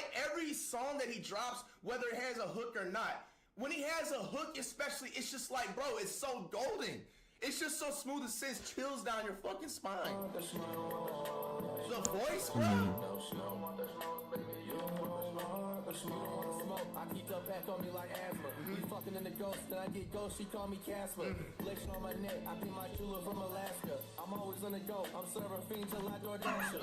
like every song that he drops, whether it has a hook or not, when he has a hook especially, it's just like, bro, it's so golden. It's just so smooth, it sends chills down your fucking spine. The voice, bro. I keep the back on me like asthma. We fucking in the ghost, then I get ghost, she call me Casper. Lotion on my neck, I think my true love from Alaska. I'm always on the go, I'm serving fiends till I door dasher.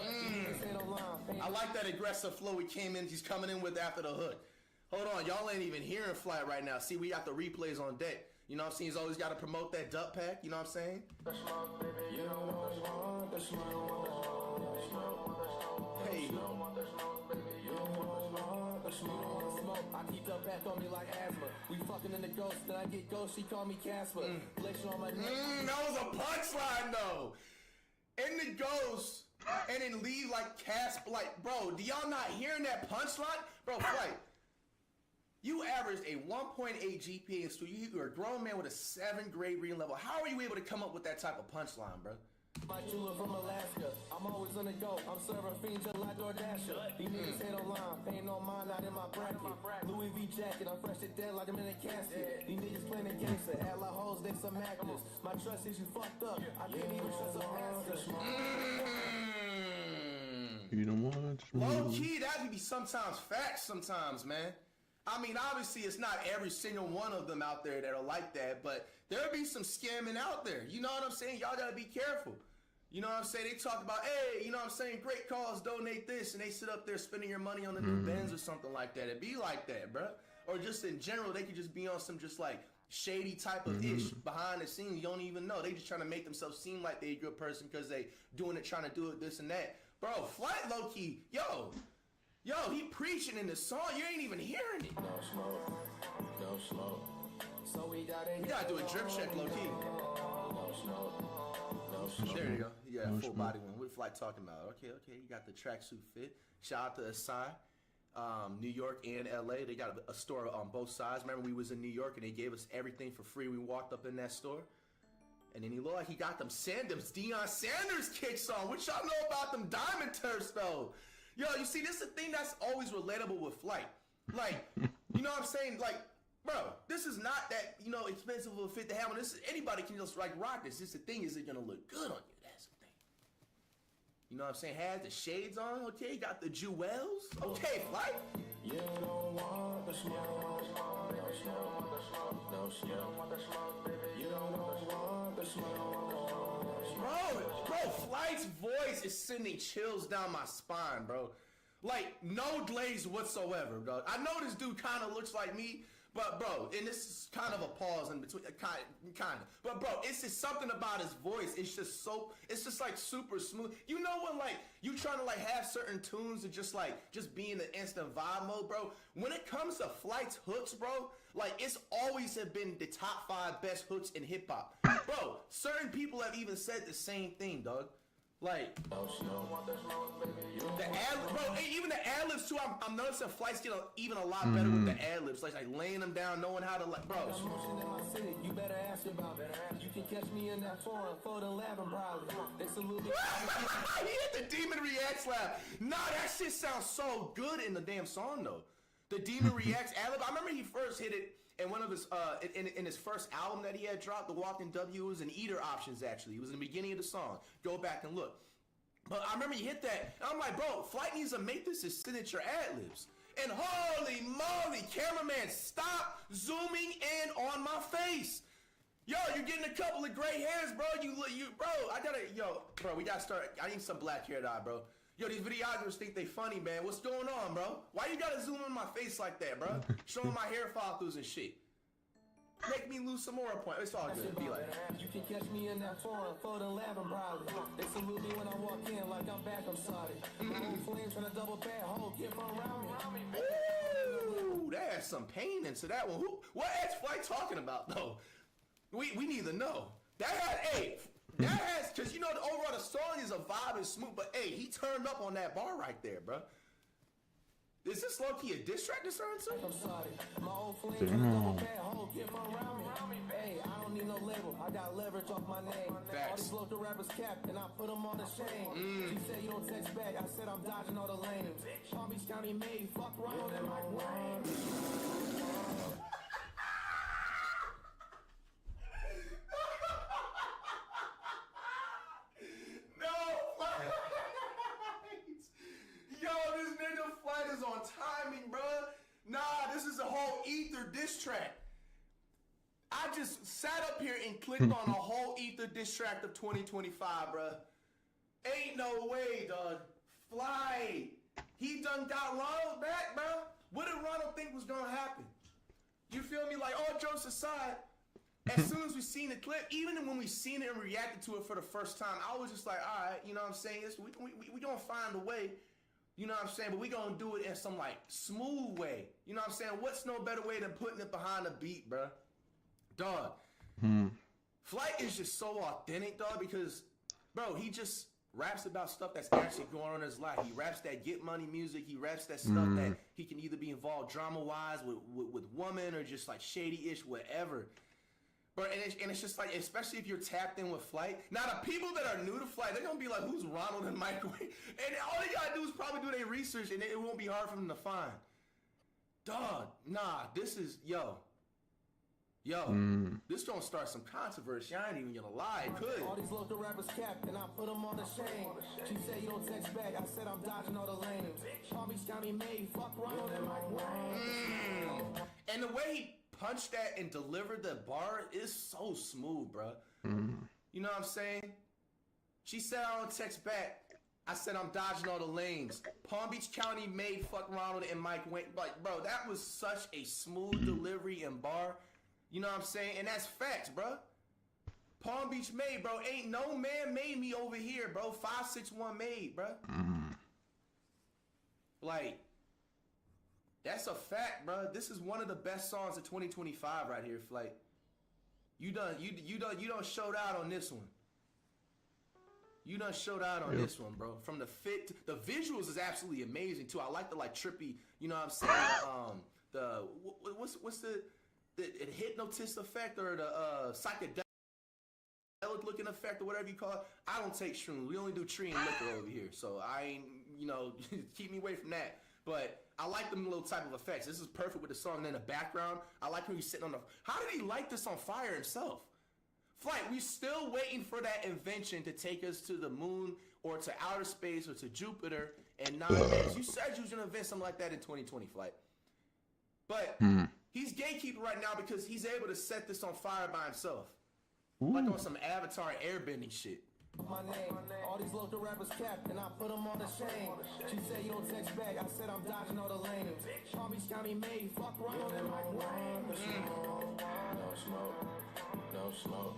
I like that aggressive flow he came in, he's coming in with after the hook. Hold on, y'all ain't even hearing Flight right now. See, we got the replays on deck. You know what I'm saying? He's always got to promote that duck pack, you know what I'm saying? Hey. I keep the back on me like asthma. We fucking in the ghost, then I get ghost, she call me Casper. Lotion on my neck. That was a punchline though. In the ghost, and then leave like Casper, like, bro, do y'all not hearing that punchline? Bro, Flight. You averaged a 1.8 GPA in studio. You are a grown man with a 7th grade reading level. How are you able to come up with that type of punchline, bro? My jeweler from Alaska. I'm always on the go. I'm serving fiends till I door dasher. These niggas hate online. Paying no mind out in my bracket. Louis V jacket. I'm fresh to death like I'm in a casket. These niggas playing a gangster. Act like hoes, they some actors. My trust is you fucked up. I can't even trust a pastor. You don't want low key, that could be sometimes facts sometimes, man. I mean, obviously, it's not every single one of them out there that are like that, but there'll be some scamming out there. You know what I'm saying? Y'all gotta be careful. You know what I'm saying? They talk about, hey, you know what I'm saying? Great cause, donate this, and they sit up there spending your money on the new Benz or something like that. It'd be like that, bro. Or just in general, they could just be on some just like shady type of ish behind the scenes. You don't even know. They just trying to make themselves seem like they a good person because they doing it, trying to do it, this and that. Bro, Flight low key, yo, he preaching in the song. You ain't even hearing it. No smoke, no smoke. So we gotta do a drip check, low key. No smoke, no smoke. There you go. You got a full body one. What Flight talking about? Okay. You got the tracksuit fit. Shout out to Asai, New York and LA. They got a store on both sides. Remember, we was in New York and they gave us everything for free. We walked up in that store. And then he looked like he got them Deion Sanders kicks on. What y'all know about them diamond turfs, though? Yo, you see, this is the thing that's always relatable with Flight. Like, you know what I'm saying? Like, bro, this is not that, you know, expensive of a fit to have on. This is, anybody can just, like, rock this. Just the thing, is it going to look good on you? That's the thing. You know what I'm saying? Has the shades on, okay? Got the jewels. Okay, Flight. You don't want the smoke. No smoke. No smoke. You don't want the smoke. Bro, Flight's voice is sending chills down my spine, bro. Like, no glaze whatsoever, bro. I know this dude kind of looks like me, but, bro, and this is kind of a pause in between, kind of. But, bro, it's just something about his voice. It's just so, it's just, like, super smooth. You know when, like, you trying to, like, have certain tunes and just be in the instant vibe mode, bro? When it comes to Flight's hooks, bro, like, it's always have been the top 5 best hooks in hip-hop. Bro, certain people have even said the same thing, dog. Like, the ad, bro, even the ad-libs too, I'm noticing Flight's getting even a lot better with the ad-libs, like laying them down, knowing how to, like, bro. You better ask about it. You can catch me in that forum, Foden laughing probably. They salute me. He hit the Demon Reacts laugh. Nah, that shit sounds so good in the damn song, though. The Demon Reacts ad-lib, I remember he first hit it in one of his, in his first album that he had dropped, The Walking W, was in Eater Options, actually. It was in the beginning of the song. Go back and look. But I remember he hit that, and I'm like, bro, Flight needs to make this his signature ad-libs. And holy moly, cameraman, stop zooming in on my face. Yo, you're getting a couple of gray hairs, bro. Bro, we gotta start, I need some black hair dye, bro. Yo, these videographers think they funny, man. What's going on, bro? Why you gotta zoom in my face like that, bro? Showing my hair follow-throughs and shit. Make me lose some more points. It's all good. Be like, you can catch me in that forum, Foden laughing probably. They salute me when I walk in like I'm back, I'm sorry. Flames trying to double back, hold, get from around me. Ooh, that has some pain into that one. What is Flight talking about, though? We need to know. Because you know, the overall the song is a vibe and smooth, but hey, he turned up on that bar right there, bro. Is this low-key a diss track to certain too? I'm sorry. My old flame trying to double back, hold, get from around me. Hey, I don't need no label. I got leverage off my name. All these local rappers capped, and I put them on the shame. She said you don't text back. I said I'm dodging all the lanes. Call me County made, fuck Ronald and Mike Wayne. No, yo, this nigga Flight is on timing, bruh. Nah, this is a whole Ether diss track. I just sat up here and clicked on a whole Ether diss track of 2025, bruh. Ain't no way, dog. Fly. He done got Ronald back, bruh. What did Ronald think was gonna happen? You feel me? Like, all jokes aside, as soon as we seen the clip, even when we seen it and reacted to it for the first time, I was just like, all right, you know what I'm saying? We gonna find a way, you know what I'm saying? But we gonna do it in some, like, smooth way. You know what I'm saying? What's no better way than putting it behind the beat, bruh? Dog. Flight is just so authentic, dog, because, bro, he just raps about stuff that's actually going on in his life. He raps that get money music. He raps that stuff that he can either be involved drama-wise with women or just, like, shady-ish, whatever. But and it's just like, especially if you're tapped in with Flight. Now, the people that are new to Flight, they're going to be like, who's Ronald and Mike Wayne? And all they got to do is probably do their research, and it won't be hard for them to find. Dog, nah, this is, yo, this gonna start some controversy. I ain't even gonna lie, it could. All these local rappers capped, and I put them on the shame. She said you don't text back, I said I'm dodging all the lanes. Palm Beach County made, fuck Ronald and Mike Wayne. And the way he punched that and delivered the bar is so smooth, bro. You know what I'm saying? She said I don't text back. I said I'm dodging all the lanes. Palm Beach County made, fuck Ronald and Mike Wayne. Like, bro, that was such a smooth delivery and bar. You know what I'm saying? And that's facts, bro. Palm Beach made, bro. Ain't no man made me over here, bro. 561 made, bro. Like, that's a fact, bro. This is one of the best songs of 2025 right here, Flight. You done showed out on this one. You done showed out on this one, bro. From the fit, the visuals is absolutely amazing too. I like the like trippy, you know what I'm saying? The what's the hypnotist effect or the psychedelic looking effect or whatever you call it. I don't take shrooms. We only do tree and liquor over here, so I ain't, you know, keep me away from that. But I like them little type of effects. This is perfect with the song. And in the background, I like when he's sitting on the. How did he light this on fire himself? Flight, we still waiting for that invention to take us to the moon or to outer space or to Jupiter in 9 minutes. You said you was gonna invent something like that in 2020, Flight. But he's gatekeeper right now because he's able to set this on fire by himself. Like on some Avatar airbending shit. My name, all these local rappers capped, and I put them on the shame. She said you don't text back, I said I'm dodging all the lanes. Palm Beach County made, fuck Ronald and Mike Wayne. No smoke, no smoke.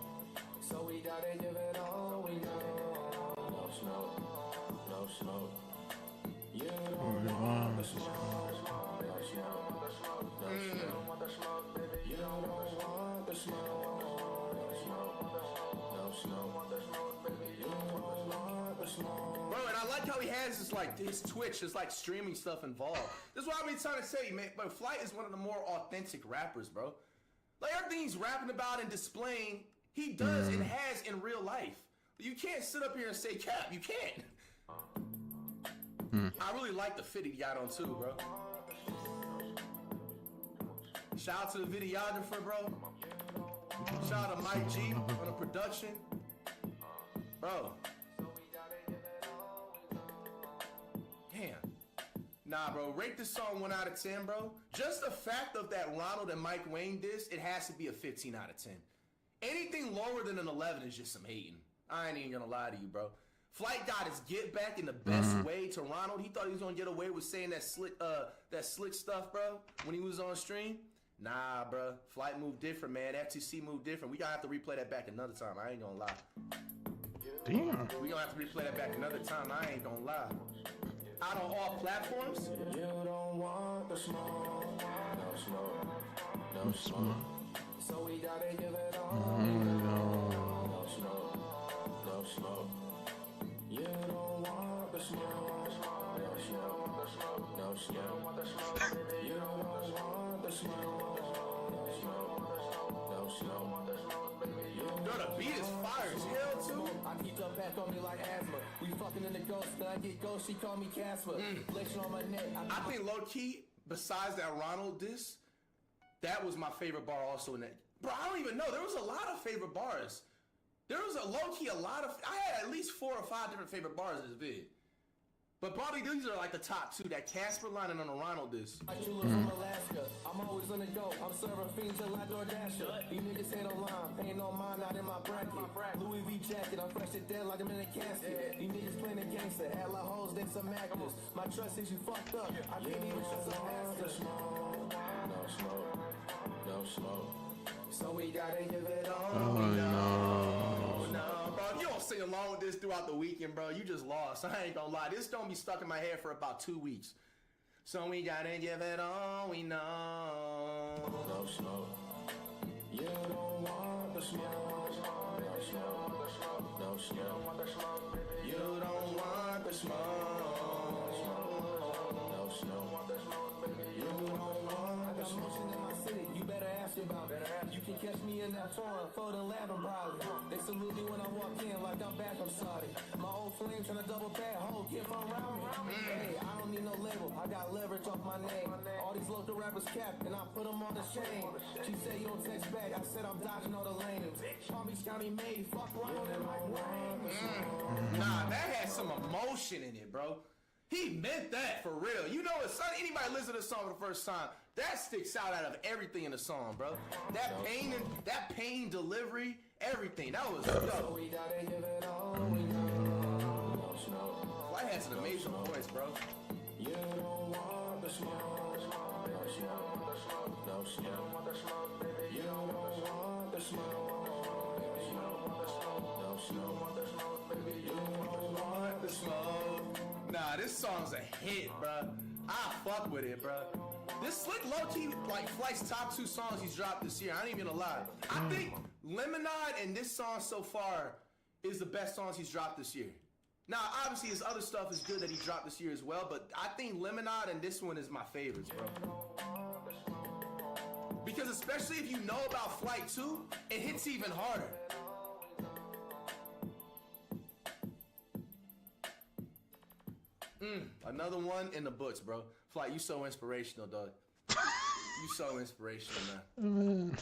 So we gotta give it all we know. No smoke, no smoke. You don't want the smoke. No smoke, you don't want the smoke, baby. You don't want the smoke. No smoke, no smoke. Bro, and I like how he has this, like, his Twitch, his, like, streaming stuff involved. This is what I've been trying to say, man. But Flight is one of the more authentic rappers, bro. Like, everything he's rapping about and displaying, he does and has in real life. You can't sit up here and say cap. You can't. I really like the fit he got on, too, bro. Shout out to the videographer, bro. Shout out to Mike G on the production. Bro. Damn. Nah, bro. Rate this song 1 out of 10, bro. Just the fact of that Ronald and Mike Wayne diss, it has to be a 15 out of 10. Anything lower than an 11 is just some hating. I ain't even gonna lie to you, bro. Flight got his get back in the best way to Ronald. He thought he was gonna get away with saying that slick stuff, bro, when he was on stream. Nah, bro. Flight moved different, man. FTC moved different. We gonna have to replay that back another time. I ain't gonna lie. Damn. We gonna have to replay that back another time. I ain't gonna lie. Out on all platforms. You don't want the smoke. No smoke. No smoke. So we gotta give it all. No smoke. No smoke. You don't want the smoke. No smoke. No smoke. You don't want the smoke. No smoke. Bro, the beat is fire as hell, too. I need jump back on me like asthma. We fucking in the ghost, then I get ghost, she call me Casper. Flexing on my neck. I think low key, besides that Ronald diss, that was my favorite bar also in that. Bro, I don't even know. There was a lot of favorite bars. There was a low key a lot of. I had at least 4 or 5 different favorite bars in this vid. But probably these are like the top 2. That Casper line and on the Ronald diss. I from Alaska. I'm always on the go. I'm serving fiends till I DoorDasher. These niggas hate on line, paying no mind out in my bracket. Louis V jacket, I'm fresh to death like I'm in a casket. These niggas playing a gangster, had like hoes, then some actors. My trust is you fucked up. I can't even trust some actors. No smoke. So we gotta give it all. Oh no. No, bro, if you don't sing along with this throughout the weekend, bro, you just lost. I ain't gonna lie. This don't be stuck in my head for about 2 weeks. So we gotta give it all we know. No smoke. You don't want the smoke. No smoke. No smoke. You don't want the smoke. No smoke. You don't want the smoke. In my city, you better ask about it. You can catch me in that foreign, folding laughing probably. They salute me when I walk in like I'm back from Saudi. My old flame trying to double back, hold, get from around me. Hey, I don't need no label, I got leverage off my name. All these local rappers cap, and I put them on the chain. She said you don't text back, I said I'm dodging all the lanes. Palm Beach County made, fuck Ronald in my brain. Nah, that had some emotion in it, bro. He meant that for real. You know, if anybody listen to the song for the first time, that sticks out of everything in the song, bro. That pain delivery, everything. That was dope. Flight has an amazing voice, bro. You don't want the smoke. No smoke. No smoke. You don't want the smoke. No smoke. You don't want the smoke. Nah, this song's a hit, bro. I fuck with it, bro. This slick low-key, like, Flight's top 2 songs he's dropped this year. I ain't even gonna lie. I think Lemonade and this song so far is the best songs he's dropped this year. Now, obviously, his other stuff is good that he dropped this year as well, but I think Lemonade and this one is my favorites, bro. Because especially if you know about Flight 2, it hits even harder. Another one in the books, bro. Flight, you so inspirational, dog. You so inspirational, man.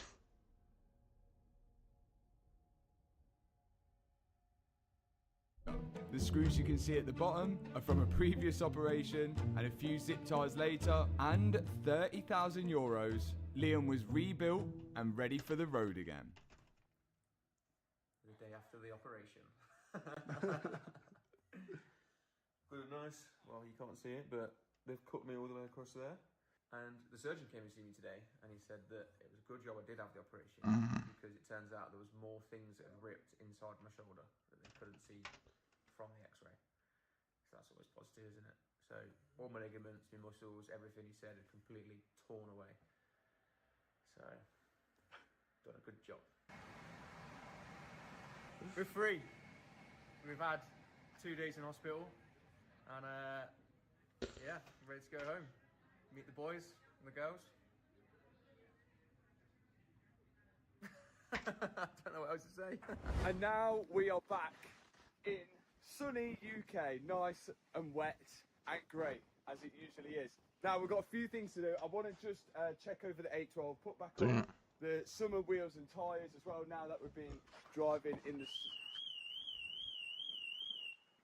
The screws you can see at the bottom are from a previous operation, and a few zip ties later, and 30,000 euros, Liam was rebuilt and ready for the road again. The day after the operation. Good and nice. Well, you can't see it, but they've cut me all the way across there. And the surgeon came to see me today, and he said that it was a good job I did have the operation, because it turns out there was more things that had ripped inside my shoulder that they couldn't see from the x-ray. So that's always positive, isn't it? So all my ligaments, my muscles, everything he said had completely torn away. So, done a good job. We're free. We've had 2 days in hospital, and yeah, ready to go home. Meet the boys and the girls. I don't know what else to say. And now we are back in sunny UK, nice and wet and great, as it usually is. Now we've got a few things to do. I want to just check over the 812, put back on the summer wheels and tyres as well, now that we've been driving in the...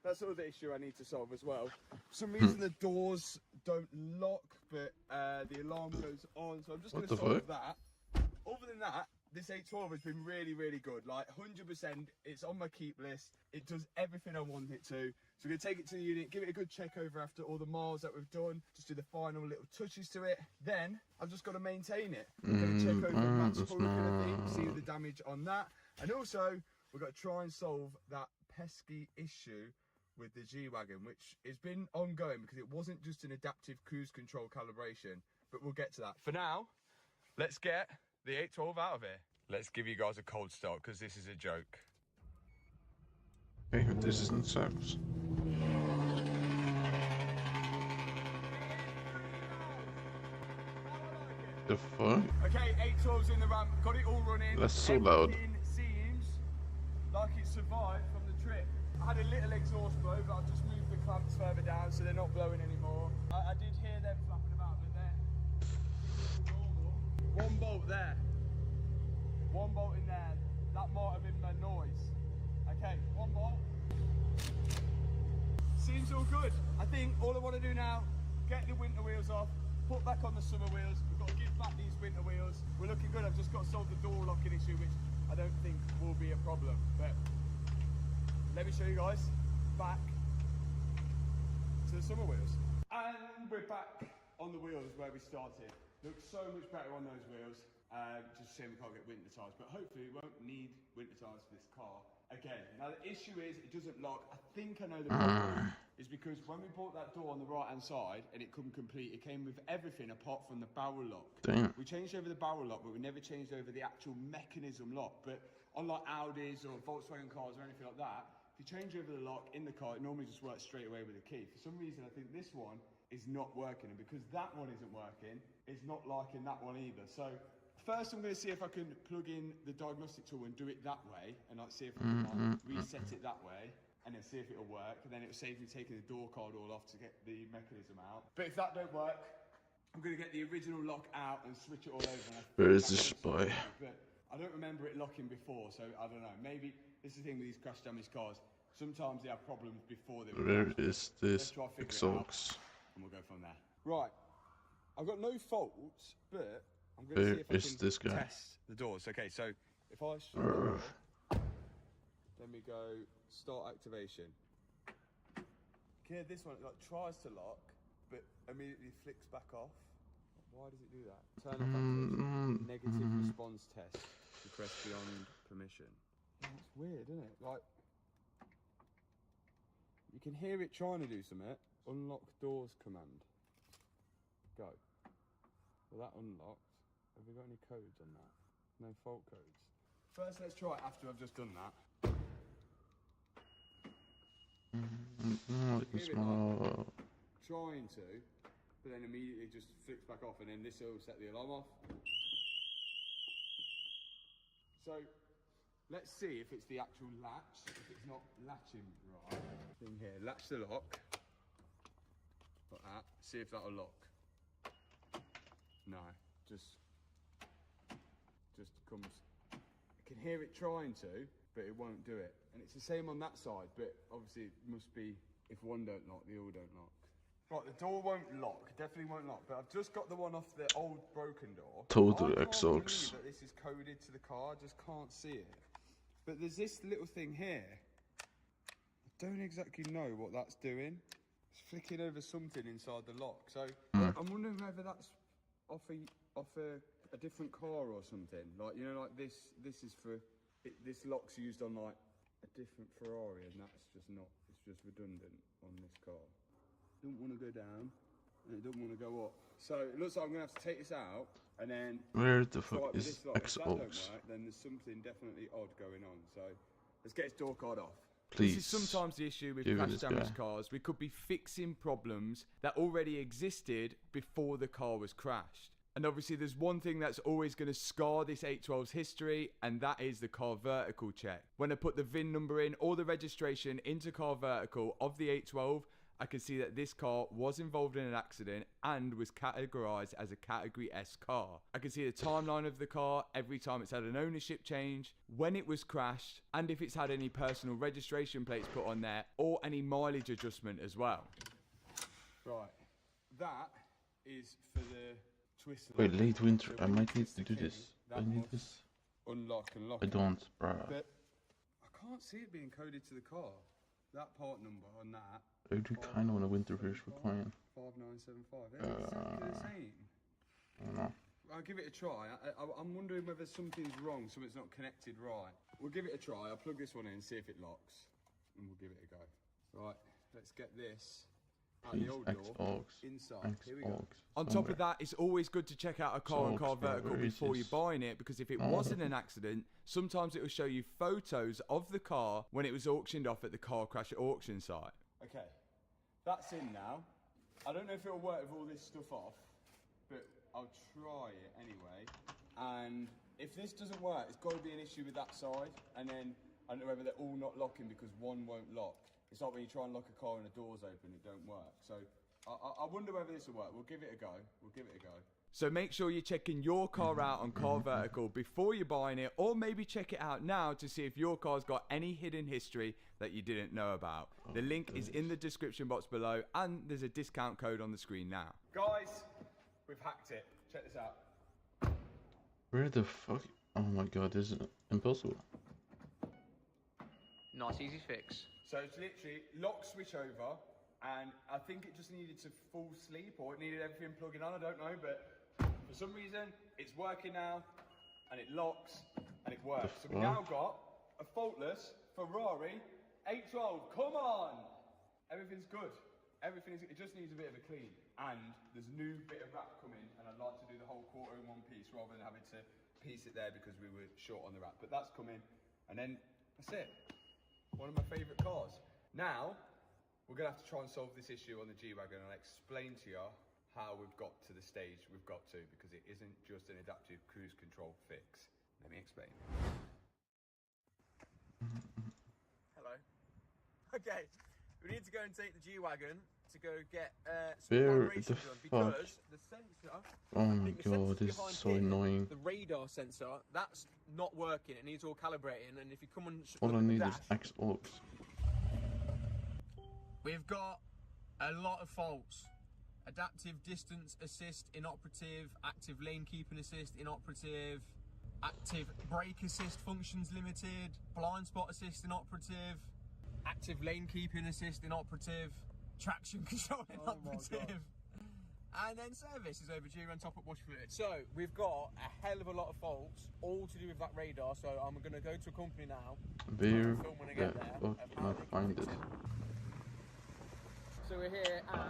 That's another issue I need to solve as well. For some reason the doors don't lock, but the alarm goes on, so I'm just going to solve that. Other than that, this 812 has been really, really good. Like 100%, it's on my keep list. It does everything I want it to. So we're going to take it to the unit, give it a good check over after all the miles that we've done, just do the final little touches to it. Then I've just got to maintain it. We're going to check over that's probably going to be, see the damage on that. And also, we've got to try and solve that pesky issue with the G-Wagon, which has been ongoing because it wasn't just an adaptive cruise control calibration, but we'll get to that. For now, let's get the 812 out of here. Let's give you guys a cold start because this is a joke. Okay, this isn't service. The fuck? Okay, 812's in the ramp, got it all running. That's so loud. Everything seems like it survived from the trip. had a little exhaust blow, but I've just moved the clamps further down so they're not blowing anymore. I did hear them flapping about, but they're normal. One bolt there. One bolt in there. That might have been my noise. Okay, one bolt. Seems all good. I think all I want to do now, get the winter wheels off, put back on the summer wheels. We've got to give back these winter wheels. We're looking good. I've just got to solve the door locking issue, which I don't think will be a problem. But let me show you guys back to the summer wheels. And we're back on the wheels where we started. Looks so much better on those wheels. Just shame we can't get winter tyres, but hopefully we won't need winter tyres for this car again. Now the issue is it doesn't lock. I think I know the problem is because when we bought that door on the right hand side and it couldn't complete, it came with everything apart from the barrel lock. Damn. We changed over the barrel lock, but we never changed over the actual mechanism lock. But unlike Audis or Volkswagen cars or anything like that, if you change over the lock in the car, it normally just works straight away with the key. For some reason, I think this one is not working, and because that one isn't working, it's not liking that one either. So first I'm going to see if I can plug in the diagnostic tool and do it that way, and like see if I can reset it that way, and then see if it'll work, and then it'll save me taking the door card all off to get the mechanism out. But if that don't work, I'm going to get the original lock out and switch it all over. Where is this boy? But I don't remember it locking before, so I don't know. Maybe this is the thing with these crash damaged cars. Sometimes they have problems before they Where is this exhaust? And we'll go from there. Right, I've got no faults, but I'm going to see if I can this guy? test the doors. Okay, so if I shut the door, then we go start activation. Okay, this one like tries to lock, but immediately flicks back off. Why does it do that? Turn off activation. Negative response test. Request beyond permission. That's weird, isn't it? Like, you can hear it trying to do something. Unlock doors command. Go. Well, that unlocked. Have we got any codes on that? No fault codes. First, let's try it after I've just done that. Trying to, but then immediately just flicks back off, and then this will set the alarm off. So, let's see if it's the actual latch, if it's not latching right. Thing here, latch the lock. Like that. See if that'll lock. No, just comes. I can hear it trying to, but it won't do it. And it's the same on that side, but obviously it must be, if one don't lock, they all don't lock. Right, the door won't lock, definitely won't lock, but I've just got the one off the old broken door. Total I can't exhaust. believe that this is coded to the car, I just can't see it. But there's this little thing here. I don't exactly know what that's doing. It's flicking over something inside the lock. So I'm wondering whether that's off a different car or something. Like, you know, like this is for, this lock's used on like a different Ferrari, and that's just not, it's just redundant on this car. It don't want to go down, and it don't want to go up. So it looks like I'm going to have to take this out, and then... Where the fuck with is this lock. If that don't exhaust? work, then there's something definitely odd going on. So let's get its door card off. Please. This is sometimes the issue with give crash this damaged guy. cars. We could be fixing problems that already existed before the car was crashed. And obviously there's one thing that's always going to scar this 812's history, and that is the car vertical check. When I put the VIN number in or the registration into car vertical of the 812, I can see that this car was involved in an accident and was categorized as a category S car. I can see the timeline of the car, every time it's had an ownership change, when it was crashed, and if it's had any personal registration plates put on there, or any mileage adjustment as well. Right, that is for the twist lock. Wait, late winter. So I when might you need twist to the do key, this. that I need must this. Unlock and lock I it. don't, bruh. But I can't see it being coded to the car. That part number on that. I do kind of want a winter fish for playing. 5975. Yeah, it's exactly the same. I don't know. I'll give it a try. I'm wondering whether something's wrong, something's not connected right. We'll give it a try. I'll plug this one in, see if it locks, and we'll give it a go. Right, let's get this out the Please, old door X-Ox. inside. Here we go. X-Ox. On top of that, it's always good to check out a car on Car X-Ox, Vertical where is before you're this? buying it, because if it wasn't an accident, sometimes it will show you photos of the car when it was auctioned off at the car crash auction site. Okay, that's in now. I don't know if it'll work with all this stuff off, but I'll try it anyway. And if this doesn't work, it's got to be an issue with that side. And then I don't know whether they're all not locking because one won't lock. It's like when you try and lock a car and the door's open, it don't work. So I wonder whether this will work. We'll give it a go. So make sure you're checking your car out on Car Vertical before you're buying it, or maybe check it out now to see if your car's got any hidden history that you didn't know about. The link is in the description box below, and there's a discount code on the screen now. Guys, we've hacked it. Check this out. Where the fuck? Oh my god, this is impossible. Nice, easy fix. So it's literally lock switch over, and I think it just needed to full sleep, or it needed everything plugging on, I don't know, but for some reason it's working now, and it locks, and it works. So we now got a faultless Ferrari 812, come on! Everything's good. It just needs a bit of a clean. And there's a new bit of wrap coming, and I'd like to do the whole quarter in one piece rather than having to piece it there because we were short on the wrap. But that's coming, and then that's it. One of my favourite cars. Now, we're going to have to try and solve this issue on the G-Wagon, and I'll explain to you how we've got to the stage we've got to, because it isn't just an adaptive cruise control fix. Let me explain. Hello. Okay, we need to go and take the G-Wagon to go get some Where calibration the done, fuck? because the sensor, Oh I my think the sensor god, this behind is so here, annoying. the radar sensor, that's not working. It needs all calibrating, and if you come and All look I at the need is dash, X-Aux. we've got a lot of faults. Adaptive distance assist inoperative, active lane keeping assist inoperative, active brake assist functions limited, blind spot assist inoperative, active lane keeping assist inoperative, traction control inoperative, and then service is overdue and top up wash fluid. So we've got a hell of a lot of faults, all to do with that radar. So I'm going to go to a company now. Where film when I the get there fuck of can how I they can find fix it? So we're here at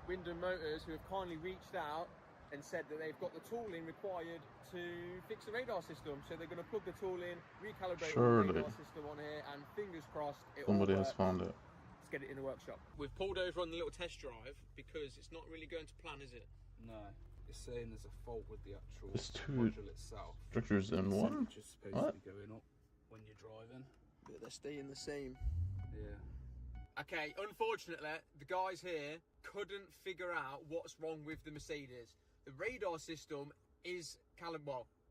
Wyndham Motors, who have kindly reached out and said that they've got the tooling required to fix the radar system. So they're going to plug the tool in, recalibrate the Surely. radar system on here, and fingers crossed it Somebody all has works. found it. Let's get it in the workshop. We've pulled over on the little test drive because it's not really going to plan, is it? No, it's saying there's a fault with the actual There's two module itself. structures in The one? temperature's supposed What? to be going up when you're driving. But they're staying the same. Yeah. Okay, unfortunately, the guys here couldn't figure out what's wrong with the Mercedes. The radar system is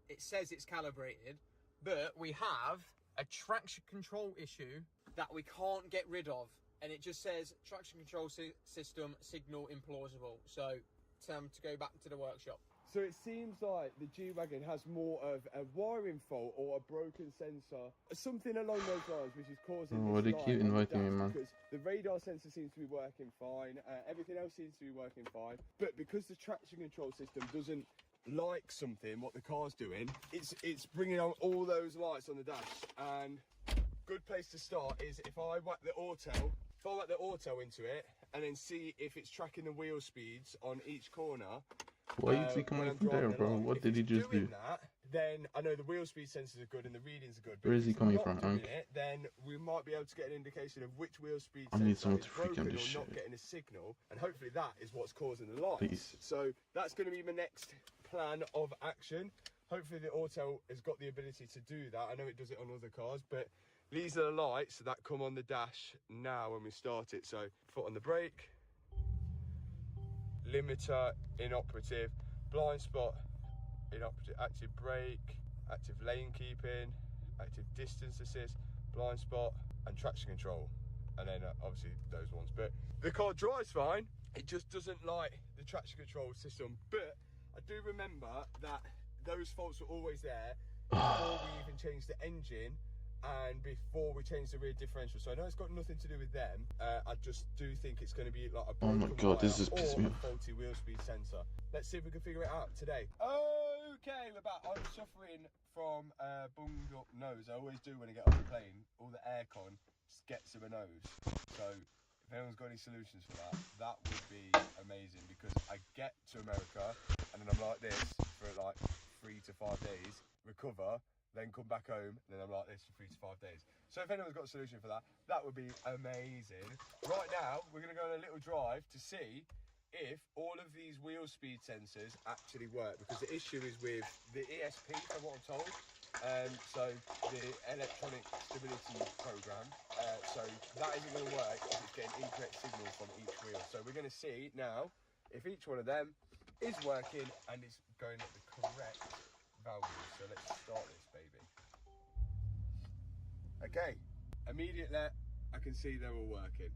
it says it's calibrated, but we have a traction control issue that we can't get rid of, and it just says traction control system signal implausible. So time to go back to the workshop. So it seems like the G-Wagon has more of a wiring fault or a broken sensor, something along those lines, which is causing Oh, this they light keep on the inviting me, dash, man. because the radar sensor seems to be working fine, everything else seems to be working fine, but because the traction control system doesn't like something, what the car's doing, it's bringing on all those lights on the dash. And good place to start is if I whack the auto into it and then see if it's tracking the wheel speeds on each corner. Why is he coming from there, bro? What did he just do? That, then I know the wheel speed sensors are good and the readings are good. But Where is if he it's coming not from, doing Hank? it, then we might be able to get an indication of which wheel speed I need sensor someone is to freak on broken or this not shit. getting a signal, and hopefully that is what's causing the lights. Please. So that's going to be my next plan of action. Hopefully the auto has got the ability to do that. I know it does it on other cars, but these are the lights that come on the dash now when we start it. So foot on the brake, limiter inoperative, blind spot inoperative, active brake, active lane keeping, active distance assist, blind spot, and traction control. And then obviously those ones. But the car drives fine. It just doesn't like the traction control system. But I do remember that those faults were always there before we even changed the engine and before we changed the rear differential. So I know it's got nothing to do with them. I just do think it's going to be like a Oh my broken god, this wire is pissing me or a off. faulty wheel speed sensor. Let's see if we can figure it out today. Okay, we're back. I'm suffering from bunged up nose. I always do when I get off the plane. All the aircon just gets to my nose. So if anyone's got any solutions for that, that would be amazing, because I get to America and then I'm like this for like 3 to 5 days, recover, then come back home, and then I'm like this for 3 to 5 days. So if anyone's got a solution for that, that would be amazing. Right now, we're going to go on a little drive to see if all of these wheel speed sensors actually work, because the issue is with the ESP, from what I'm told, So the electronic stability program. So that isn't going to work if it's getting incorrect signals from each wheel. So we're going to see now if each one of them is working and is going at the correct values. So let's start this baby. Okay, immediately I can see they're all working.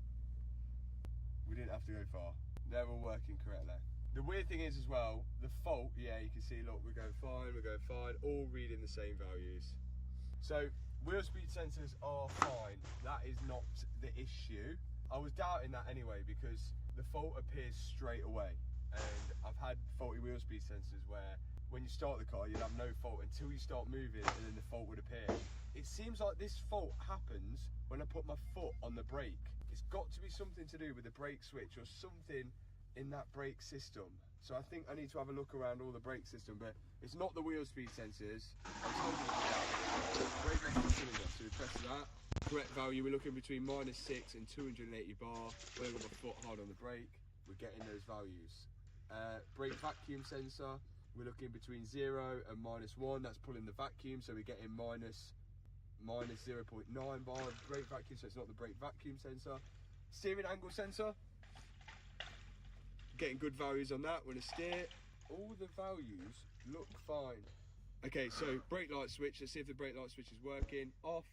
We didn't have to go far. They're all working correctly. The weird thing is as well, the fault, yeah, you can see, look, we're going fine, all reading the same values. So, wheel speed sensors are fine. That is not the issue. I was doubting that anyway because the fault appears straight away. And I've had faulty wheel speed sensors where when you start the car, you'd have no fault until you start moving and then the fault would appear. It seems like this fault happens when I put my foot on the brake. It's got to be something to do with the brake switch or something in that brake system. So I think I need to have a look around all the brake system, but it's not the wheel speed sensors. Brake master cylinder, so we press that. Correct value, we're looking between -6 and 280 bar. When I've got my foot hard on the brake, we're getting those values. Brake vacuum sensor, we're looking between 0 and -1. That's pulling the vacuum, so we're getting minus 0.9 bar of brake vacuum, so it's not the brake vacuum sensor. Steering angle sensor, getting good values on that when I steer. All the values look fine. Okay, so brake light switch, let's see if the brake light switch is working. Off,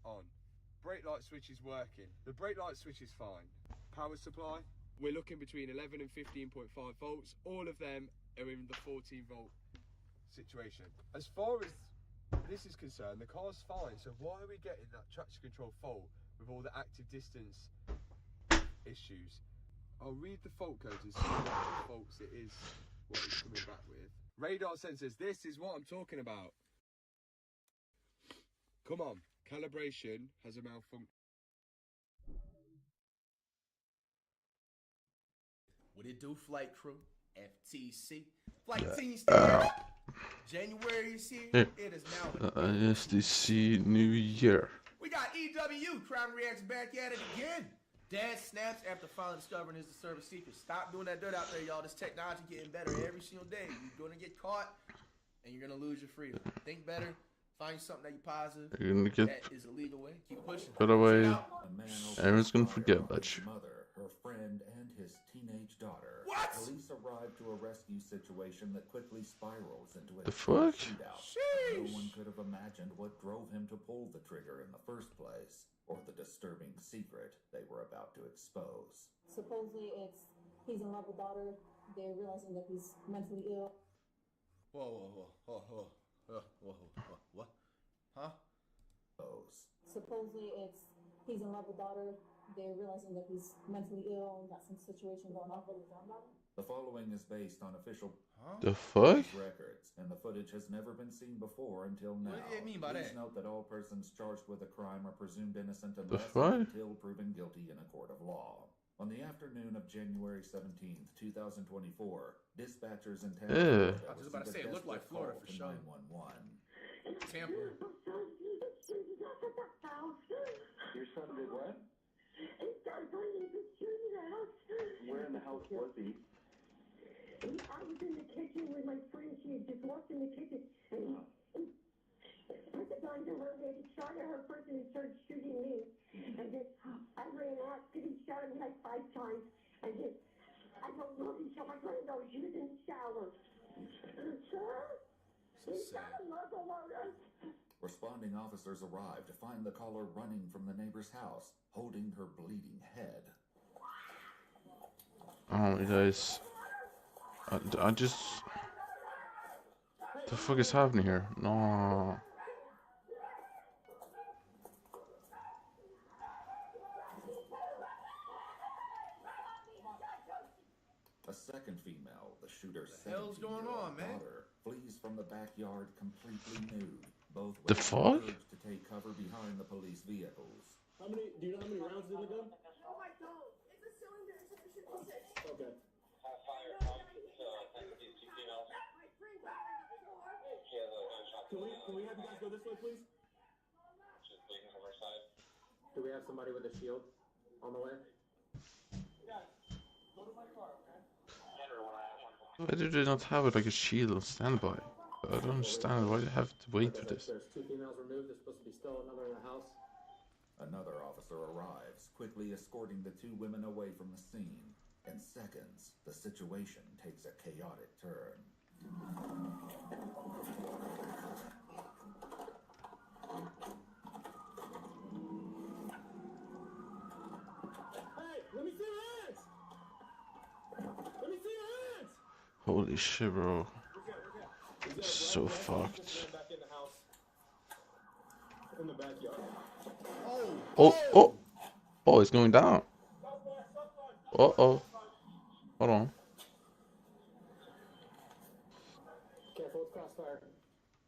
on. Brake light switch is working. The brake light switch is fine. Power supply, we're looking between 11 and 15.5 volts. All of them are in the 14 volt situation. As far as this is concerned, the car's fine, so why are we getting that traction control fault with all the active distance issues? I'll read the fault codes and see what faults it is, what it's coming back with. Radar sensors, this is what I'm talking about. Come on, calibration has a malfunction. What it do, flight crew? FTC. Flight team stand up. January is here. It is now. SDC New Year. We got EW. Crowd Reacts back at it again. Dad snaps after finally discovering his service secret. Stop doing that dirt out there, y'all. This technology getting better every single day. You're gonna get caught, and you're gonna lose your freedom. Think better. Find something that you're positive. You're gonna get that is a legal way. Keep pushing. put away. A man Everyone's gonna opened forget fire on about his you. mother, her friend, and his teenage daughter. What? Police arrived to a rescue situation that quickly spirals into a The fuck? shootout. Sheesh. No one could have imagined what drove him to pull the trigger in the first place, or the disturbing secret they were about to expose. Supposedly he's in love with daughter. They're realizing that he's mentally ill. Whoa. What? Huh? Supposedly he's in love with daughter. They're realizing that he's mentally ill and got some situation going on. The following is based on official The fuck? records, and the footage has never been seen before until now. What do you mean by Please that? note that all persons charged with a crime are presumed innocent The unless fuck? and until proven guilty in a court of law. On the afternoon of January 17th, 2024, dispatchers in Tampa, Yeah. I was just about to say, it looked like Florida for sure. 911. Tampa. Your son did what? Where in the house was he? I was in the kitchen with my friend. She had just walked in the kitchen and he put the gun to her head. He shot at her first and he started shooting me. And then I ran out because he shot me like 5 times. And then I don't know if he shot my granddaughter. She was in the shower. He's got a muzzle loader. Responding officers arrived to find the caller running from the neighbor's house, holding her bleeding head. Oh, guys. I just... What the fuck is happening here? No. A second female, the shooter's The hell's going on, man? daughter, flees from the backyard completely nude. Both The women fuck? were urged to take cover behind the police vehicles. Do you know how many rounds is in the gun? Oh, I don't. It's a cylinder. It's a 56. Okay. Can we have you guys go this way, please? Do we have somebody with a shield on the way? Why do they not have it like a shield on standby? I don't understand why you have to wait for this. There's 2 females removed. There's supposed to be still another in the house. Another officer arrives, quickly escorting the 2 women away from the scene. In seconds, the situation takes a chaotic turn. Hey, let me see your hands! Let me see your hands! Holy shit, bro. So fucked. Back in the house. In the backyard. Oh, it's going down. Uh-oh. Hold on. Careful with crossfire.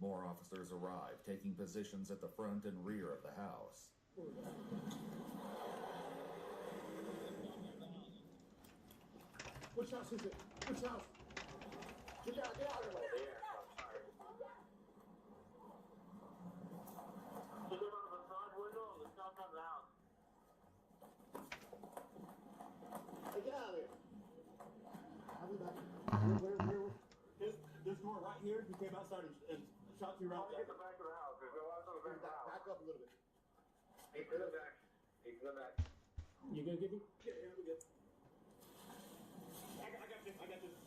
More officers arrive, taking positions at the front and rear of the house. Which house is it? Which house? Get out of here. Get out of here. There's more right here. He came outside and shot 2 rounds. Get the back of the house. There's no one on the back of the house. Back up a little bit. Hey, to the back. Hey, to the back. You gonna get me? Yeah, we good. I got this.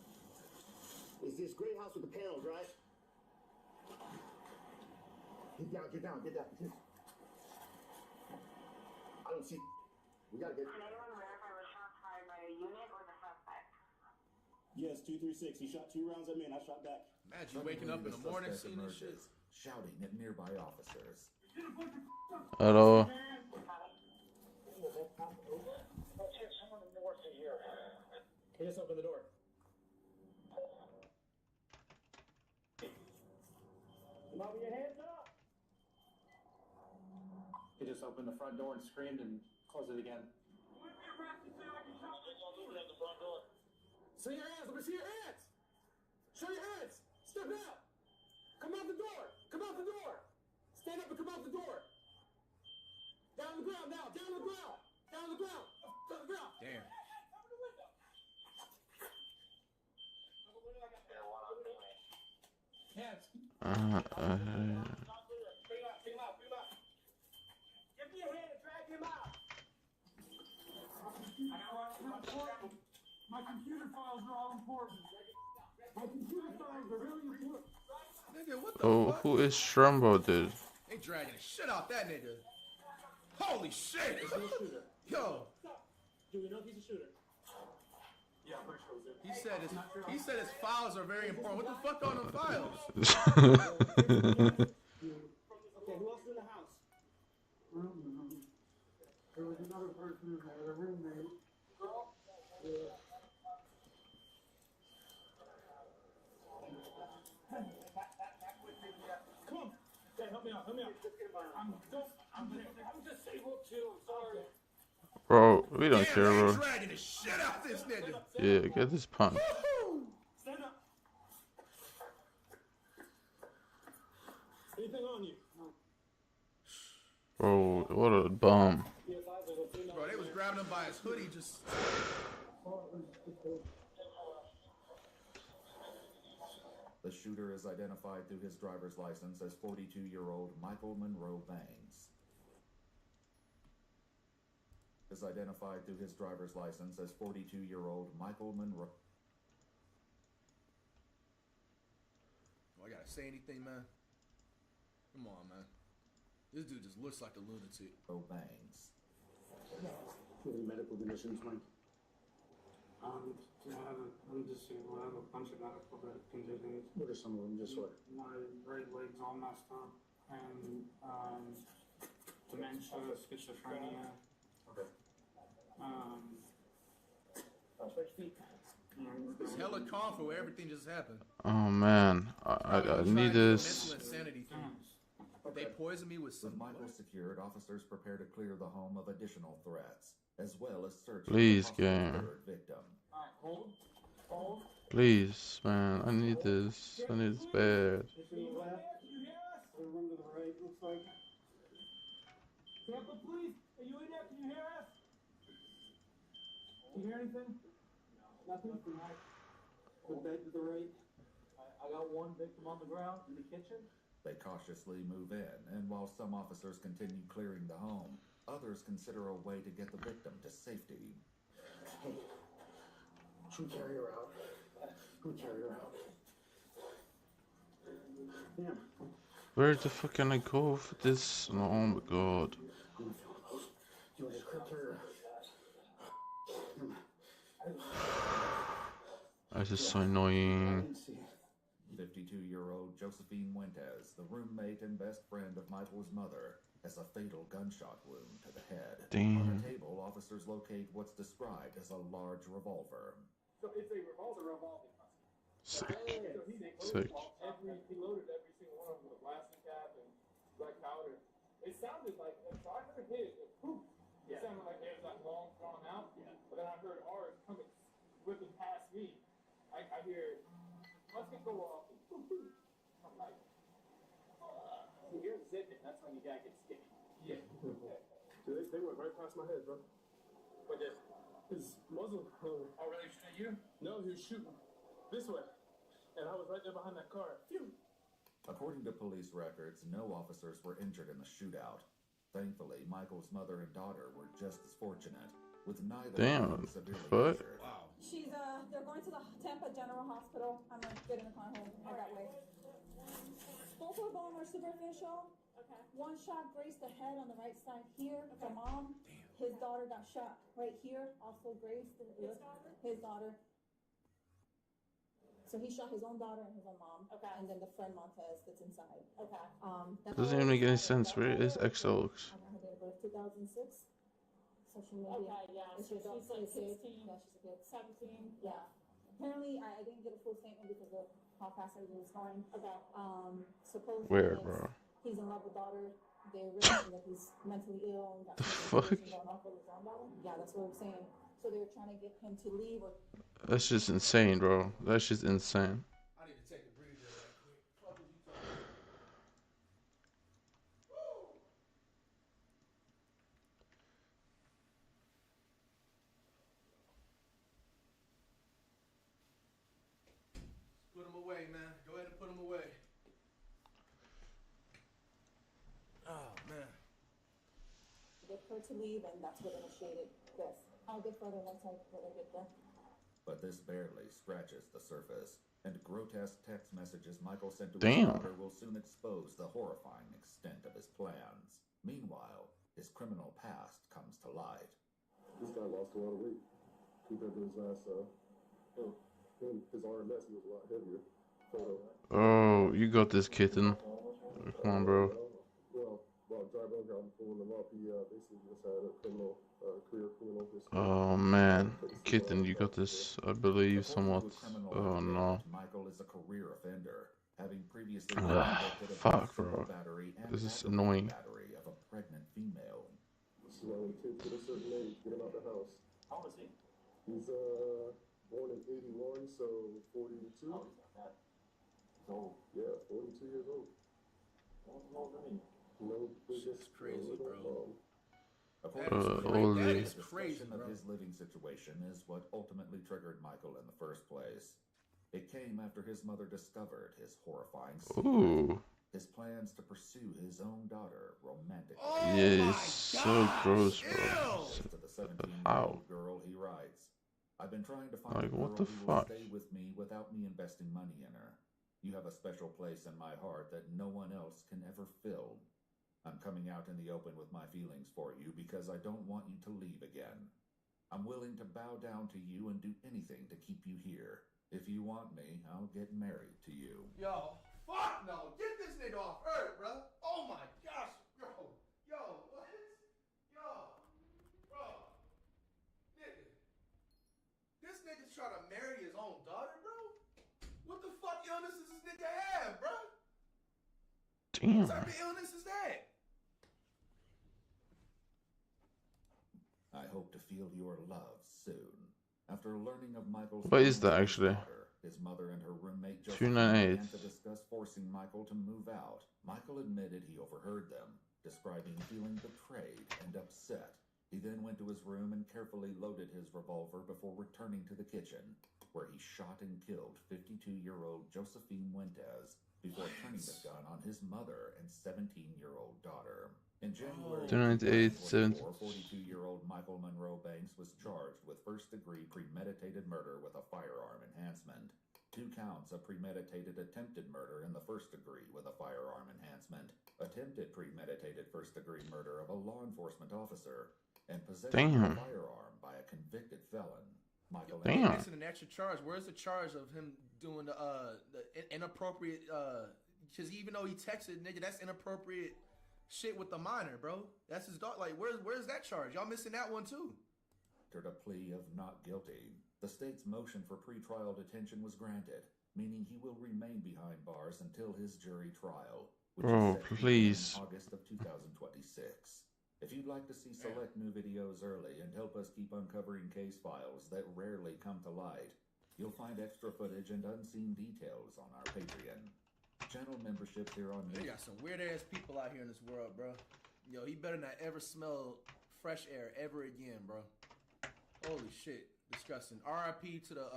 Is this great house with the panels, right? Get down. I don't see. We gotta get. Yes, 236. He shot 2 rounds at me and I shot back. Imagine waking up in the morning seeing this shit. Shouting at nearby officers. Hello. He just opened the door. Mom, your hands up! He just opened the front door and screamed and closed it again. See your hands! Let me see your hands! Show your hands! Step out! Come out the door! Come out the door! Stand up and come out the door! Down on the ground now! Down on the ground! Down on the ground! Down on the ground! Damn. Hands! Uh, Bring him out! Give me your hand and drag him out! My computer files are all important. My computer files are really important. Nigga, what the oh, fuck? who is Strumbo, dude? They dragging the shit out that nigga. Holy shit! Is he a shooter? Yo, Do we know if he's a shooter? Yeah, I'm pretty sure he's he said his files are very important. What the fuck are them files? Okay, who else is in the house? There was another person in there, a roommate. Yeah. Come on. Okay, help me out. I'm disabled too. I'm sorry. Bro, we don't Damn, care, they bro. dragging the shit out this nigga. Yeah, get this punch. Woo-hoo. Stand up. Anything on you? No. Bro, what a bum. Bro, they was grabbing him by his hoodie just. The shooter is identified through his driver's license as 42-year-old Michael Monroe Bangs. Is identified through his driver's license as 42-year-old Michael Monroe. Oh, I gotta say anything, man? Come on, man. This dude just looks like a lunatic. Bangs. Any medical conditions, Mike? Yeah, I'm disabled. I have a bunch of medical conditions. What are some of them? Just what? My right leg's all messed up, and dementia, schizophrenia. Okay. Switch feet. It's hella calm for where everything just happened. Oh man, I need this. Mental insanity thing. They poisoned me with some. With Michael secured, officers prepare to clear the home of additional threats, as well as search Please, for the game. third victim. Hold. Hold. Please, man, I need this. I need this bad. This to the left. Other room to the right, looks like. Tampa Police, are you in there? Can you hear us? Can you hear anything? Nothing? The bed to the right. I I got one victim on the ground in the kitchen. They cautiously move in, and while some officers continue clearing the home, others consider a way to get the victim to safety. Hey, should we carry her out? Should we carry her out? Damn. Where the fuck can I go for this? Oh my god. You just carry her out. This is so annoying. 52-year-old Josephine Fuentes, the roommate and best friend of Michael's mother, has a fatal gunshot wound to the head. Damn. On a table, officers locate what's described as a large revolver. So it's a revolving musket. Sick. So Sick. he loaded every single one of them with a blasting cap and black powder. It sounded like, so I heard his, poof. It sounded like it was like long drawn out. But then I heard ours coming, whipping past me. I hear musket go off. And poof, poof. I'm like, you hear zipping, that's when you gotta get sticky. Yeah. Dude, they went right past my head, bro. But just, His muzzle. oh really, shooting at you? No, he was shooting this way, and I was right there behind that car. Phew. According to police records, no officers were injured in the shootout. Thankfully, Michael's mother and daughter were just as fortunate, with neither Damn, being severely fuck. injured. Wow. She's they're going to the Tampa General Hospital. I'm gonna get in the car home head that way. Both of them are superficial. Okay. One shot grazed the head on the right side here. Okay. The mom. His daughter got shot right here, also grazed. His daughter. So he shot his own daughter and his own mom. Okay. And then the friend Montez that's inside. Okay. Doesn't even make any sense. Where is XO? I got her date of birth 2006. So she may be. Okay, yeah, It's so just she's like 16. Yeah, she's a kid. 17. Yeah. Apparently, I didn't get a full statement because of how fast everything was going. Okay. Supposedly Where, bro? he's in love with daughter. They're realizing that he's mentally ill. And got The some fuck? situation going on with his own daughter. Yeah, that's what I'm saying. So they were trying to get him to leave or. That's just insane, bro. That's just insane. I need to take a breather right quick. Fuck is you talking about? Put him away, man. Go ahead and put him away. Oh, man. Get her to leave, and that's what initiated this. I'll get further once I get there. But this barely scratches the surface, and grotesque text messages Michael sent to Damn. his daughter will soon expose the horrifying extent of his plans. Meanwhile, his criminal past comes to light. This guy lost a lot of weight compared to his last, his RMS, he was a lot heavier. Photo. Oh, you got this, kitten. Come on, bro. Well, driver got pulling him up. He basically just had a criminal, career criminal history. Oh man, kitten, you got this. I believe somewhat. Oh no. Michael is a career offender, having previously Ugh, been convicted of fuck, simple bro. battery and This is aggravated annoying. battery of a pregnant female. So when kids get a certain age, get him out the house. How old is he? He's born in 81, so 42. Oh, he's not that. He's old. Yeah, 42 years old. Older than me. No Shit's crazy, bro. According all to the- the discussion of his living situation is what ultimately triggered Michael in the first place. It came after his mother discovered his horrifying secret. Ooh. His plans to pursue his own daughter romantically. Yeah, it's so gross, bro. To the 17-year-old How? girl, he writes, "I've been trying to find Like, a girl what the who will fuck? stay with me without me investing money in her. You have a special place in my heart that no one else can ever fill. I'm coming out in the open with my feelings for you because I don't want you to leave again. I'm willing to bow down to you and do anything to keep you here. If you want me, I'll get married to you." Yo, fuck no. Get this nigga off earth, bro. Oh my gosh. Yo, what? Yo, bro. Nigga. This nigga's trying to marry his own daughter, bro? What the fuck illness does this nigga have, bro? Damn. What type of illness is that? I hope to feel your love soon. After learning of Michael's What is that, daughter, actually? his mother and her roommate Josephine 298. began to discuss forcing Michael to move out. Michael admitted he overheard them, describing feeling betrayed and upset. He then went to his room and carefully loaded his revolver before returning to the kitchen, where he shot and killed 52-year-old Josephine Fuentes before turning the gun on his mother and 17-year-old daughter. In January 2024, 42-year-old Michael Monroe Banks was charged with first-degree premeditated murder with a firearm enhancement. 2 counts of premeditated attempted murder in the first degree with a firearm enhancement, attempted premeditated first-degree murder of a law enforcement officer, and possession of a firearm by a convicted felon. Michael Missing an extra charge. Where's the charge of him doing the inappropriate? Because even though he texted, nigga, that's inappropriate shit with the minor, bro. That's his dog. Like, where's that charge? Y'all missing that one too? A plea of not guilty. The state's motion for pretrial detention was granted, meaning he will remain behind bars until his jury trial, which is set in August of 2026. If you'd like to see select new videos early and help us keep uncovering case files that rarely come to light, you'll find extra footage and unseen details on our Patreon. Channel memberships here on They got some weird ass people out here in this world, bro. Yo, he better not ever smell fresh air ever again, bro. Holy shit, disgusting. R.I.P. to the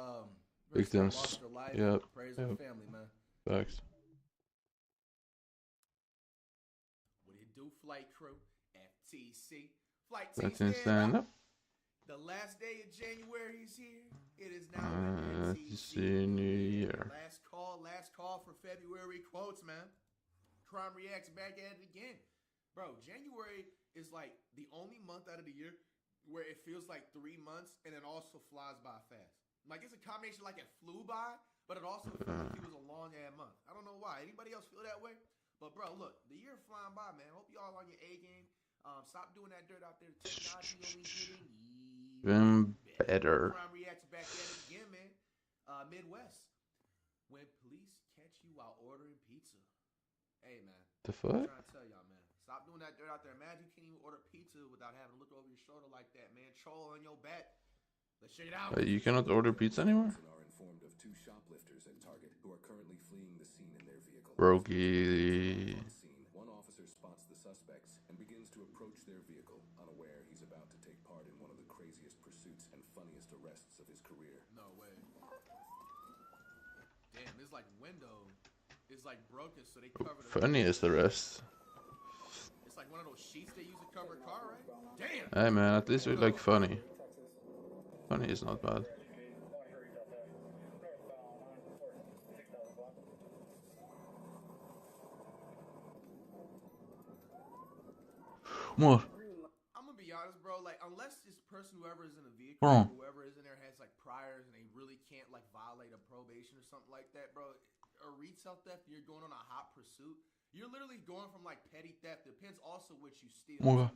victims. Yep. Praise the family, man. Facts. What it do, flight crew? FTC. Flight team stand up. The last day of January is here. It is now FTC New Year. Last call for February quotes, man. Crime Reacts back at it again. Bro, January is like the only month out of the year where it feels like 3 months and it also flies by fast. Like, it's a combination, like it flew by, but it also feels like it was a long ass month. I don't know why. Anybody else feel that way? But bro, look, the year flying by, man. Hope y'all on your A game. Stop doing that dirt out there. The technology only getting even better. Crime Reacts back at it again, man. Midwest. When police catch you while ordering pizza. Hey, man. The fuck? I'm trying to tell y'all, man. Stop doing that dirt out there. Imagine you can't even order pizza without having to look over your shoulder like that, man. Troll on your back. Let's check it out. Wait, you cannot order pizza anymore? Are informed of 2 shoplifters at Target who are currently fleeing the scene in their vehicle. Rogie. One officer spots the suspects and begins to approach their vehicle, unaware he's about to take part in one of the craziest pursuits and funniest arrests of his career. No way. Damn, it's like window. It's like broken, so they covered it. Funniest arrest. It's like one of those sheets they use to cover a car, right? Damn. Hey man, at least we like funny. Funny is not bad. More. I'm gonna be honest, bro. Like, unless this person, whoever is in the vehicle, or whoever is in there has like priors and they really can't like violate a probation or something like that, bro. A retail theft, you're going on a hot pursuit. You're literally going from like petty theft. Depends also what you steal. More.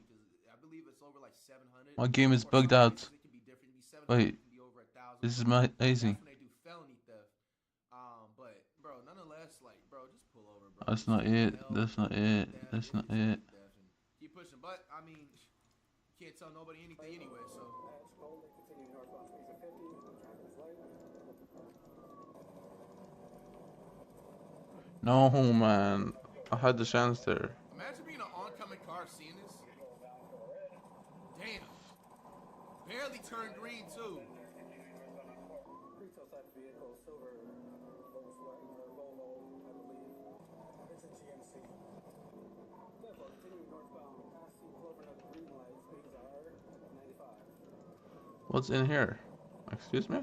I believe it's over like 700. My game is bugged out. It can be different. It can be 700, Wait. it can be over 1,000. This is my amazing. That's when they do felony theft. But bro, nonetheless, like, bro, just pull over, bro. That's not it. That's not it. That's not it. Keep pushing, but I mean, you can't tell nobody anything anyway. So. No man, I had the chance there. Imagine being an oncoming car seeing this. Damn. Barely turned green too. Retail type vehicle, silver Volkswagen or Volvo, I believe. It's a GMC. Therefore, continuing northbound, passing Clover at the green light, speeds are 95. What's in here? Excuse me? I'm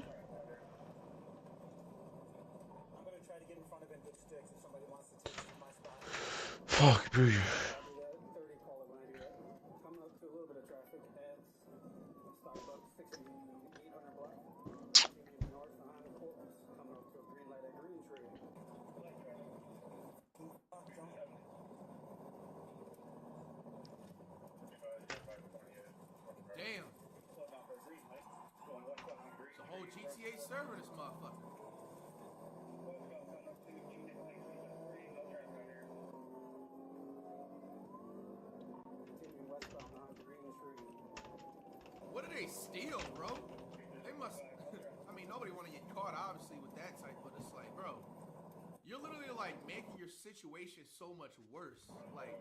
gonna try to get in front of him with sticks if somebody wants to take my spot. Fuck, bro. 30 call it when I do that. Coming up to a little bit of traffic at Skyblock 6800 block. Continuing north behind the courthouse. Coming up to a green light at Green Tree. Damn. It's a whole GTA server, this motherfucker. What did they steal, bro? They must. I mean, nobody want to get caught, obviously, with that type, but it's like, bro, you're literally like making your situation so much worse. Like,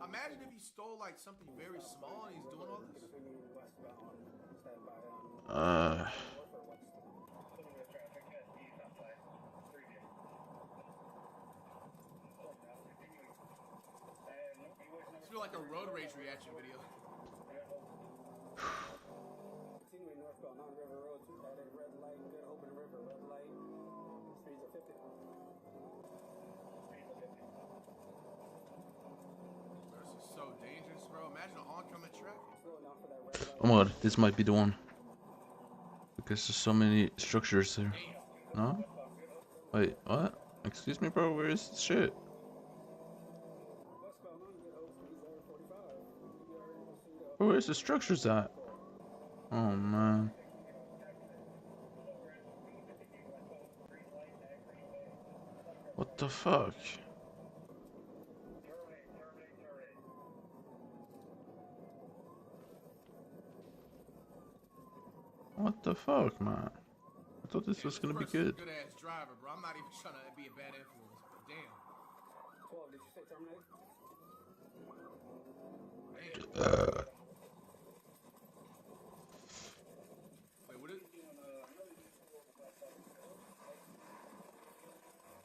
imagine if he stole like something very small and he's doing all this. It's feel like a road rage reaction video. Continuing northbound on River Road, at a red light, good open river, red light, speeds of 50. This is so dangerous, bro. Imagine oncoming traffic. Oh my god, this might be the one. Because there's so many structures there. No? Wait, what? Excuse me, bro, where is this shit? Where's the structures at? Oh man. What the fuck? What the fuck, man? I thought this was gonna be good. Good ass driver, bro. I'm not even trying to be a bad influence, but damn. 12, did you say terminate? Wait, what is?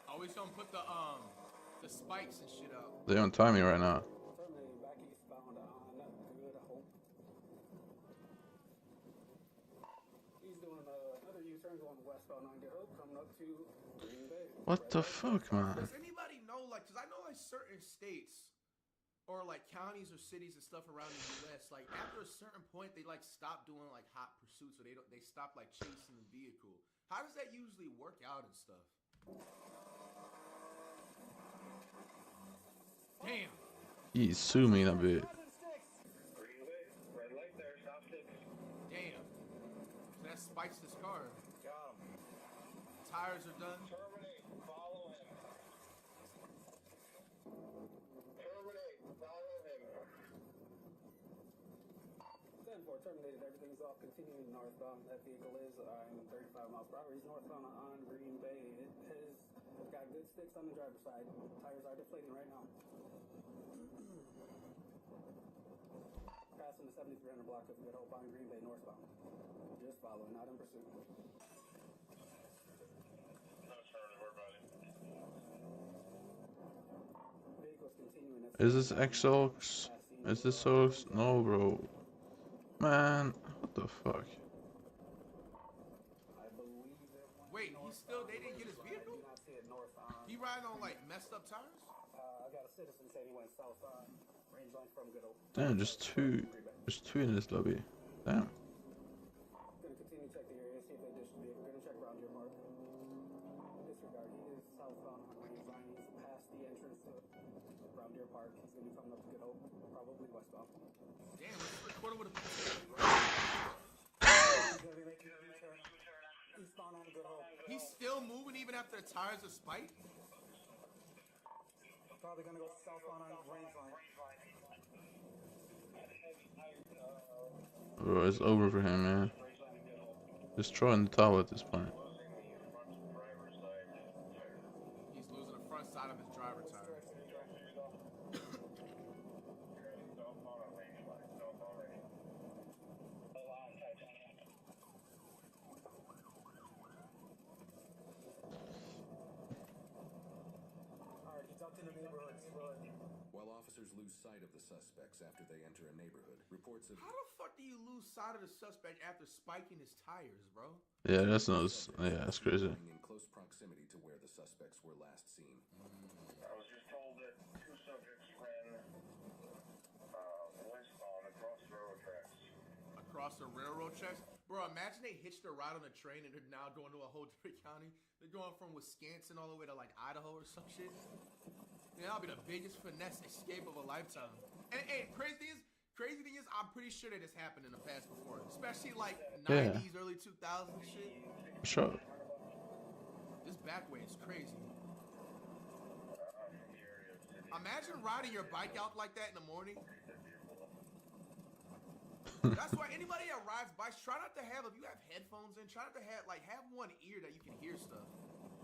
Always don't put the spikes and shit out. They don't time me right now. Terminating back eastbound on Good Hope. He's doing another U-turn going westbound on Good Hope, coming up to Green Bay. What the fuck, man? Does anybody know, like, cause I know like certain states or like counties or cities and stuff around the U.S. like after a certain point they like stop doing like hot pursuits or they stop like chasing the vehicle. How does that usually work out and stuff? Damn. He's zooming a bit. Damn. So that spikes this car. Tires are done. Terminate, follow him. Terminate, follow him. 10-4 terminated, everything's off, continuing northbound. That vehicle is 35 miles per hour. He's northbound on Green Bay. It has got good sticks on the driver's side. Tires are deflating right now. Passing the 7300 block of Good Hope on Green Bay northbound. Just following, not in pursuit. Is this X-Ox? Is this Ox? No, bro. Man, what the fuck? Wait, they didn't get his vehicle? He riding on like messed up tires? I got a citizen saying he went south range line from Good Hope. Damn, just two in this lobby. Damn. Gonna continue to check the area, see if they dished the vehicle. Gonna check around your mark. Disregard, he is southbound on range line. He's past the entrance to Brown Deer Park. He's gonna be coming up to Good Hope, probably westbound. Damn, let's record with a Eastbound on Good Hope. He's still moving even after the tires are spiked? Probably gonna go southbound on range line. Bro, it's over for him, man. Destroying the tower at this point. He's losing the front side of his driver tire. While officers lose sight of the suspects after they enter a neighborhood, reports of How the fuck do you lose sight of the suspect after spiking his tires, bro? Yeah, that's crazy. in close proximity to where the suspects were last seen. I was just told that two subjects ran westbound across the railroad tracks. Across the railroad tracks? Bro, imagine they hitched a ride on the train and they're now going to a whole different county. They're going from Wisconsin all the way to like Idaho or some shit. Yeah, that'll be the biggest finesse escape of a lifetime. And crazy thing is, I'm pretty sure that this happened in the past before, especially like 90s, early 2000s shit. Sure. This back way is crazy. Imagine riding your bike out like that in the morning. That's why anybody that rides bikes, try not to have, if you have headphones in, try not to have one ear that you can hear stuff.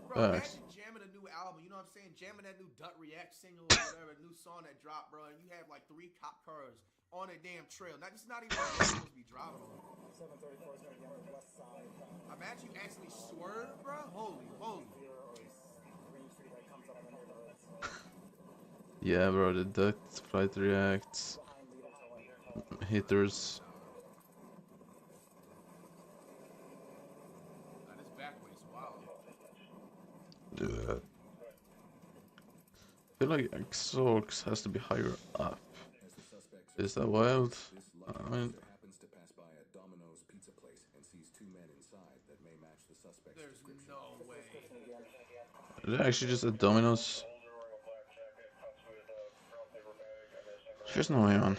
Bro, imagine jamming a new album. You know know what I'm saying, jamming that new Dut React single or whatever, new song that dropped, bro, and you have like 3 cop cars on a damn trail. Now, this is not even what you're supposed to be driving on. 734 is going to be on the west side. Imagine you actually swerve, bro. Holy. Yeah, bro, the ducts, flight reacts, hitters. Now, this backways, wow. I feel like exhaust has to be higher up. Is that wild? I mean, there's no way. is it actually just a Domino's? There's no way, man.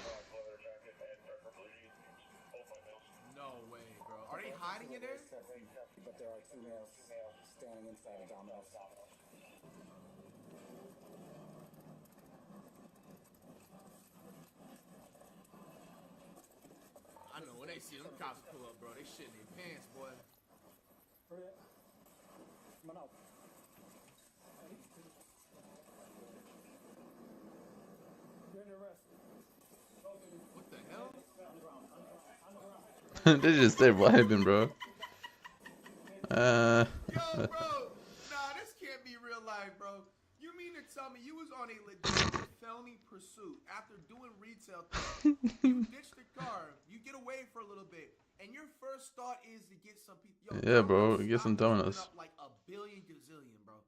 No way, bro. Are they hiding in there? But there are 2 males standing inside a Domino's. I know when they see them cops pull up, bro, they shit in their pants, boy. Hurry up. Come on out. You're under arrest. What the hell? They just stay vibing, bro. Yo, bro. Nah, this can't be real life, bro. You mean to tell me you was on a legitimate felony pursuit after doing retail things? You ditched the car, you get away for a little bit, and your first thought is to get some people. Yeah, bro, get some Domino's. Up like a billion gazillion, bro.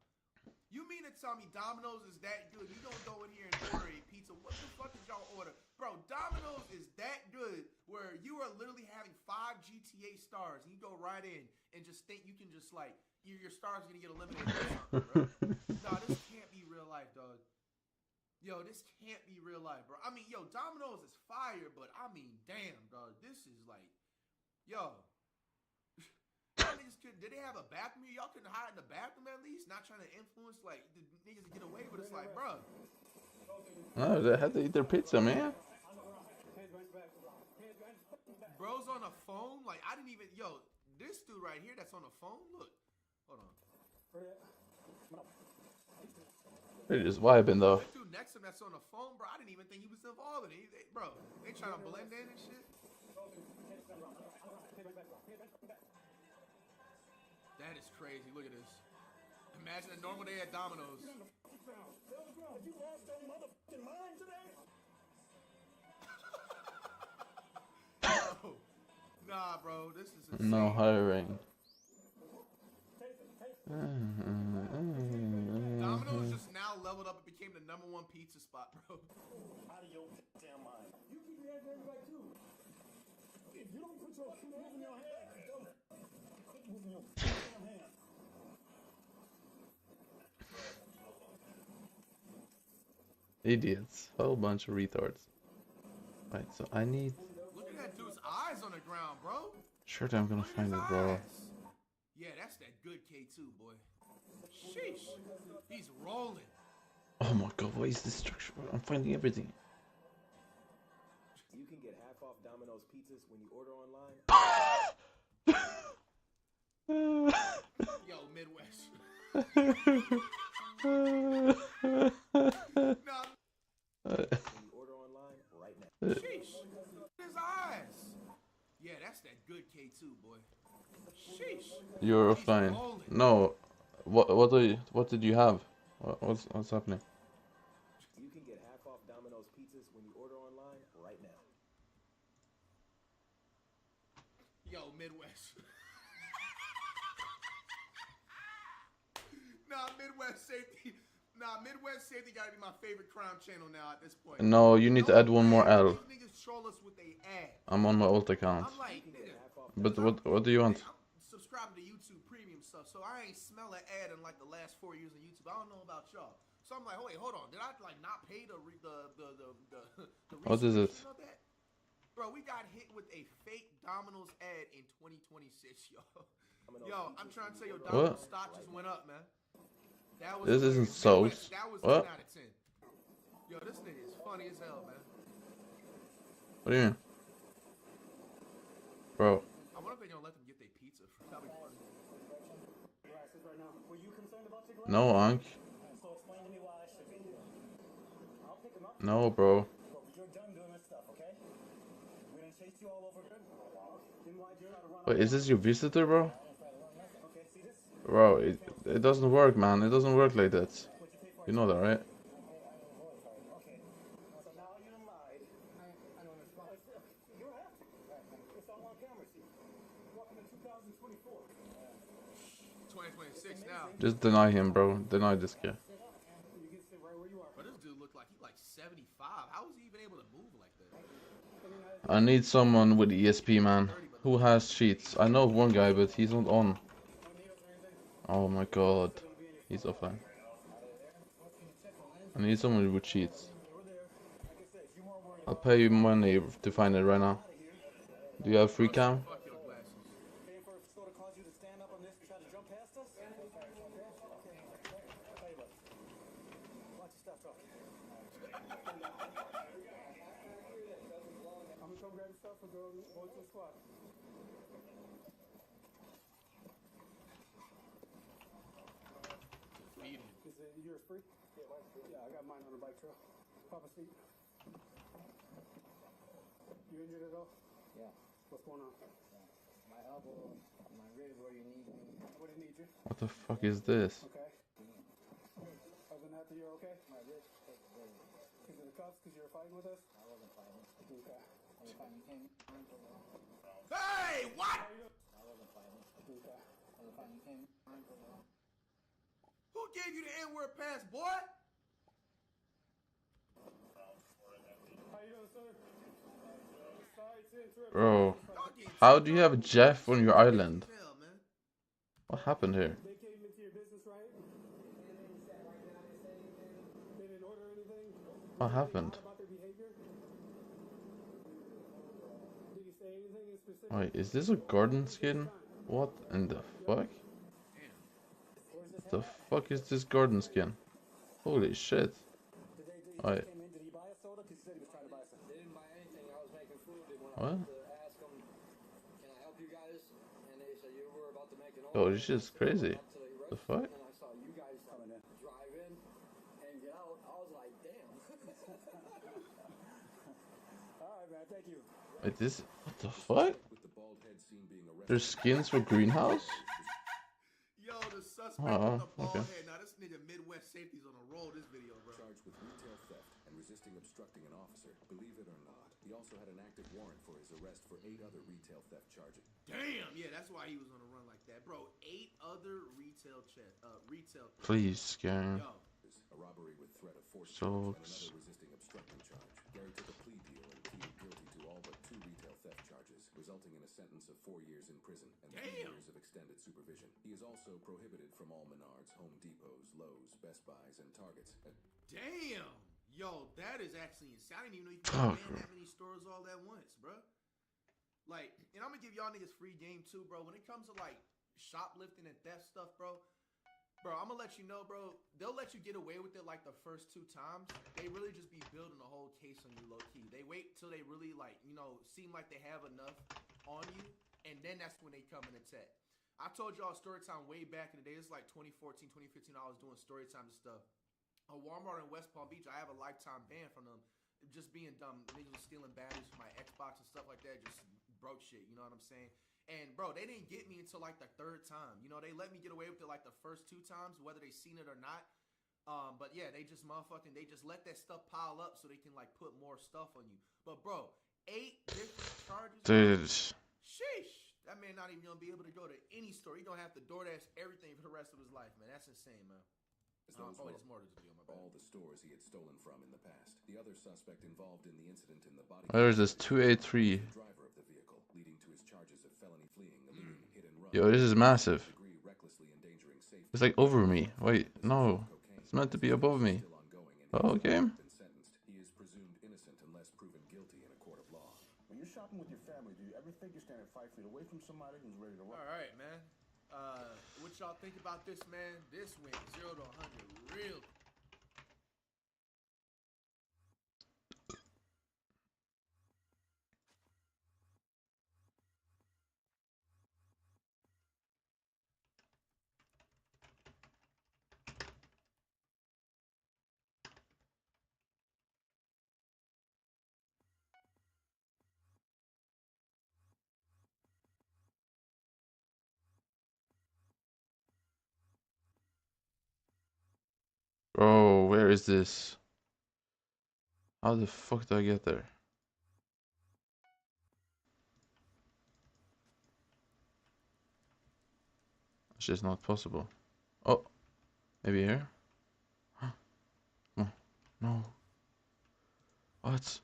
You mean to tell me Domino's is that good? You don't go in here and order a pizza. What the fuck did y'all order? Bro, Domino's is that good where you are literally having 5 GTA stars and you go right in and just think you can just like, your stars are gonna get eliminated or something, bro. Nah, this can't be real life, dog. Yo, this can't be real life, bro. I mean, yo, Domino's is fire, but I mean, damn, dog. This is like, yo. Y'all niggas did they have a bathroom here? Y'all couldn't hide in the bathroom at least? Not trying to influence like the niggas to get away, but it's like, bro. No, they had to eat their pizza, man. Bro's on a phone? Like, I didn't even, yo, this dude right here that's on the phone, look. Hold on. They're just vibing, though. That dude next to him that's on the phone, bro, I didn't even think he was involved in it. Bro, they trying to blend in and shit. That is crazy. Look at this. Imagine a normal day at Domino's. Bro. Nah, bro. This is insane. No hiring. Domino's just now leveled up and became the #1 pizza spot, bro. Out of your damn mind. You keep reacting everybody too. If you don't put your moving your hand, quit moving your damn hand. Idiots. Whole bunch of retards. Right, so I need... Look at that dude's eyes on the ground, bro. Sure, I'm gonna find it, bro. Yeah, that's that good K2, boy. Sheesh. He's rolling. Oh my god, what is this structure? I'm finding everything. You can get half off Domino's pizzas when you order online. Yo, Midwest. When you order online right now. Sheesh. His eyes. Yeah, that's that good K2, boy. Sheesh. You're offline. No. What did you have? What's happening? You can get half off Domino's pizzas when you order online right now. Yo, Midwest. Midwest Safety gotta be my favorite crime channel now at this point. No, you need to add one more L. These niggas troll us with a ad. I'm on my alt account. I'm like, But what do you want? I'm subscribing to YouTube Premium stuff, so I ain't smell an ad in like the last 4 years of YouTube. I don't know about y'all. So I'm like, oh, wait, hold on. Did I like not pay the What is it? of that? Bro, we got hit with a fake Domino's ad in 2026, yo. Yo, I'm trying to tell you, Domino's stock just went up, man. That was This isn't so. That was What? 10 out of 10. Yo, this nigga is funny as hell, man. What do you mean? Bro. I wonder if they're gonna let them get their pizza. That'd be funny. No, Ank. No, bro. You're done doing this stuff, okay? We're gonna chase you all over good. Then why'd you try to run Wait, is this your visitor, bro? Okay, see this? Bro, it doesn't work, man. It doesn't work like that. You know that, right? Okay. So now you lied. I don't respond. You don't have to. It's all on camera, see? Welcome to 2024. 2026 now. Just deny him, bro. Deny this guy. You can sit right where you are. But this dude looked like he like 75. How was he even able to move like that? I need someone with ESP, man. Who has cheats? I know one guy, but he's not on. Oh my god. He's offline. I need someone with cheats. I'll pay you money to find it right now. Do you have free cam? I'm gonna come grab your stuff and go to the squad. Is yours free? Yeah, mine's free. Yeah, I got mine on the bike trail. Pop a seat. You injured at all? Yeah. What's going on? My elbow, my rib, where you need me. Where do you need you? What the fuck is this? Okay. Other than that, you're okay? My wrist. Because of the cuffs? Because you were fighting with us? I wasn't fighting. Okay. I was fighting. You came. Hey, what? I wasn't fighting. Okay. I was fighting. You came. Who gave you the N-word pass, boy? How you doing, sir? Sorry to interrupt. Bro, how do you have Jeff on your island? What happened here? They came into your business, right? They didn't order anything? What happened? About their behavior? Did he say anything in specific? Wait, is this a garden skin? What in the fuck? The fuck is this garden skin? Holy shit. Wait. What? Oh, this shit's crazy. The fuck? Wait, this. What the fuck? There's skins for greenhouse? Yo, the suspect with the bald okay. head. Now this nigga Midwest safety's on a roll this video, bro. Charged with retail theft and resisting obstructing an officer. Believe it or not, he also had an active warrant for his arrest for 8 other retail theft charges. Damn, yeah, that's why he was on a run like that, bro. 8 other retail theft. Please, gang. Yo. A robbery with threat of force So. and another resisting obstructing charge. Gary took a plea deal and pleaded guilty to all but 2 retail theft charges, resulting in a sentence of 4 years in prison and 3 years of extended supervision. He is also prohibited from all Menards, Home Depots, Lowe's, Best Buys, and Targets. Damn! Yo, that is actually insane. I didn't even know you could ban that many stores all at once, bro. Like, and I'm gonna give y'all niggas free game too, bro. When it comes to like shoplifting and theft stuff, bro, I'm gonna let you know, bro. They'll let you get away with it like the first 2 times. They really just be building a whole case on you, low key. They wait till they really like, you know, seem like they have enough on you, and then that's when they come and attack. I told y'all story time way back in the day. This is like 2014, 2015. I was doing story time and stuff. A Walmart in West Palm Beach, I have a lifetime ban from them. Just being dumb. Niggas stealing batteries from my Xbox and stuff like that. Just broke shit, you know what I'm saying? And bro, they didn't get me until like the 3rd time. You know, they let me get away with it like the first 2 times, whether they seen it or not. But yeah, they just they just let that stuff pile up so they can like put more stuff on you. But bro, 8 different charges. Dude. Sheesh. That man not even gonna be able to go to any store. He gonna have to DoorDash everything for the rest of his life, man. That's insane, man. There's more to do, all the stores he had stolen from in the past. The other suspect involved in the incident in the body. There's this 283. Driver of the vehicle, leading to his charges of felony fleeing, eluding, hit and run. Yo, this is massive. It's like over me. Wait, no. It's meant to be above me. Oh, okay. He is presumed innocent unless proven guilty in a court of law. When you're shopping with your family, do you ever think you're standing 5 feet away from somebody who's ready to run? All right, man. What y'all think about this, man? This went 0 to 100 real Bro, where is this? How the fuck do I get there? It's just not possible. Oh, maybe here? No. No. What?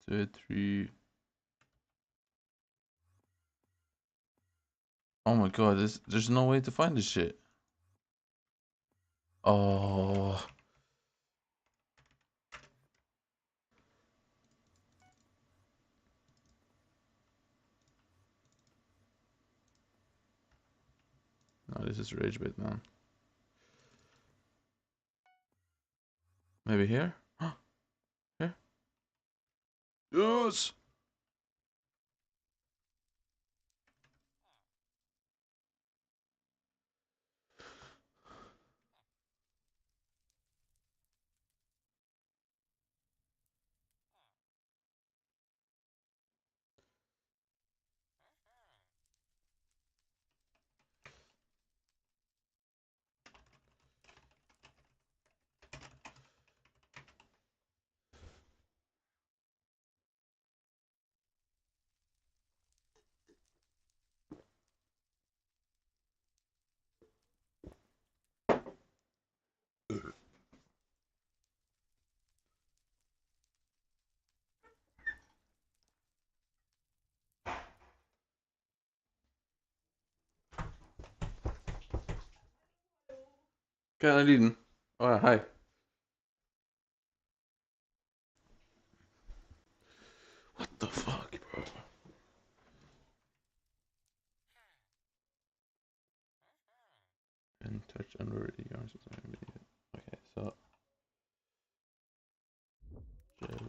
Two, three. Oh my god, there's no way to find this shit. Oh. No, this is rage bait, man. Maybe here? Here? Yes! Kan jag din? Oh, hi. What the fuck, bro? And touch under the yarns. Okay, so. Jerry.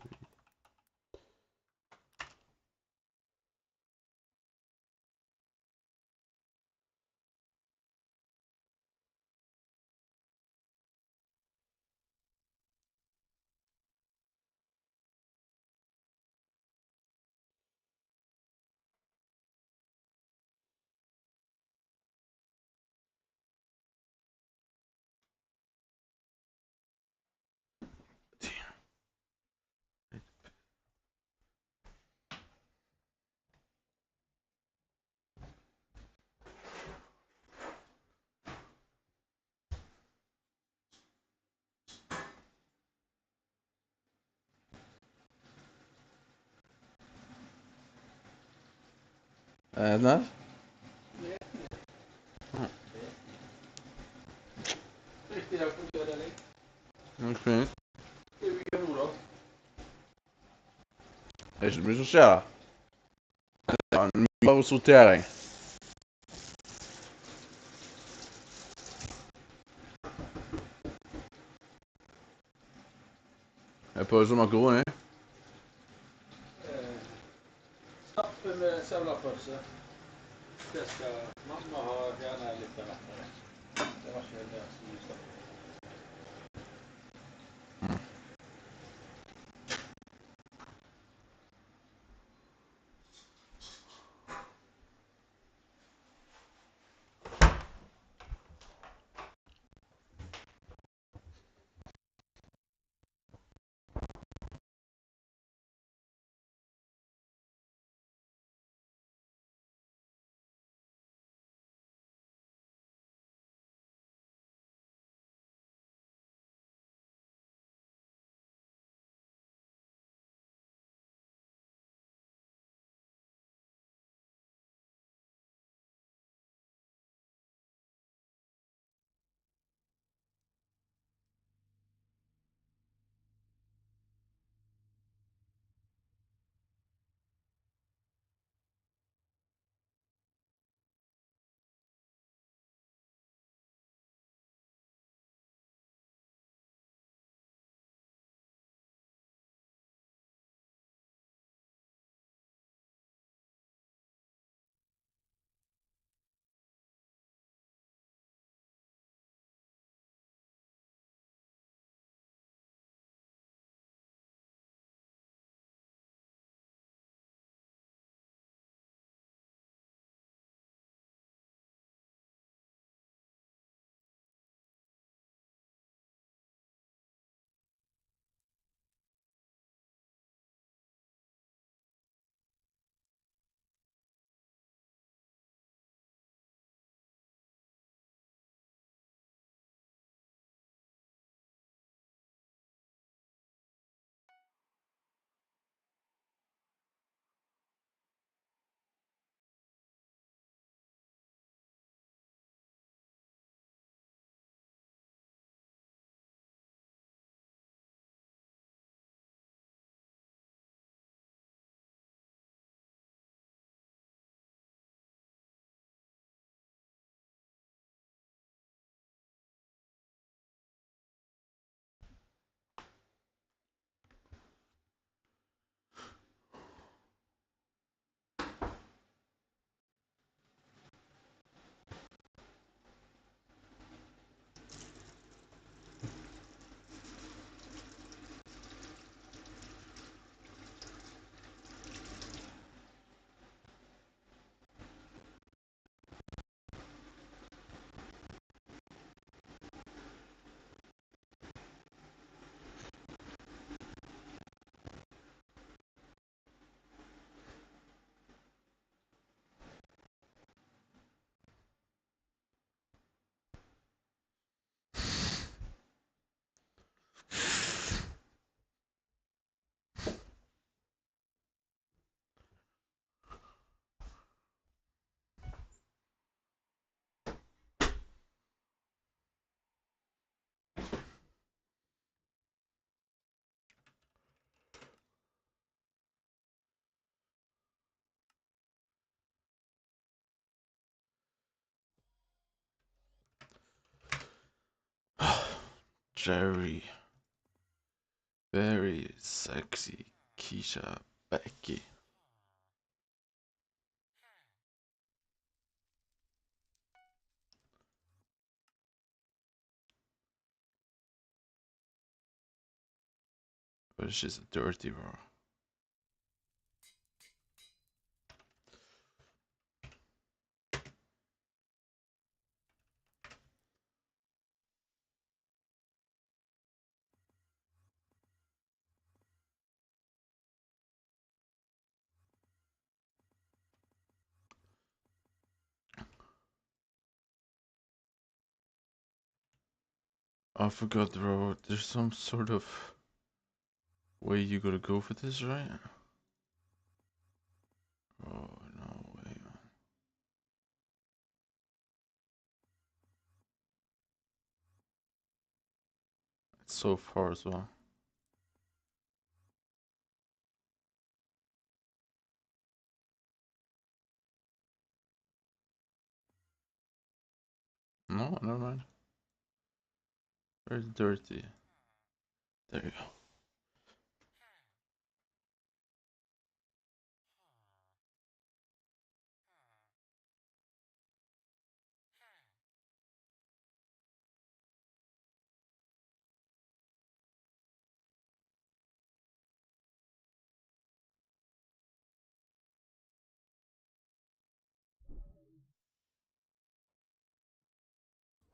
Not? Okay. Is mi så mi sortering. Jag på som makaroni. Kaffe med semlapølse. Det skal mamma ha gjerne litt lettere. Det var ikke det som du sa. Jerry. Very sexy Keisha Becky. But she's a dirty bro. I forgot, bro. There's some sort of way you gotta go for this, right? Oh, no way, man. It's so far as well. No, never mind. Very dirty. There you go.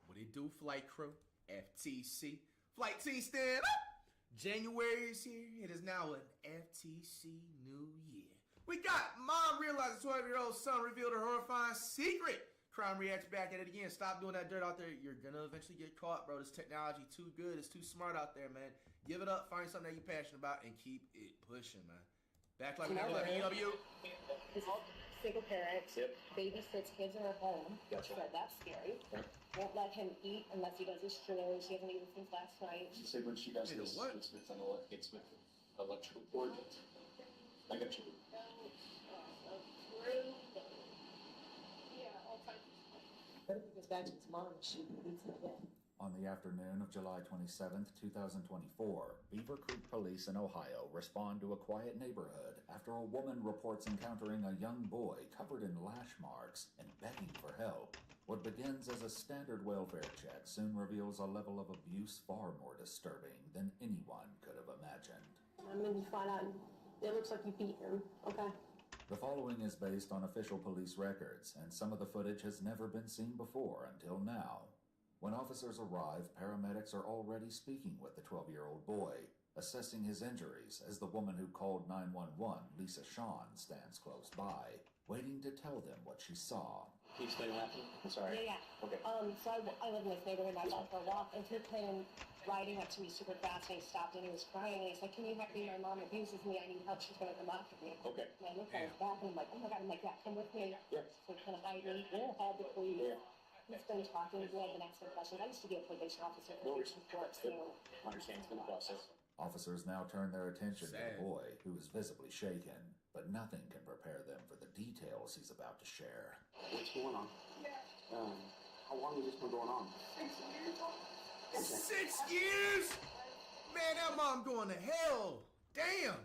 What it do, flight crew? FTC. Flight T stand up! January is here. It is now an FTC new year. We got mom realized a 12-year-old son revealed a horrifying secret. Crime reacts back at it again. Stop doing that dirt out there. You're gonna eventually get caught, bro. This technology too good. It's too smart out there, man. Give it up. Find something that you're passionate about and keep it pushing, man. Back like we never left EW. Single parent, babysits kids in her home. Gotcha. So that's scary. Right. Won't let him eat unless he does his chores. She hasn't eaten since last night. She said when she does this, it's with electrical cord. I got you. But if he goes back to his mom, she eats him again. On the afternoon of July 27th, 2024, Beaver Creek Police in Ohio respond to a quiet neighborhood after a woman reports encountering a young boy covered in lash marks and begging for help. What begins as a standard welfare check soon reveals a level of abuse far more disturbing than anyone could have imagined. And then you find out it looks like you beat him, okay? The following is based on official police records, and some of the footage has never been seen before until now. When officers arrive, paramedics are already speaking with the 12-year-old boy, assessing his injuries as the woman who called 911, Lisa Shawn, stands close by, waiting to tell them what she saw. Can you explain what happened? I'm sorry. Yeah. Okay. So I live in this neighborhood, and I was out for a walk, and he came riding up to me super fast, and he stopped, and he was crying, and he's like, can you help me? My mom abuses me. I need help. She's going to come after me. Okay. And I looked at his back, and I'm like, oh my God. I'm like, yeah, come with me. Yeah. So kind of hide me. Yeah. Had the police. Yeah. He's been talking. We have been asking questions. I used to be a probation officer for No, support, so. I understand it's been a process. Officers now turn their attention to the boy, who is visibly shaken, but nothing can prepare them for the details he's about to share. What's going on? How long has this been going on? 6 years? Man, that mom going to hell. Damn.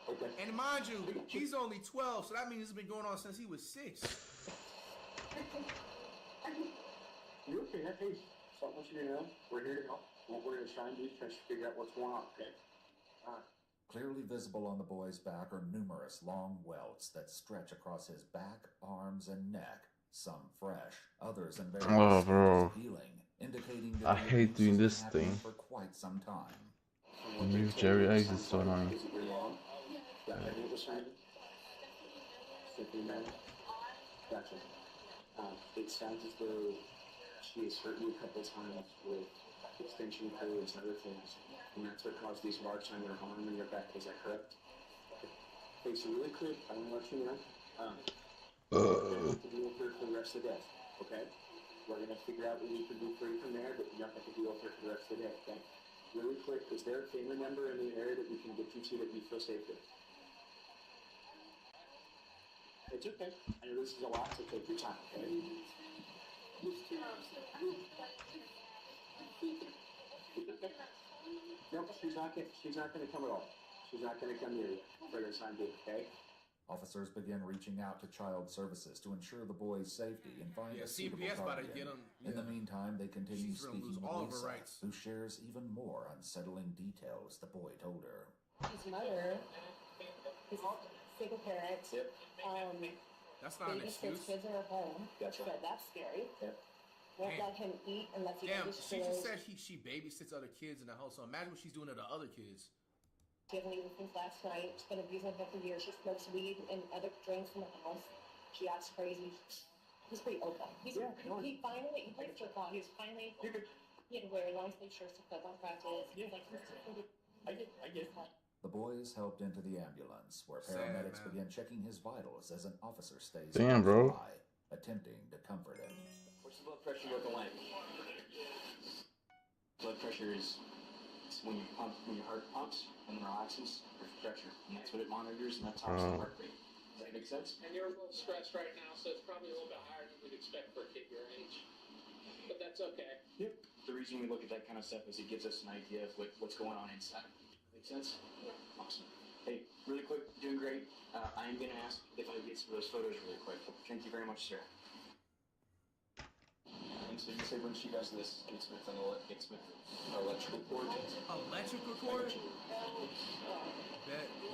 Okay. And mind you, he's only 12, so that means it's been going on since he was 6. You're okay. Hey, so I want you to know we're here to help. What we're going to try and do is try to figure out what's going on, okay? Clearly visible on the boy's back are numerous long welts that stretch across his back, arms, and neck, some fresh, others in various stages of healing, indicating that I hate doing this thing. for quite some time. Move Jerry Eggs is so annoying. Is it really long? Yeah, I think it was trying to. Simply man. Gotcha. It sounds as though she has hurt you a couple times with extension cords and other things. And that's what caused these marks on your arm and your back, is that correct? Okay, so really quick, I want to let you know, you have to deal with her for the rest of the day, okay? We're going to figure out what we can do for you from there, but you don't have to deal with her for the rest of the day, okay? Really quick, is there a family member in the area that we can get you to that you feel safe with? It's okay. I know this is a lot, so take your time, okay? No, she's not gonna come at all. She's not gonna come near you for the time being, okay? Officers begin reaching out to child services to ensure the boy's safety and find a suitable CPS about to guardian. get him. In the meantime, they continue She's gonna speaking lose with all of her Lisa, rights. who shares even more unsettling details the boy told her. His mother is a single parent. Yep. That's not an Babysits excuse. kids in her home. Gotcha. So that's scary. Yep. Won't Damn. let him eat unless he Damn, goes to she just schools. said she babysits other kids in the house. So imagine what she's doing to the other kids. She hasn't eaten since last night. She's been abusing him for years. She smokes weed and other drinks in the house. She acts crazy. He's pretty open. He finally, he played football. He was finally, he had to wear long sleeve shirts to football practice. He was like, I get it. The boy is helped into the ambulance, where Sad, paramedics man. begin checking his vitals as an officer stays Damn, bro. by, attempting to comfort him. What's the blood pressure looking like? Blood pressure is when your heart pumps and relaxes, there's pressure, and that's what it monitors, and that talks to the heart rate. Does that make sense? And you're a little stressed right now, so it's probably a little bit higher than we'd expect for a kid your age. But that's okay. Yep. The reason we look at that kind of stuff is it gives us an idea of what's going on inside. Make sense? Yeah. Awesome. Hey, really quick, doing great. I am going to ask if I can get some of those photos really quick. Thank you very much, sir. And so you say when she does this, it's with an electrical cord. Electrical cord?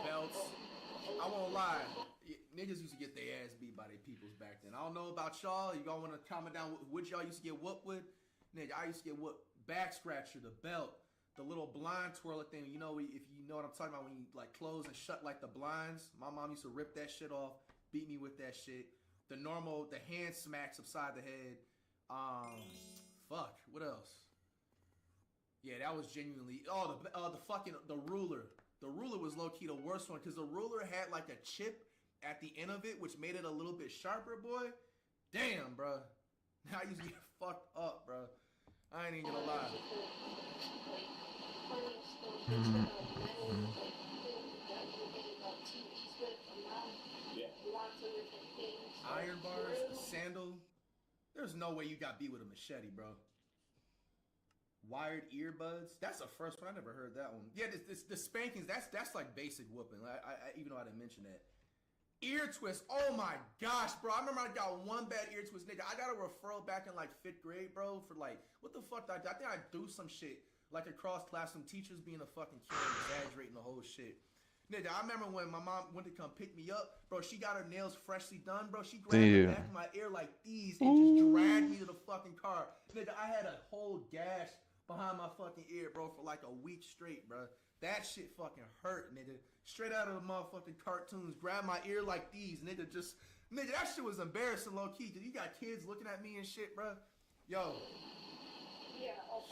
Belts. I won't lie. Niggas used to get their ass beat by their peoples back then. I don't know about y'all. You all want to comment down what y'all used to get whooped with? Nigga, I used to get whooped. Back scratcher, the belt, the little blind twirler thing. You know, if you know what I'm talking about, when you like close and shut like the blinds. My mom used to rip that shit off, beat me with that shit. The hand smacks upside the head. Fuck, what else? Yeah, that was genuinely. Oh, the ruler. The ruler was low key the worst one because the ruler had like a chip at the end of it, which made it a little bit sharper, boy. Damn, bro. I used to get fucked up, bro. I ain't even gonna lie. Iron bars, a sandal. There's no way you got beat with a machete, bro. Wired earbuds. That's the first one. I never heard that one. Yeah, the spankings. That's like basic whooping. I even though I didn't mention that. Ear twist. Oh my gosh, bro. I remember I got one bad ear twist, nigga. I got a referral back in like 5th grade, bro, for like, what the fuck did I do? I think I do some shit like across class, some teachers being a fucking kid, exaggerating the whole shit. Nigga, I remember when my mom went to come pick me up, bro, she got her nails freshly done, bro. She grabbed the back of my ear like these and just dragged me to the fucking car. Nigga, I had a whole gash behind my fucking ear, bro, for like a week straight, bro. That shit fucking hurt, nigga. Straight out of the motherfucking cartoons. Grab my ear like these, nigga. Nigga, that shit was embarrassing low-key, because you got kids looking at me and shit, bro. Yo. Yeah,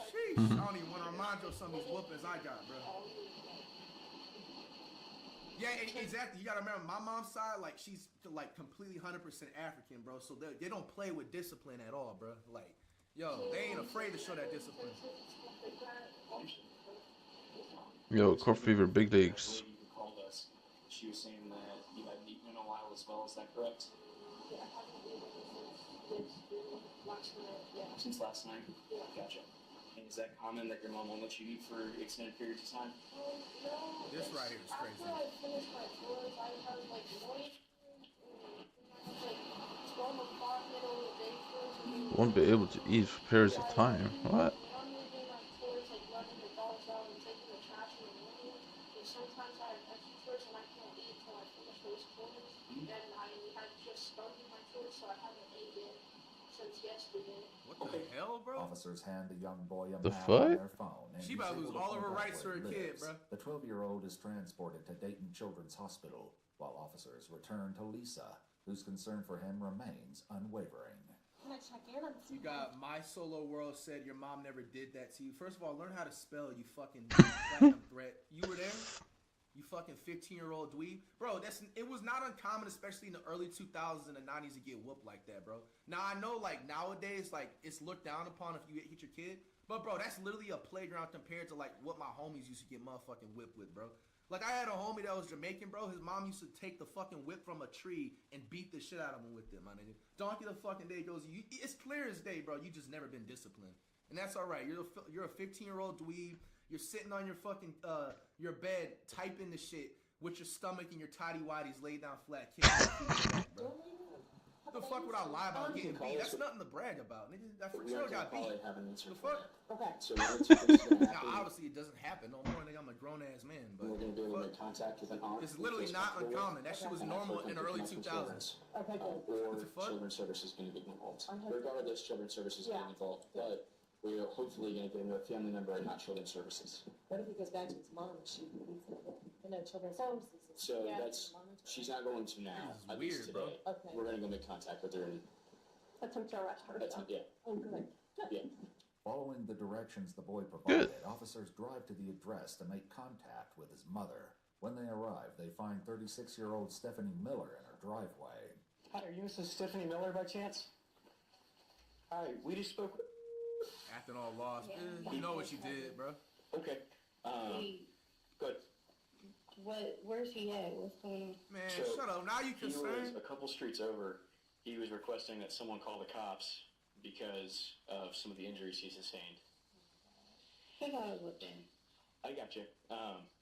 sheesh. I don't even want to remind you of some of these whoopings I got, bro. Yeah, exactly. You got to remember, my mom's side, like, she's, like, completely 100% African, bro. So they don't play with discipline at all, bro. Like, yo, they ain't afraid to show that discipline. Yo, Core Fever, big leagues. Called us. She was saying that you hadn't eaten in a while as well. Is that correct? Yeah, I haven't eaten Since last night? Gotcha. And is that common that your mom won't let you eat for extended periods of time? No. This right here is crazy. After I finished my chores, I have like morning like 12 o'clock, middle of the day chores. Won't be able to eat for periods of time. What? Normally doing my chores, like letting the dogs out and taking the trash in the morning. And sometimes I have extra chores and I can't eat until I finish those chores. And I just started my chores, so I haven't eaten since yesterday. What the hell, bro? Officers hand the young boy a The map fuck? on their phone. And She he's about to able lose all of her point out rights to where her he kid, lives. bro. The 12-year-old is transported to Dayton Children's Hospital, while officers return to Lisa, whose concern for him remains unwavering. Can I check in on You got My Solo World said your mom never did that to you. First of all, learn how to spell, you fucking platinum threat. You were there? You fucking 15-year-old dweeb? Bro, it was not uncommon, especially in the early 2000s and the 90s, to get whooped like that, bro. Now, I know, like, nowadays, like, it's looked down upon if you hit your kid. But, bro, that's literally a playground compared to, like, what my homies used to get motherfucking whipped with, bro. Like, I had a homie that was Jamaican, bro. His mom used to take the fucking whip from a tree and beat the shit out of him with it, my nigga. Donkey the fucking day goes, it's clear as day, bro. You just never been disciplined. And that's all right. You're a 15-year-old dweeb. You're sitting on your fucking, your bed, typing the shit with your stomach and your tighty-whities laid down flat, kicking your feet in the back, bro. What the fuck would I lie about getting beat? That's nothing to brag about, nigga. That for sure got beat. The fuck? Okay. So now, obviously, it doesn't happen no more, nigga. I'm a grown-ass man, but we're gonna be able to make contact with an aunt. It's literally not uncommon. That shit was normal in the early 2000s. Okay, or Children's Services going to get involved. Regardless, Children's Services getting involved, but we're hopefully going to get into a family member and not Children's Services. What if he goes back to his mom and she needs to know Children's Services? So she's not going to now. At least today. Okay. We're going to go make contact with her and attempt to arrest her. Yeah. Oh, good. Yeah. Following the directions the boy provided, officers drive to the address to make contact with his mother. When they arrive, they find 36-year-old Stephanie Miller in her driveway. Hi, are you Mrs. Stephanie Miller by chance? Hi, we just spoke. Acting all lost. Yeah. You know what you did, bro. Okay. Good. Where's he at? What's going on? Man, shut up. Now you concerned? He was a couple streets over. He was requesting that someone call the cops because of some of the injuries he sustained. I got it with him. I got you.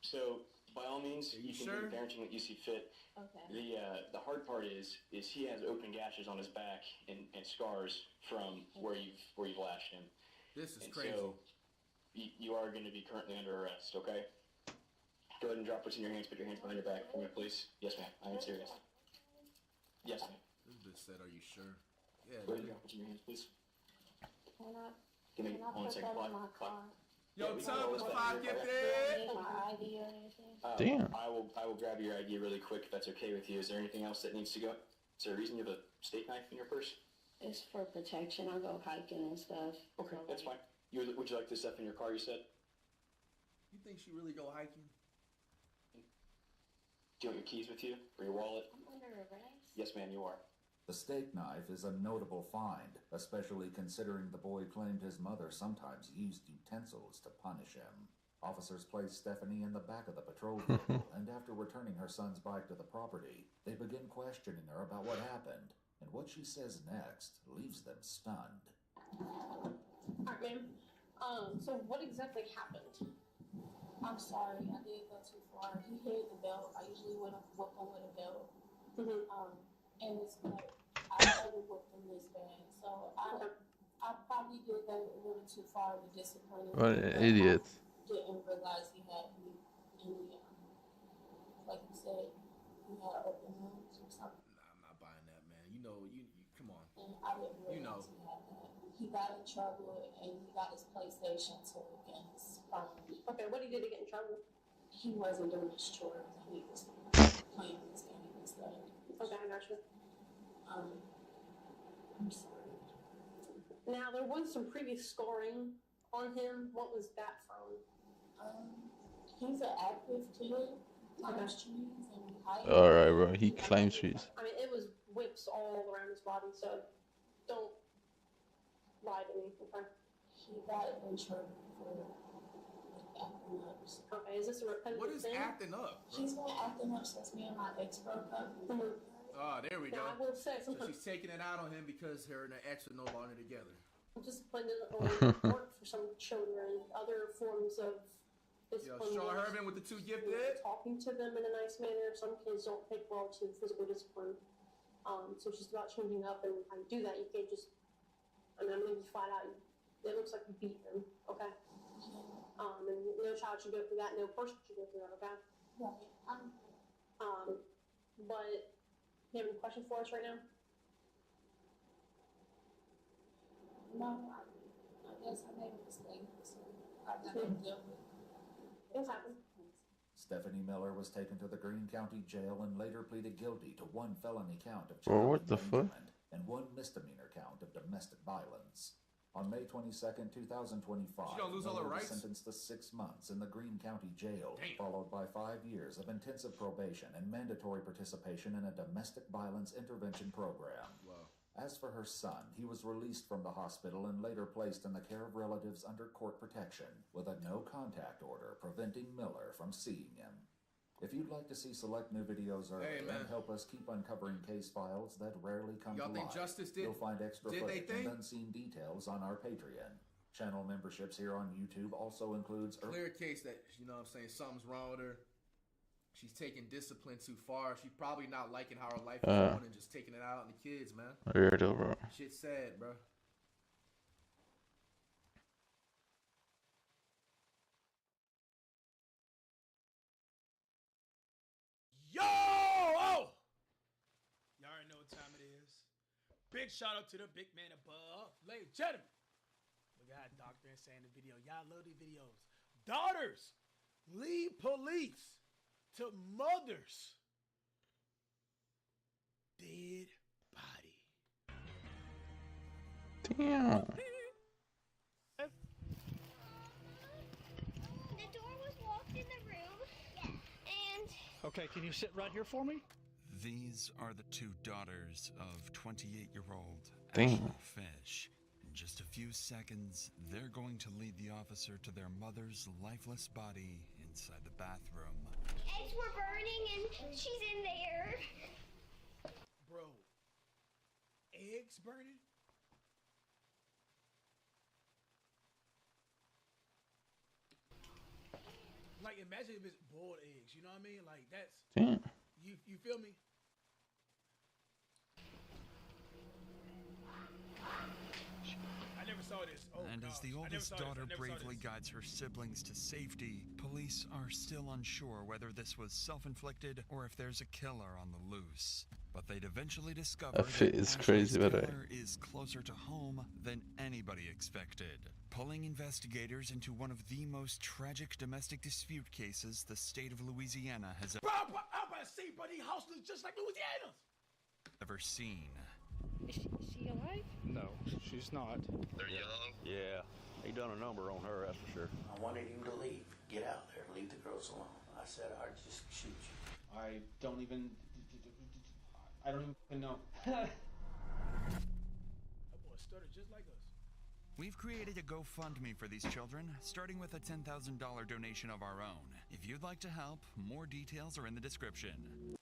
So by all means, you can do the parenting that you see fit. Okay. The hard part is he has open gashes on his back and scars from where you've lashed him. This is crazy. So you are going to be currently under arrest. Okay. Go ahead and drop what's in your hands. Put your hands behind your back for me, please. Yes, ma'am. I am serious. Yes, ma'am. This bitch said, "Are you sure?" Yeah. Go ahead and drop what's in your hands, please. Give me Can I 1 put second. that in my car? Yo, tell us 5 gifted. My ID or anything? Damn. I will grab your ID really quick if that's okay with you. Is there anything else that needs to go? Is there a reason you have a steak knife in your purse? It's for protection. I go hiking and stuff. Okay, that's fine. Would you like this stuff in your car, you said? You think she really go hiking? Do you want your keys with you? Or your wallet? I'm under arrest? Yes, ma'am, you are. The steak knife is a notable find, especially considering the boy claimed his mother sometimes used utensils to punish him. Officers place Stephanie in the back of the patrol vehicle, and after returning her son's bike to the property, they begin questioning her about what happened, and what she says next leaves them stunned. Alright, ma'am. So what exactly happened? I'm sorry, I did go too far. He hid the belt. I usually wouldn't whip him with a belt. And it's like, I never whipped him this bad. So I probably did that a little too far to discipline him. What an idiot. I didn't realize he had me in the, like you said, he had open wounds or something. Nah, I'm not buying that, man. You know, you come on. And I didn't realize he had that. He got in trouble and he got his PlayStation 2 and his phone. Okay, what did he do to get in trouble? He wasn't doing his chores. He was playing this game and stuff. Okay, I got you. I'm sorry. Now, there was some previous scoring on him. What was that from? He's an active kid. Climbs trees and hikes. Alright, bro. He climbs trees. I mean, it was whips all around his body, so don't lie to me, okay? He got in trouble for acting up. Okay, is this a repetitive What is thing? acting up, bro? He's been acting up since me and my ex broke up. Oh, there we go. Now, I will say So something. she's taking it out on him because her and her ex are no longer together. Discipline doesn't always work for some children. Other forms of Yo, discipline. Sean is Herman with the 2 gifted. talking to them in a nice manner. Some kids don't take well to physical discipline. So it's just about changing up and how you do that. You can't just, I mean, I'm gonna be flat out. It looks like you beat them, okay? And no child should go through that. No person should go through that, okay? Right. But you have any questions for us right now? No, I guess I made a mistake. So I got to deal with it. Things happen. Stephanie Miller was taken to the Greene County Jail and later pleaded guilty to 1 felony count of Bro, child what the fuck? endangerment and 1 misdemeanor count of domestic violence. On May 22nd, 2025, She gonna lose all her Miller was rights? sentenced to 6 months in the Greene County Jail, Damn. followed by 5 years of intensive probation and mandatory participation in a domestic violence intervention program. Wow. As for her son, he was released from the hospital and later placed in the care of relatives under court protection, with a no-contact order preventing Miller from seeing him. If you'd like to see select new videos early and help us keep uncovering case files that rarely come to light, you'll find extra footage and unseen details on our Patreon. Channel memberships here on YouTube also includes clear case that, you know what I'm saying, something's wrong with her. She's taking discipline too far. She's probably not liking how her life is going and just taking it out on the kids, man. Weirdo, bro. Shit's sad, bro. Yo! Oh! Y'all already know what time it is. Big shout out to the big man above. Ladies and gentlemen. Look at how Dr. is saying the video. Y'all love these videos. Daughters lead police to mother's dead body. Damn. The door was locked in the room, and... Okay, can you sit right here for me? These are the two daughters of 28-year-old Damn. Ashley Fish. In just a few seconds, they're going to lead the officer to their mother's lifeless body inside the bathroom. Eggs were burning, and she's in there. Bro, eggs burning? Like, imagine if it's boiled eggs, you know what I mean? Like, that's... Damn. You feel me? I never saw this. Oh, And as the oldest daughter bravely guides her siblings to safety, police are still unsure whether this was self-inflicted or if there's a killer on the loose. But they'd eventually discover That fit is crazy, Ashley's but killer is closer to home than anybody expected, pulling investigators into one of the most tragic domestic dispute cases the state of Louisiana has Bro, I'm about to say, buddy, house looks just like Louisiana's. ever seen. Is she alive? No, she's not. They're young? Yeah. He done a number on her, that's for sure. I wanted him to leave. Get out there. Leave the girls alone. I said I'd just shoot you. I don't even know. That boy stuttered just like us. We've created a GoFundMe for these children, starting with a $10,000 donation of our own. If you'd like to help, more details are in the description.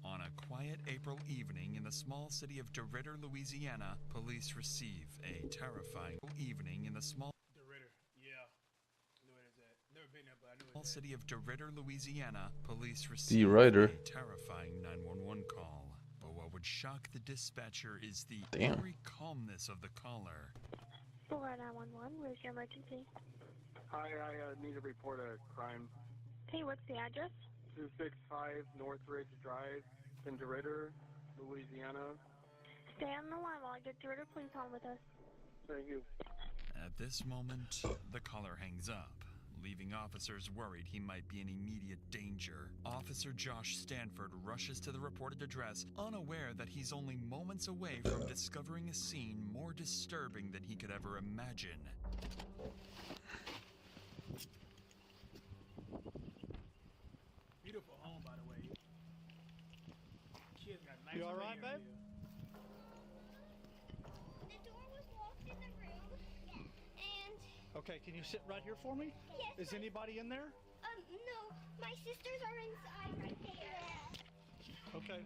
On a quiet April evening in the small city of DeRidder, Louisiana, police receive a terrifying evening in the small DeRidder, yeah. I know where it's at. Never been there, but I know small it's city of DeRidder, Louisiana, police receive DeRidder. a terrifying 911 call. But what would shock the dispatcher is the Damn. eerie calmness of the caller. 4911, where's your emergency? Hi, I need to report a crime. Okay, what's the address? 265 Northridge Drive in DeRidder, Louisiana. Stay on the line while I get DeRidder Police on with us. Thank you. At this moment, the caller hangs up, leaving officers worried he might be in immediate danger. Officer Josh Stanford rushes to the reported address, unaware that he's only moments away from discovering a scene more disturbing than he could ever imagine. beautiful home, by the way. Kids got nice. You all right, babe? The door was locked in the room, and... Okay, can you sit right here for me? Yes. Is anybody in there? No. My sisters are inside right there. Okay.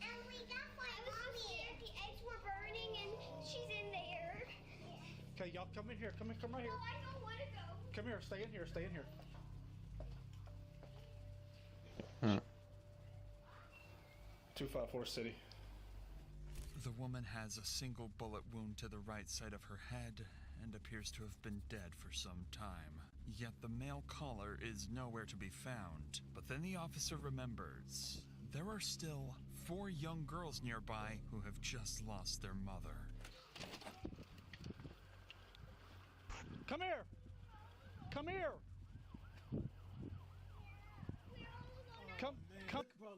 And we got my mommy. The eggs were burning, and she's in there. Okay, y'all come in here. Come right here. No, I don't want to go. Come here. Stay in here. Stay in here. 254 City. The woman has a single bullet wound to the right side of her head and appears to have been dead for some time. Yet the male caller is nowhere to be found. But then the officer remembers there are still 4 young girls nearby who have just lost their mother. Come here. Come here. Come. Look, bro,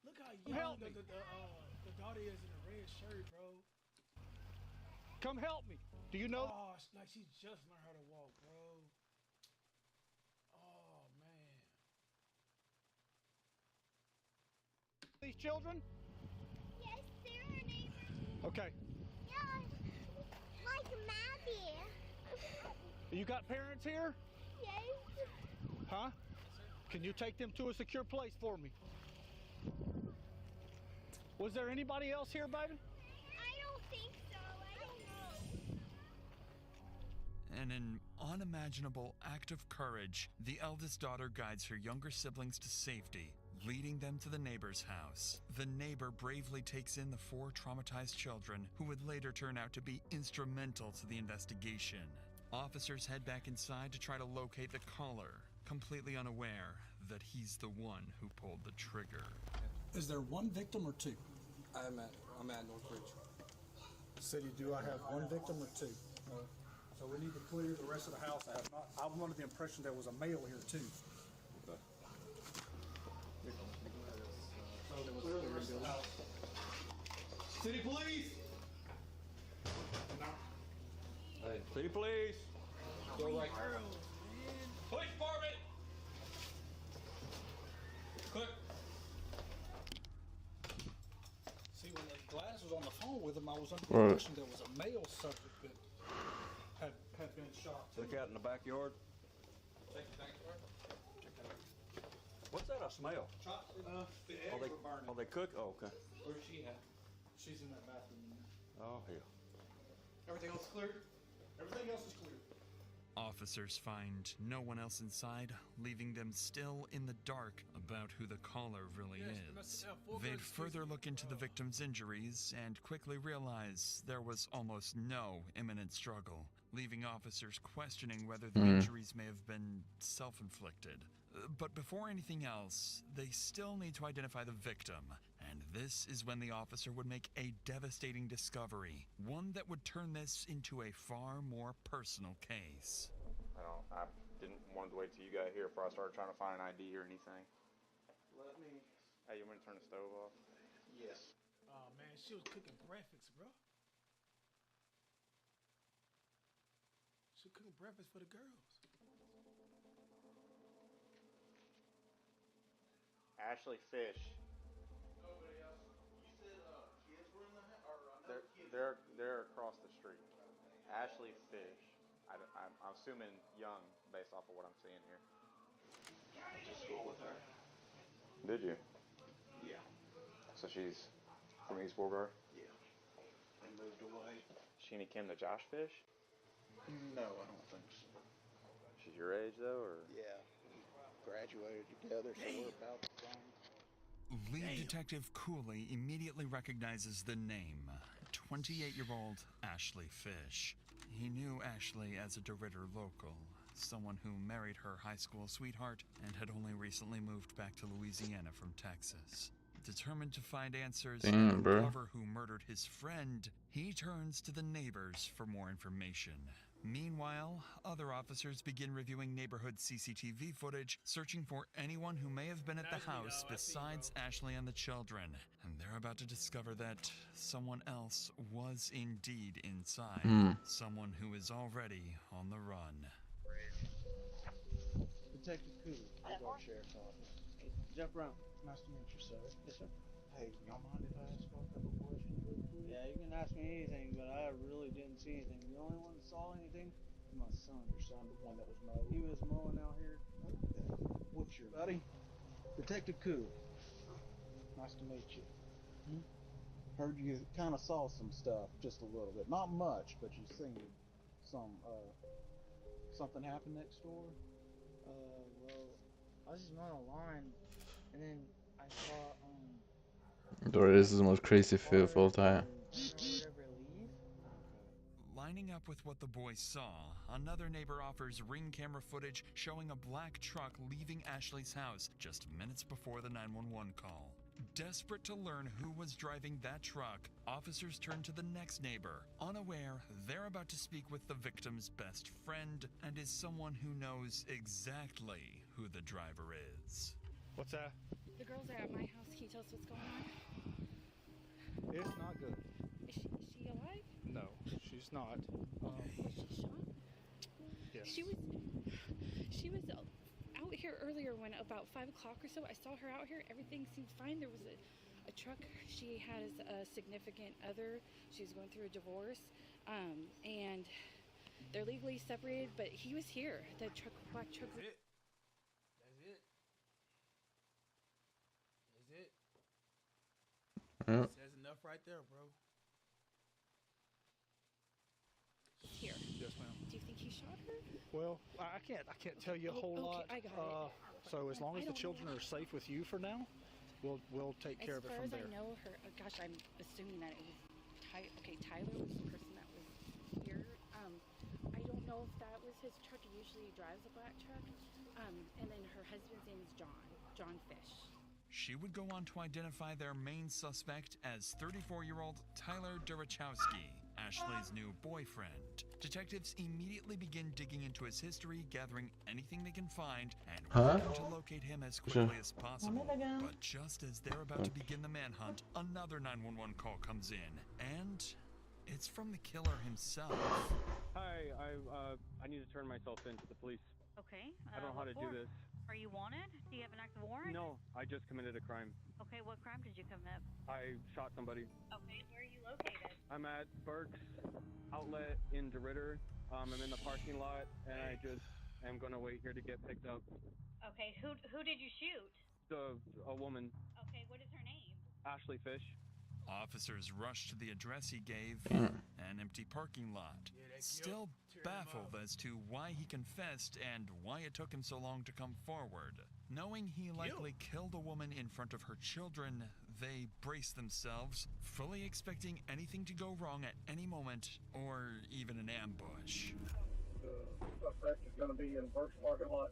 look how young the daughter is in a red shirt, bro. Come help me. Do you know? Oh, it's like she just learned how to walk, bro. Oh man. These children? Yes, they're our neighbors. Okay. Yeah, like Maddie. You got parents here? Yes. Huh? Can you take them to a secure place for me? Was there anybody else here, baby? I don't think so. I don't know. In an unimaginable act of courage, the eldest daughter guides her younger siblings to safety, leading them to the neighbor's house. The neighbor bravely takes in the 4 traumatized children, who would later turn out to be instrumental to the investigation. Officers head back inside to try to locate the caller, completely unaware that he's the one who pulled the trigger. Is there one victim or 2? I'm at Northridge. City, do I have one victim or 2? No. So we need to clear the rest of the house. I'm under the impression there was a male here too. Okay. So clear the rest of the house. City police! Hey, city police! Go right. Police department! Click. See, when the glass was on the phone with him, I was under the Right. impression there was a male subject that had been shot. Look out in the backyard. What's that I smell? The eggs were burning. Are they cook? Oh, okay. Where's she at? She's in that bathroom. Oh, hell. Everything else clear? Everything else is clear. Officers find no one else inside, leaving them still in the dark about who the caller really is. They'd further look into the victim's injuries and quickly realize there was almost no imminent struggle, leaving officers questioning whether the injuries may have been self-inflicted. But before anything else, they still need to identify the victim. And this is when the officer would make a devastating discovery, one that would turn this into a far more personal case. I didn't want to wait till you got here before I started trying to find an ID or anything. Let me. Hey, you want me to turn the stove off? Yes. Oh man, she was cooking breakfast, bro. She was cooking breakfast for the girls. Ashley Fish. Nobody else. You said kids were in the house, or another kid? They're across the street. Ashley Fish. I'm assuming young based off of what I'm seeing here. I went to school with her. Did you? Yeah. So she's from East Beauregard? Yeah. They moved away. She any kin to Josh Fish? No, I don't think so. She's your age though, or? Yeah. Graduated together, so we're about the same. Lead Detective Cooley immediately recognizes the name, 28-year-old Ashley Fish. He knew Ashley as a DeRitter local, someone who married her high school sweetheart and had only recently moved back to Louisiana from Texas. Determined to find answers and uncover who murdered his friend, he turns to the neighbors for more information. Meanwhile, other officers begin reviewing neighborhood CCTV footage, searching for anyone who may have been at the house besides Ashley and the children. And they're about to discover that someone else was indeed inside. Someone who is already on the run. Detective Cooley, Skyblock Sheriff's Office. Hey, Jeff Brown, nice to meet you, sir. Yes, sir. Hey, y'all mind if I ask you a couple questions real quick? Yeah, you can ask me anything, but I really didn't see anything. The only one that saw anything was my son. Your son, the one that was mowing? He was mowing out here. Okay. What's your buddy? Detective Cooley. Nice to meet you. Heard you kind of saw some stuff, just a little bit. Not much, but you seen some, something happen next door? Well, I was just mowing a lawn, and then I saw, Or this is the most crazy feel of all time. Lining up with what the boys saw, another neighbor offers ring camera footage showing a black truck leaving Ashley's house just minutes before the 911 call. Desperate to learn who was driving that truck, officers turn to the next neighbor, unaware they're about to speak with the victim's best friend and is someone who knows exactly who the driver is. What's that? The girls are at my house. Can you tell us what's going on? It's not good. Is she alive? No, she's not. Was she shot? Yes. She was out here earlier when about 5 o'clock or so. I saw her out here. Everything seemed fine. There was a truck. She has a significant other. She was going through a divorce. And They're legally separated, but he was here. The black truck. That's it. That's it. That's it. Yeah. Says enough right there, bro. Here. Yes, ma'am. Do you think he shot her? Well, I can't tell you a whole okay, lot. I got it. So as long as I the don't children know. are safe with you for now, we'll take care of it from As far there. as I know, her. Oh gosh, I'm assuming that it was Tyler was the person that was here. I don't know if that was his truck. He usually drives a black truck. And then her husband's name is John Fish. She would go on to identify their main suspect as 34-year-old Tyler Durachowski, Ashley's new boyfriend. Detectives immediately begin digging into his history, gathering anything they can find, and working to locate him as quickly as possible. But just as they're about to begin the manhunt, another 911 call comes in, and it's from the killer himself. Hi, I need to turn myself in to the police. Okay. I don't know how to do this. Are you wanted? Do you have an active warrant? No, I just committed a crime. Okay, what crime did you commit? I shot somebody. Okay, where are you located? I'm at Burke's Outlet in DeRidder. I'm in the parking lot, and I just am gonna wait here to get picked up. Okay, who did you shoot? A woman, Okay, what is her name? Ashley Fish. Officers rush to the address he gave, an empty parking lot. Still baffled as to why he confessed and why it took him so long to come forward. Knowing he likely killed a woman in front of her children, they brace themselves, fully expecting anything to go wrong at any moment, or even an ambush. Suspect is gonna be in Burke's parking lot.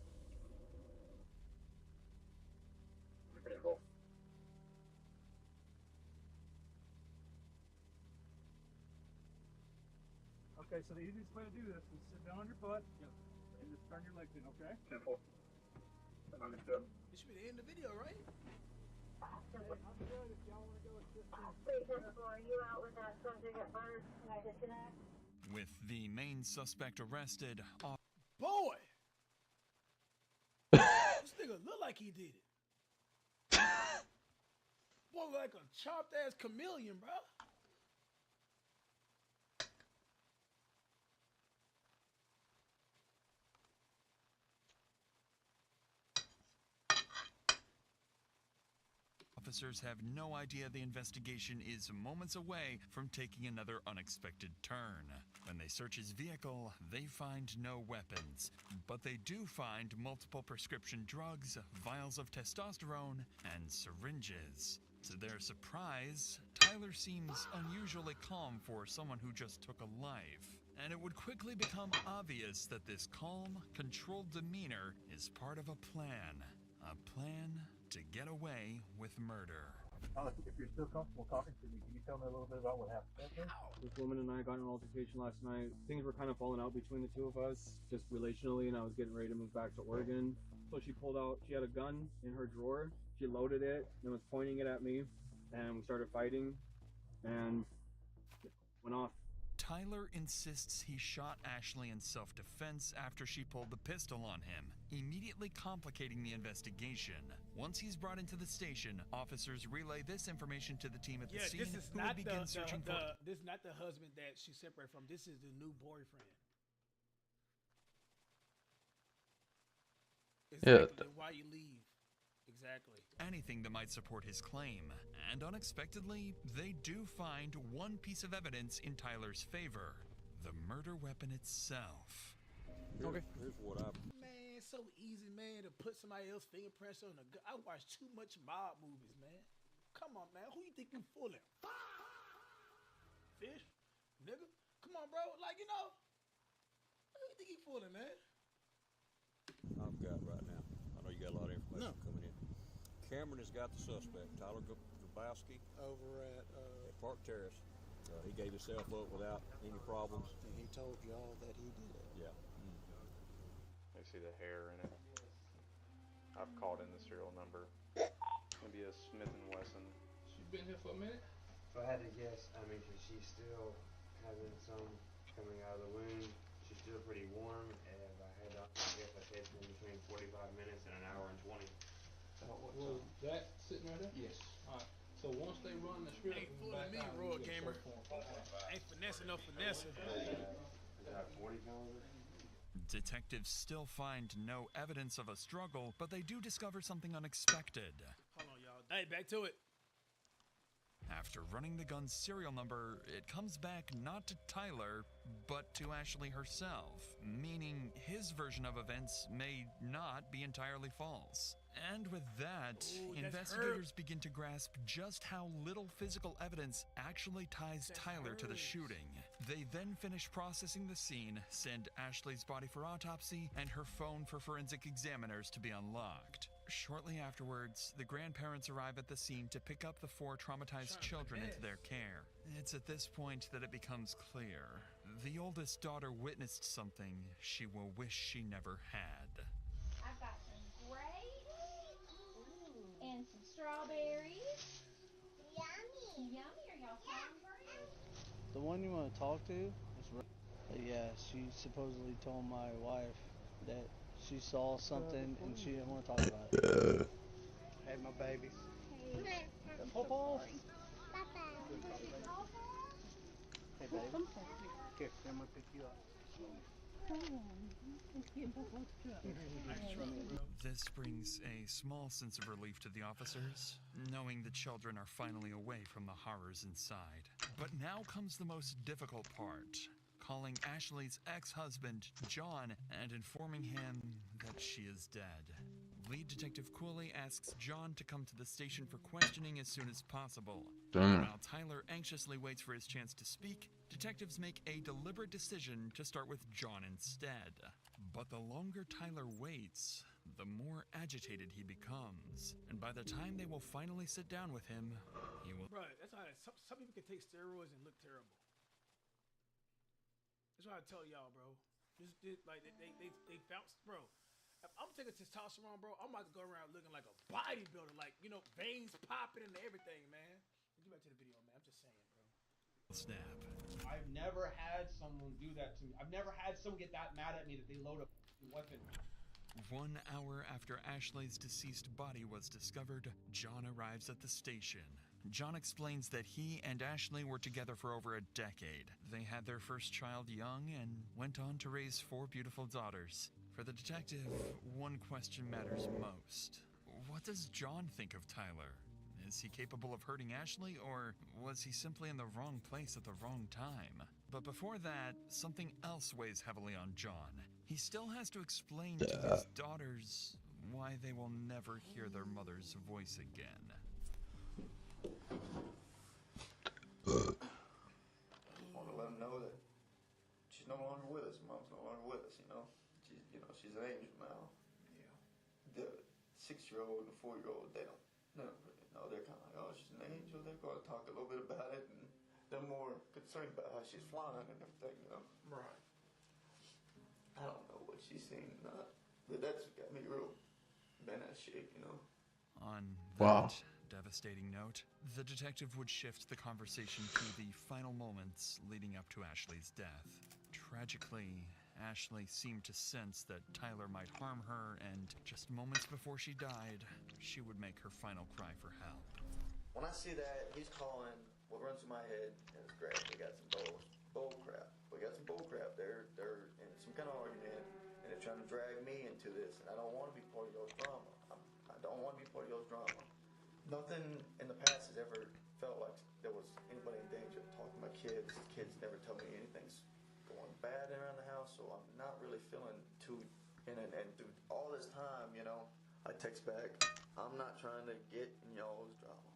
Okay, so the easiest way to do this is sit down on your butt and just turn your legs in, okay? Simple. Understood. This should be the end of the video, right? With the main suspect arrested, Boy! This nigga look like he did it. Boy, like a chopped ass chameleon, bro. officers have no idea the investigation is moments away from taking another unexpected turn. When they search his vehicle, they find no weapons, but they do find multiple prescription drugs, vials of testosterone, and syringes. To their surprise, Tyler seems unusually calm for someone who just took a life, and it would quickly become obvious that this calm, controlled demeanor is part of a plan to get away with murder. If you're still comfortable talking to me, can you tell me a little bit about what happened? This woman and I got in an altercation last night. Things were kind of falling out between the two of us, just relationally, and I was getting ready to move back to Oregon. So she pulled out, she had a gun in her drawer. She loaded it and was pointing it at me, and we started fighting, and it went off. Tyler insists he shot Ashley in self-defense after she pulled the pistol on him, immediately complicating the investigation. Once he's brought into the station, officers relay this information to the team at the scene, this is who not would begin searching for... This is not the husband that she separated from. This is the new boyfriend. Exactly. Why you leave. Exactly. Anything that might support his claim. And unexpectedly, they do find one piece of evidence in Tyler's favor. The murder weapon itself. Okay. Here's what I... Man, it's so easy, man, to put somebody else's fingerprints on a gun. I watch too much mob movies, man. Come on, man. Who you think you fooling? Fish? Nigga? Come on, bro. Like, you know. Who you think you fooling, man? I've got right now. I know you got a lot of information coming in. Cameron has got the suspect, Tyler Grabowski, over at Park Terrace. He gave himself up without any problems. And he told y'all that he did it. Yeah. I see the hair in it. I've called in the serial number. Maybe a Smith & Wesson. She's been here for a minute? If I had to guess, I mean, she's still having some coming out of the wound. She's still pretty warm, and if I had to guess, I'd say it's been between 45 minutes and an hour and 20. Well, that sitting right there? Yes. Alright. So once they run the strip, ain't fooling me, Roy Gamer. Ain't finessing no finessing. that 40 caliber? Detectives still find no evidence of a struggle, but they do discover something unexpected. Hold on, y'all. Hey, back to it. After running the gun's serial number, it comes back not to Tyler, but to Ashley herself, meaning his version of events may not be entirely false. And with that, investigators begin to grasp just how little physical evidence actually ties Tyler to the shooting. They then finish processing the scene, send Ashley's body for autopsy, and her phone for forensic examiners to be unlocked. Shortly afterwards, the grandparents arrive at the scene to pick up the 4 traumatized children into their care. It's at this point that it becomes clear. The oldest daughter witnessed something she will wish she never had. I've got some grapes and some strawberries. Yummy. Yummy. Are y'all hungry? The one you want to talk to is yeah, she supposedly told my wife that she saw something and she didn't want to talk about it. Hey, my babies. Hey. Pop off. Hey, baby. Here, I'm gonna pick you up. This brings a small sense of relief to the officers, knowing the children are finally away from the horrors inside. But now comes the most difficult part, calling Ashley's ex-husband, John, and informing him that she is dead. Lead Detective Cooley asks John to come to the station for questioning as soon as possible. While Tyler anxiously waits for his chance to speak, detectives make a deliberate decision to start with John instead. But the longer Tyler waits, the more agitated he becomes. And by the time they will finally sit down with him, he will... Bro, that's how some people can take steroids and look terrible. That's what I tell y'all, bro. Like they bounce, bro. If I'm taking testosterone, bro, I'm about to go around looking like a bodybuilder, like, you know, veins popping and everything, man. Get back to the video, man. I'm just saying, bro. Snap. I've never had someone do that to me. I've never had someone get that mad at me that they load a weapon. 1 hour after Ashley's deceased body was discovered, John arrives at the station. John explains that he and Ashley were together for over a decade. They had their first child young and went on to raise 4 beautiful daughters. For the detective, one question matters most. What does John think of Tyler? Is he capable of hurting Ashley, or was he simply in the wrong place at the wrong time? But before that, something else weighs heavily on John. He still has to explain to his daughters why they will never hear their mother's voice again. Just want to let them know that she's no longer with us. Mom's no longer with us, you know. She's an angel now. Yeah. The 6-year-old and the 4-year-old, they don't really know. They're kind of like, oh, she's an angel. They're going to talk a little bit about it, and they're more concerned about how she's flying and everything, you know. Right. I don't know what she's seen or not, but that's got me real bent out of shape, you know. On that devastating note, the detective would shift the conversation to the final moments leading up to Ashley's death. Tragically, Ashley seemed to sense that Tyler might harm her, and just moments before she died, she would make her final cry for help. When I see that, he's calling, what runs through my head is, great, we got some bull crap. We got some bull crap. They're in some kind of argument, and they're trying to drag me into this, and I don't want to be part of y'all's drama. I don't want to be part of y'all's drama. Nothing in the past has ever felt like there was anybody in danger. Talking to my kids, kids never tell me anything's going bad around the house, so I'm not really feeling too in it. And through all this time, you know, I text back, I'm not trying to get in y'all's drama.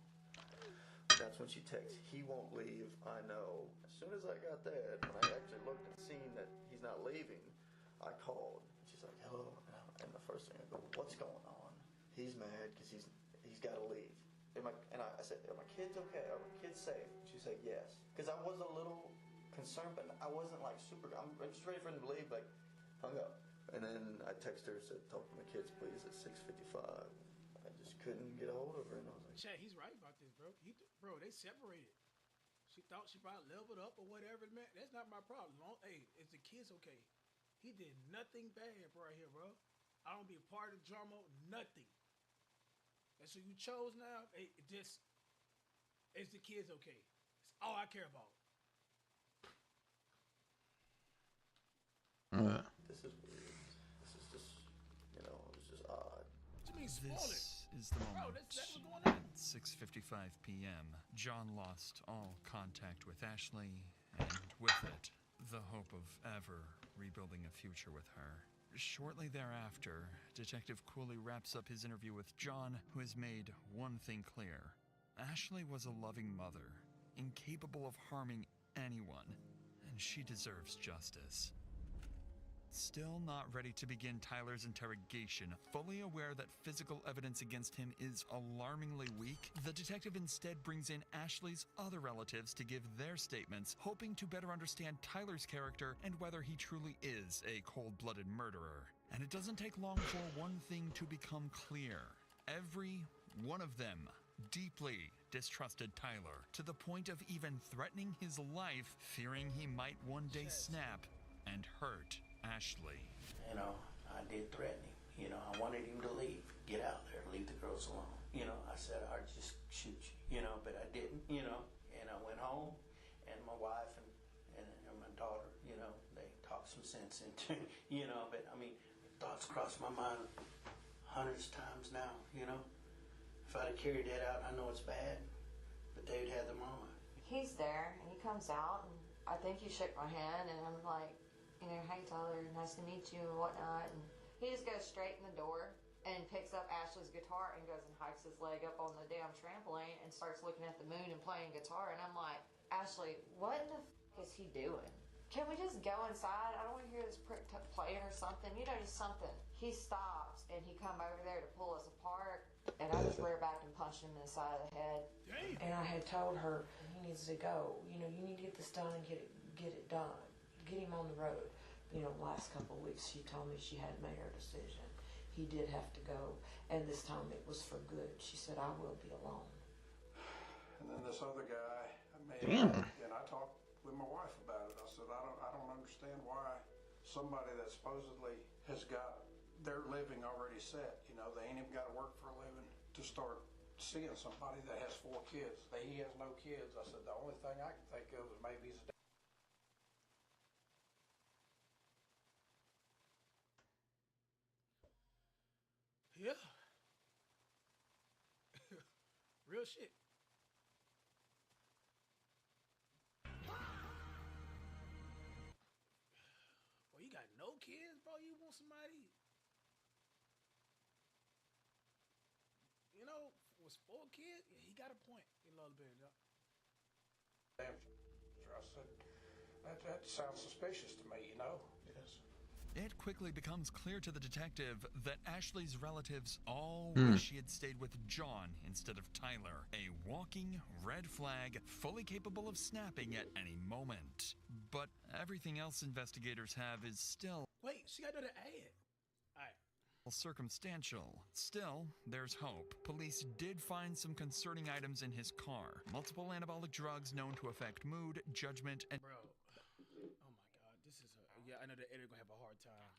That's when she texts, he won't leave, I know. As soon as I got that, when I actually looked and seen that he's not leaving, I called. She's like, hello. And the first thing I go, what's going on? He's mad because he's got to leave. I said, are my kids okay? Are my kids safe? She said, yes. Because I was a little concerned, but I wasn't like super, I'm just ready for him to leave, like, hung up. And then I texted her, said, talk to my kids, please, at 6:55. I just couldn't get a hold of her, and I was like, Chad, he's right about this, bro. Bro, they separated. She thought she probably leveled up or whatever, man. That's not my problem. Hey, is the kids okay? He did nothing bad right here, bro. I don't be a part of the drama, nothing. And so you chose now, hey, is the kids okay? That's all I care about. this is weird. This is just, you know, it's just odd. What you mean spoil it? This is the Bro, moment. that's what's going on. At 6:55 p.m., John lost all contact with Ashley, and with it, the hope of ever rebuilding a future with her. Shortly thereafter, Detective Cooley wraps up his interview with John, who has made one thing clear. Ashley was a loving mother, incapable of harming anyone, and she deserves justice. Still not ready to begin Tyler's interrogation, fully aware that physical evidence against him is alarmingly weak, the detective instead brings in Ashley's other relatives to give their statements, hoping to better understand Tyler's character and whether he truly is a cold-blooded murderer. And it doesn't take long for one thing to become clear. Every one of them deeply distrusted Tyler, to the point of even threatening his life, fearing he might one day snap and hurt Ashley. You know, I did threaten him. You know, I wanted him to leave. Get out there. Leave the girls alone. You know, I said I'd just shoot you. You know, but I didn't, you know. And I went home, and my wife and my daughter, you know, they talked some sense into, you know. But, I mean, thoughts crossed my mind hundreds of times now, you know. If I'd have carried that out, I know it's bad, but they'd have the mama. He's there, and he comes out, and I think he shook my hand, and I'm like, you know, hey Tyler, nice to meet you and whatnot. And he just goes straight in the door and picks up Ashley's guitar and goes and hikes his leg up on the damn trampoline and starts looking at the moon and playing guitar. And I'm like, Ashley, what in the is he doing? Can we just go inside? I don't want to hear this prick playing or something. You know, just something. He stops and he come over there to pull us apart. And I just rear back and punched him in the side of the head. Damn. And I had told her, he needs to go. You know, you need to get this done and get it done. Get him on the road. You know, last couple of weeks she told me she had made her decision. He did have to go, and this time it was for good. She said, I will be alone. And then this other guy, and I talked with my wife about it. I said, I don't understand why somebody that supposedly has got their living already set, you know, they ain't even got to work for a living to start seeing somebody that has 4 kids. He has no kids. I said, the only thing I can think of is maybe he's a Yeah. Real shit. Well, you got no kids, bro? You want somebody, you know, with 4 kids? Yeah, he got a point. A little bit, yeah. damn. I said, that sounds suspicious to me, you know? Yes. It quickly becomes clear to the detective that Ashley's relatives all wish she had stayed with John instead of Tyler. A walking red flag, fully capable of snapping at any moment. But everything else investigators have is still... Wait, she got another ad. Alright. Circumstantial. Still, there's hope. Police did find some concerning items in his car. Multiple anabolic drugs known to affect mood, judgment, and... Bro. Oh my god, this is yeah, I know the editor gonna have a hard time.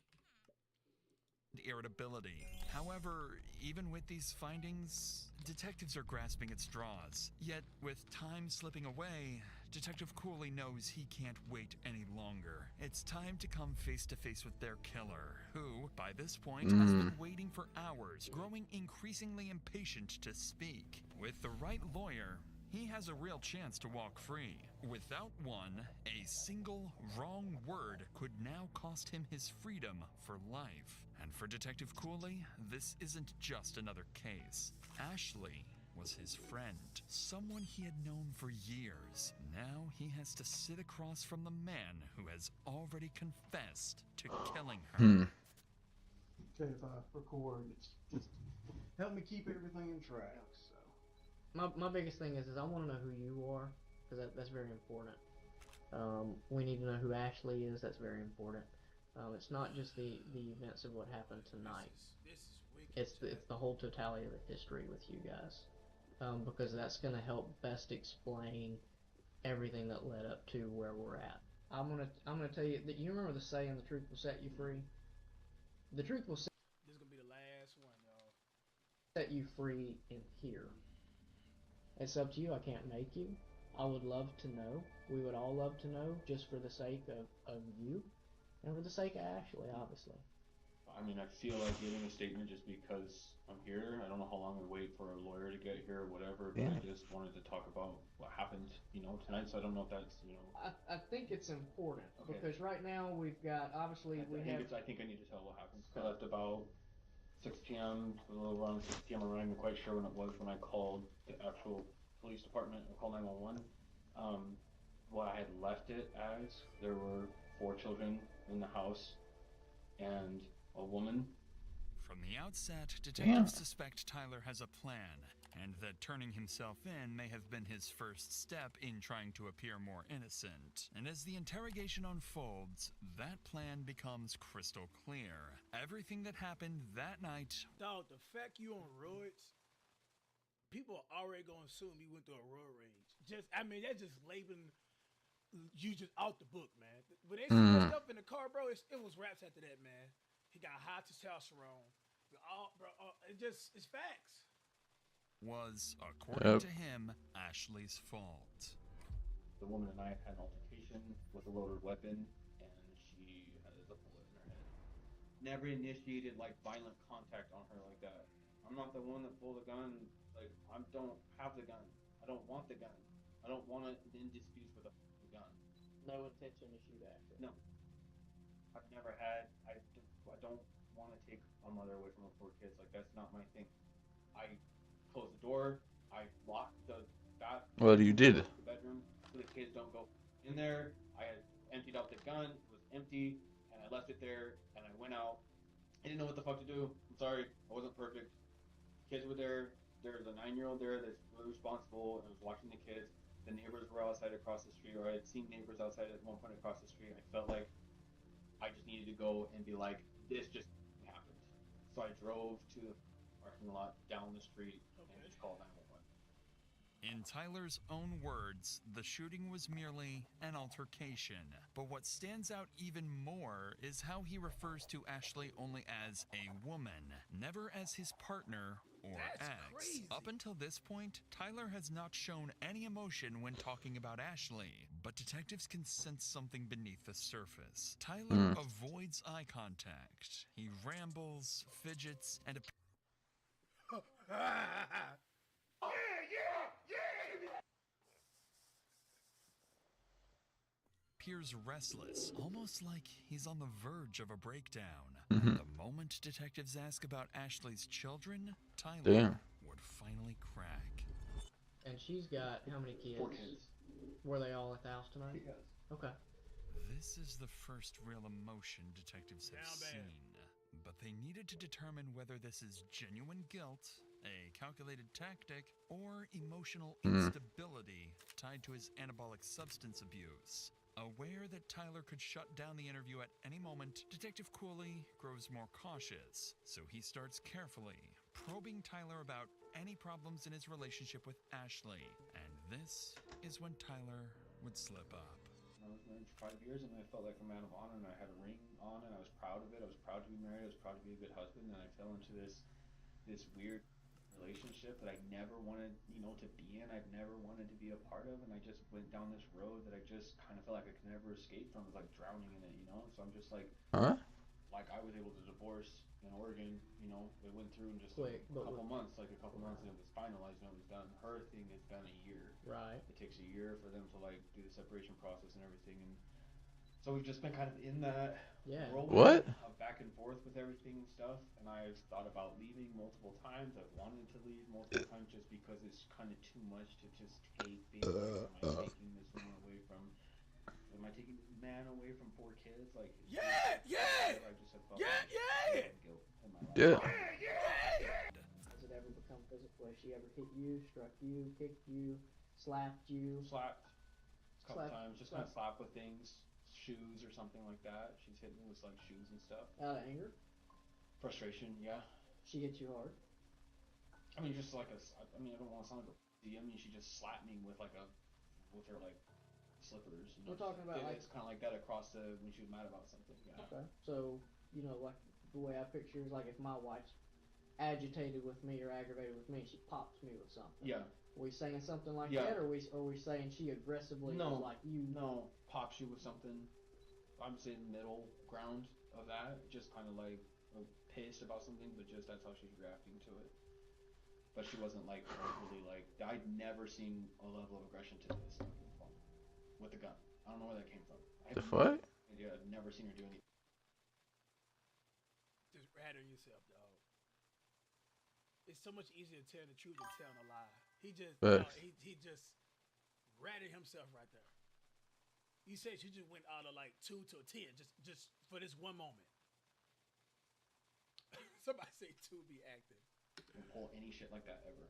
Irritability. However, even with these findings, detectives are grasping at straws. Yet, with time slipping away, Detective Cooley knows he can't wait any longer. It's time to come face to face with their killer, who, by this point, has been waiting for hours, growing increasingly impatient to speak. With the right lawyer, he has a real chance to walk free. Without one, a single wrong word could now cost him his freedom for life. And for Detective Cooley, this isn't just another case. Ashley was his friend, someone he had known for years. Now he has to sit across from the man who has already confessed to killing her. Okay, if I record, just help me keep everything in track. My biggest thing is I want to know who you are, because that's very important. We need to know who Ashley is. That's very important. It's not just the events of what happened tonight. It's the whole totality of the history with you guys, because that's going to help best explain everything that led up to where we're at. I'm gonna tell you that you remember the saying, "The truth will set you free." The truth will set. This is gonna be the last one, y'all. Set you free in here. It's up to you. I can't make you. I would love to know. We would all love to know, just for the sake of you. And for the sake of Ashley, obviously. I mean, I feel like giving a statement just because I'm here. I don't know how long we wait for a lawyer to get here or whatever, but I just wanted to talk about what happened, tonight. So I don't know if that's, I think it's important Okay. because right now we've got, obviously, I think I need to tell what happened. I left about 6 p.m. a little around 6 p.m. I'm not even quite sure when it was when I called the actual police department or called 911. What I had left it as, there were 4 children in the house and a woman. From the outset, detectives suspect Tyler has a plan, and that turning himself in may have been his first step in trying to appear more innocent. And as the interrogation unfolds, that plan becomes crystal clear. Everything that happened that night... Dog, the fact you on roids, people are already gonna assume you went through a roid rage. That's just labeling you just out the book, man. When they see that stuff in the car, bro, it was raps after that, man. He got high testosterone. It's facts. Was, according to him, Ashley's fault. The woman and I had an altercation with a loaded weapon, and she has a bullet in her head. Never initiated, violent contact on her like that. I'm not the one that pulled the gun. I don't have the gun. I don't want the gun. I don't want to in dispute with a gun. No intention to shoot Ashley. No. I've never had. I don't want to take a mother away from her 4 kids. That's not my thing. I closed the door. I locked the Well, you did. The bedroom so the kids don't go in there. I had emptied out the gun. It was empty, and I left it there. And I went out. I didn't know what the fuck to do. I'm sorry. I wasn't perfect. The kids were there. There was a 9-year-old there that's really responsible and was watching the kids. The neighbors were outside across the street, or I had seen neighbors outside at one point across the street. I felt like I just needed to go and be like, this just happened. So I drove to the parking lot down the street and just called 911. In Tyler's own words, the shooting was merely an altercation. But what stands out even more is how he refers to Ashley only as a woman, never as his partner or ex. Crazy. Up until this point, Tyler has not shown any emotion when talking about Ashley, but detectives can sense something beneath the surface. Tyler avoids eye contact. He rambles, fidgets, and appears restless, almost like he's on the verge of a breakdown. The moment detectives ask about Ashley's children, Tyler would finally crack. And she's got how many kids? 4 kids. Were they all at the house tonight? Yes. Okay. This is the first real emotion detectives have seen, but they needed to determine whether this is genuine guilt, a calculated tactic, or emotional instability tied to his anabolic substance abuse. Aware that Tyler could shut down the interview at any moment, Detective Cooley grows more cautious, so he starts carefully probing Tyler about any problems in his relationship with Ashley. And this is when Tyler would slip up. I was married for 5 years, and I felt like a man of honor, and I had a ring on, and I was proud of it. I was proud to be married. I was proud to be a good husband, and I fell into this weird relationship that I never wanted, to be in. I've never wanted to be a part of, and I just went down this road that I just kind of felt like I could never escape from. It was like drowning in it, So I'm just like, I was able to divorce in Oregon, it went through in just a couple months, and it was finalized and it was done. Her thing has been a year. Right. It takes a year for them to do the separation process and everything, and so we've just been kind of in that whirlwind of back and forth with everything and stuff, and I've thought about leaving multiple times. I've wanted to leave multiple times just because it's kind of too much to just take being am I taking this woman away from, am I taking this man away from 4 kids? I just have felt guilt in my life. Has it ever become physical? Has she ever hit you, struck you, kicked you, slapped you? Slapped a couple times, just kind of slap with things. Shoes or something like that. She's hit me with shoes and stuff. Out of anger? Frustration, yeah. She hit you hard? I mean, just I don't want to sound like a pussy. She just slapped me with her slippers. We're talking about it's kind of like that across when she was mad about something. Yeah. Okay. So, the way I picture is if my wife's agitated with me or aggravated with me, she pops me with something. Yeah. Are we saying something like that, or are we saying she aggressively No, is like you? No, pops you with something. I'm saying middle ground of that, just kind of like pissed about something, but just that's how she's reacting to it. But she wasn't like overly like. I'd never seen a level of aggression to this with a gun. I don't know where that came from. The fuck? Yeah, I've never seen her do anything. Just rat on yourself, dog. It's so much easier to tell the truth than telling a lie. He just, he just ratted himself right there. You said she just went out of like 2 to a 10, just for this one moment. Somebody say 2 be active. Don't pull any shit like that ever.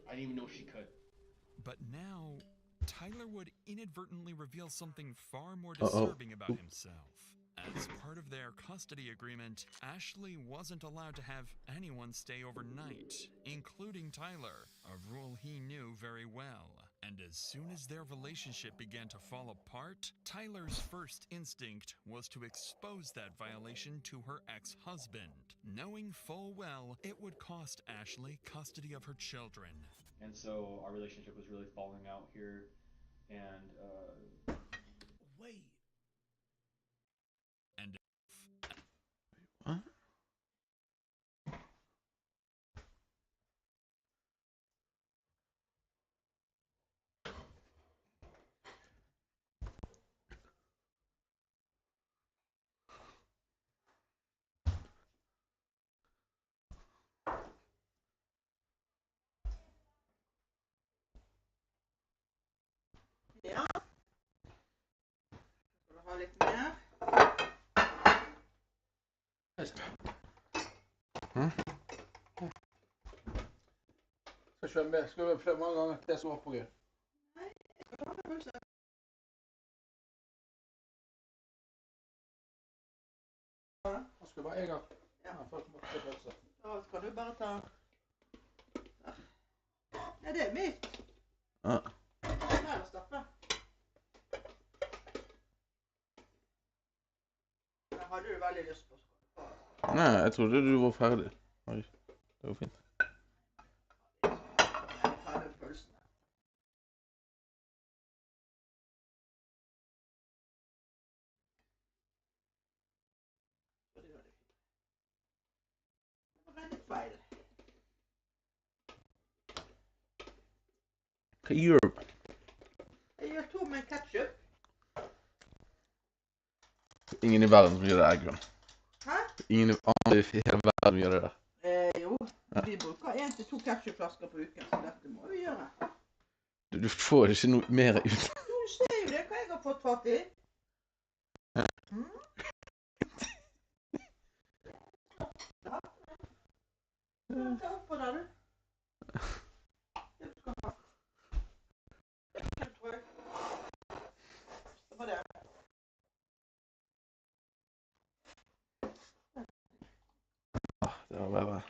I didn't even know she could. But now, Tyler would inadvertently reveal something far more disturbing about himself. As part of their custody agreement, Ashley wasn't allowed to have anyone stay overnight, including Tyler, a rule he knew very well. And as soon as their relationship began to fall apart, Tyler's first instinct was to expose that violation to her ex-husband, knowing full well it would cost Ashley custody of her children. And so our relationship was really falling out here, and Wait. And what? Ja. Skal du ha litt mer? Skal vi prøve mange ganger det som var på G? Nei, jeg skal ha pølse. Han skulle bare en gang. Ja. Først måtte jeg pølse. Da skal du bare ta... Ja, det er mitt. Ja. Mer å stappe. Da hadde du veldig lyst på skål. Nei, jeg trodde du var ferdig. Oi, det var fint. Jeg tar den pølsen. Så det var det fint. Det var litt feil. Hva gjør du? Jeg gjør 2 med ketchup. Ingen i verden som gjør det, Grønn. Hæ? Ingen andre i hele verden som gjør det der. Jo, vi bruker 1 til 2 ketchupflasker på uken, så dette må vi gjøre. Du får ikke noe mer ut. Du ser jo det, hva jeg har fått fatt i. Mm. Ja. Ta opp på det, du. Det du skal ha. Det tror jeg. Det var det. Det var bare...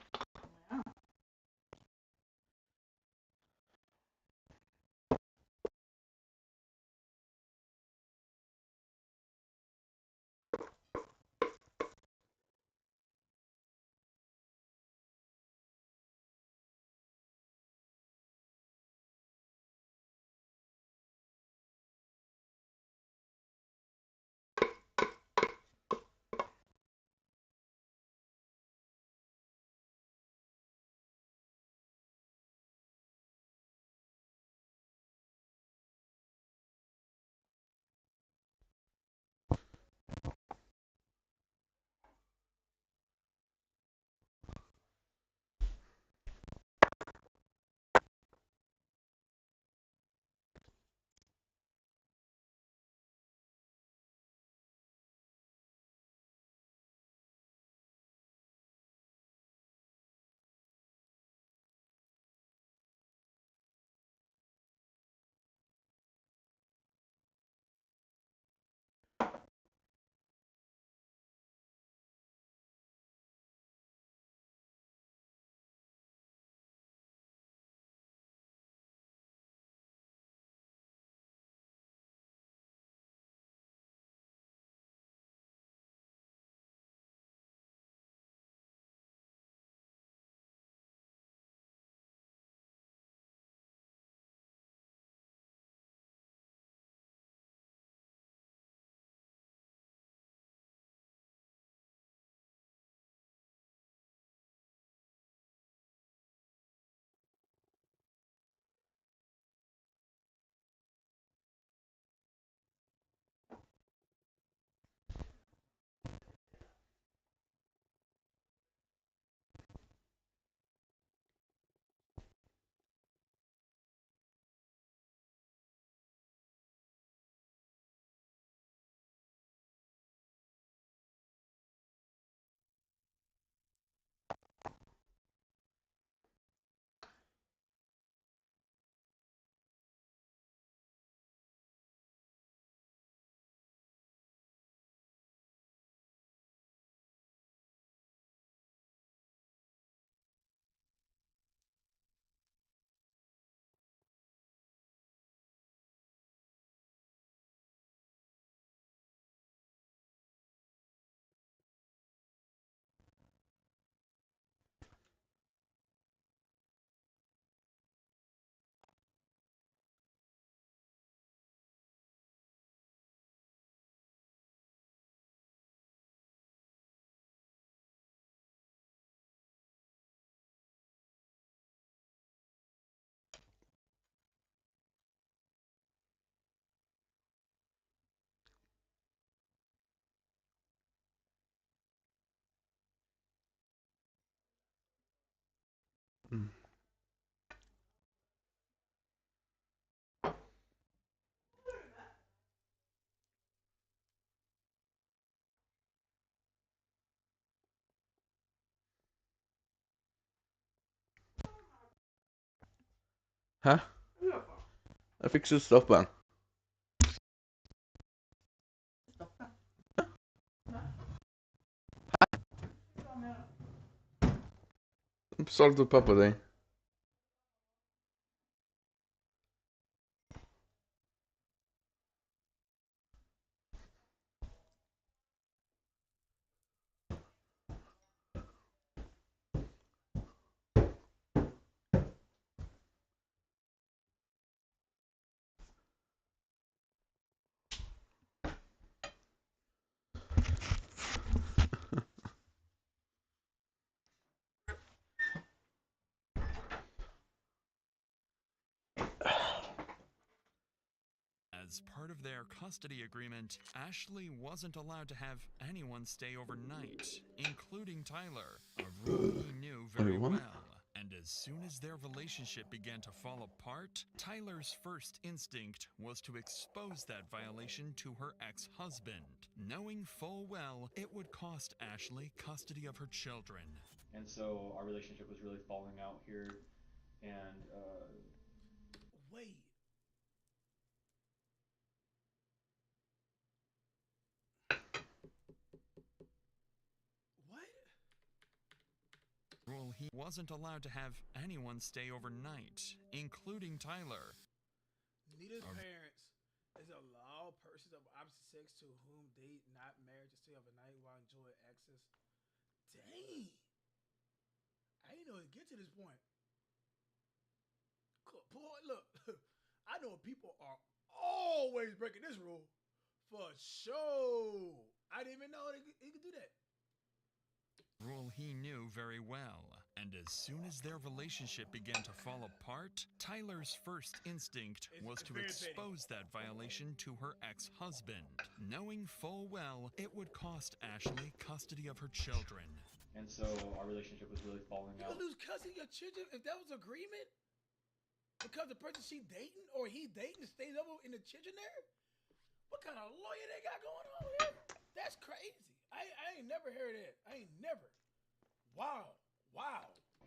Hæ? Jeg fikk ikke stoppe den. Salt og pepper thing. As part of their custody agreement, Ashley wasn't allowed to have anyone stay overnight, including Tyler, a rule he knew very what? well. And as soon as their relationship began to fall apart, Tyler's first instinct was to expose that violation to her ex-husband, knowing full well it would cost Ashley custody of her children. And so our relationship was really falling out here, and Wait. What? Rule he wasn't allowed to have anyone stay overnight, including Tyler. Nita's parents is allow persons of opposite sex to whom date not married to stay overnight while enjoying access. Dang. I didn't know it get to this point. Boy, look, I know people are always breaking this rule. For sure. I didn't even know he could do that. Rule he knew very well. And as soon as their relationship began to fall apart, Tyler's first instinct was to expose that violation to her ex-husband, knowing full well it would cost Ashley custody of her children. And so our relationship was really falling You out. could lose custody of your children if that was agreement? Because the person she dating or he dating stays over in the children there? What kind of lawyer they got going on here? That's crazy. I ain't never heard that. I ain't never. Wow.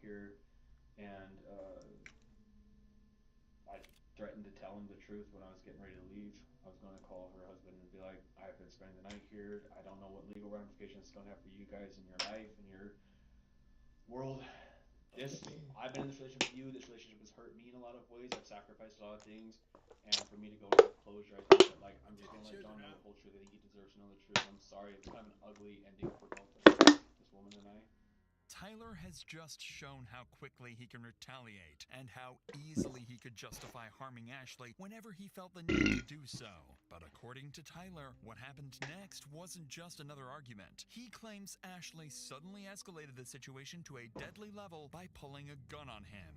Here, and I threatened to tell him the truth when I was getting ready to leave. I was going to call her husband and be like, I've been spending the night here. I don't know what legal ramifications it's going to have for you guys in your life and your world. I've been in this relationship with you. This relationship has hurt me in a lot of ways. I've sacrificed a lot of things, and for me to go to closure, I think that like I'm just gonna let John know the whole truth. I think he deserves to know the truth. I'm sorry. It's kind of an ugly ending for both of us, this woman and I. Tyler has just shown how quickly he can retaliate and how easily he could justify harming Ashley whenever he felt the need to do so. But according to Tyler, what happened next wasn't just another argument. He claims Ashley suddenly escalated the situation to a deadly level by pulling a gun on him.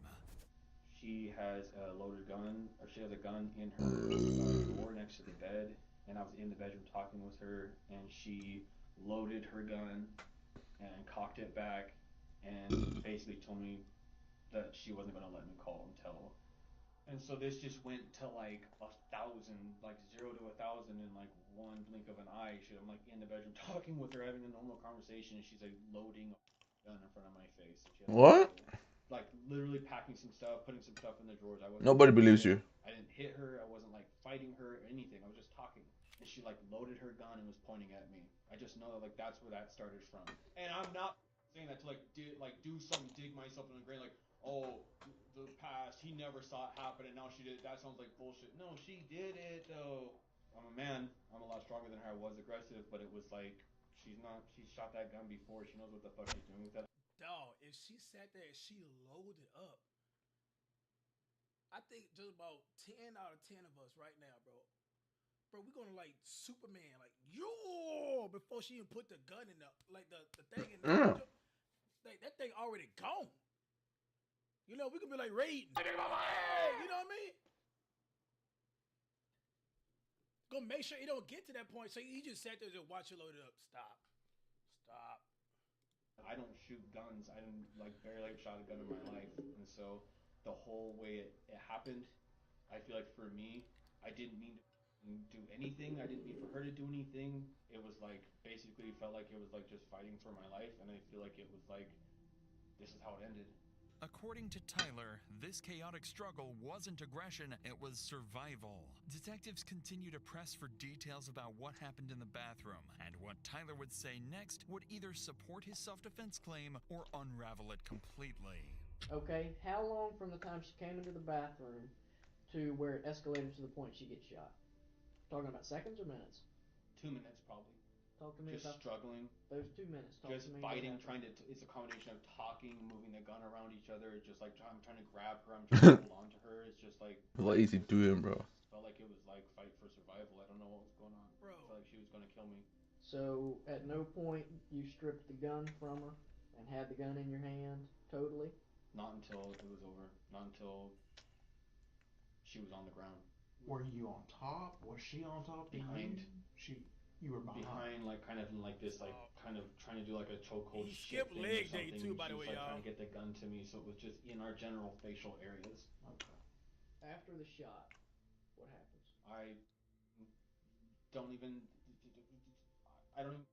She has a loaded gun, or she has a gun in her drawer next to the bed, and I was in the bedroom talking with her, and she loaded her gun and cocked it back and basically told me that she wasn't going to let me call until. And so this just went to like 1,000, like 0 to 1,000 in like one blink of an eye. I'm like in the bedroom talking with her, having a normal conversation, and she's like loading a gun in front of my face. And she has What? like literally packing some stuff, putting some stuff in the drawers. Nobody believes you. I didn't hit her. I wasn't like fighting her or anything. I was just talking. And she like loaded her gun and was pointing at me. I just know that like that's where that started from. And I'm not saying that to like do something, dig myself in the grave, like, oh, the past, he never saw it happen and now she did it. That sounds like bullshit. No, she did it though. I'm a man. I'm a lot stronger than her. I was aggressive, but it was like she shot that gun before. She knows what the fuck she's doing with that. Dog, if she sat there and she loaded up, I think just about 10 out of 10 of us right now, bro, we're gonna like Superman, like yo, before she even put the gun in the thing in the like that thing already gone. You know, we could be like raiding. You know what I mean? Gonna make sure he don't get to that point. So he just sat there and just watch it load it up. Stop. I don't shoot guns. I didn't barely shot a gun in my life, and so the whole way it happened, I feel like for me, I didn't mean to do anything. I didn't mean for her to do anything. It was basically felt like it was just fighting for my life, and I feel like it was this is how it ended. According to Tyler, this chaotic struggle wasn't aggression, it was survival. Detectives continue to press for details about what happened in the bathroom, and what Tyler would say next would either support his self-defense claim or unravel it completely. Okay, how long from the time she came into the bathroom to where it escalated to the point she gets shot? Talking about seconds or minutes? 2 minutes probably. Talk to me Just about struggling. those 2 minutes. Talk Just to me fighting, about it's a combination of talking, moving the gun around each other, just I'm trying to grab her, I'm trying to hold on to her. It's just What is he doing, bro? Felt like it was fight for survival. I don't know what was going on. Bro. I felt like she was gonna kill me. So at no point you stripped the gun from her and had the gun in your hand totally? Not until it was over. Not until she was on the ground. Were you on top? Was she on top? Behind. You were behind. Kind of in this, kind of trying to do a chokehold He shit skipped thing or leg day something. too, And by she the was way, trying y'all. to get the gun to me, so it was just in our general facial areas. Okay. After the shot, what happens? I don't even. I don't even.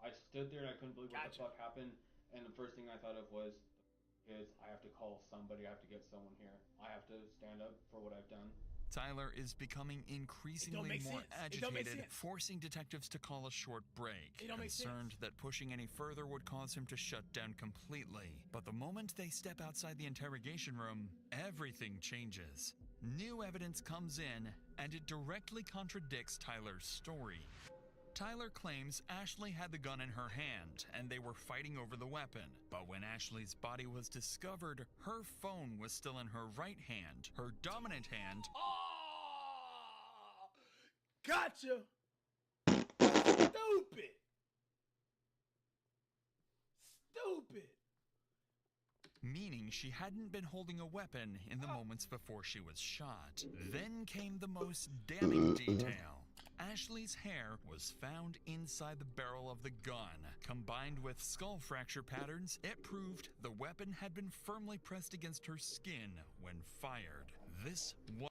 I stood there and I couldn't believe what the fuck happened. And the first thing I thought of was, I have to call somebody. I have to get someone here. I have to stand up for what I've done. Tyler is becoming increasingly more agitated, forcing detectives to call a short break, concerned that pushing any further would cause him to shut down completely. But the moment they step outside the interrogation room, everything changes. New evidence comes in, and it directly contradicts Tyler's story. Tyler claims Ashley had the gun in her hand, and they were fighting over the weapon. But when Ashley's body was discovered, her phone was still in her right hand. Her dominant hand... Oh! Gotcha! Stupid! Stupid! Meaning she hadn't been holding a weapon in the moments before she was shot. Then came the most damning detail. Ashley's hair was found inside the barrel of the gun. Combined with skull fracture patterns, it proved the weapon had been firmly pressed against her skin when fired. This was...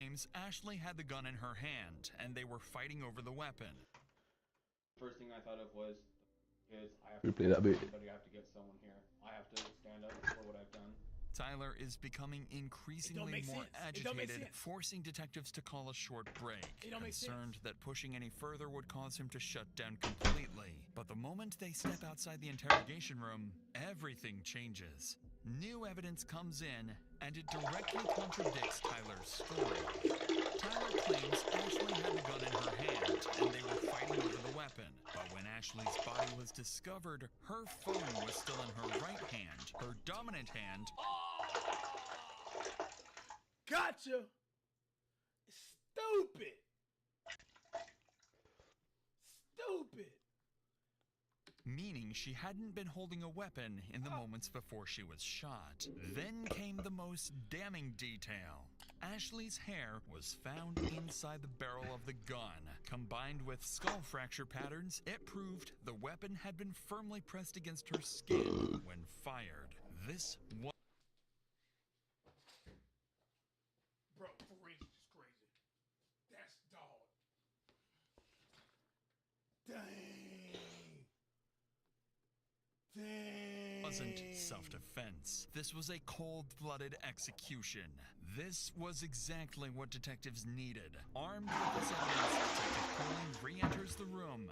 Claims Ashley had the gun in her hand, and they were fighting over the weapon. First thing I thought of was, I have We to play call that bit. somebody. I have to get someone here. I have to stand up for what I've done. Tyler is becoming increasingly more agitated, forcing detectives to call a short break, concerned that pushing any further would cause him to shut down completely. But the moment they step outside the interrogation room, everything changes. New evidence comes in, and it directly contradicts Tyler's story. Tyler claims Ashley had the gun in her hand, and they were fighting over the weapon. But when Ashley's body was discovered, her phone was still in her right hand. Her dominant hand... Gotcha! Stupid! Stupid! Meaning she hadn't been holding a weapon in the moments before she was shot. Then came the most damning detail. Ashley's hair was found inside the barrel of the gun. Combined with skull fracture patterns, it proved the weapon had been firmly pressed against her skin when fired. This was... Bro, forensics is crazy. That's dog. Dang. Dang. Wasn't self-defense. This was a cold-blooded execution. This was exactly what detectives needed. Armed with this evidence, Detective Crowley re-enters the room.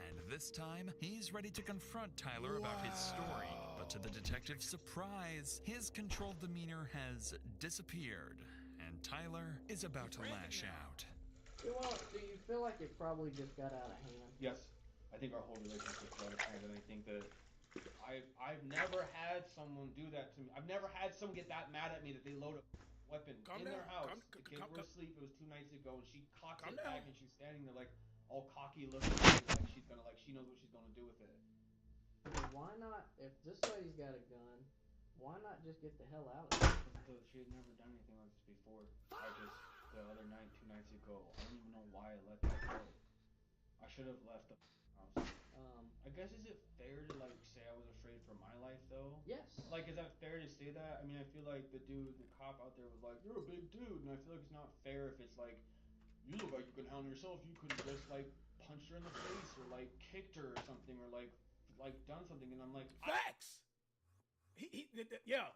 And this time, he's ready to confront Tyler about his story. But to the detective's surprise, his controlled demeanor has disappeared. And Tyler is about to lash out. Well, do you feel like it probably just got out of hand? Yes. I think our whole relationship got out of hand, and I think that I've never had someone do that to me. I've never had someone get that mad at me that they load a weapon in their house. The kids were asleep. It was 2 nights ago, and she cocks it back, and she's standing there all cocky looking, like she knows what she's gonna do with it. Why not? If this lady's got a gun, why not just get the hell out of there? Because she had never done anything like this before. the other night, 2 nights ago. I don't even know why I let that go. I should have left the house. I guess is it fair to like say I was afraid for my life though? Yes. Like, is that fair to say that? I mean, I feel like the cop out there was like, "You're a big dude," and I feel like it's not fair if it's like, "You look like you can handle yourself. You could have just like punched her in the face or like kicked her or something or like done something." And I'm like, facts. Yeah,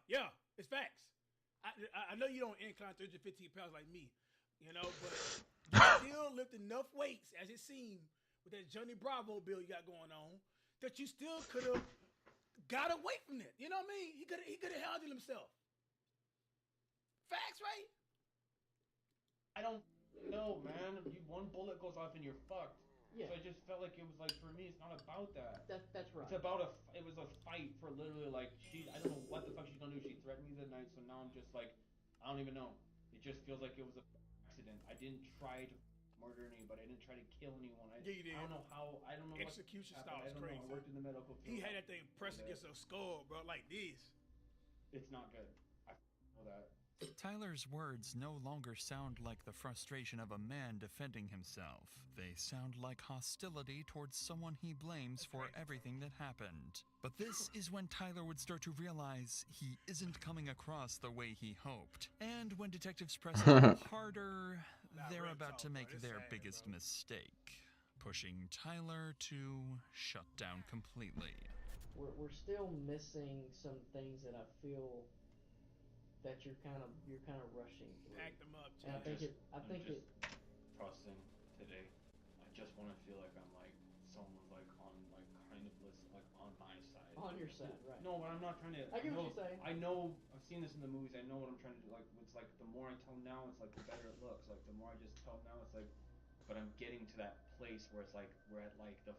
it's facts. I know you don't incline 315 pounds like me, you know, but you still lift enough weights, as it seemed, with that Johnny Bravo bill you got going on, that you still could have got away from it. You know what I mean? He could have handled himself. Facts, right? I don't know, man. One bullet goes off and you're fucked. Yeah. So I just felt like it was like, for me, it's not about that. That's right. It's about it was a fight for literally like, I don't know what the fuck she's gonna do. She threatened me the night, so now I'm just like, I don't even know. It just feels like it was an accident. I didn't try to murder anybody. I didn't try to kill anyone. Yeah, you did. I don't know how. I don't know. Execution what style is crazy. I worked in the medical field. He had that thing pressed against a skull, bro, like this. It's not good. I know that. Tyler's words no longer sound like the frustration of a man defending himself. They sound like hostility towards someone he blames for everything that happened. But this is when Tyler would start to realize he isn't coming across the way he hoped. And when detectives press a little harder, they're about to make their biggest mistake, pushing Tyler to shut down completely. We're still missing some things that I feel that you're kind of rushing through. Pack them up. And I think it. Trusting today. I just want to feel like I'm like someone's like on like kind of like on my side. On your side, right? No, but I'm not trying to. I get what you're saying. I know. I've seen this in the movies. I know what I'm trying to do. Like it's like the more I tell now, it's like the better it looks. Like the more I just tell now, it's like. But I'm getting to that place where it's like we're at like the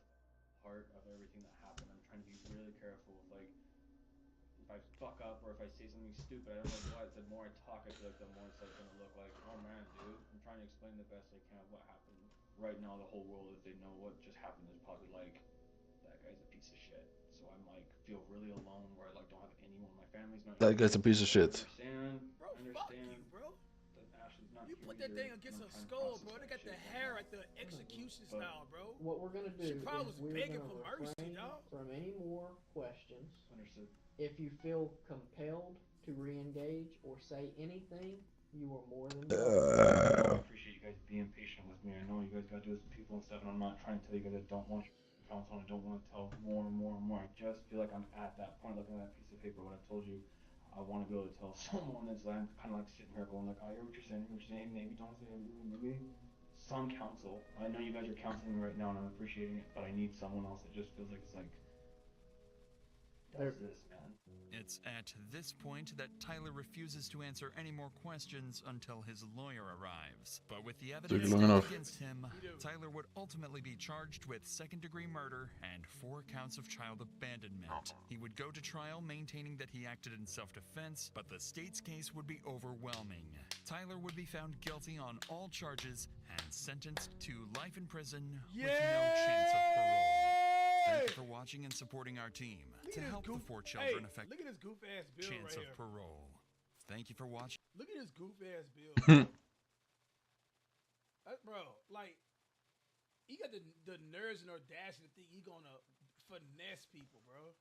heart of everything that happened. I'm trying to be really careful with like. If I fuck up or if I say something stupid, I don't know what. The more I talk, I feel like the more it's like gonna look like, oh man, dude. I'm trying to explain the best I can of what happened. Right now, the whole world, if they know what just happened, is probably like, that guy's a piece of shit. So I'm like, feel really alone where I like don't have anyone. My family's not. That guy's a piece of shit. Bro, fuck you, bro. You put that thing against her skull, bro. They got the hair at the execution style, bro. What we're gonna do She probably was is we're begging gonna for mercy, refrain dog. from any more questions. Understood. If you feel compelled to re-engage or say anything, you are more than I appreciate you guys being patient with me. I know you guys gotta do this with people and stuff, and I'm not trying to tell you guys I don't want you to pounce on. I don't want to tell more and more and more. I just feel like I'm at that point, looking at that piece of paper. What I told you, I want to be able to tell someone that's like, I'm kind of like sitting here going like, I hear what you're saying. Maybe don't say maybe some counsel. I know you guys are counseling me right now, and I'm appreciating it, but I need someone else that just feels like it's like. Does this, man? It's at this point that Tyler refuses to answer any more questions until his lawyer arrives. But with the evidence long enough. against him, Tyler would ultimately be charged with second-degree murder and 4 counts of child abandonment. He would go to trial maintaining that he acted in self-defense, but the state's case would be overwhelming. Tyler would be found guilty on all charges and sentenced to life in prison with no chance of parole. Thank you for watching and supporting our team to help the 4 children affect look at this goof ass bill chance right of here. parole. Thank you for watching. Look at this goof ass bill. Bro. Bro, like he got the nerves and audacity to think he gonna finesse people, bro.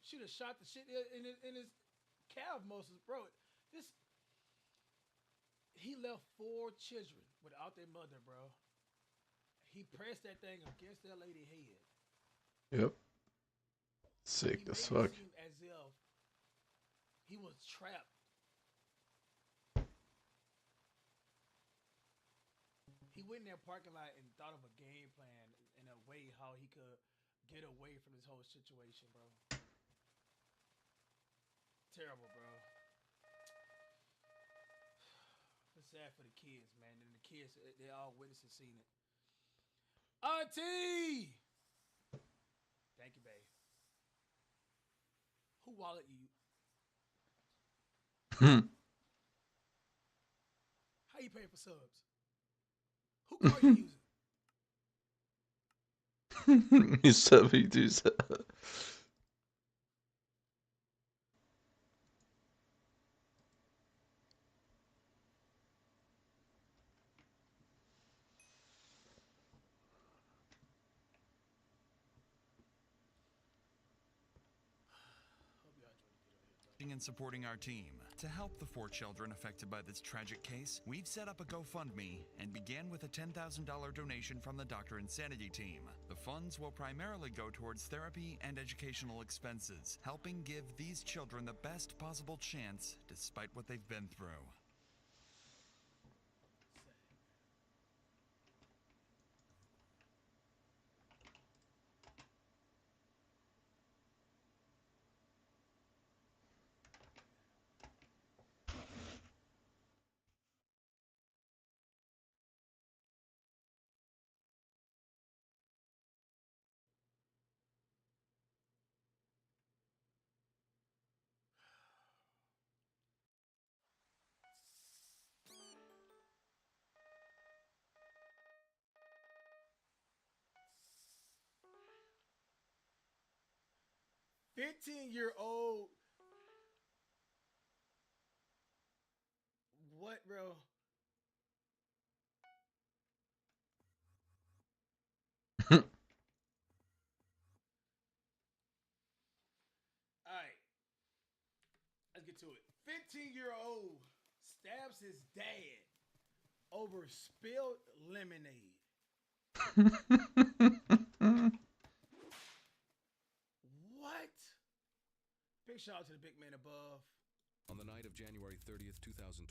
Should have shot the shit in his calf muscles, bro. He left 4 children without their mother, bro. He pressed that thing against that lady's head. Yep. Sick as fuck. It seemed as if he was trapped. He went in that parking lot and thought of a game plan in a way how he could get away from this whole situation, bro. Terrible, bro. It's sad for the kids, man. And the kids, they all witnessed and seen it. Auntie! Thank you, babe. Who wallet you? How you paying for subs? Who car you using? You said me do so. watching and supporting our team. To help the 4 children affected by this tragic case, we've set up a GoFundMe and began with a $10,000 donation from the Dr. Insanity team. The funds will primarily go towards therapy and educational expenses, helping give these children the best possible chance despite what they've been through. "15-year-old." What, bro? Alright. Let's get to it. 15-year-old stabs his dad over spilled lemonade. What? Big shout out to the big man above. On the night of January 30th, 2023,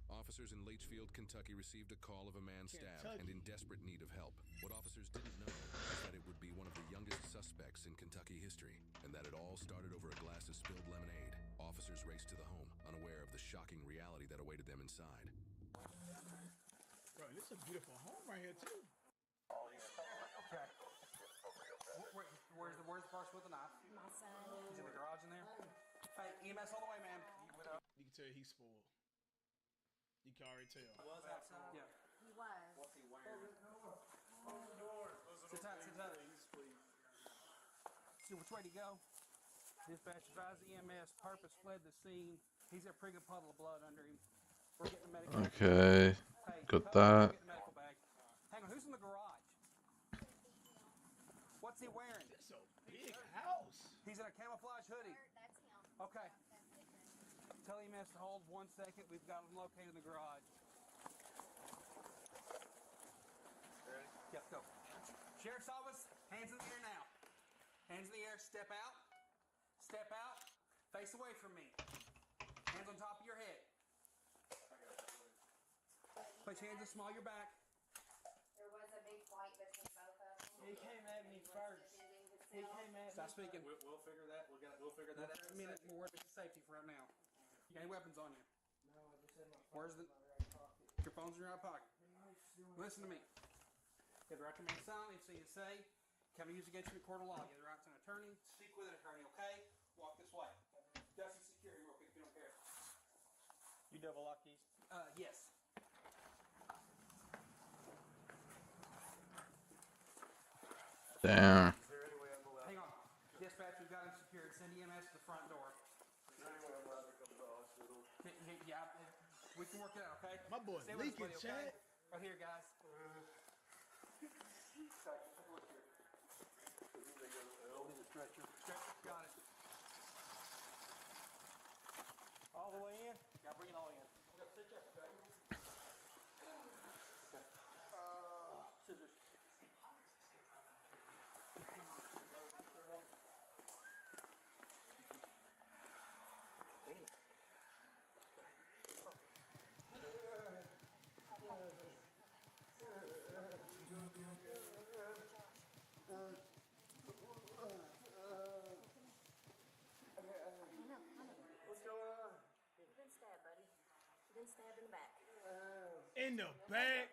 officers in Leitchfield, Kentucky received a call of a man stabbed and in desperate need of help. What officers didn't know is that it would be one of the youngest suspects in Kentucky history, and that it all started over a glass of spilled lemonade. Officers raced to the home, unaware of the shocking reality that awaited them inside. Bro, this is a beautiful home right here, too. Okay. Where's the person with the knife? My son. He's in the garage in there? Hey, EMS all the way, man. You can tell he's spoiled. You can already tell. He was outside? Yeah. He was. What's he wearing? Sit tight, sit tight. See which way to go? Dispatch advised EMS. Purpose fled the scene. He's got a pretty good puddle of blood under him. We're getting the medical. Okay, got that. Get the medical bag. Hang on, who's in the garage? What's he wearing? It's a big house. He's in a camouflage hoodie. That's him. Okay. Tell EMS to hold 1 second. We've got him located in the garage. Ready? Yep, go. Sheriff's office, hands in the air now. Hands in the air, step out. Step out. Face away from me. Hands on top of your head. Place your hands to small your back. There was a big fight between both of them. He came at me first. He came at me. Stop speaking. We'll figure that. We'll figure that out. A minute. We're working for safety for right now. You got any weapons on you? No, I just had my phone. Where's the? Your phone's in your right pocket. Listen to me. You have the right to remain silent. If you say, can be used against you in a court of law. You have the right to an attorney. Speak with an attorney, okay? Walk this way. Justice security, real quick, if you don't care. You double lock these? Yes. Damn. Hang on. Dispatch, we've got him secured. Send EMS to the front door. Yeah, we can work it out, okay? My boy Stay with us, leaking, buddy, Chad. okay? Right here, guys. Stretcher. Stretcher, got it. All the way in? Yeah, bring it all in. Sit there, okay? Scissors. What's going on? You've been stabbed, buddy. You've been stabbed in the back. In the back.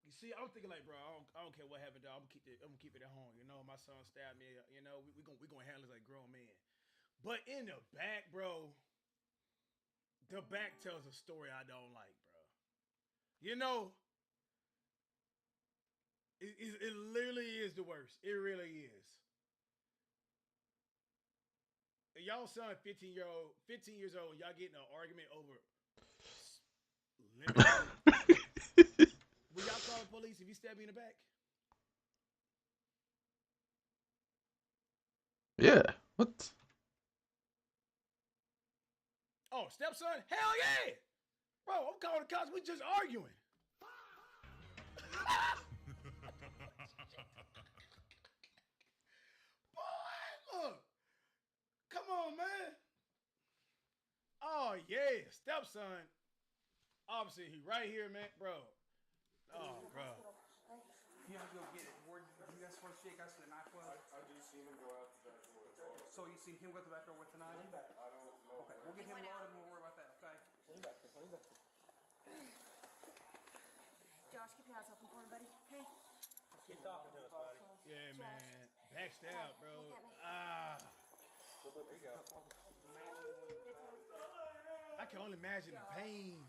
You see, I'm thinking like, bro, I don't care what happened, dog. I'm gonna keep it at home. You know, my son stabbed me. You know, we gonna handle it like grown men. But in the back, bro, the back tells a story I don't like, bro. You know, it literally is the worst. It really is. And y'all son 15 years old, y'all getting an argument over limit. Will y'all call the police if you stab me in the back? Yeah. What? Oh, stepson? Hell yeah! Bro, I'm calling the cops. We just arguing. Boy, look. Come on, man. Oh, yeah. Stepson. Obviously, he right here, man. Bro. Oh, bro. You have to go get it. Where did you guys want to shake us to the knife was? I just seen him go out the back door. So you seen him go to the back door with the knife? I don't know. Okay, we'll get him loaded and we'll worry about that, okay? Josh, keep your eyes open for me, buddy. Okay? Keep talking to us, buddy. Yeah, man. Backstab, bro. Ah. There you go. I can only imagine the pain.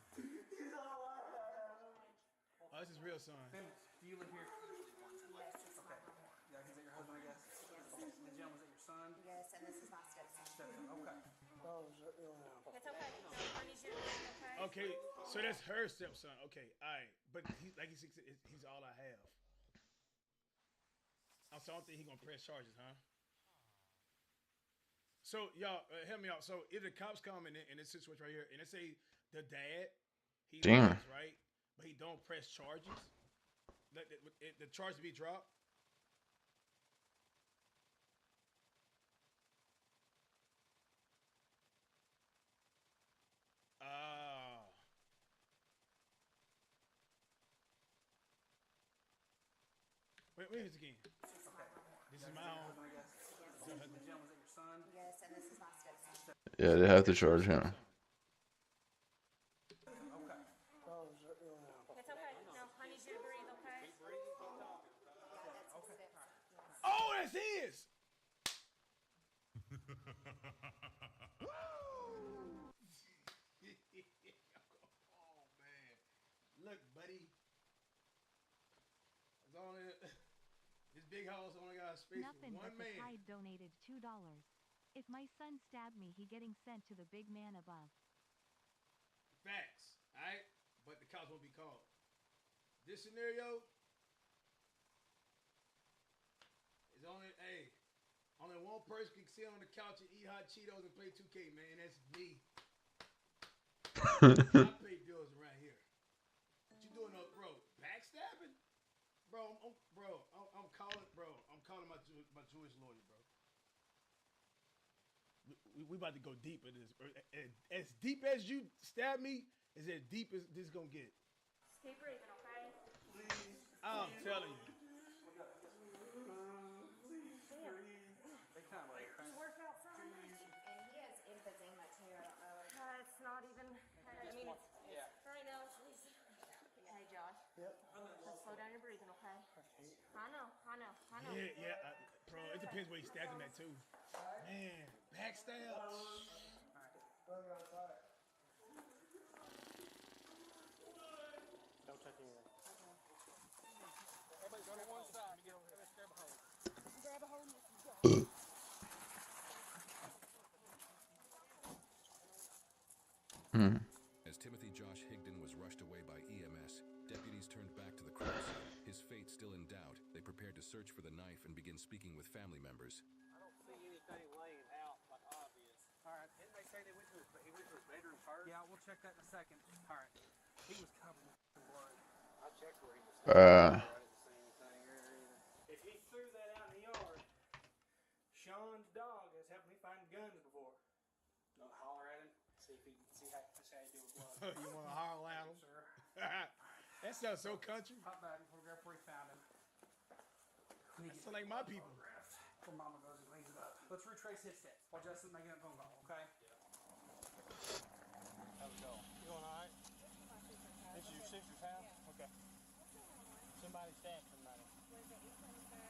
Oh, this is real, son. Ben, do you live here? Okay. Yeah, is that your husband, I guess? Okay. The gentleman, is that your son? Yes, and this is my stepson. Stepson, okay. It's okay. No, I need you to be okay? Okay, so that's her stepson. Okay, all right. But he, like he's all I have. So I don't think he's going to press charges, huh? So, y'all, help me out. So, if the cops come in this situation right here, and they say the dad, he Damn. lives, right? But he don't press charges, the charge to be dropped. Wait this again. Okay. This is my own. The gentleman, is that your son? Yes, and this is my stepson. Yeah, they have to charge him. Okay. It's okay. No, I need you to breathe, okay? Keep breathing, keep talking. Yeah, that's his stepson. Oh, that's his! Oh, man. Look, buddy. It's only... This big house only got space Nothing for one but the man. Tide donated $2. If my son stabbed me, he getting sent to the big man above. Facts, alright? But the cops won't be called. This scenario is only one person can sit on the couch and eat hot Cheetos and play 2K, man. That's me. I pay bills around here. What you doing up, bro? Backstabbing? Bro, I'm calling my Jewish lawyer, bro. We about to go deep in this. As deep as you stab me, is as deep as this gonna get. Keep breathing, okay? I'm telling you. You work out, son? And he has emphysema too. It's not even. I mean, it's right now. Hey, Josh. Yep. Let's slow down your breathing, okay? I know. Yeah, bro. It depends where he stabbed him at too. Man, backstab. Don't touch anything. Everybody go to one side. Let me get over here. Let's grab a hold. Grab a hold. As Timothy Josh Higdon was rushed away by EMS, deputies turned back to the crime scene. His fate still in doubt, they prepared to search for the knife and begin speaking with family members. I don't see anything laying out like obvious. All right. Didn't they say he went to his bedroom first? Yeah, we'll check that in a second. All right. He was covered in blood. I checked where he was. I didn't see anything there either. If he threw that out in the yard, Sean's dog has helped me find guns before. No, holler at him. See if he can see how you do with blood. You want to holler at him? Sir. That sounds so country. Hop back and photograph where he found him. Sound like my people. Before Mama goes and cleans it up. Let's retrace his steps while Justin's making a phone call, okay? How's it going? You going all right? This is your sister's house? Okay. Somebody stabbed somebody.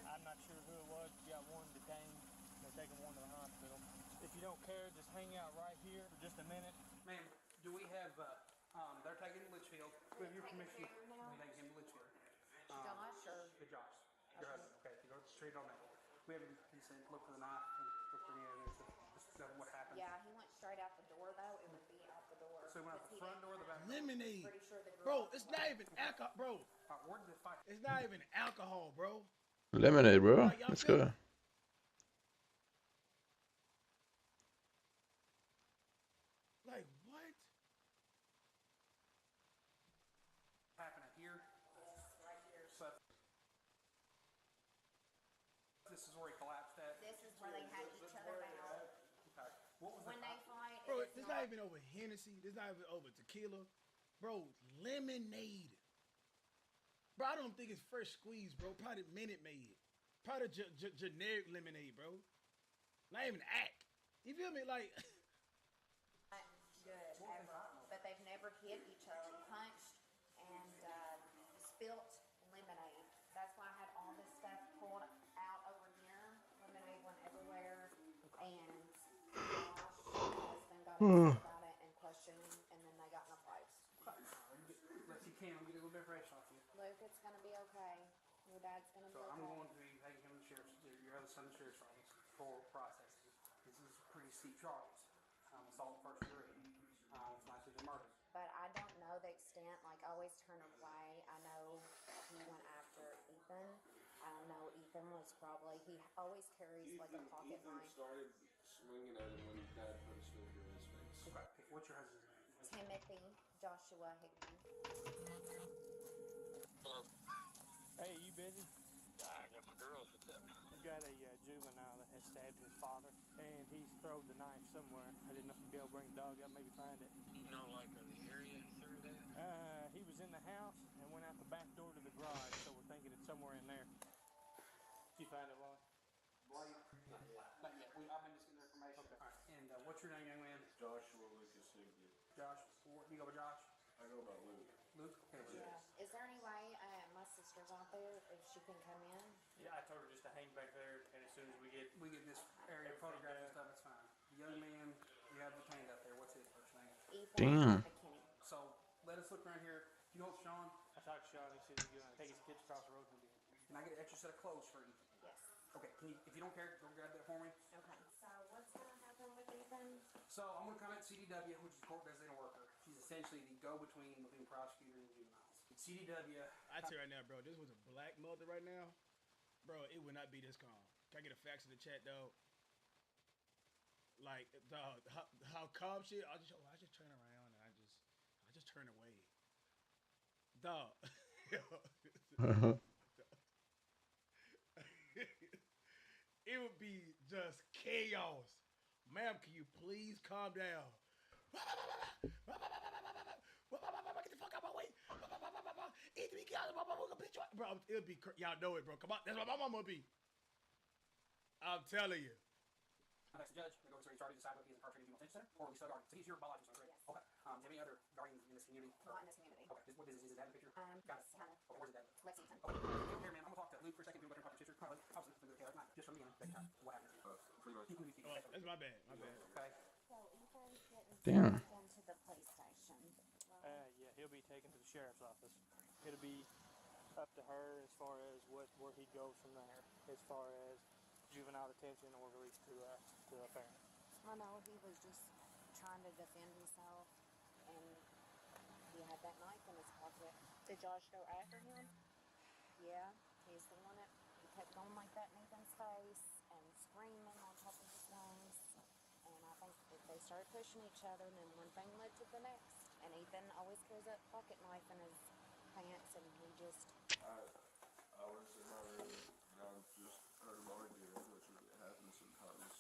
I'm not sure who it was. You got one detained. They're taking one to the hospital. If you don't care, just hang out right here for just a minute. Ma'am, do we have, they're taking Litchfield. We have your permission. We take him to Litchfield. Josh or? The Josh. Your husband. Okay, you go straight on that. We have him, he said, look for the knife and look for the evidence of what happened. Yeah, he went straight out the door though. It would be out the door. So he went out the front door or the back door? Lemonade. Pretty sure the Bro, it's not even alcohol, bro. Where did they fight? It's not even alcohol, bro. Lemonade, bro. Let's go. this is where he collapsed at. This is where they had each other bound. Okay. What was When they fight, Bro, it is this not even over Hennessy. This not even over tequila. Bro, lemonade. Bro, I don't think it's fresh squeezed, bro. Probably Minute Maid. Probably generic lemonade, bro. Not even act. You feel me? Like, not good ever, but they've never hit each other, punched and spilt lemonade. That's why I had all this stuff pulled out over here. Lemonade went everywhere, and Josh, my husband, got upset about it and questioned him, and then they got in a fight. Let's see, Cam, get a little bit of fresh off you. Luke, it's gonna be okay. Your dad's gonna be So okay. I'm going to be taking him to the sheriff's, your other son to the sheriff's office for processing. This is pretty steep charges. Assault first degree. It's not just a murder. But I don't know the extent. Like, I always turn away. I know he went after Ethan. I know Ethan was probably, he always carries like a pocket knife. Started swinging at him when Dad put his finger in his face. Okay. What's your husband's name? Timothy Joshua Hickman. Hey, you busy? I got my girls with them. We've got a juvenile that has stabbed his father, and he's thrown the knife somewhere. I didn't know if you'd be able to bring the dog up, maybe find it. You know, like the area through that? He was in the house and went out the back door to the garage, so we're thinking it's somewhere in there. Did you find it, Lloyd? Blade? Not yet. I've been just getting information. Okay. All right. And what's your name, young man? Joshua Lucas Higbee. Josh. Do you go by Josh? I go by Luke. Luke? Okay, Luke. Yeah. Is there any way my sister's out there, if she can come in? Yeah, I told her just to hang back there, and as soon as we get this area photographed and stuff, it's fine. The young man you have detained out there, what's his first name? Damn. McKinney. So let us look around here. You know Sean? I talked to Sean. He said he's going to take his kids across the road with him. Can I get an extra set of clothes for Ethan? Yes. Okay, if you don't care, go grab that for me. Okay. So what's gonna happen with Ethan? So I'm gonna contact CDW, which is Court Designated Worker. She's essentially the go-between between prosecutor and juveniles. CDW. I tell you right now, bro, this was a black mother right now, bro, it would not be this calm. Can I get a fax in the chat, dog? Like, dog, how calm she? I just turn around and I just turn away, dog. It would be just chaos. Ma'am, can you please calm down? Get the fuck out of my way. Bro, it'll be, y'all know it, bro. Come on, that's what my mama would be. I'm telling you. Next judge, we go to charge decide whether he's incarcerated in the detention center or we still guardian. So he's your biological son, correct? Okay. Do you have any other guardians in this community? Not in this community. Okay. What is his dad in the picture? Got it. Hannah. Okay, where's his dad? Lexington. Okay. Here, man, I'm gonna talk to Luke for a second. People better talk to your sister. Come on, Luke. I was listening to the okay, just from the beginning. What happened? Pretty much. That's my bad. My bad. Okay. So Ethan's getting Damn. sent into the police station. Yeah, he'll be taken to the sheriff's office. It'll be up to her as far as where he goes from there, as far as juvenile detention or release to a parent. I know he was just trying to defend himself, and he had that knife in his pocket. Did Josh go after him? Yeah, he's the one that kept going like that in Ethan's face and screaming on top of his lungs. And I think that they started pushing each other, and then one thing led to the next. And Ethan always carries that pocket knife in his pants, and he just... I was in my room, and I just heard him arguing, which happens sometimes.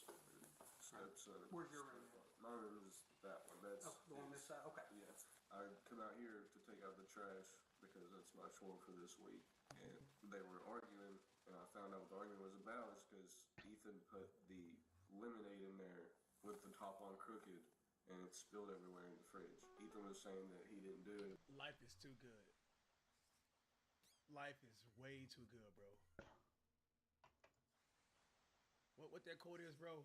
Where's your room? My room is that one. That's the one on this side? Okay. Yeah. I come out here to take out the trash because that's my chore for this week. And they were arguing, and I found out what the argument was about is because Ethan put the lemonade in there with the top on crooked, and it spilled everywhere in the fridge. Ethan was saying that he didn't do it. Life is too good. Life is way too good, bro. What that quote is, bro?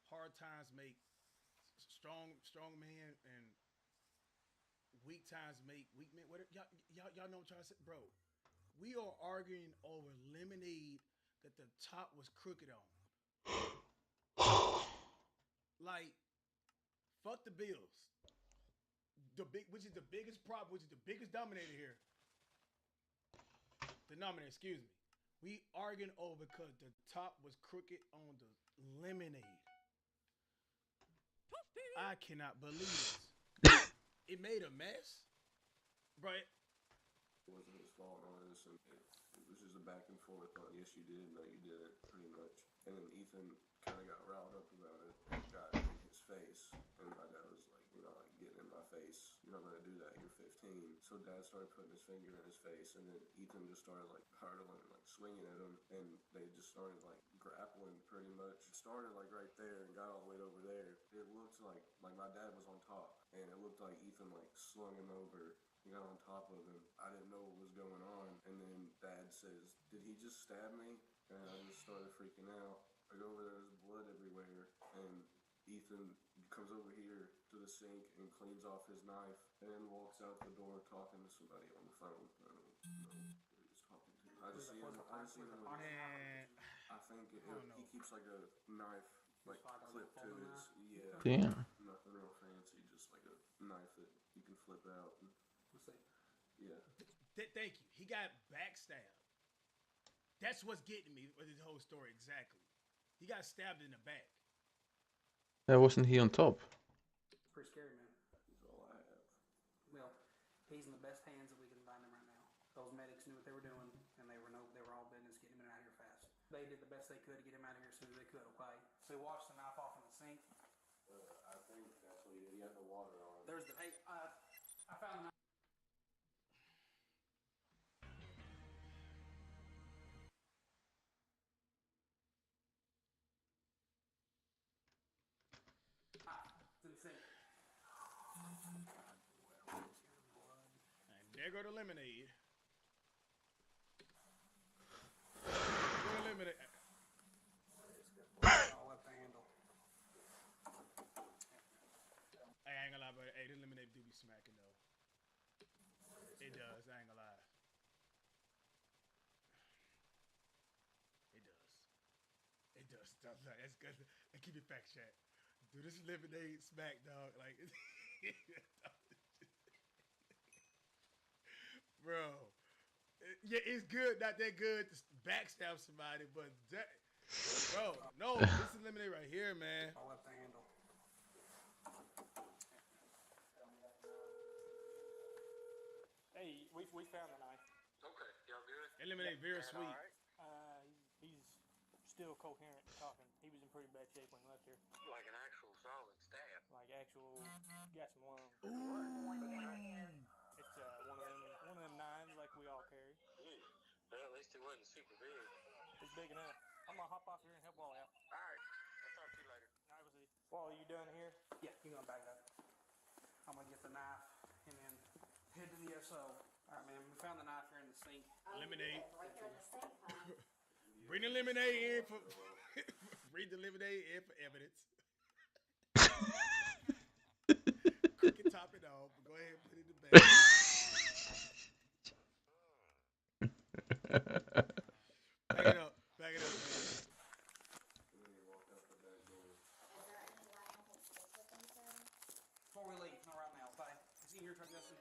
Hard times make strong men, and weak times make weak men. What y'all know what I'm trying to say, bro? We are arguing over lemonade that the top was crooked on. Like, fuck the bills. Which is the biggest problem, which is the biggest denominator here. Denominator, excuse me. We arguing over because the top was crooked on the lemonade. I cannot believe this. It made a mess, bro. It wasn't his fault, honest, and it was was just a back and forth on yes you did, no you didn't, pretty much. And then Ethan kind of got riled up about it, got in his face, and my dad was like, you know, like, getting in my face, you're not gonna do that, you're 15. So dad started putting his finger in his face, and then Ethan just started like hurdling, like swinging at him, and they just started like grappling pretty much. It started like right there and got all the way over there. It looked like my dad was on top, and it looked like Ethan like slung him over. He got on top of him. I didn't know what was going on, and then dad says, "Did he just stab me?" And I just started freaking out. I go over there, there's blood everywhere, and Ethan comes over here to the sink and cleans off his knife, and then walks out the door talking to somebody on the phone. I don't know who he was talking to. I just seen him. I think he keeps like a knife like clipped to his. Yeah. Damn. Nothing real fancy, just like a knife that you can flip out. And, yeah. Thank you. He got backstabbed. That's what's getting me with his whole story exactly. He got stabbed in the back. Wasn't he on top? It's pretty scary, man. That's all I have. Well, he's in the best hands that we can find him right now. Those medics knew what they were doing, and they were all business getting him out of here fast. They did the best they could to get him out of here as soon as they could. Okay. So he washed the knife off in the sink. I think that's what he did. He had the water on. There's the I found the knife. And there go the lemonade. Lemonade. All up the handle. I ain't gonna lie, but hey, this lemonade do be smacking though. It does. I ain't gonna lie. It does. It does. That's good. And keep it fact check. Dude, this lemonade smack, dog. Like, bro. Yeah, it's good. Not that good to backstab somebody, but that, bro, no, this is lemonade right here, man. All up the handle. Hey, we found the knife. Okay, y'all good? That lemonade very sweet. Right? He's still coherent and talking. He was in pretty bad shape when he left here. Like an actual solid stab. Like actual, got some lung. Ooh. It's one of them nines like we all carry. Yeah. Well, at least it wasn't super big. It's big enough. I'm gonna hop off here and help Wally out. All right. I'll talk to you later. All right, we'll see. Wally, you done here? Yeah, you gonna back up. I'm gonna get the knife and then head to the SO. All right, man. We found the knife here in the sink. Lemonade. Right there in the sink, huh? Bring the lemonade in for. Bring the lemonade in for evidence. Quick and top it off. Go ahead and put it in the bag. Back it up. Back it up, man. And then he walked out the back door. Before we leave, not right now, okay? Is he in your truck, Justin?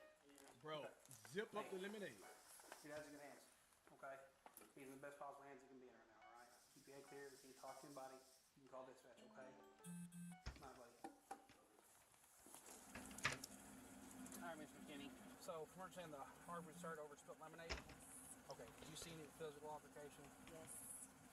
Bro, zip up the lemonade. He has good hands, okay? He's in the best possible hands he can be in right now, all right? Keep your head clear. If you talk to anybody, you can call dispatch, okay? Not late. All right, Miss McKinney. So, from what you're saying, the argument started over spilt lemonade? Okay, did you see any physical altercation? Yes.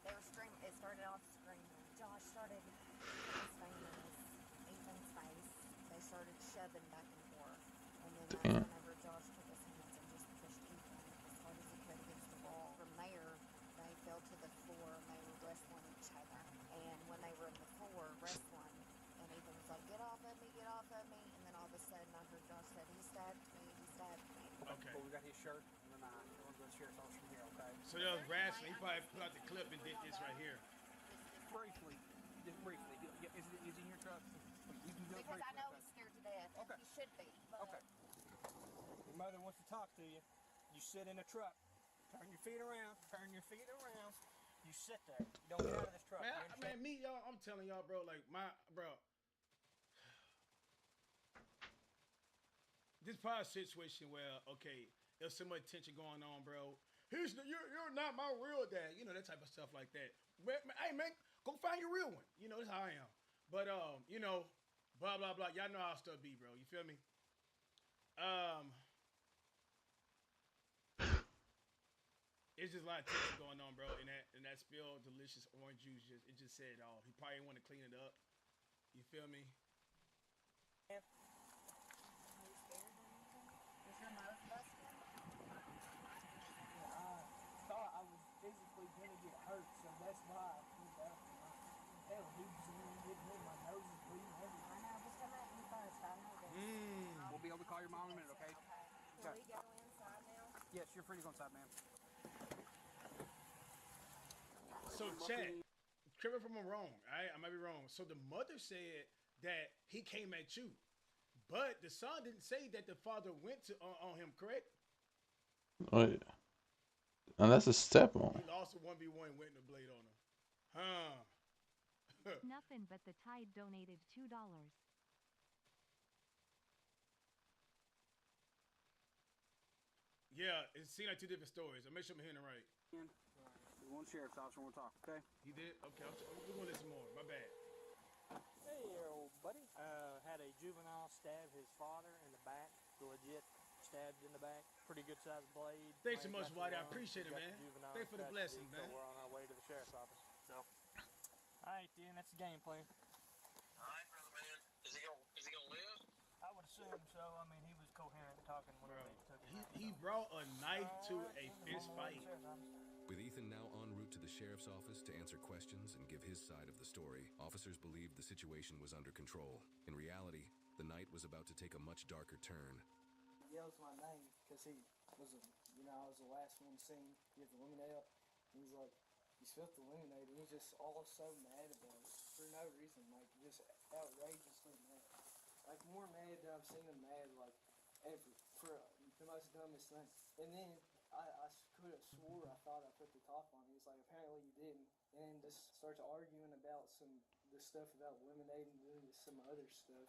They were screaming. It started off screaming. Josh started putting his fingers in Ethan's face. They started shoving back and forth. And then that's whenever Josh took his hands and just pushed Ethan as hard as he could against the wall. From there, they fell to the floor and they were wrestling each other. And when they were in the floor wrestling, and Ethan was like, "Get off of me, get off of me." And then all of a sudden I heard Josh said, "He stabbed me, he stabbed me." Okay. Well, we got his shirt and the knife. We're going to go to the sheriff's office from here, okay? So there was wrestling. He probably put out the clip and did this right here. Briefly. Just briefly. Is he in your truck? You can do it Because I briefly, know okay? he's scared to death. Okay. He should be. But Okay. Your mother wants to talk to you. You sit in the truck. Turn your feet around. Turn your feet around. You sit there. You don't get out of this truck. Man, me, y'all, I'm telling y'all, bro, like, this probably a situation where, okay, there's so much tension going on, bro. You're not my real dad. You know, that type of stuff like that. Hey, man, go find your real one. You know, that's how I am. But, you know, blah, blah, blah. Y'all know how stuff be, bro. You feel me? It's just a lot of tension going on, bro. And that spilled delicious orange juice it just said it all. He probably want to clean it up. You feel me? Are you scared or anything? Is your nose busted? I thought I was physically gonna get hurt, so that's why I pulled out. Hell, he was getting me. My nose is bleeding everywhere. I know, just come out and first. I know this. We'll be able to call your mom in a minute, okay? Can we go inside now? Yes, you're free to go inside, ma'am. So chat, correct me if I'm wrong. I might be wrong. So the mother said that he came at you, but the son didn't say that the father went to on him. Correct? Oh, yeah. And that's a step on. He lost a 1v1, went in the blade on him. Huh? Nothing but the Tide donated $2. Yeah, it seemed like two different stories. I'll make sure I'm hearing it right. The one sheriff's officer want to talk, okay? He did? Okay, we're going to listen more. My bad. Hey, old buddy. Had a juvenile stab his father in the back. Legit stabbed in the back. Pretty good sized blade. Thanks so much, Whitey. I appreciate it, man. Thanks for the blessing, man. We're on our way to the sheriff's office. So, alright, then, that's the game plan. Alright, brother man. Is he gonna live? I would assume so. I mean, he was coherent talking when they took him. He brought a knife to a fist fight. With Ethan now en route to the sheriff's office to answer questions and give his side of the story, officers believed the situation was under control. In reality, the night was about to take a much darker turn. He yells my name because he was, I was the last one seen get the lemonade up. He's like, you spilled the lemonade, and he's just all so mad about it for no reason, like just outrageously mad. Like more mad than I've seen him mad like ever for the most dumbest thing. And then I could have swore I thought I put the top on. He's like, apparently you didn't. And then just starts arguing about the stuff about lemonade and doing some other stuff.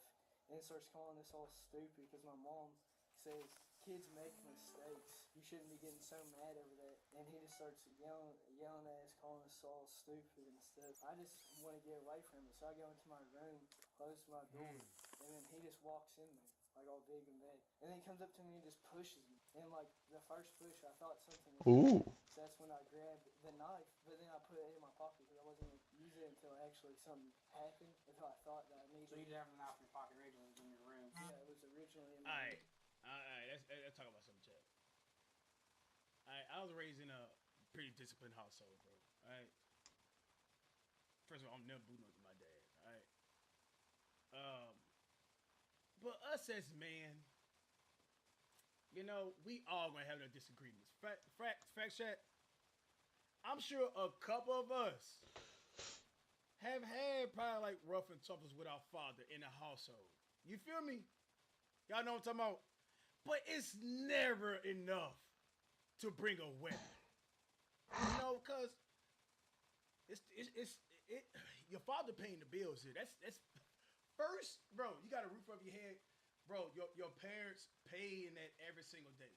And starts calling us all stupid because my mom says kids make mistakes. You shouldn't be getting so mad over that. And he just starts yelling at us, calling us all stupid and stuff. I just want to get away from it. So I go into my room, close my door, and then he just walks in there, like all big and bad. And then he comes up to me and just pushes me. And like the first push, I thought something was Ooh. So that's when I grabbed the knife, but then I put it in my pocket because I wasn't going to use it until actually something happened, until I thought that I needed it. So you didn't have the knife in your pocket originally, it was in your room? Yeah, it was originally in my room. Alright, let's talk about something, Chad. I was raised in a pretty disciplined household, bro. Alright. First of all, I'm never booting up to my dad. Alright. But us as men, we all gonna have their disagreements. Fact chat. I'm sure a couple of us have had probably like rough and toughs with our father in the household. You feel me? Y'all know what I'm talking about? But it's never enough to bring a weapon. Cause your father paying the bills here. That's first, bro. You got a roof over your head, bro. Your parents paying that every single day.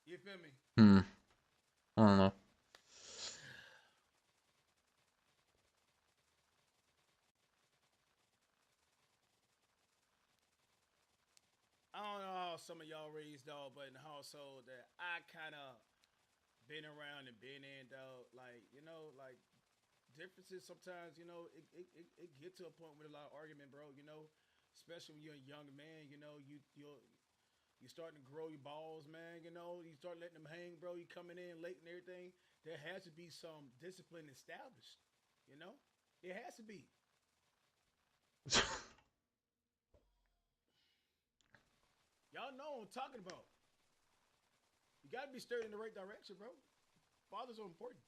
You feel me? I don't know. I don't know how some of y'all raised, dog, but in the household that I kind of been around and been in, dog, like differences sometimes, it get to a point with a lot of argument, bro, especially when you're a young man, you starting to grow your balls, man, you start letting them hang, bro, you coming in late and everything. There has to be some discipline established, it has to be. Y'all know what I'm talking about. You gotta be steered in the right direction, bro. Fathers are important.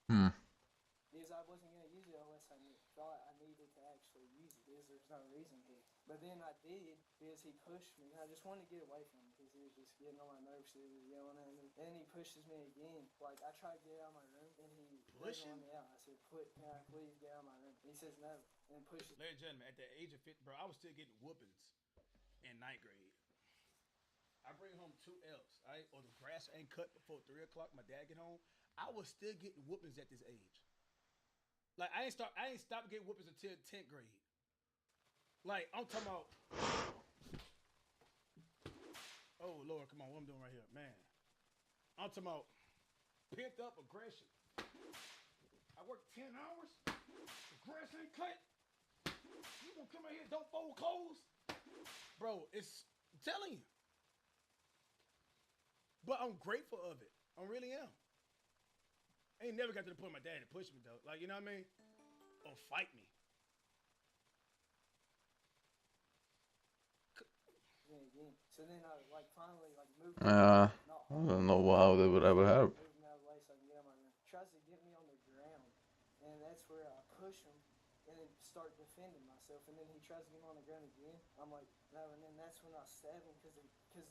Because I wasn't going to use it unless I thought I needed to actually use it, because there's no reason here. But then I did, because he pushed me. I just wanted to get away from him, because he was just getting on my nerves, he was yelling at me. And then he pushes me again. Like, I tried to get out of my room, and he wouldn't let me out. I said, can I please get out of my room? And he says no, and pushes me. Ladies and gentlemen, at the age of 50, bro, I was still getting whoopings in 9th grade. I bring home 2 L's, all right? Or the grass ain't cut before 3 o'clock, my dad get home. I was still getting whoopings at this age. Like, I ain't stopped getting whoopings until 10th grade. Like, I'm talking about, Oh Lord, come on, what I'm doing right here, man. I'm talking about pent up aggression. I worked 10 hours. The grass ain't cut. You gonna come out here and don't fold clothes? Bro, I'm telling you. But I'm grateful of it. I really am. I ain't never got to the point my dad had pushed me though. Like, you know what I mean? Or fight me. So then I like finally like moved. I don't know how they would ever have. Moved him out of the way so I can get on my ground. Tries to get me on the ground, and that's where I push him and then start defending myself. And then he tries to get me on the ground again. I'm like, no. And then that's when I stab him because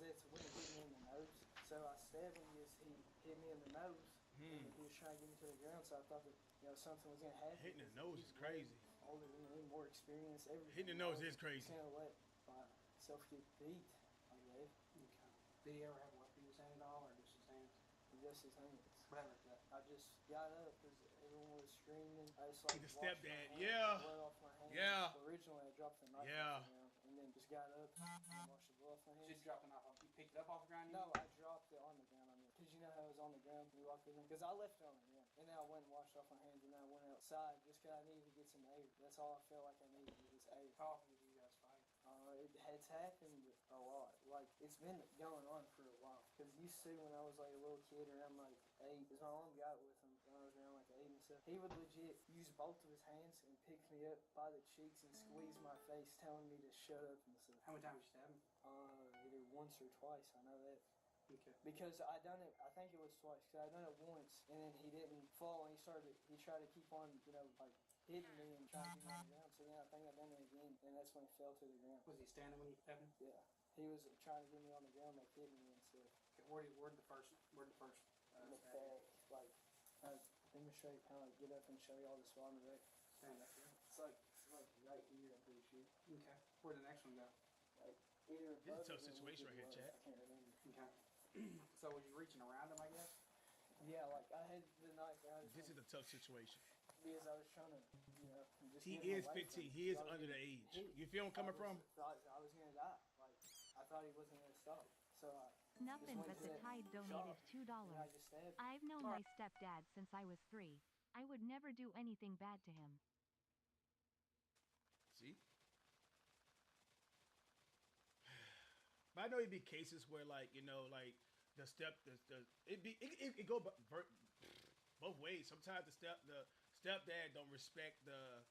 that's when he hit me in the nose. So I stab him because he hit me in the nose. And he was trying to get me to the ground, so I thought that something was gonna happen. Hitting the nose is crazy. Older than me, more experience. Everything. Hitting the nose is crazy. Can't let myself get beat. I guess. Okay. Did he ever have a weapon in his hand at all, or just his hands? Just his hands. What happened to that? I just got up because everyone was screaming. I just like The washed my stepdad, hands, yeah. blood off my hands. Yeah. Originally, I dropped the knife Yeah. off the ground, and then just got up and washed the blood off my hands. Just dropped the knife off. You picked it up off the ground? No, I dropped it on the ground. I mean, because you know how it was on the ground when you walked in there. Because I left it on the ground, and then I went and washed off my hands, and then I went outside just because I needed to get some air. That's all I felt like I needed was air. How often did you guys fight? It's happened a lot. Like, it's been going on for a while. Because used to, when I was like a little kid around like 8, because my mom got with him when I was around like 8 and stuff, he would legit use both of his hands and pick me up by the cheeks and squeeze my face, telling me to shut up and stuff. How many times you stabbed him? Either once or twice, I know that. Okay. Because I done it, I think it was twice, because I done it once, and then he didn't fall, and he tried to keep on, like, hitting me and trying to get me on the ground, so then I think I done it again, and that's when he fell to the ground. Was he standing when you stabbed him? Yeah. He was trying to get me on the ground, like, hitting me and stuff. Okay, where'd the first In the back, like, demonstrate, kind of like, get up and show y'all the spot in the back. Stand up here. It's like right here, I'm pretty sure. Okay. Where'd the next one go? Like, either This is a above tough or situation right here, below. Chat. I can't remember. Okay. So was you reaching around him, I guess? Yeah, like, I had the knife out. This is a tough situation. Because I was trying to, just He get him is away 15. from me. He is I was under the getting age. hit. You feel him coming from? I was gonna die. Like, I thought he wasn't gonna stop. So I Nothing just went but to the that Tide shop, donated $2. and I just stabbed him. I've known my stepdad since I was 3. I would never do anything bad to him. See? But I know it'd be cases where, like, like the it go both ways. Sometimes the stepdad don't respect the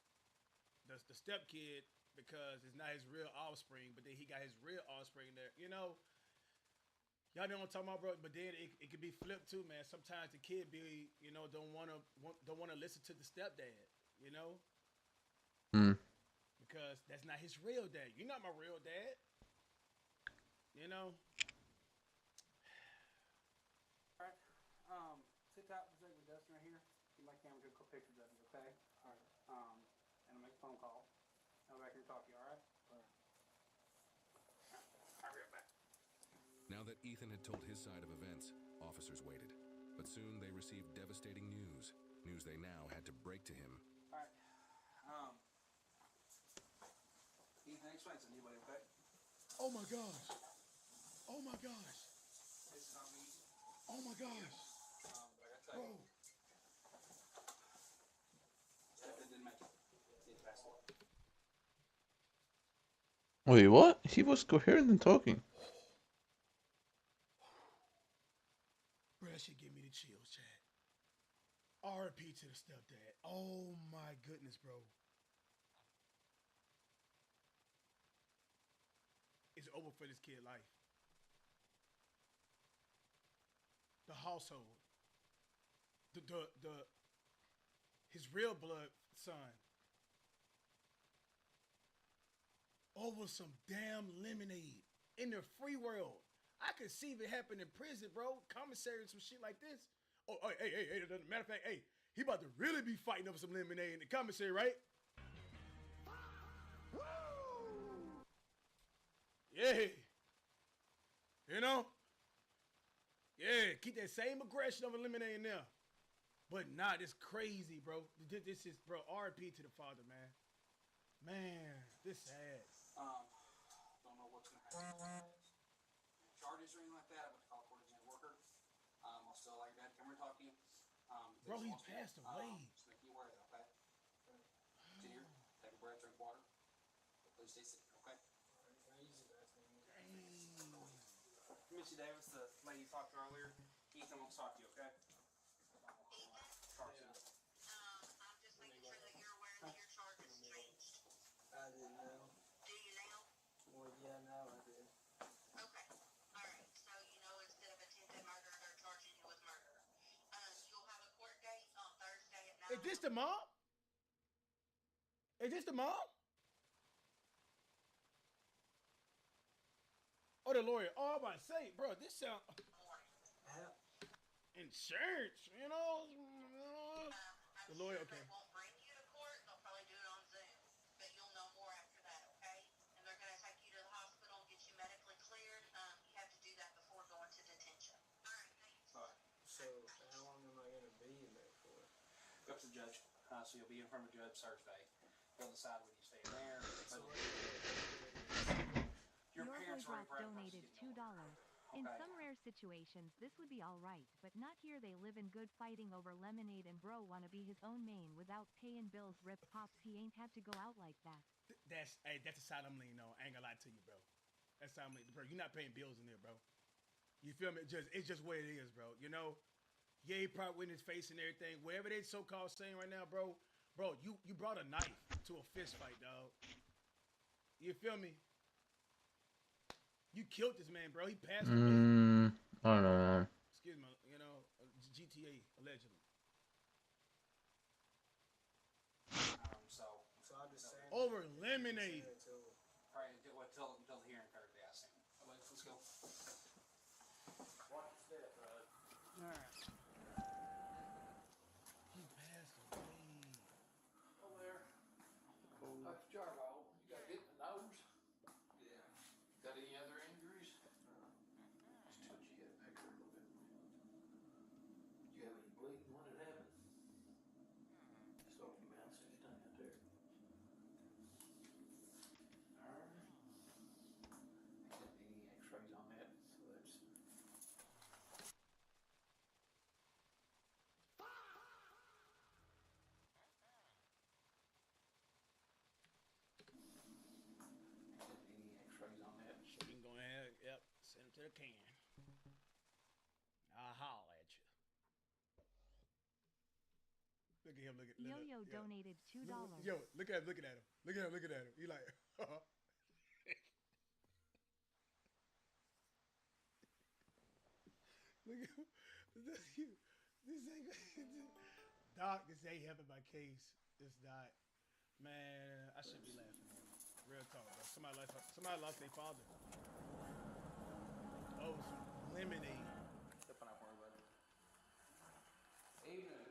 stepkid because it's not his real offspring, but then he got his real offspring there. Y'all know what I'm talking about, bro. But then it could be flipped too, man. Sometimes the kid don't wanna listen to the stepdad, because that's not his real dad. You're not my real dad. Alright. Sit tight for a second with Dustin right here. Get my camera, do a couple pictures of you, okay? Alright. And I'll make a phone call. I'll be back here and talk to you, alright? Alright. I'll be right back. Now that Ethan had told his side of events, officers waited. But soon they received devastating news. News they now had to break to him. Alright. Ethan, explain something to you, buddy, okay? Oh my gosh. Oh my gosh. This is not me. Oh my gosh. Like I tell you. Bro. It didn't make it. It passed away. Wait, what? He was coherent and talking. Bro, that shit give me the chills, Chad. RP to the stepdad. Oh my goodness, bro. It's over for this kid life. The household. His real blood son. Over some damn lemonade in the free world. I could see it happen in prison, bro. Commissary and some shit like this. Oh, hey. Matter of fact, hey, he about to really be fighting over some lemonade in the commissary, right? Yeah. Yeah, keep that same aggression of eliminating them. But nah, this crazy, bro. This is, bro, RP to the father, man. Man, this sad. Don't know what's gonna happen. charges or anything like that, I went to call court as a worker. I'll still like that. Come here, talk to you. Bro, he passed away. Just make you aware of that, okay? Sit here, take a breath, drink water. Please stay safe, okay? Missy Davis, the lady you talked to earlier. Ethan wants to talk to you, okay? Talk to you. I'm just making sure that you're aware that your charge has changed. I didn't know. Do you now? Well, yeah, now I did. Okay. Alright, so you know instead of attempted murder, they're charging you with murder. You'll have a court date on Thursday at 9. Is this the mom? Is this the mom? Oh, the lawyer. Oh, I'm about to say, bro, this sound... Insurance, you know? The lawyer, okay. They won't bring you to court. They'll probably do it on Zoom. But you'll know more after that, okay? And they're going to take you to the hospital and get you medically cleared. You have to do that before going to detention. Alright, thanks. Alright. So, how long am I going to be in there for? Up to the judge. So you'll be in front of a judge Thursday. They'll decide whether you stay there. Your Your parents were Drop donated $2. In some rare situations, this would be alright, but not here. They live in good fighting over lemonade and bro wanna be his own main without paying bills. Rip pops, he ain't have to go out like that. That's the side I'm leaning on. I ain't gonna lie to you, bro. That's the side I'm leaning. Bro, you're not paying bills in there, bro. You feel me? It's just what it is, bro. You know? Yeah, he probably with his face and everything. Whatever they so-called saying right now, bro. Bro, you brought a knife to a fist fight, dog. You feel me? You killed this man, bro. He passed away. I don't know. Excuse me, you know, GTA, allegedly. So I'm just saying. Over lemonade. Alright, until the hearing Thursday, I assume. Let's go. Watch your step, bud. Alright. He passed away. Oh, there. Dr. Jarbo, you got hit in the nose? Yeah. Got any other injuries? Just touchy, you had a little bit. Did you have any bleeding when it happened? Just off your mouth, so your tongue out there. Alright. Got any x-rays on that? So that's... Any x-rays on that? So we can go ahead, yep, send him to the can. I'll holler at you. Look at him, look at him. Yo-Yo donated $2. Yo, look at him, looking at him. Look at him, looking at him. He like, look at him. This ain't, Doc, this ain't helping my case. This not. Man, I should be laughing at him. Real talk, bro. Somebody lost their father. Oh, some lemonade. Step on that for everybody. Evening.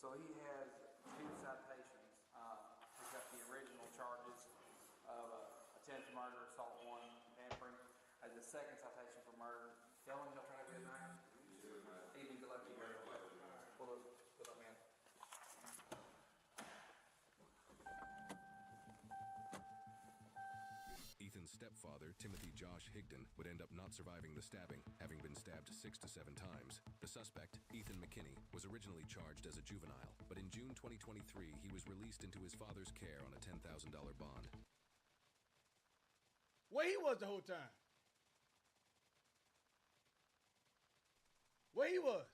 So he has 2 citations. He's got the original charges of attempted murder, assault 1, tampering. As the second citation for murder. Felon, y'all trying to get a knife? Evening, good luck to you. Pull up, man. Ethan's stepfather, Timothy Josh Higdon, would end up not surviving the stabbing, having been stabbed 6 to 7 times. The suspect, Ethan McKinney, was originally charged as a juvenile, but in June 2023, he was released into his father's care on a $10,000 bond. Where he was the whole time? Where he was?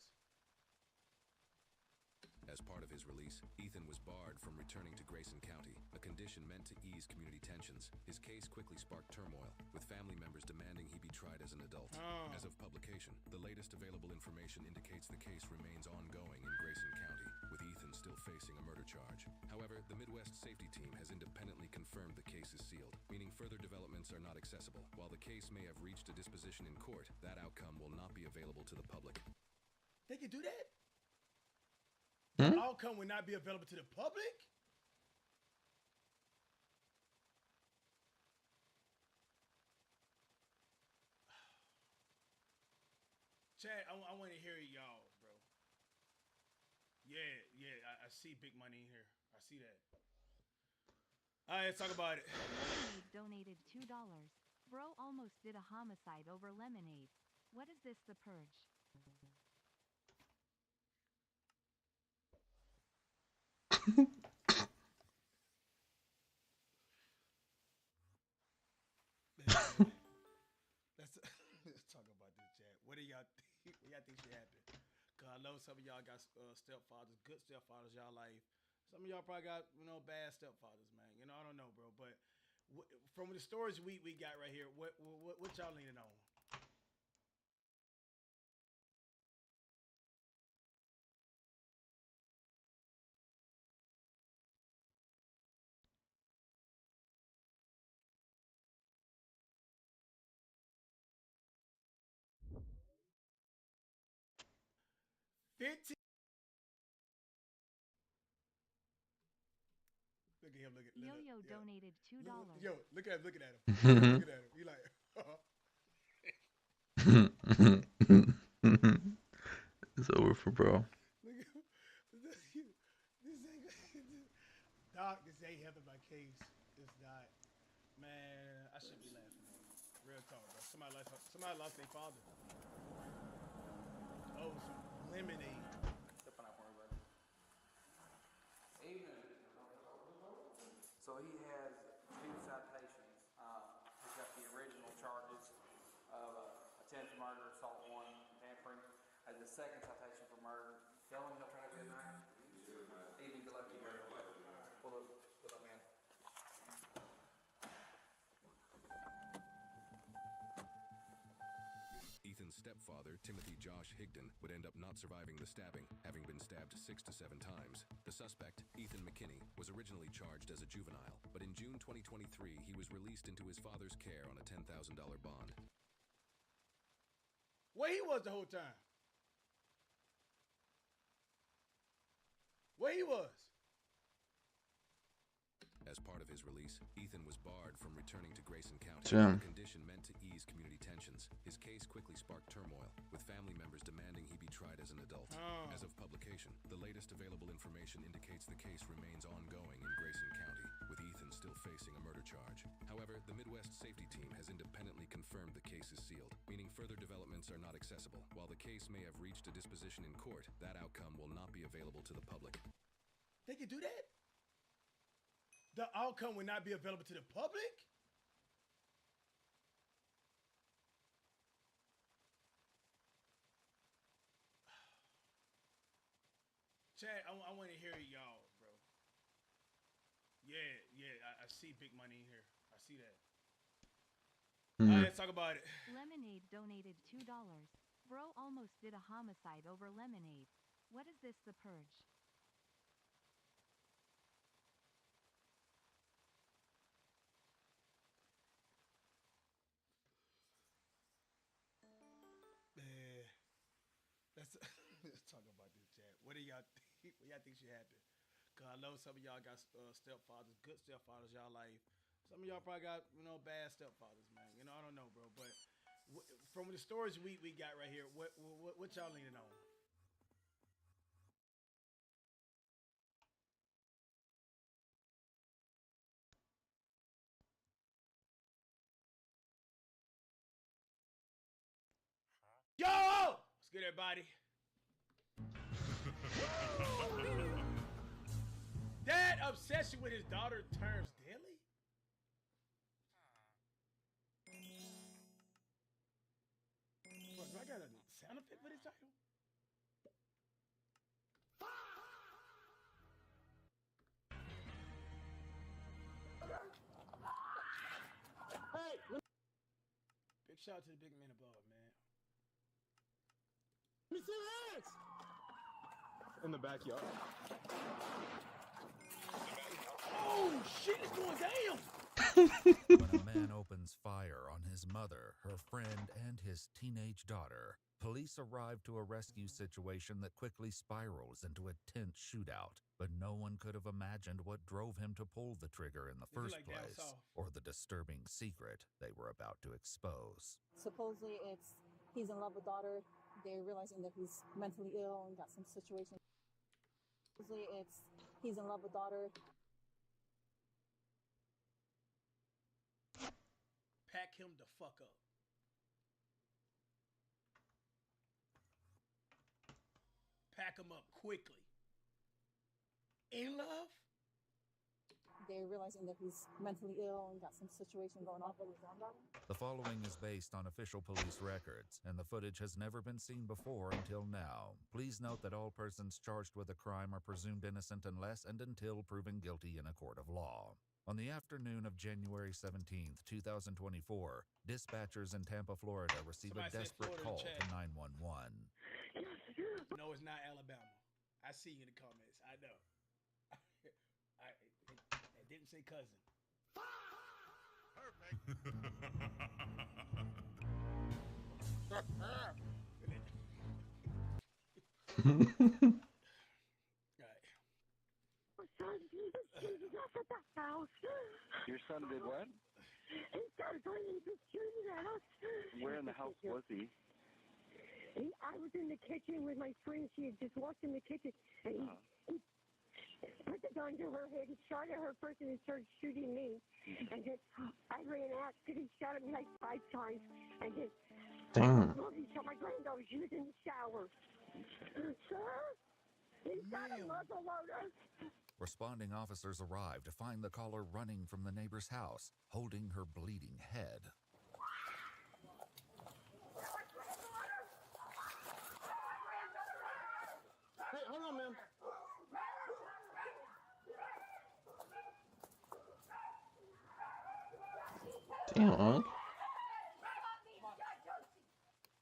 As part of his release, Ethan was barred from returning to Grayson County, a condition meant to ease community tensions. His case quickly sparked turmoil, with family members demanding he be tried as an adult. As of publication, the latest available information indicates the case remains ongoing in Grayson County, with Ethan still facing a murder charge. However, the Midwest Safety Team has independently confirmed the case is sealed, meaning further developments are not accessible. While the case may have reached a disposition in court, that outcome will not be available to the public. They can do that? The outcome will not be available to the public? Chad, I want to hear y'all, bro. Yeah, I see big money in here. I see that. All right, let's talk about it. Donated $2. Bro almost did a homicide over lemonade. What is this, the purge? Let's talk about this, chat. What do y'all think? What y'all think should happen? Cause I know some of y'all got stepfathers, good stepfathers in y'all life. Some of y'all probably got bad stepfathers, man. I don't know, bro. But from the stories we got right here, what y'all leaning on? Look at him. Look at Yo-Yo donated $2. Yo, look at him. Look at him. He like. It's over for bro. Doc, this ain't helping my case. It's not. Man, I should be laughing at it. Real talk, bro. Somebody lost their father. Oh, some lemonade. So he has 2 citations. He's got the original charges of attempted murder, assault 1, and tampering. As the second citation for murder. Tell him he'll try to get a knife. Even good luck to you, brother. Pull up, man. Ethan's stepfather, Timothy Josh Higdon, would end up not surviving the stabbing, having been stabbed 6 to 7 times. The suspect, Ethan McKinney, was originally charged as a juvenile, but in June 2023, he was released into his father's care on a $10,000 bond. Where he was the whole time? Where he was? As part of his release, Ethan was barred from returning to Grayson County. Damn. A condition meant to ease community tensions. His case quickly sparked turmoil, with family members demanding he be tried as an adult. As of publication, the latest available information indicates the case remains ongoing in Grayson County, with Ethan still facing a murder charge. However, the Midwest Safety Team has independently confirmed the case is sealed, meaning further developments are not accessible. While the case may have reached a disposition in court, that outcome will not be available to the public. They can do that? The outcome will not be available to the public? Chad, I want to hear y'all, bro. Yeah, I see big money in here. I see that. All right, let's talk about it. Lemonade donated $2. Bro almost did a homicide over lemonade. What is this, the purge? Man, let's talk about this, Chad. What do y'all think? What y'all think should happen? Cause I know some of y'all got stepfathers, good stepfathers in y'all life. Some of y'all probably got bad stepfathers, man. I don't know, bro. But from the stories we got right here, what y'all leaning on? Yo! What's good, everybody? That obsession with his daughter turns deadly? Bro, do I got a sound effect for this title? Hey! Big shout out to the big man above, man. Let me see your hands! In the backyard. Oh, shit is going down! When a man opens fire on his mother, her friend, and his teenage daughter, police arrive to a rescue situation that quickly spirals into a tense shootout. But no one could have imagined what drove him to pull the trigger in the first place, or the disturbing secret they were about to expose. Supposedly he's in love with daughter. They're realizing that he's mentally ill and got some situation. Supposedly he's in love with daughter. Pack pack him the fuck up. Pack him up quickly. In love? They're realizing that he's mentally ill and got some situation going on. The following is based on official police records, and the footage has never been seen before until now. Please note that all persons charged with a crime are presumed innocent unless and until proven guilty in a court of law. On the afternoon of January 17th, 2024, dispatchers in Tampa, Florida receive a desperate call to 911. No, it's not Alabama. I see you in the comments. I know. I didn't say cousin. Your son did what? He started going into the house. Where in the house was he? I was in the kitchen with my friend. She had just walked in the kitchen, and he put the gun to her head. He shot at her first, and he started shooting me. And then I ran out because he shot at me like 5 times. And then he shot my granddaughter. She was in the shower. Sir, he's got a muzzle loader. Responding officers arrive to find the caller running from the neighbor's house, holding her bleeding head. Hey, hold on, man. Damn, Unc.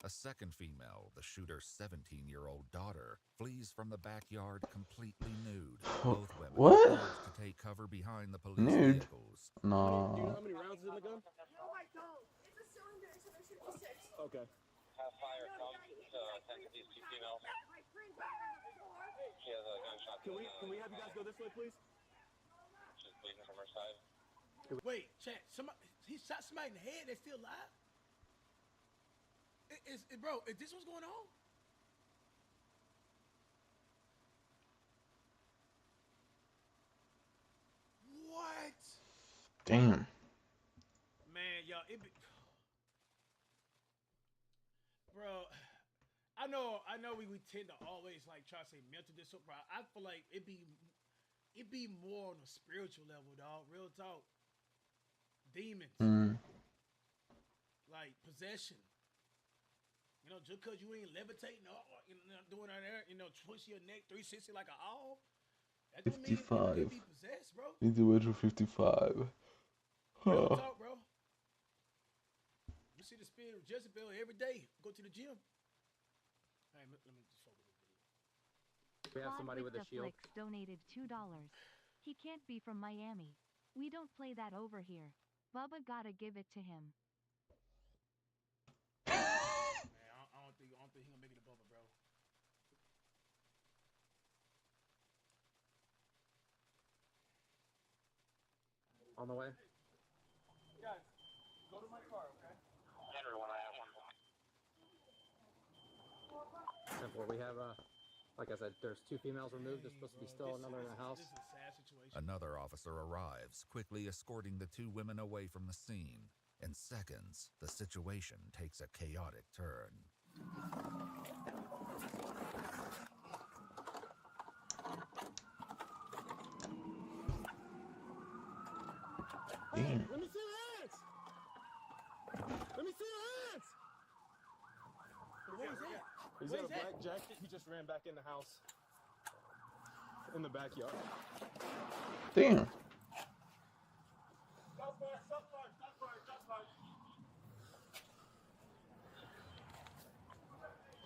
A second female, the shooter's 17-year-old daughter, flees from the backyard completely nude. Both women What? are to take cover behind the police Nude? vehicles. Do you know No. how many rounds is in the gun? No, I don't. It's a cylinder, so there should be 6. Okay. Have fire come to attend to these 2 females. My friend got on the floor. She has a gunshot. Can we have you guys go this way, please? She's bleeding from her side. Wait, chat. Somebody, he shot somebody in the head. They still alive? Bro, is this what's going on? What? Damn. Man, y'all, bro, I know we tend to always like try to say mental disorder, bro. I feel like it be more on a spiritual level, dog. Real talk. Demons. Like possession. You know, just because you ain't levitating or doing that there, twist your neck 360 like an owl, that don't mean you can be possessed, bro. Individual 55. Real talk, bro. You see the spirit of Jezebel every day. Go to the gym. Hey, let me just focus this video. We have somebody with a shield. Flicks donated $2. He can't be from Miami. We don't play that over here. Bubba gotta give it to him. I don't think he gonna make it above it, bro. On the way. Guys, go to my car, okay? Henry, when I have one. Simple. We have, like I said, there's 2 females removed. There's supposed to be still another in the house. This is a sad situation. Another officer arrives, quickly escorting the 2 women away from the scene. In seconds, the situation takes a chaotic turn. Hey, let me see your hands! Let me see your hands! Where's that? He's got a black jacket. He just ran back in the house. In the backyard. Damn.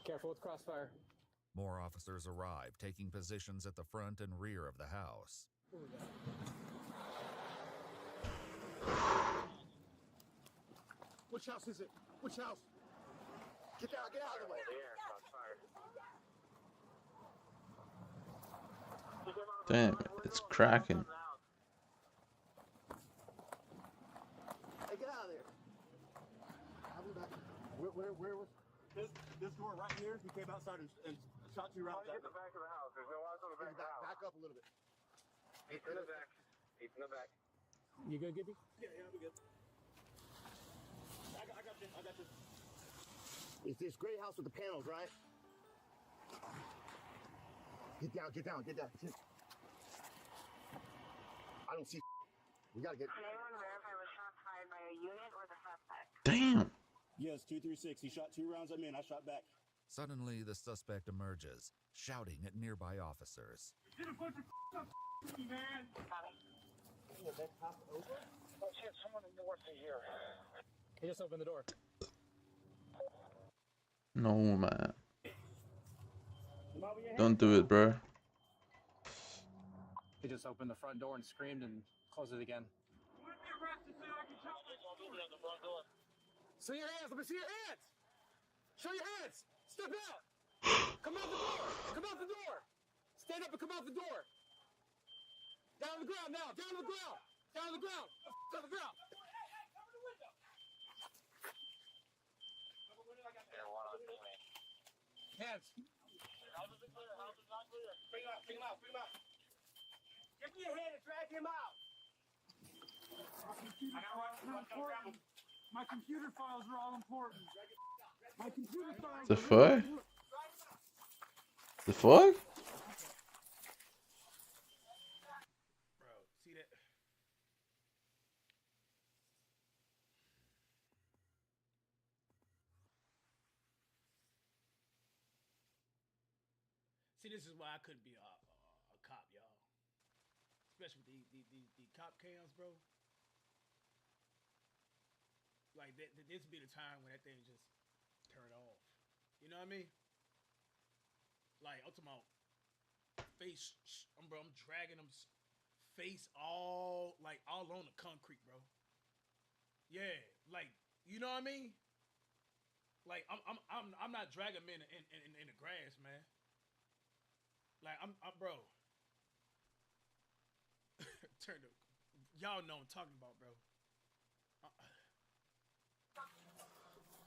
Careful with crossfire. More officers arrive, taking positions at the front and rear of the house. Which house is it? Which house? Get out of the way. Damn, it's cracking. Hey, get out of there. I'll be back. Where was this door right here? He came outside and shot 2 rounds. Get the back of the house. There's no eyes on the back of the house. Back up a little bit. He's in the back. He's in the back. You good, Gibby? Yeah, I'll be good. got you. I got you. It's this gray house with the panels, right? Get down, get down, get down. I don't see. We gotta get. Can anyone verify was shots fired by a unit or the suspect? Damn. Yes, 236. He shot 2 rounds at me and I shot back. Suddenly, the suspect emerges, shouting at nearby officers. Did a bunch of man. Yeah, that cop over? Oh shit, someone north of here. He just opened the door. No, man. Don't do it, bro. He just opened the front door and screamed and closed it again. See your hands. Let me see your hands. Show your hands. Step out. Come out the door. Come out the door. Stand up and come out the door. Down on the ground now. Down on the ground. Down on the ground. Down on the ground. Hands. How's it clear? How's it not clear? Bring him out. Bring him out. Bring him out. Give me a hand and drag him out. I got one. My computer files are all important. My computer files. The fuck? The fuck? Bro, see that? See, this is why I couldn't be a cop, y'all. Especially with the cop cams, bro. Like, this would be the time when that thing just turn off. You know what I mean? Like, I'm talking about face, bro, I'm dragging them face all on the concrete, bro. Yeah, like, you know what I mean? Like, I'm not dragging them in the grass, man. Like, I'm bro. Turn the, y'all know what I'm talking about, bro.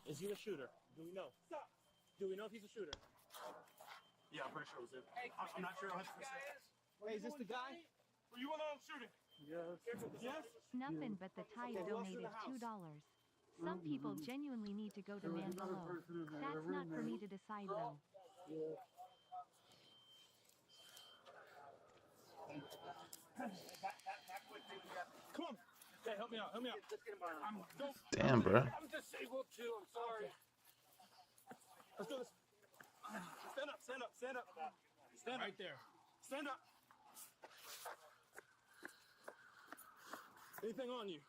Is he a shooter? Do we know? Stop. Do we know if he's a shooter? Yeah, I'm pretty sure it was him. Hey, I'm not sure 100%. Hey, is this the guy? Were you one of them shooting? Yes. Yes? Nothing but the Tide donated $2. Some people genuinely need to go to man below. That's not for me to decide though. Come on. Hey, help me out. Help me out. Damn, bro. I'm disabled too. I'm sorry. Let's do this. Stand up. Stand up. Stand up. Stand right up. there. Stand up. Anything on you?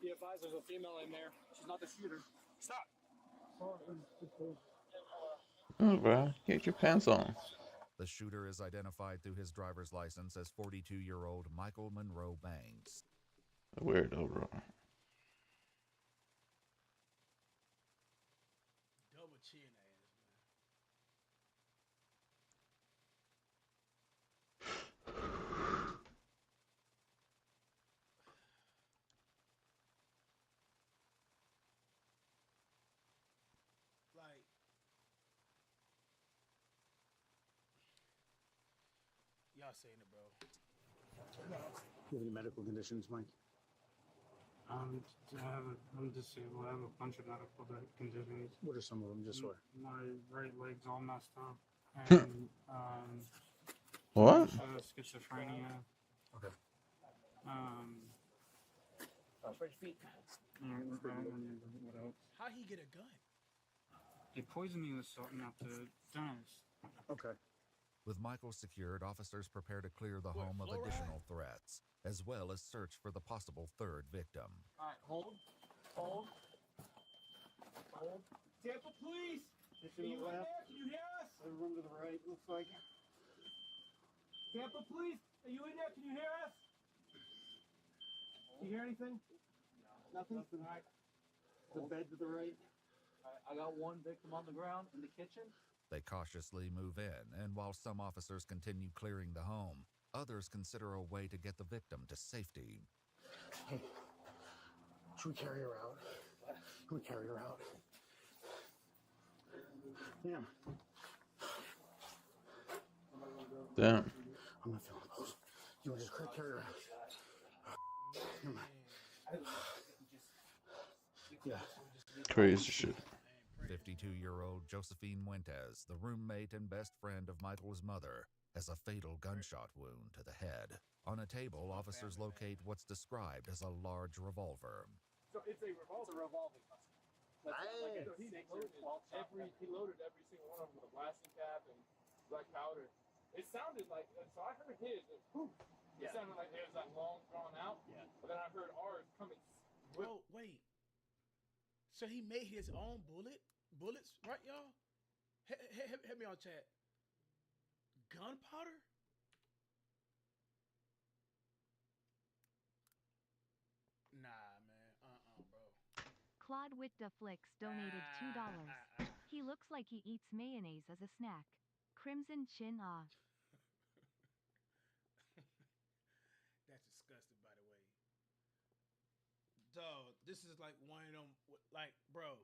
Be advised, there's a female in there. She's not the shooter. Stop. Oh, bro. Get your pants on. The shooter is identified through his driver's license as 42-year-old Michael Monroe Banks. Weirdo, bro. Double chin ass, man. Like, y'all saying it, bro. Do you have any medical conditions, Mike? I'm disabled. I have a bunch of medical conditions. What are some of them, just so? My right leg's all messed up. And, What? schizophrenia. Okay. Spread your feet. What else? How he get a gun? They poisoned me with something at the dentist. Okay. With Michael secured, officers prepare to clear the home of additional threats, as well as search for the possible third victim. All right, hold. Hold. Hold. Tampa Police! Are you in there? Can you hear us? Room to the right, looks like. Tampa Police, are you in there? Can you hear us? Do you hear anything? Nothing? All right. The bed to the right. I got one victim on the ground in the kitchen. They cautiously move in, and while some officers continue clearing the home, others consider a way to get the victim to safety. Hey, should we carry her out? Can we carry her out? Damn. Damn. I'm not feeling close. You want to just carry her out? Come on. Yeah. Crazy shit. 52-year-old Josephine Muentes, the roommate and best friend of Michael's mother, has a fatal gunshot wound to the head. On a table, officers locate what's described as a large revolver. So it's a revolver. It's a revolving musket. So he loaded every single one of them with a blasting cap and black powder. It sounded like, so I heard his, it sounded like it was that long drawn out. Yeah. But then I heard ours coming. Bro, wait. So he made his own bullets, right, y'all? Hit me on chat. Gunpowder? Nah, man. Bro. Claude Wittaflix donated $2. He looks like he eats mayonnaise as a snack. Crimson chin off. That's disgusting, by the way. Dog, this is like one of them, like, bro,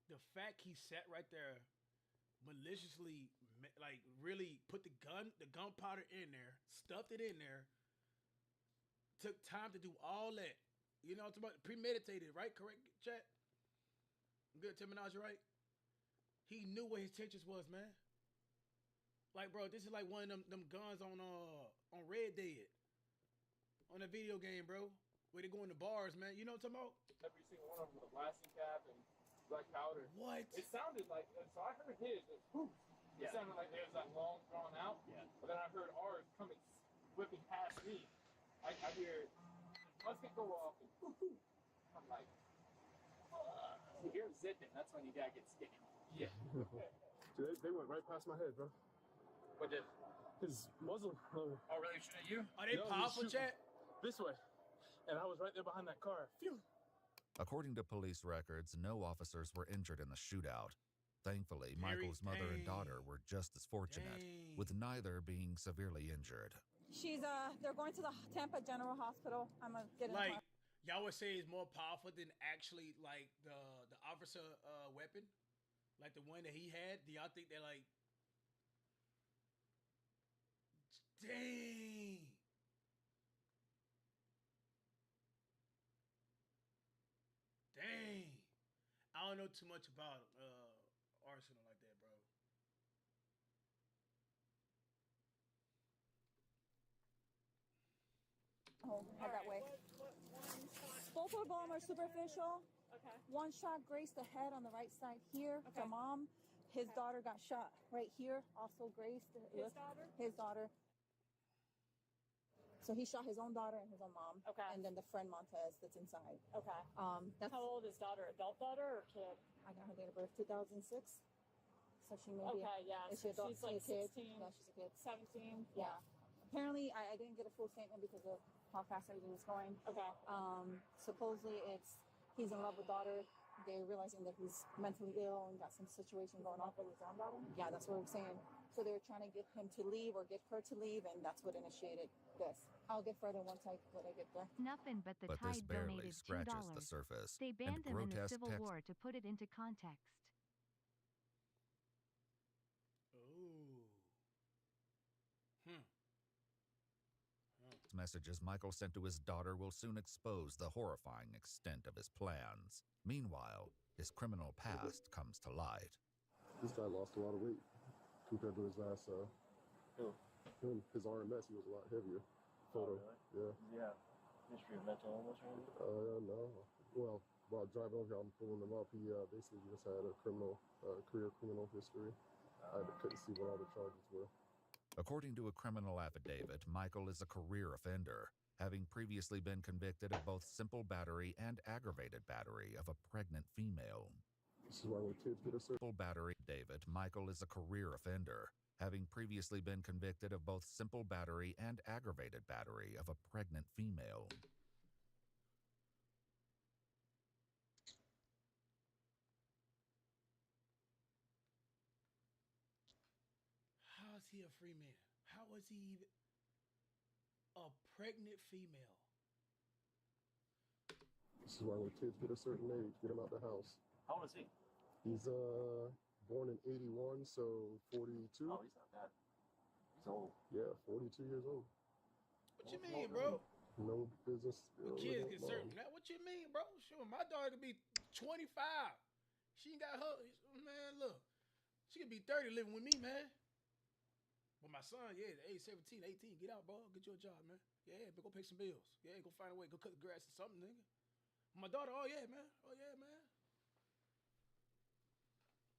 the fact he sat right there, maliciously, like, really put the gunpowder in there, stuffed it in there, took time to do all that. You know what I'm talking about? Premeditated, right? Correct, chat? Good terminology, right? He knew what his intentions was, man. Like, bro, this is like one of them guns on Red Dead. On a video game, bro. Where they go in the bars, man. You know what I'm talking about? Every single one of them with a blasting cap and black powder. What? It sounded like, so I heard his, it sounded like it was that long drawn out. Yeah. But then I heard ours coming, whipping past me. I hear musket go off and I'm like, you hear zipping, that's when you gotta get skinny. Yeah. Dude, they went right past my head, bro. What did? His muzzle. Oh, really? Shoot at you? Are they powerful, chat? This way. And I was right there behind that car. Phew. According to police records, no officers were injured in the shootout. Thankfully, Michael's mother and daughter were just as fortunate, with neither being severely injured. They're going to the Tampa General Hospital. I'm gonna get in the car. Y'all would say it's more powerful than actually, like, the officer weapon? Like the one that he had? Do y'all think they're like... Dang! Dang! I don't know too much about Arsenal like that, bro. Head that way. Both of them are superficial. Okay. One shot grazed the head on the right side here. Okay. The mom, his daughter got shot right here, also grazed. His daughter? His daughter. So he shot his own daughter and his own mom. Okay. And then the friend Montez that's inside. Okay. That's how old is daughter? Adult daughter or kid? I got her date of birth 2006. So she may be. Okay, yeah. So she's like 16. Yeah, she's a kid. 17. Yeah. Apparently, I didn't get a full statement because of how fast everything was going. Okay. Supposedly he's in love with daughter. They're realizing that he's mentally ill and got some situation going on with his own daughter. Yeah, that's what I'm saying. So they're trying to get him to leave or get her to leave, and that's what initiated this. I'll get further when I get there. Nothing but the But this Tide barely donated scratches $2. the surface. They banned and him in the grotesque Civil text War to put it into context. messages Michael sent to his daughter will soon expose the horrifying extent of his plans. Meanwhile, his criminal past comes to light. This guy lost a lot of weight compared to his last, his RMS, he was a lot heavier. Photo. Oh, really? Yeah. History of mental illness or anything? No. Well, while driving over here, I'm pulling him up. He basically just had a career criminal history. I couldn't see what all the charges were. According to a criminal affidavit, Michael is a career offender, having previously been convicted of both simple battery and aggravated battery of a pregnant female. This is why when kids get a simple battery, Michael is a career offender, having previously been convicted of both simple battery and aggravated battery of a pregnant female. How is he a free man? How is he even a pregnant female? This is why when kids get a certain age, get them out the house. How old is he? He's born in 81, so 42. Oh, he's not that. He's old. Yeah, 42 years old. What you mean, bro? No business. The kids get certain. Now, what you mean, bro? Sure, my daughter could be 25. She ain't got her. Man, look. She could be 30 living with me, man. But my son, yeah, the age 17, 18. Get out, bro. Get you a job, man. Yeah, but go pay some bills. Yeah, go find a way. Go cut the grass or something, nigga. My daughter, oh, yeah, man. Oh, yeah, man.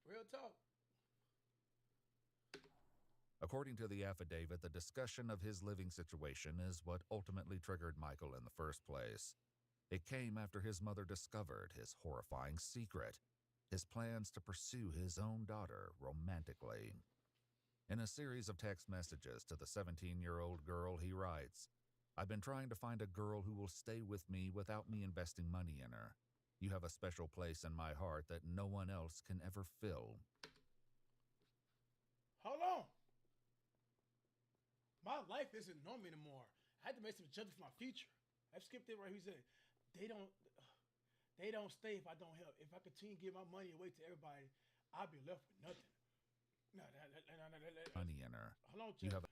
Real talk. According to the affidavit, the discussion of his living situation is what ultimately triggered Michael in the first place. It came after his mother discovered his horrifying secret, his plans to pursue his own daughter romantically. In a series of text messages to the 17-year-old girl, he writes, "I've been trying to find a girl who will stay with me without me investing money in her. You have a special place in my heart that no one else can ever fill." Hold on. My life isn't normal anymore. I had to make some adjustments for my future. I skipped it right here. He said, they don't stay if I don't help. If I continue to give my money away to everybody, I'll be left with nothing. No. Money in her. Hold on, you have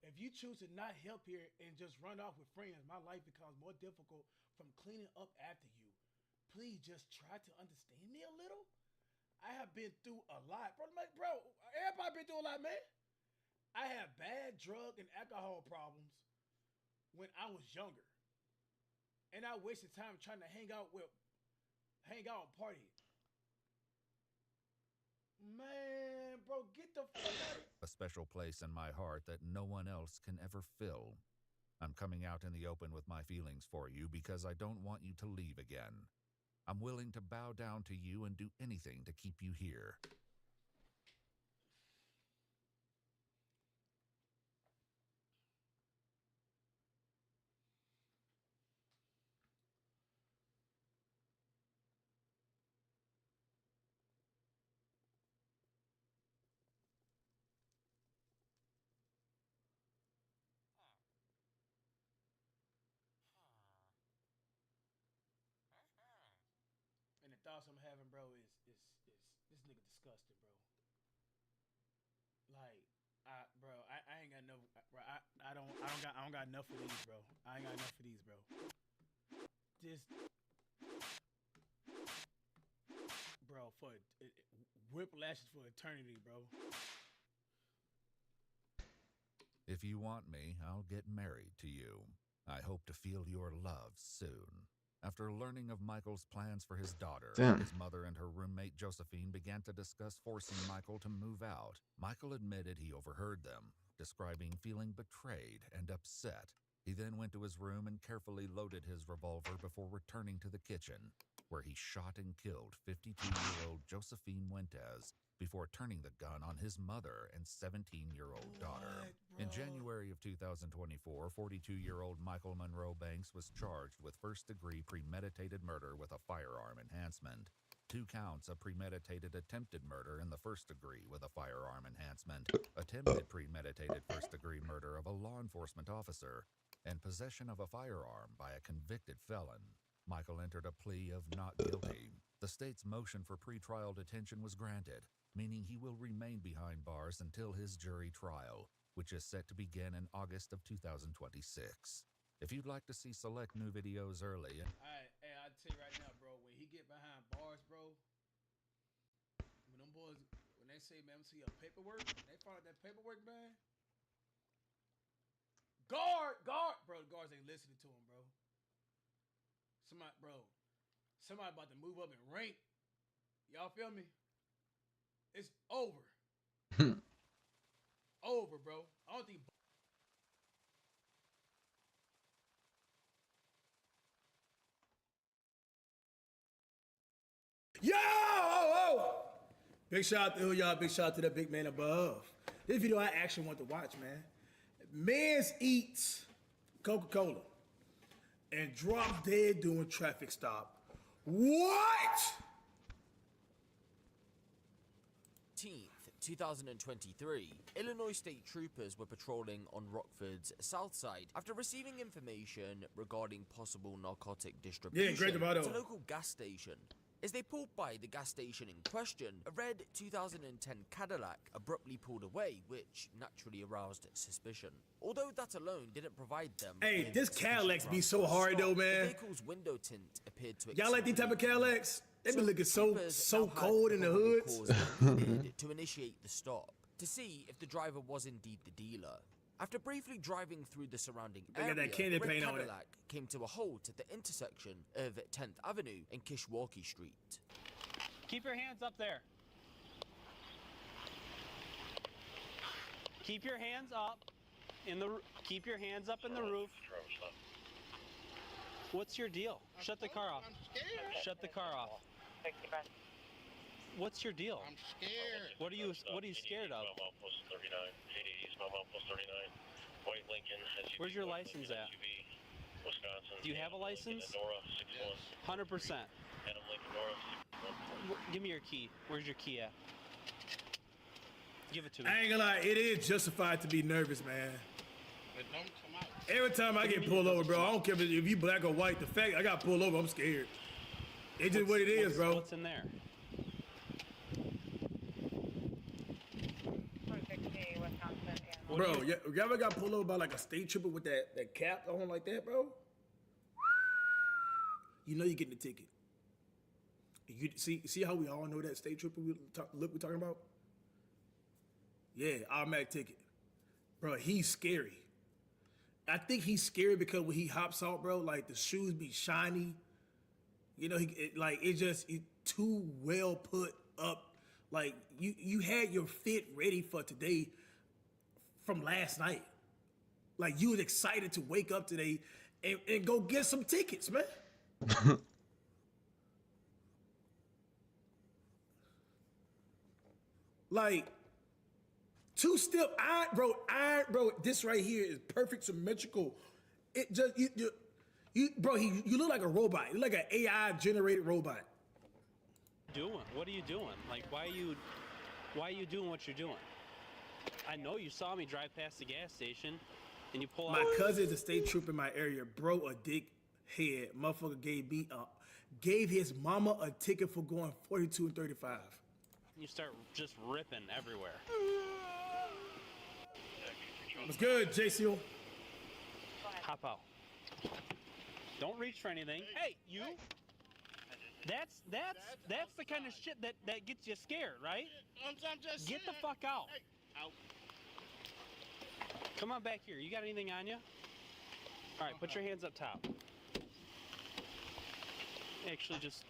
If you choose to not help here and just run off with friends, my life becomes more difficult from cleaning up after you. Please just try to understand me a little. I have been through a lot. Bro, everybody been through a lot, man. I had bad drug and alcohol problems when I was younger. And I wasted time trying to hang out and party. Man, bro, get the fuck out of here. a special place in my heart that no one else can ever fill. I'm coming out in the open with my feelings for you because I don't want you to leave again. I'm willing to bow down to you and do anything to keep you here. And the thoughts I'm having, bro, is this nigga disgusting, bro. Like, I ain't got no, bro. I don't got enough for these, bro. I ain't got enough for these, bro. Just, bro, for whiplashes for eternity, bro. If you want me, I'll get married to you. I hope to feel your love soon. After learning of Michael's plans for his daughter, his mother and her roommate Josephine began to discuss forcing Michael to move out. Michael admitted he overheard them, describing feeling betrayed and upset. He then went to his room and carefully loaded his revolver before returning to the kitchen, where he shot and killed 52-year-old Josephine Fuentes before turning the gun on his mother and 17-year-old daughter. In January of 2024, 42-year-old Michael Monroe Banks was charged with first-degree premeditated murder with a firearm enhancement, 2 counts of premeditated attempted murder in the first degree with a firearm enhancement, attempted premeditated first-degree murder of a law enforcement officer, and possession of a firearm by a convicted felon. Michael entered a plea of not guilty. The state's motion for pretrial detention was granted, meaning he will remain behind bars until his jury trial, which is set to begin in August of 2026. If you'd like to see select new videos early... I'll tell you right now, bro, when he get behind bars, bro, when them boys, when they say, man, see a paperwork, they follow that paperwork, man. Guard, bro, the guards ain't listening to him, bro. Somebody about to move up in rank. Y'all feel me? It's over. Over, bro. I don't think. Yo! Big shout out to y'all. Big shout out to the big man above. This video I actually want to watch, man. Man's eats Coca-Cola and drop dead doing traffic stop. What? 2023, Illinois state troopers were patrolling on Rockford's south side after receiving information regarding possible narcotic distribution to a local gas station. As they pulled by the gas station in question, a red 2010 Cadillac abruptly pulled away, which naturally aroused suspicion. Although that alone didn't provide them. Hey, with this sufficient Cadillacs be grounds so for a hard though, stop, man. The vehicle's window tint appeared to Y'all like these type of Cadillacs? They be looking troopers so now had cold in the probable hoods. cause they needed to initiate the stop to see if the driver was indeed the dealer. After briefly driving through the surrounding They got area, that candy the red paint on it. Cadillac came to a halt at the intersection of 10th Avenue and Kishwaukee Street. Keep your hands up there. Keep your hands up in the keep your hands up in the roof. What's your deal? Shut the car off. Shut the car off. What's your deal? I'm scared. What are you scared of? Post 39. 80 East Mount Post 39. White Lincoln. SUV, Where's your license at? SUV, Wisconsin. Do you have a license? Nora 61. 100%. Adam Lincoln Nora 61. Give me your key. Where's your key at? Give it to me. I ain't gonna lie, it is justified to be nervous, man. But don't come out. Every time I get pulled over, bro, I don't care if you black or white. The fact I got pulled over, I'm scared. It's just what it is, bro. What's in there? Bro, you ever got pulled over by like a state trooper with that cap on like that, bro? You know you're getting a ticket. You see how we all know that state trooper we're talking about? Yeah, automatic ticket. Bro, he's scary. I think he's scary because when he hops out, bro, like the shoes be shiny. You know, it's too well put up. Like you had your fit ready for today from last night. Like you was excited to wake up today and go get some tickets, man. Like two-step iron, bro. This right here is perfect symmetrical. It just you look like a robot. You look like an AI generated robot. What are you doing? Like, why are you doing what you're doing? I know you saw me drive past the gas station, and you pull out. My cousin's a state trooper in my area, bro. A dick head motherfucker gave his mama a ticket for going 42 and 35. You start just ripping everywhere. What's good, JCO? Hop out. Don't reach for anything. Hey, you. That's the kind of shit that gets you scared, right? I'm just Get the fuck out. Hey, out. Come on back here. You got anything on you? All right, put your hands up top. Actually, just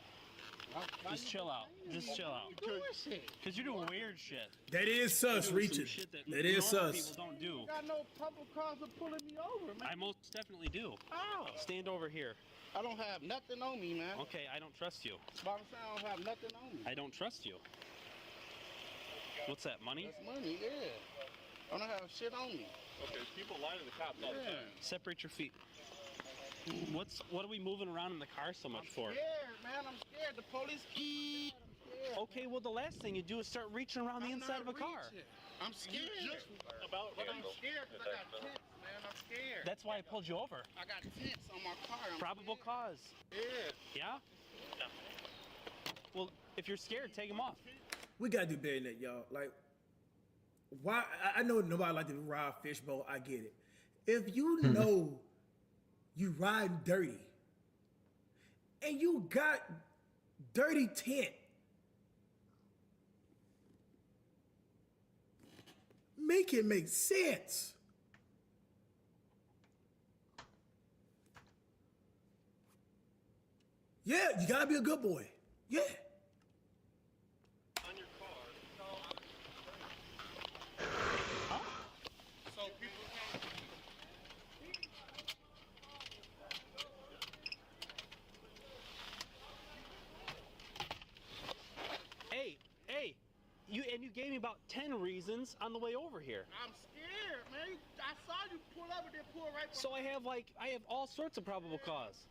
chill out. Just chill out. Because you're doing weird shit. That is sus reaching. That is sus. People don't do. You got no probable cause of pulling me over, man. I most definitely do. How? Stand over here. I don't have nothing on me, man. Okay, I don't trust you. But I'm saying I don't have nothing on me. I don't trust you. What's that, money? That's money, yeah. I don't have shit on me. Okay, people lie to the cops all the time. Separate your feet. What are we moving around in the car so much for? I'm scared, man. I'm scared. The police. I'm scared. Okay, well the last thing you do is start reaching around the inside of a car. I'm scared. But I'm scared because I got tents, man. I'm scared. That's why I pulled you over. I got tents on my car. Probable cause. Yeah. Yeah? Well, if you're scared, take them off. We gotta do better than that, y'all. Like, why? I know nobody like to ride fishbowl. I get it. If you know you riding dirty and you got dirty tent, make it make sense. Yeah, you gotta be a good boy. Yeah. On your car. So people can't. Hey, you gave me about 10 reasons on the way over here. I'm scared, man. I saw you pull up and then pull right. So I have all sorts of probable cause.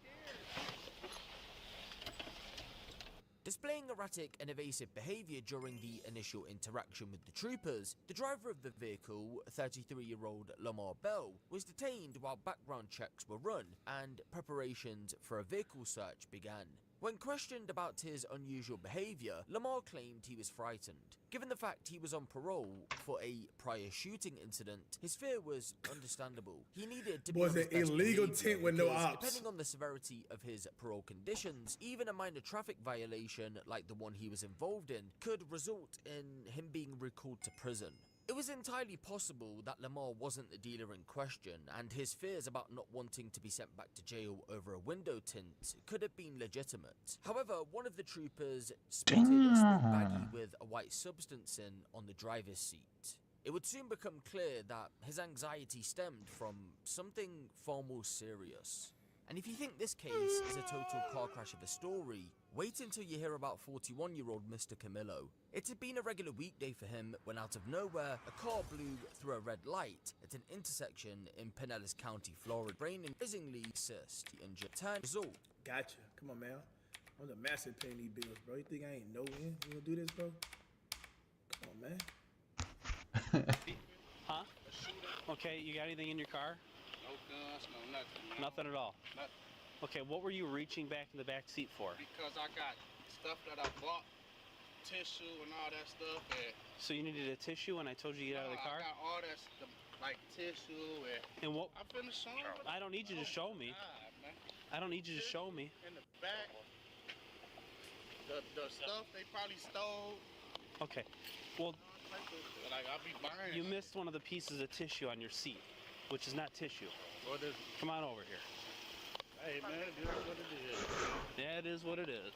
Displaying erratic and evasive behavior during the initial interaction with the troopers, the driver of the vehicle, 33-year-old Lamar Bell, was detained while background checks were run and preparations for a vehicle search began. When questioned about his unusual behavior, Lamar claimed he was frightened. Given the fact he was on parole for a prior shooting incident, his fear was understandable. He needed to be on his best illegal behavior tent with no because, ops. depending on the severity of his parole conditions, even a minor traffic violation like the one he was involved in could result in him being recalled to prison. It was entirely possible that Lamar wasn't the dealer in question, and his fears about not wanting to be sent back to jail over a window tint could have been legitimate. However, one of the troopers spotted a small baggie with a white substance in on the driver's seat. It would soon become clear that his anxiety stemmed from something far more serious. And if you think this case is a total car crash of a story, wait until you hear about 41-year-old Mr. Camillo. It had been a regular weekday for him when out of nowhere, a car blew through a red light at an intersection in Pinellas County, Florida. Brain amazingly assist the injured turn result. Gotcha. Come on, man. I'm the massive paying these bills, bro. You think I ain't know when? You gonna do this, bro? Come on, man. Huh? Okay, you got anything in your car? No guns, no nothing. Man. Nothing at all? Nothing. Okay, what were you reaching back in the back seat for? Because I got stuff that I bought, tissue and all that stuff. And So you needed a tissue when I told you to get out of the car? I got all that stuff, like tissue and what? I finished showing. I don't need you to show me. God, man. I don't need you to show me. In the back, the stuff they probably stole. Okay, well, like I'll be buying. you missed one of the pieces of tissue on your seat, which is not tissue. What is it? Come on over here. Hey man, it is what it is. Yeah, it is what it is.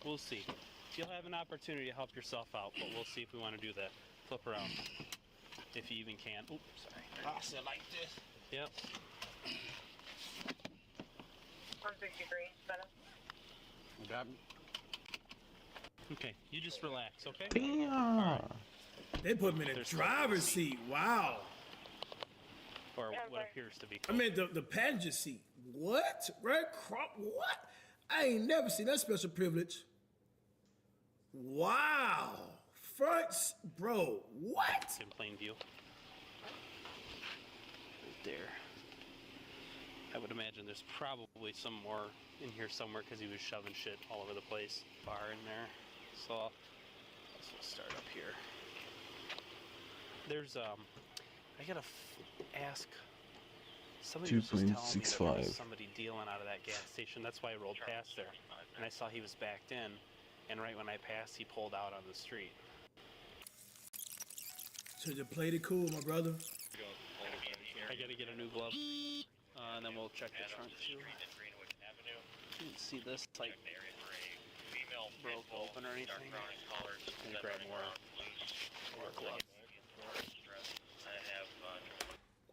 We'll see. You'll have an opportunity to help yourself out, but we'll see if we want to do that. Flip around. If you even can. Oops, sorry. I said like this. Yep. 163, Venom. You got me? Okay, you just relax, okay? Right. They put him in the driver's seat. Wow. Or what appears to be. I mean, the passenger seat. What? Red crop? What? I ain't never seen that special privilege. Wow. Fronts, bro. What? In plain view. Right there. I would imagine there's probably some more in here somewhere because he was shoving shit all over the place. Bar in there. So let's start up here. There's I gotta ask. Somebody was just telling me that there was somebody dealing out of that gas station. That's why I rolled past there, and I saw he was backed in. And right when I passed, he pulled out on the street. So you played it cool, my brother. I gotta get a new glove, and then we'll check the trunk too. You can see this like broke open or anything. And grab more gloves.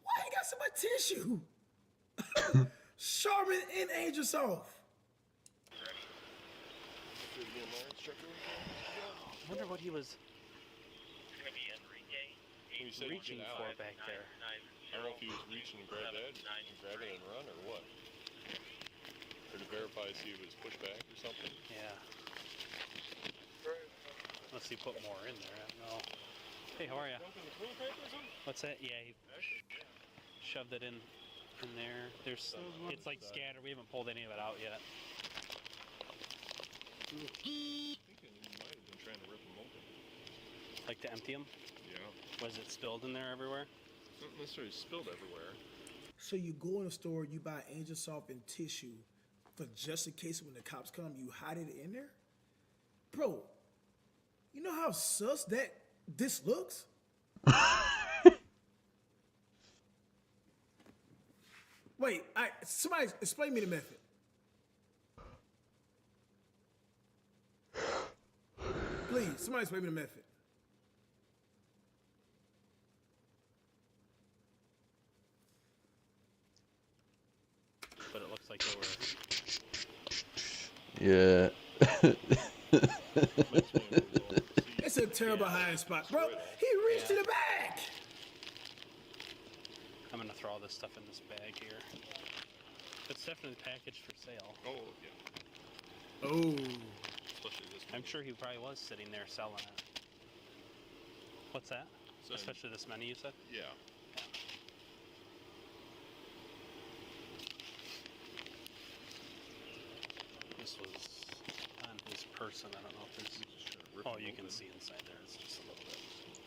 Why you got so much tissue? Charmin and Angel Soft. I wonder what he was reaching for back there. I don't know if he was reaching to grab that, grab it and run, or what. Or to verify see if it was pushed back or something. Yeah. Unless he put more in there, I don't know. Hey, how are ya? What's that? Yeah, he shoved it in there. There's, it's like scattered. We haven't pulled any of it out yet. I think he might have been trying to rip them open. Like to empty them? Yeah. Was it spilled in there everywhere? Not necessarily spilled everywhere. So you go in the store, you buy Angel Soft and tissue for just in case when the cops come, you hide it in there? Bro, you know how sus this looks? Wait, somebody explain me the method. Please, somebody explain me the method. But it looks like they were. Yeah. It's a terrible hiding spot, bro. He reached to the back. I'm gonna throw all this stuff in this bag here. It's definitely packaged for sale. Oh, yeah. Oh. Especially this I'm sure he probably was sitting there selling it. What's that? So, especially this many, you said? Yeah. This this was on his person. I don't know if there's. Oh, you can see inside there. It's just a little bit.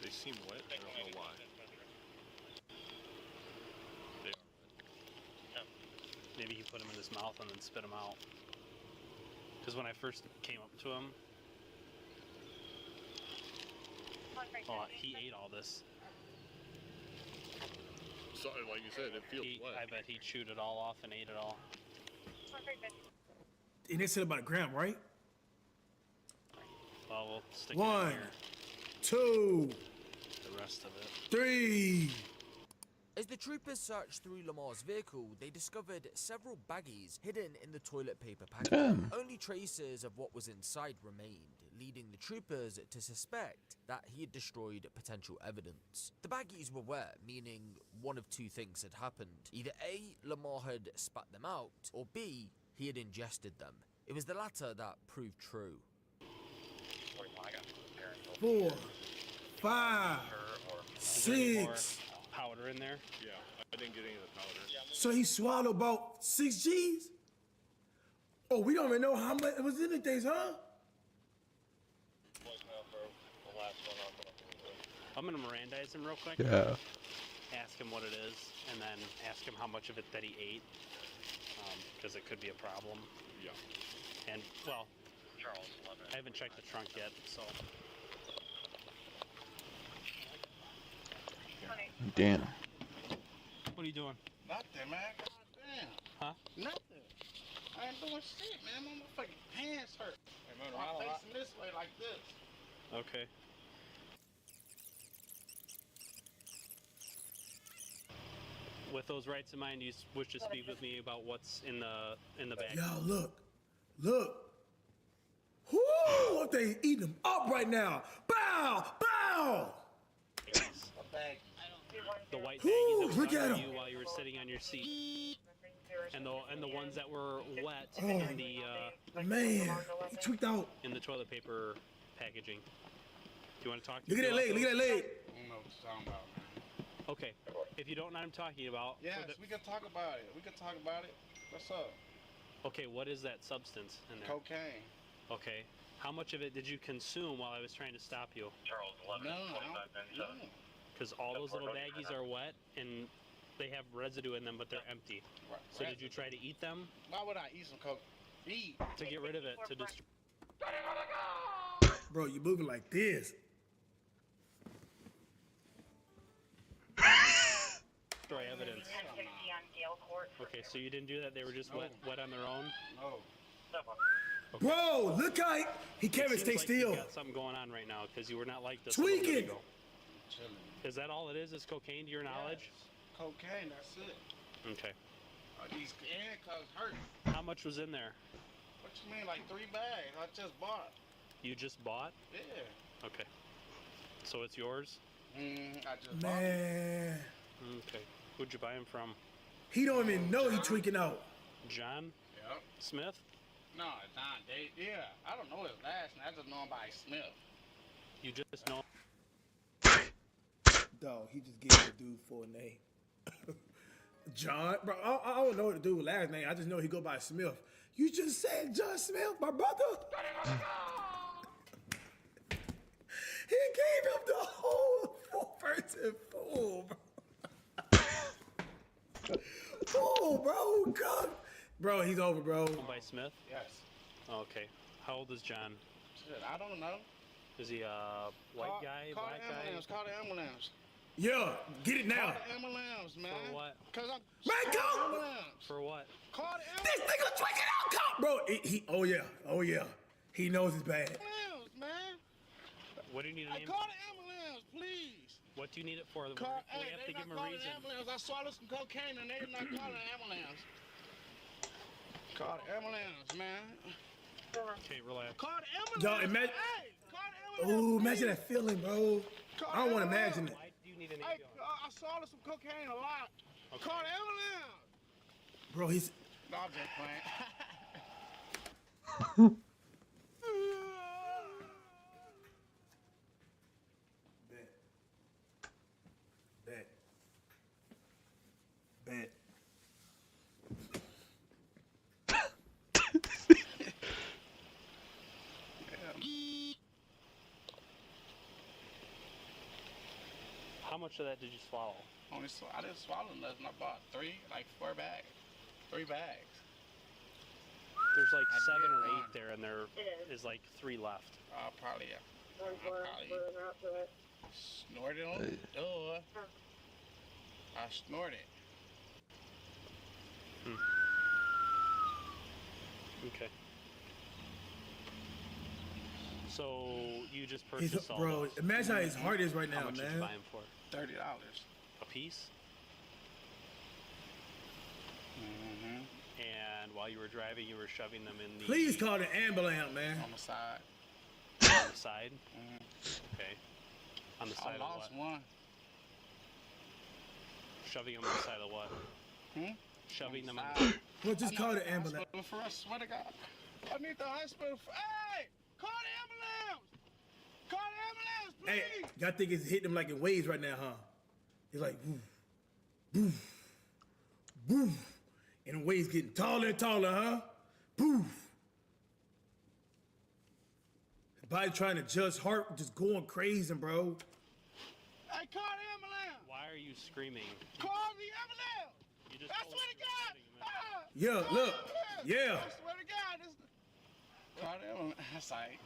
They seem wet. I don't know why. They are wet. Maybe he put them in his mouth and then spit them out. Because when I first came up to him, oh, he ate all this. So, like you said, it feels wet. I bet he chewed it all off and ate it all. And they said about a gram, right? Well, we'll stick it 1, in here. 2, The rest of it. 3. As the troopers searched through Lamar's vehicle, they discovered several baggies hidden in the toilet paper packaging. Only traces of what was inside remained, leading the troopers to suspect that he had destroyed potential evidence. The baggies were wet, meaning one of two things had happened. Either A, Lamar had spat them out, or B, he had ingested them. It was the latter that proved true. 4, 5, Is there any more 6. powder in there? Yeah, I didn't get any of the powder. So he swallowed about 6 G's? Oh, we don't even know how much it was in the things, huh? I'm gonna Mirandize him real quick. Yeah. Ask him what it is, and then ask him how much of it that he ate, because it could be a problem. Yeah. And well, I haven't checked the trunk yet, so. Damn. What are you doing? Nothing, man. God damn. Huh? Nothing. I ain't doing shit, man. My motherfucking hands hurt. I'm facing this way like this. Okay. With those rights in mind, you wish to speak with me about what's in the bag. Y'all look. Whoo! They eating them up right now. Bow, bow. The white Ooh, baggies that look was at under 'em. you while you were sitting on your seat, and the ones that were wet Oh, in the man, he tweaked out. in the toilet paper packaging. Do you want to talk to Look me at that about leg. Look at that those? leg. I don't know what you're talking about, man. Okay, if you don't know what I'm talking about. Yes, we can talk about it. What's up? Okay, what is that substance in there? Cocaine. Okay, how much of it did you consume while I was trying to stop you? Charles, 11, 25 minutes. Because all those little baggies are wet and they have residue in them, but they're empty. Right. So did you try to eat them? Why would I eat some coke? To get rid of it, to destroy. Bro, you moving like this. Destroy evidence. Okay, so you didn't do that. They were just wet on their own. No. Okay. Bro, look how he can't even It stay seems like still. You got something going on right now because you were not like this. Tweaking. A little bit ago. Is that all it is? Is cocaine to your knowledge? Cocaine, that's it. Okay. These handcuffs hurt. How much was in there? What you mean, like 3 bags? I just bought. You just bought? Yeah. Okay. So it's yours? I just Man, Okay. Who'd you buy him from? he don't even know he tweaking out. John? Yep. Smith? No, John Day. Yeah, I don't know his last name. I just know him by Smith. You just know. Dog, he just gave the dude full name. John, bro, I don't know the dude's last name. I just know he go by Smith. You just said John Smith, my brother. He gave him the whole full person full, bro. Full, bro. God. Bro, he's over, bro. By Smith? Yes. Okay. How old is John? Shit, I don't know. Is he a white guy, Call black the guy? ambulance. Call the ambulance. Yeah, get it now. Call the ambulance, man. For what? Cause I'm. Man, Call go! the ambulance. For what? Call the This ambulance. nigga tweaking out, cop. Bro, oh yeah. He knows it's bad. Ambulance, man. What do you need an Call the ambulance, please. What do you need it for? We Call, have to they give him not a calling reason. the ambulance. I swallowed some cocaine and they did not call the ambulance. Call the ambulance, man. Okay, relax. Call the ambulance. Yo, imagine. Hey, call the ambulance. Ooh, imagine that feeling, bro. I don't want to imagine it. Why do you need an Hey, ambulance? I swallowed some cocaine a lot. Okay. Call the ambulance. Bro, he's. No, I'm just playing. Bet. much of that did you swallow? I didn't swallow nothing. I bought 4 bags. 3 bags. There's like I 7 did or 8 one. there, and there is like 3 left. Probably, yeah. Snorted on Hey. Duh. I snorted. Okay. So you just purchased all Bro, those. imagine how his heart is right now, How much man. did you buy them for? $30. A piece? Mm-hmm. And while you were driving, you were shoving them in the... Please call the ambulance, man. On the side. On the side? Mm-hmm. Okay. On the side I of lost what? one. Shoving them on the side of what? Shoving them on the the... Well, just call the ambulance. For I swear to God. I need the hospital. Hey! Call the ambulance! Call the ambulance, please! Hey, y'all think it's hitting him like in waves right now, huh? It's like, woof, woof, woof. And the waves getting taller and taller, huh? Poof. His body trying to adjust, heart just going crazy, bro. Hey, call the ambulance! Why are you screaming? Call the ambulance! You just I swear to God! Yeah, look. Yeah. I swear to God, this... Call the ambulance. That's right.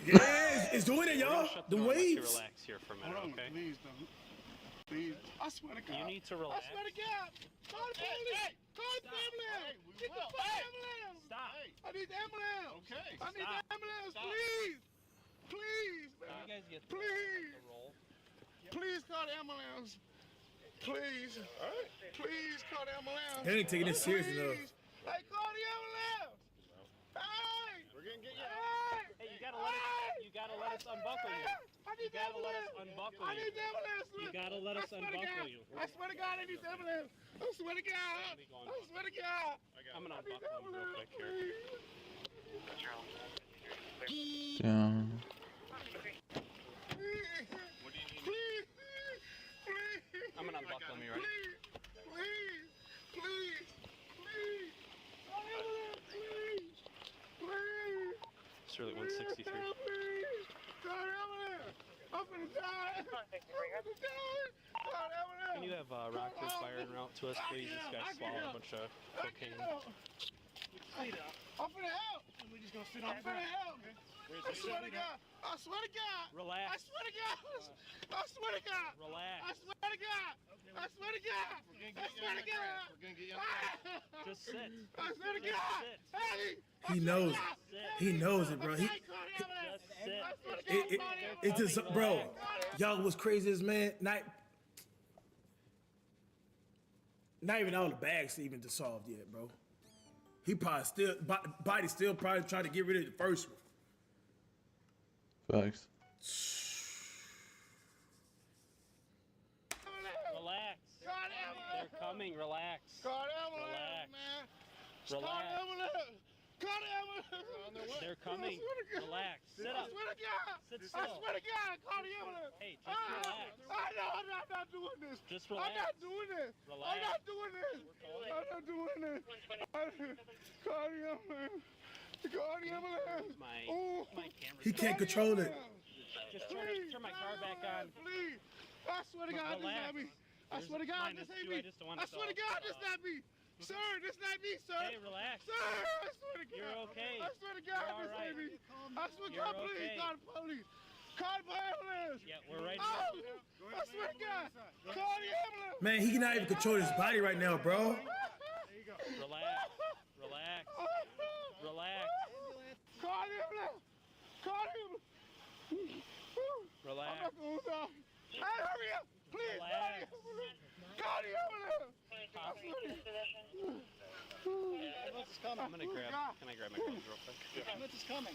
Yeah, it's doing it, y'all. The You waves. relax here for a minute, Hold on, okay? please don't. Please. I swear to God. You need to relax. I swear to God. Call the police. Call the ambulance. Get the fucking ambulance. Stop. I need the ambulance. Okay. I need the ambulance. Please. Please, man. You guys get Please. the roll. Please call the ambulance. Please. Please call the ambulance. They ain't taking this serious enough. Please. Hey, call the ambulance. Hey. We're gonna get you. Hey. Hey, you gotta let us unbuckle you. You gotta let us unbuckle I you. need the ambulance. You gotta let us unbuckle you. I swear to God, I need the ambulance. I swear to God. I swear to God. I'm gonna unbuckle him real quick here. Yeah. I'm gonna unbuckle him, you ready? Please. It's really 163. I'm gonna die. Can you have Rockford fire en route to us, please? This guy swallowed a bunch of cocaine. I'm finna help. We just gonna sit on the back. I swear to God. I swear to God. Relax. I swear to God. I swear to God. Relax. I swear to God. I swear to God. I swear to God. We're gonna get you. Just sit. I swear to God. Hey. He knows. He knows it, bro. It's just, bro. Y'all was crazy as man. Not even all the bags even dissolved yet, bro. He probably still, body still probably trying to get rid of the first one. Facts. Relax. They're coming. Relax. Call the ambulance, Relax. man. Relax. Call the ambulance. Call the ambulance. They're coming. Relax. Sit I up. swear to God. Sit I still. swear to God. Call the ambulance. Hey, just relax. I know. I'm not doing this. Just relax. I'm not doing this. Relax. I'm not doing this. I'm not doing this. Call the ambulance. Call the ambulance. My camera. He can't control it. Just turn my car back on. Please. I swear to God, this not me. I swear to God, this ain't me. I swear to God, this not me. Sir, this not me, sir. Hey, relax. Sir, I swear to God. You're okay. I swear to God, You're this all ain't me. right. I swear to You're God, please, okay. call the police. Call the ambulance. Yeah, we're right Oh, here. I swear to God. Call the ambulance. Man, he cannot even control his body right now, bro. Relax. Relax. Relax. Call the ambulance. Call the ambulance. Relax. I'm not going to die. Hey, hurry up. Please, Relax. call the ambulance. Ambulance is coming. I'm gonna grab. Can I grab my clothes real quick? Ambulance is coming.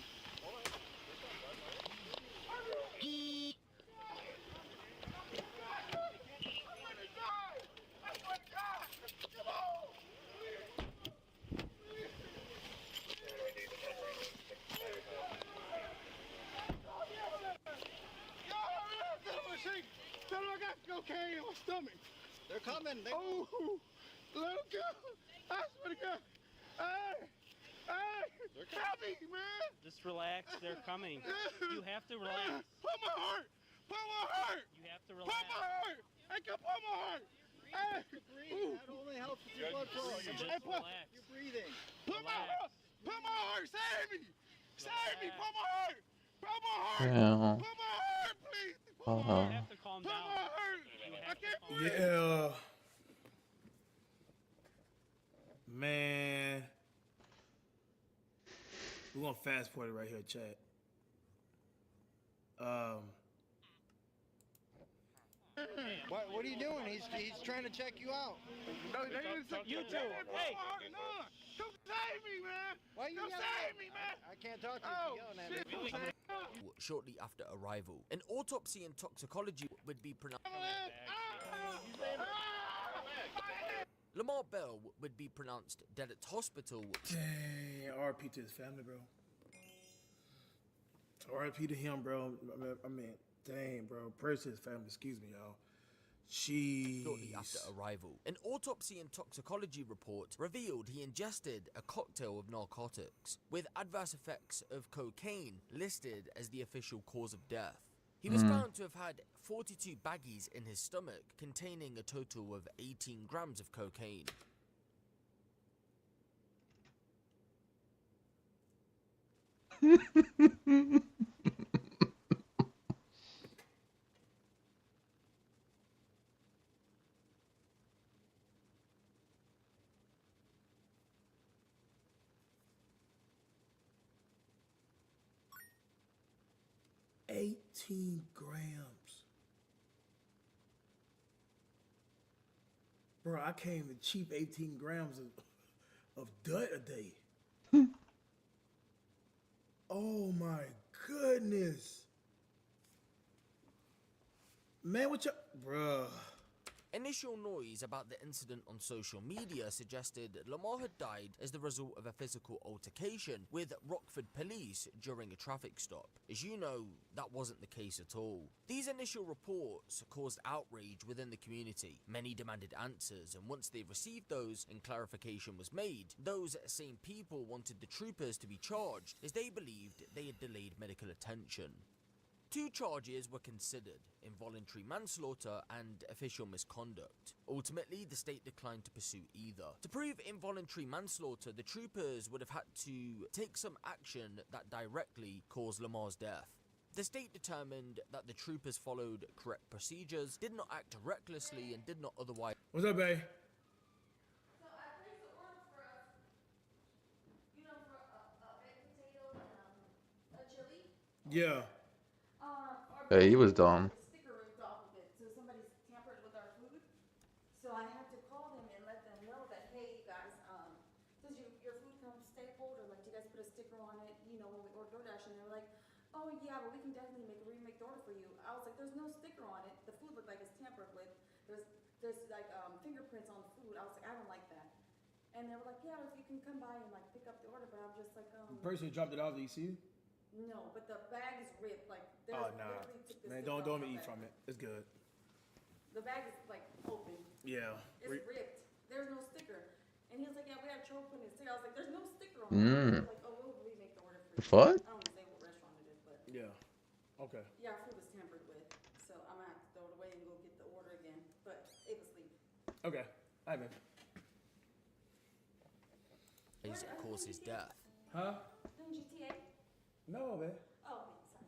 Tell them I got cocaine in my stomach. They're coming. Oh, let them go. I swear to God. Hey, help me, man. Just relax. They're coming. You have to relax. Put my heart. Palmer hurt. You have to relax. Palmer hurt. Hey, get Palmer hurt. Hey. Ooh. That only helps with your blood flow. Just relax. You're breathing. Palmer hurt. Palmer hurt. Save me. Save me. Palmer hurt. Palmer hurt. Yeah. Palmer hurt, please. You have to calm down. Palmer hurt. I can't breathe. Yeah. Man. We're gonna fast forward it right here, chat. What are you doing? He's trying to check you out. No, you too. Hey, come save me, man. Why you come save me, man. I can't talk to you yelling at me. Shortly after arrival, an autopsy and toxicology would be pronounced. Lamar Bell would be pronounced dead at hospital. Dang, RP to his family, bro. RP to him, bro. I mean, dang, bro. Prayers to his family. Excuse me, y'all. Shortly after arrival, an autopsy and toxicology report revealed he ingested a cocktail of narcotics, with adverse effects of cocaine listed as the official cause of death. He was found to have had 42 baggies in his stomach, containing a total of 18 grams of cocaine. $18 grams. Bro, I can't even cheap 18 grams of dud a day. Oh my goodness. Man, what you... Bruh. Initial noise about the incident on social media suggested Lamar had died as the result of a physical altercation with Rockford police during a traffic stop. As you know, that wasn't the case at all. These initial reports caused outrage within the community. Many demanded answers, and once they received those and clarification was made, those same people wanted the troopers to be charged as they believed they had delayed medical attention. 2 charges were considered: involuntary manslaughter and official misconduct. Ultimately, the state declined to pursue either. To prove involuntary manslaughter, the troopers would have had to take some action that directly caused Lamar's death. The state determined that the troopers followed correct procedures, did not act recklessly, and did not otherwise... What's up, babe? So I placed the order for a baked potato and a chili. Yeah. Hey, he was dumb. Sticker ripped off of it, so somebody's tampered with our food. So I had to call them and let them know that, hey, you guys, does your food come stapled, or like, do you guys put a sticker on it? You know, when we order DoorDash, and they were like, oh yeah, but we can definitely remake the order for you. I was like, there's no sticker on it. The food looked like it's tampered with. There's like fingerprints on the food. I was like, I don't like that. And they were like, yeah, if you can come by and like pick up the order, but I'm just like, The person who dropped it off, do you see? No, but the bag is ripped. Like, Oh, nah. Man, don't eat from it. It's good. The bag is like open. Yeah. It's ripped. There's no sticker. And he was like, yeah, we had trouble putting a sticker. I was like, there's no sticker on it. They were like, oh, we'll remake the order for you. What? I don't want to say what restaurant it is, but. Yeah. Okay. Yeah, our food was tampered with. So I'm going to have to throw it away and go get the order again. But it was leaving. Okay. All right, man. It caused his death. Huh? In GTA? No, man. Oh, sorry.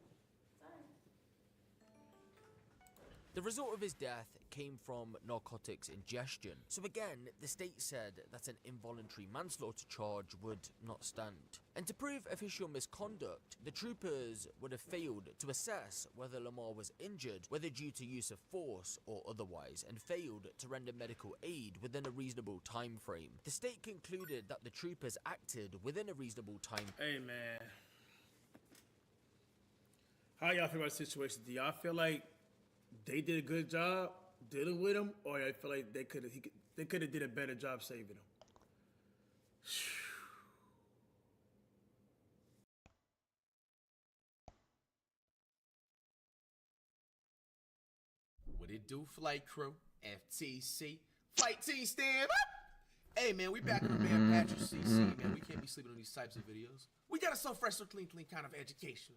Sorry. The result of his death came from narcotics ingestion. So again, the state said that an involuntary manslaughter charge would not stand. And to prove official misconduct, the troopers would have failed to assess whether Lamar was injured, whether due to use of force or otherwise, and failed to render medical aid within a reasonable time frame. The state concluded that the troopers acted within a reasonable time. Hey, man. How y'all feel about the situation? Do y'all feel like they did a good job dealing with him, or I feel like they could have did a better job saving him? What it do, flight crew? FTC. Flight team, stand up! Hey, man, we back on Man Patrick CC, man. We can't be sleeping on these types of videos. We got a so fresh, so clean kind of education.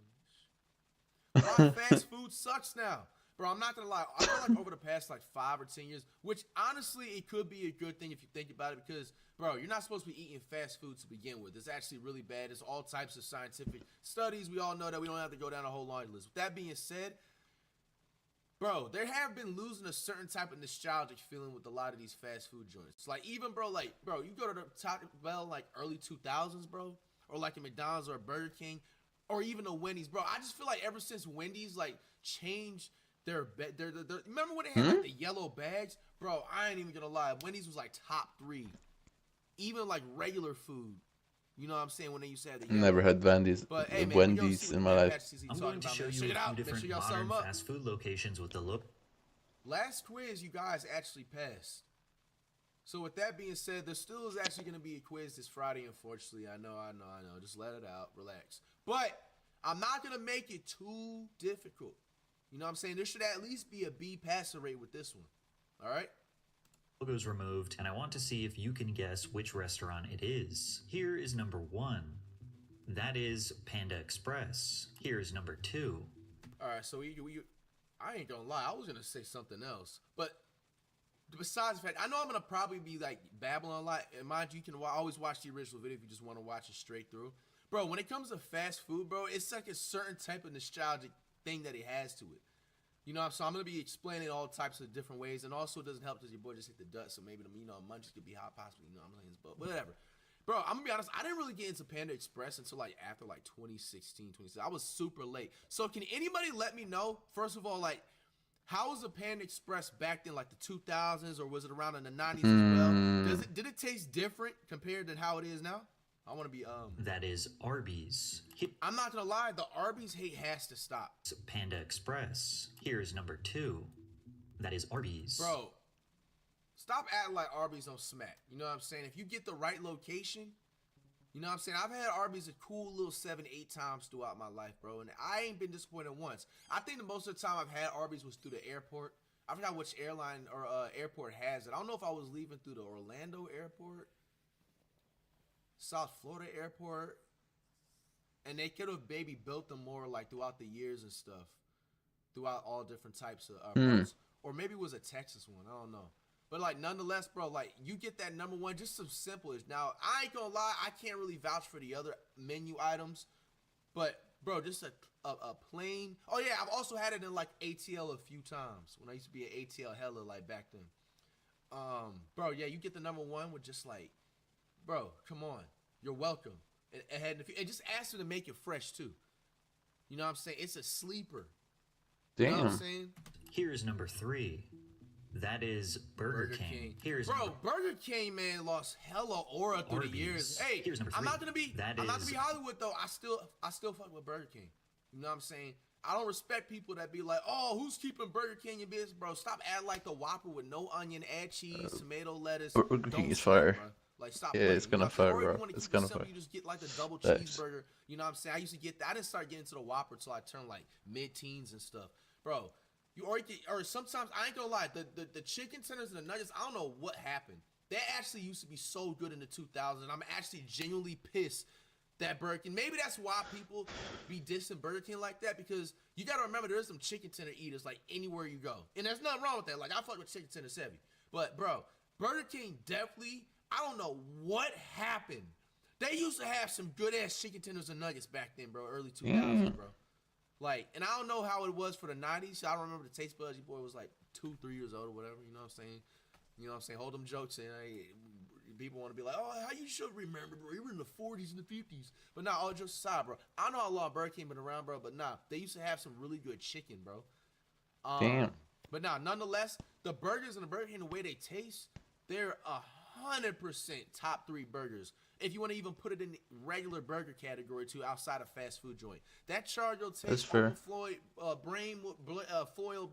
why fast food sucks now. Bro, I'm not gonna lie. I feel like over the past like 5 or 10 years, which honestly it could be a good thing if you think about it, because bro, you're not supposed to be eating fast food to begin with. It's actually really bad. There's all types of scientific studies. We all know that. We don't have to go down a whole laundry list. With that being said, bro, there have been losing a certain type of nostalgic feeling with a lot of these fast food joints. Like even bro, you go to the Taco Bell like early 2000s, bro, or like a McDonald's or a Burger King, or even a Wendy's, bro. I just feel like ever since Wendy's like changed their remember when they had like the yellow bags, bro? I ain't even gonna lie, Wendy's was like top 3, even like regular food. You know what I'm saying? When they used to have the yellow. Never had Wendy's, But, hey, man, Wendy's in my life. I'm going to show you a few different modern fast food locations with the look. Last quiz, you guys actually passed. So with that being said, there still is actually going to be a quiz this Friday, unfortunately. I know. Just let it out. Relax. But I'm not going to make it too difficult. You know what I'm saying? There should at least be a B passing rate with this one. All right? Logo's removed, and I want to see if you can guess which restaurant it is. Here is number 1. That is Panda Express. Here's number 2. All right, so I ain't gonna lie, I was gonna say something else, but besides the fact, I know I'm gonna probably be like babbling a lot, and mind you, you can always watch the original video if you just want to watch it straight through. Bro, when it comes to fast food, bro, it's like a certain type of nostalgic thing that it has to it. You know, so I'm gonna be explaining all types of different ways, and also it doesn't help because your boy just hit the dust, so maybe the munchies could be hot, possibly. You know what I'm saying? But whatever. Bro, I'm gonna be honest, I didn't really get into Panda Express until like after like 2016, 2017. I was super late. So can anybody let me know, first of all, like, how was the Panda Express back then, like the 2000s, or was it around in the 90s as well? Did it taste different compared to how it is now? I want to be That is Arby's. I'm not gonna lie, the Arby's hate has to stop. Panda Express. Here's number 2. That is Arby's. Bro, stop acting like Arby's don't smack. You know what I'm saying? If you get the right location, you know what I'm saying? I've had Arby's a cool little 7-8 times throughout my life, bro, and I ain't been disappointed once. I think the most of the time I've had Arby's was through the airport. I forgot which airline or airport has it. I don't know if I was leaving through the Orlando airport, South Florida airport, and they could have maybe built them more like throughout the years and stuff, throughout all different types of parts. Or maybe it was a Texas one, I don't know. But like nonetheless, bro, like you get that number 1, just some simple. Now I ain't gonna lie, I can't really vouch for the other menu items, but bro, just a plain. Oh yeah, I've also had it in like ATL a few times when I used to be at ATL hella like back then. Bro, yeah, you get the number 1 with just like, bro, come on, you're welcome. And just ask her to make it fresh too. You know what I'm saying? It's a sleeper. Damn. You know what I'm saying? Here's number 3. That is Burger King. Here's Burger King, man, lost hella aura through the years. Hey, here's number 3. I'm not gonna be Hollywood though. I still fuck with Burger King. You know what I'm saying? I don't respect people that be like, oh, who's keeping Burger King in business, bro? Stop acting like the Whopper with no onion, add cheese, tomato, lettuce. Burger King is fire. Bro. Like, stop yeah, playing. it's gonna fire, bro. It's gonna fire. You just get like a double cheeseburger. You know what I'm saying? I used to get that. I didn't start getting to the Whopper until I turned like mid-teens and stuff, bro. Or sometimes I ain't gonna lie, the chicken tenders and the nuggets, I don't know what happened. They actually used to be so good in the 2000s. I'm actually genuinely pissed that Burger King. Maybe that's why people be dissing Burger King like that, because you gotta remember there's some chicken tender eaters like anywhere you go, and there's nothing wrong with that. Like I fuck with chicken tenders heavy, but bro, Burger King definitely. I don't know what happened. They used to have some good ass chicken tenders and nuggets back then, bro. Early 2000s, bro. Like, and I don't know how it was for the 90s. I don't remember the taste buds. Your boy was like 2-3 years old or whatever. You know what I'm saying? You know what I'm saying? Hold them jokes in. People want to be like, oh, how you should remember, bro. You were in the 40s and the 50s. But nah, all jokes aside, bro. I don't know how long Burger King been around, bro. But nah, they used to have some really good chicken, bro. Damn. But nah, nonetheless, the burgers and the Burger King, the way they taste, they're 100% top 3 burgers. If you want to even put it in the regular burger category too, outside of fast food joint. That chargo taste, foil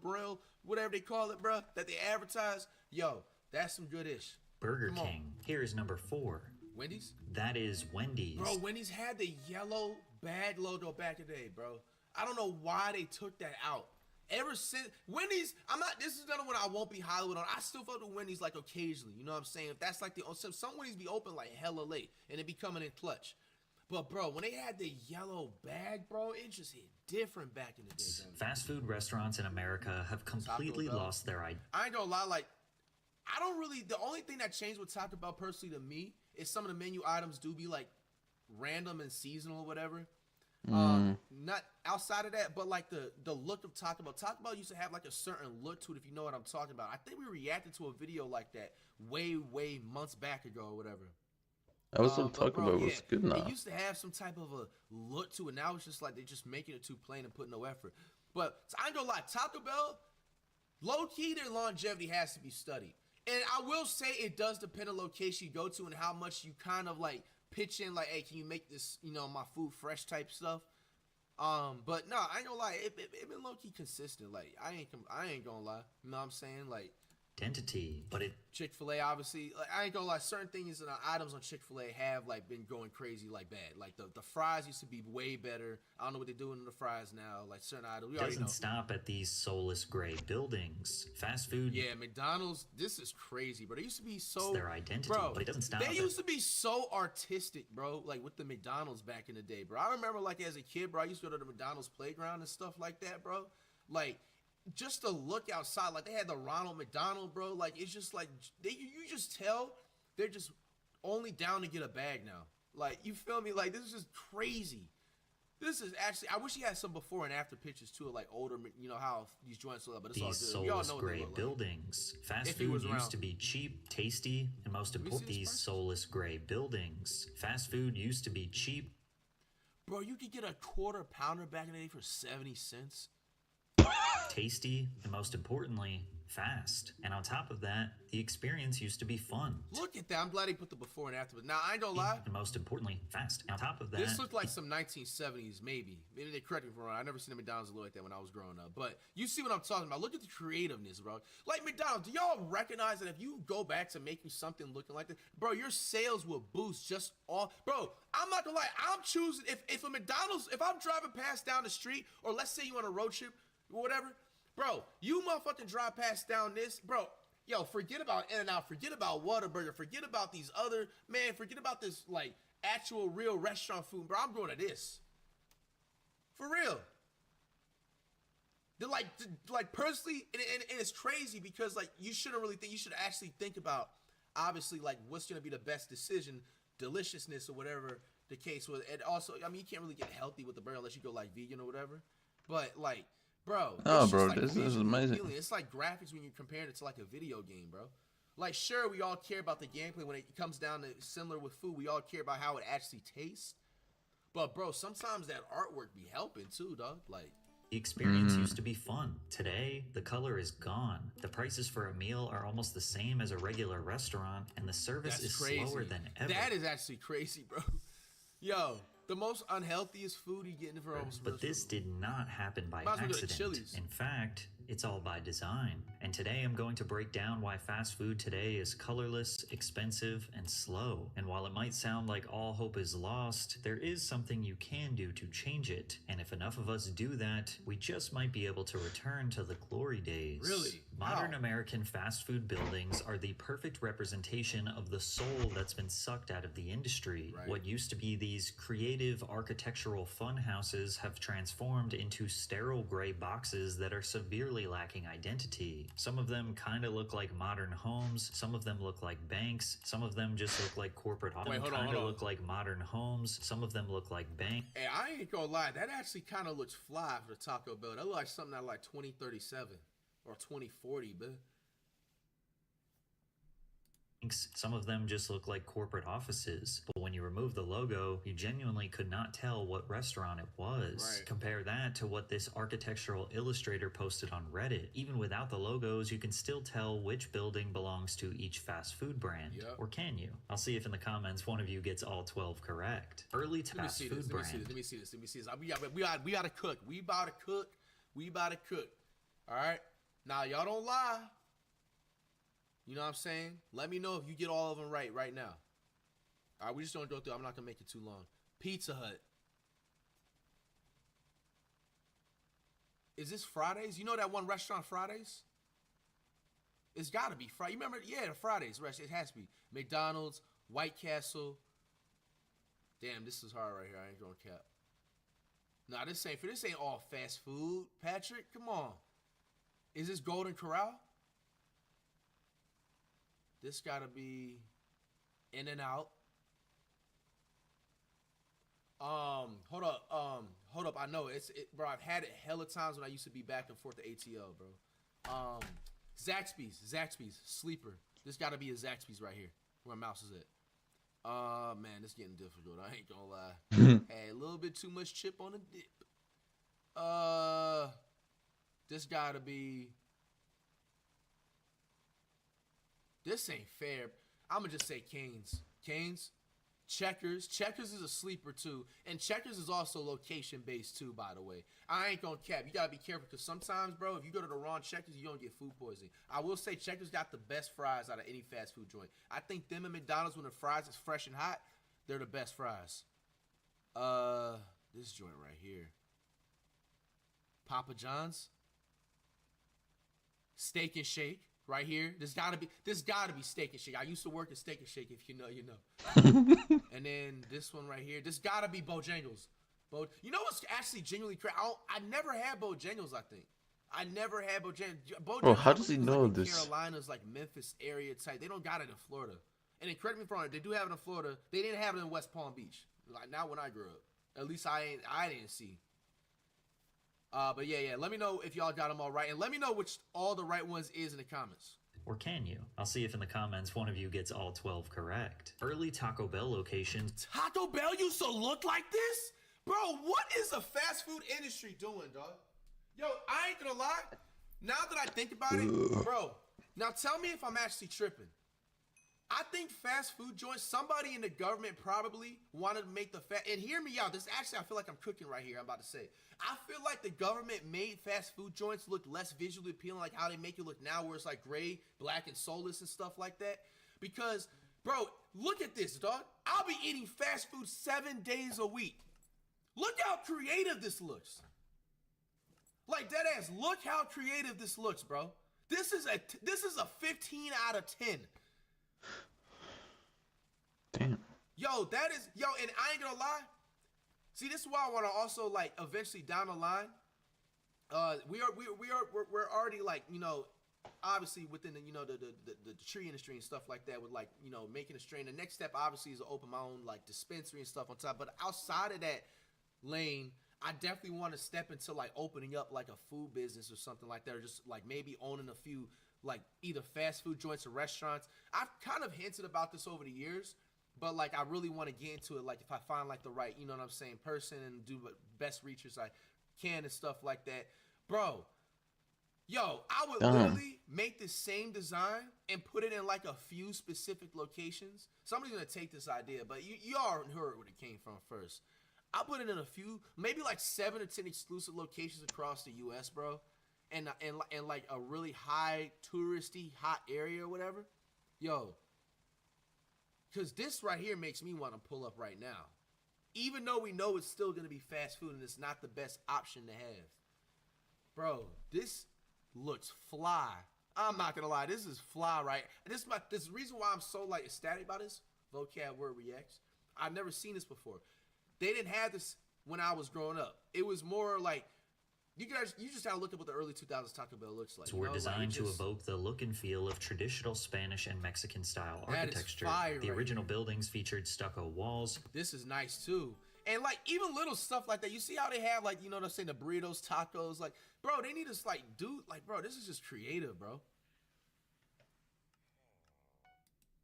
brill, whatever they call it, bro, that they advertise, yo, that's some good ish. Burger King. Here is number 4. Wendy's? That is Wendy's. Bro, Wendy's had the yellow bag logo back in the day, bro. I don't know why they took that out. Ever since Wendy's, this is another one I won't be Hollywood on. I still fuck with Wendy's like occasionally. You know what I'm saying? If that's like some Wendy's be open like hella late and it be coming in clutch. But bro, when they had the yellow bag, bro, it just hit different back in the day. Dog. Fast food restaurants in America have completely lost their identity. I ain't gonna lie, like, I don't really, the only thing that changed with Taco Bell personally to me is some of the menu items do be like random and seasonal or whatever. Not outside of that, but like the look of Taco Bell. Taco Bell used to have like a certain look to it, if you know what I'm talking about. I think we reacted to a video like that way months back ago or whatever. I was talking about was good now. It used to have some type of a look to it. Now it's just like they're just making it too plain and putting no effort. But I ain't gonna lie, Taco Bell, low key, their longevity has to be studied. And I will say it does depend on location you go to and how much you kind of like pitch in, like, hey, can you make this, you know, my food fresh type stuff. But no, I ain't gonna lie, it been low key consistent. Like I ain't gonna lie, you know what I'm saying? Like Identity, but it Chick-fil-A obviously, like, I ain't gonna lie, certain things and items on Chick-fil-A have like been going crazy like bad. Like the fries used to be way better. I don't know what they're doing in the fries now. Like certain items, we already know. Doesn't stop at these soulless gray buildings. Fast food. Yeah, McDonald's. This is crazy, bro. They used to be so. It's their identity, bro, but it doesn't stop. They used to be so artistic, bro. Like with the McDonald's back in the day, bro. I remember like as a kid, bro. I used to go to the McDonald's playground and stuff like that, bro. Like. Just the look outside, like they had the Ronald McDonald, bro. Like it's just like you just tell they're just only down to get a bag now. Like you feel me? Like this is just crazy. This is actually. I wish he had some before and after pictures too, like older. You know how these joints look, but it's these all good. We all know soulless what they gray look buildings. like. Fast If he food was used around. to be cheap, tasty, and most important, these soulless gray buildings. Fast food used to be cheap. Bro, you could get a quarter pounder back in the day for 70 cents. Tasty, and most importantly, fast. And on top of that, the experience used to be fun. Look at that. I'm glad he put the before and after. But now, I ain't gonna lie. And most importantly, fast. And on top of that, This looked like some 1970s, maybe. Maybe they correct me if I'm wrong. I never seen a McDonald's look like that when I was growing up. But you see what I'm talking about. Look at the creativeness, bro. Like McDonald's, do y'all recognize that if you go back to making something looking like this, bro, your sales will boost just all. Bro, I'm not gonna lie. I'm choosing, if a McDonald's, if I'm driving past down the street, or let's say you on a road trip, or whatever, bro, you motherfucking drive past down this, bro. Yo, forget about In-N-Out, forget about Whataburger, forget about these other, man, forget about this, like, actual real restaurant food, bro. I'm going to this. For real. They're like personally, and it's crazy because, like, you shouldn't really think, you should actually think about, obviously, like, what's going to be the best decision, deliciousness or whatever the case was. And also, I mean, you can't really get healthy with the burger unless you go, like, vegan or whatever. But, like, bro. Oh, bro, like this is amazing. appealing. It's like graphics when you're comparing it to like a video game, bro. Like, sure, we all care about the gameplay when it comes down to similar with food. We all care about how it actually tastes. But, bro, sometimes that artwork be helping too, dog. Like, the experience used to be fun. Today, the color is gone. The prices for a meal are almost the same as a regular restaurant, and the service is slower than ever. That is actually crazy, bro. Yo. The most unhealthiest food you get in for almost. But this did not happen by Might as well go to accident. Chili's. In fact, it's all by design. And today I'm going to break down why fast food today is colorless, expensive, and slow. And while it might sound like all hope is lost, there is something you can do to change it. And if enough of us do that, we just might be able to return to the glory days. Really? Modern American fast food buildings are the perfect representation of the soul that's been sucked out of the industry. Right. What used to be these creative architectural fun houses have transformed into sterile gray boxes that are severely lacking identity. Some of them kind of look like modern homes, some of them look like banks, some of them just look like corporate offices. Kind of look like modern homes, some of them look like banks. Hey, I ain't gonna lie, that actually kind of looks fly for the Taco Bell. That looks like something out of like 2037 or 2040, but Some of them just look like corporate offices, but when you remove the logo, you genuinely could not tell what restaurant it was. Right. Compare that to what this architectural illustrator posted on Reddit. Even without the logos, you can still tell which building belongs to each fast food brand. Yep. Or can you? I'll see if in the comments one of you gets all 12 correct. Early fast food brand. Let me see this. We gotta cook. We about to cook. All right. Now y'all don't lie. You know what I'm saying? Let me know if you get all of them right now. All right, we just don't go through. I'm not gonna make it too long. Pizza Hut. Is this Fridays? You know that one restaurant Fridays? It's gotta be Friday. You remember? Yeah, the Fridays restaurant. It has to be. McDonald's, White Castle. Damn, this is hard right here. I ain't gonna cap. Nah, this ain't all fast food, Patrick. Come on. Is this Golden Corral? This gotta be In and Out. Hold up. I know bro. I've had it hella times when I used to be back and forth to ATL, bro. Zaxby's Sleeper. This gotta be a Zaxby's right here, where my mouse is at. Man, this getting difficult. I ain't gonna lie. Hey, a little bit too much chip on the dip. This gotta be. This ain't fair. I'ma just say Cane's. Checkers. Checkers is a sleeper too. And Checkers is also location based too, by the way. I ain't gonna cap. You gotta be careful because sometimes, bro, if you go to the wrong Checkers, you don't get food poisoning. I will say Checkers got the best fries out of any fast food joint. I think them and McDonald's, when the fries is fresh and hot, they're the best fries. This joint right here. Papa John's. Steak and Shake. Right here, this gotta be Steak and Shake. I used to work at Steak and Shake. If you know, you know. And then this one right here, this gotta be Bojangles. You know what's actually genuinely crazy? I never had Bojangles. I think I never had Bojangles. Bro, how does he know like this? Carolinas, like Memphis area type. They don't got it in Florida. And then correct me if I'm wrong. They do have it in Florida. They didn't have it in West Palm Beach. Like not when I grew up. At least I didn't see. But yeah. Let me know if y'all got them all right, and let me know which all the right ones is in the comments. Or can you? I'll see if in the comments one of you gets all 12 correct. Early Taco Bell locations. Taco Bell used to look like this? Bro, what is the fast food industry doing, dog? Yo, I ain't gonna lie. Now that I think about it, bro, now tell me if I'm actually tripping. I think fast food joints, somebody in the government probably wanted to make and hear me out. This actually, I feel like I'm cooking right here. I'm about to say. I feel like the government made fast food joints look less visually appealing, like how they make it look now, where it's like gray, black, and soulless and stuff like that. Because, bro, look at this, dog. I'll be eating fast food 7 days a week. Look how creative this looks. Like, deadass, look how creative this looks, bro. This is a 15 out of 10. Damn. Yo, and I ain't gonna lie. See, this is why I want to also like eventually down the line. We're already like, you know, obviously within the, you know, the tree industry and stuff like that with like, you know, making a strain. The next step obviously is to open my own like dispensary and stuff on top. But outside of that lane, I definitely want to step into like opening up like a food business or something like that, or just like maybe owning a few like either fast food joints or restaurants. I've kind of hinted about this over the years. But, like, I really want to get into it, like, if I find, like, the right, you know what I'm saying, person and do the best research I can and stuff like that. Bro, yo, I would literally make the same design and put it in, like, a few specific locations. Somebody's going to take this idea, but you all heard where it came from first. I put it in a few, maybe, like, 7 or 10 exclusive locations across the U.S., bro. And like, a really high, touristy, hot area or whatever. Yo. Because this right here makes me want to pull up right now. Even though we know it's still going to be fast food and it's not the best option to have. Bro, this looks fly. I'm not going to lie. This is fly, right? And this is the reason why I'm so like ecstatic about this. Vocab word reacts. I've never seen this before. They didn't have this when I was growing up. It was more like, you just gotta look at what the early 2000s Taco Bell looks like. Were designed to evoke the look and feel of traditional Spanish and Mexican style That architecture. is fire The right original here. buildings featured stucco walls. This is nice too. And like even little stuff like that. You see how they have like, you know what I'm saying, the burritos, tacos, like, bro, they need to like do like, bro, this is just creative, bro.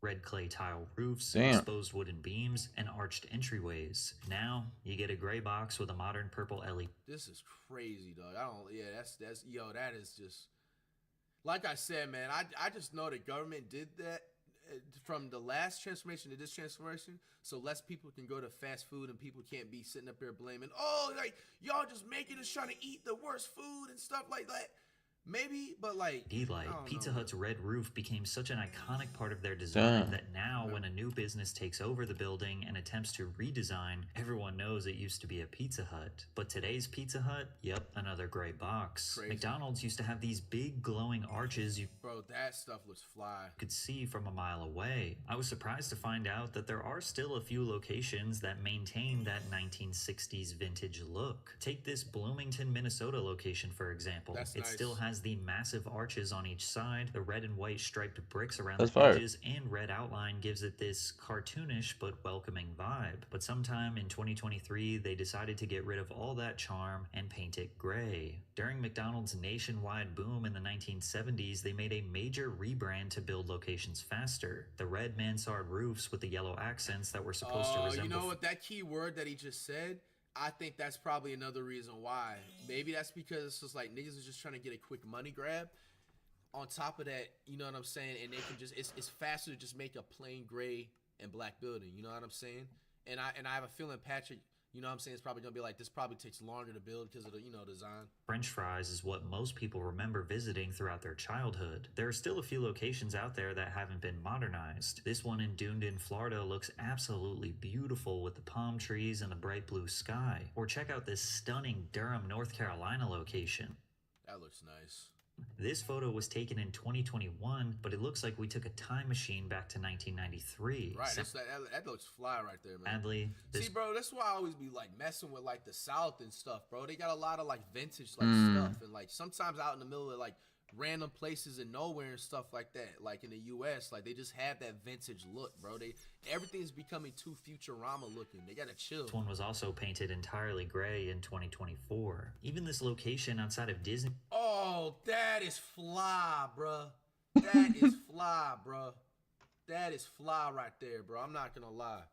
Red clay tile roofs, Damn. exposed wooden beams, and arched entryways. Now, you get a gray box with a modern purple LED. This is crazy, dog. That is just, like I said, man, I just know the government did that from the last transformation to this transformation, so less people can go to fast food and people can't be sitting up there blaming, oh, like, y'all just making us trying to eat the worst food and stuff like that. Maybe, but like, D-Light, I don't Pizza know, Hut's red roof became such an iconic part of their design Damn. that now when a new business takes over the building and attempts to redesign, everyone knows it used to be a Pizza Hut. But today's Pizza Hut, yep, another gray box. Crazy. McDonald's used to have these big glowing arches you Bro, that stuff looks fly. could see from a mile away. I was surprised to find out that there are still a few locations that maintain that 1960s vintage look. Take this Bloomington, Minnesota location for example. That's It nice. still has the massive arches on each side, the red and white striped bricks around That's the fire. edges, and red outline gives it this cartoonish but welcoming vibe. But sometime in 2023, they decided to get rid of all that charm and paint it gray. During McDonald's nationwide boom in the 1970s, they made a major rebrand to build locations faster. The red mansard roofs with the yellow accents that were supposed to resemble... You know what? That key word that he just said, I think that's probably another reason why. Maybe that's because it's just like niggas is just trying to get a quick money grab. On top of that, you know what I'm saying? And they can just, it's faster to just make a plain gray and black building. You know what I'm saying? And I have a feeling Patrick, you know what I'm saying, it's probably going to be like, this probably takes longer to build because of the, you know, design. French fries is what most people remember visiting throughout their childhood. There are still a few locations out there that haven't been modernized. This one in Dunedin, Florida looks absolutely beautiful with the palm trees and the bright blue sky. Or check out this stunning Durham, North Carolina location. That looks nice. This photo was taken in 2021, but it looks like we took a time machine back to 1993. Right, that looks fly right there, man. Sadly, see, bro, that's why I always be like messing with like the South and stuff, bro. They got a lot of like vintage like stuff, and like sometimes out in the middle of like random places and nowhere and stuff like that. Like in the U.S., like they just have that vintage look, bro. Everything's becoming too Futurama looking. They gotta chill. This one was also painted entirely gray in 2024. Even this location outside of Disney. Oh, that is fly, bro. That is fly, bro. That is fly right there, bro. I'm not gonna lie.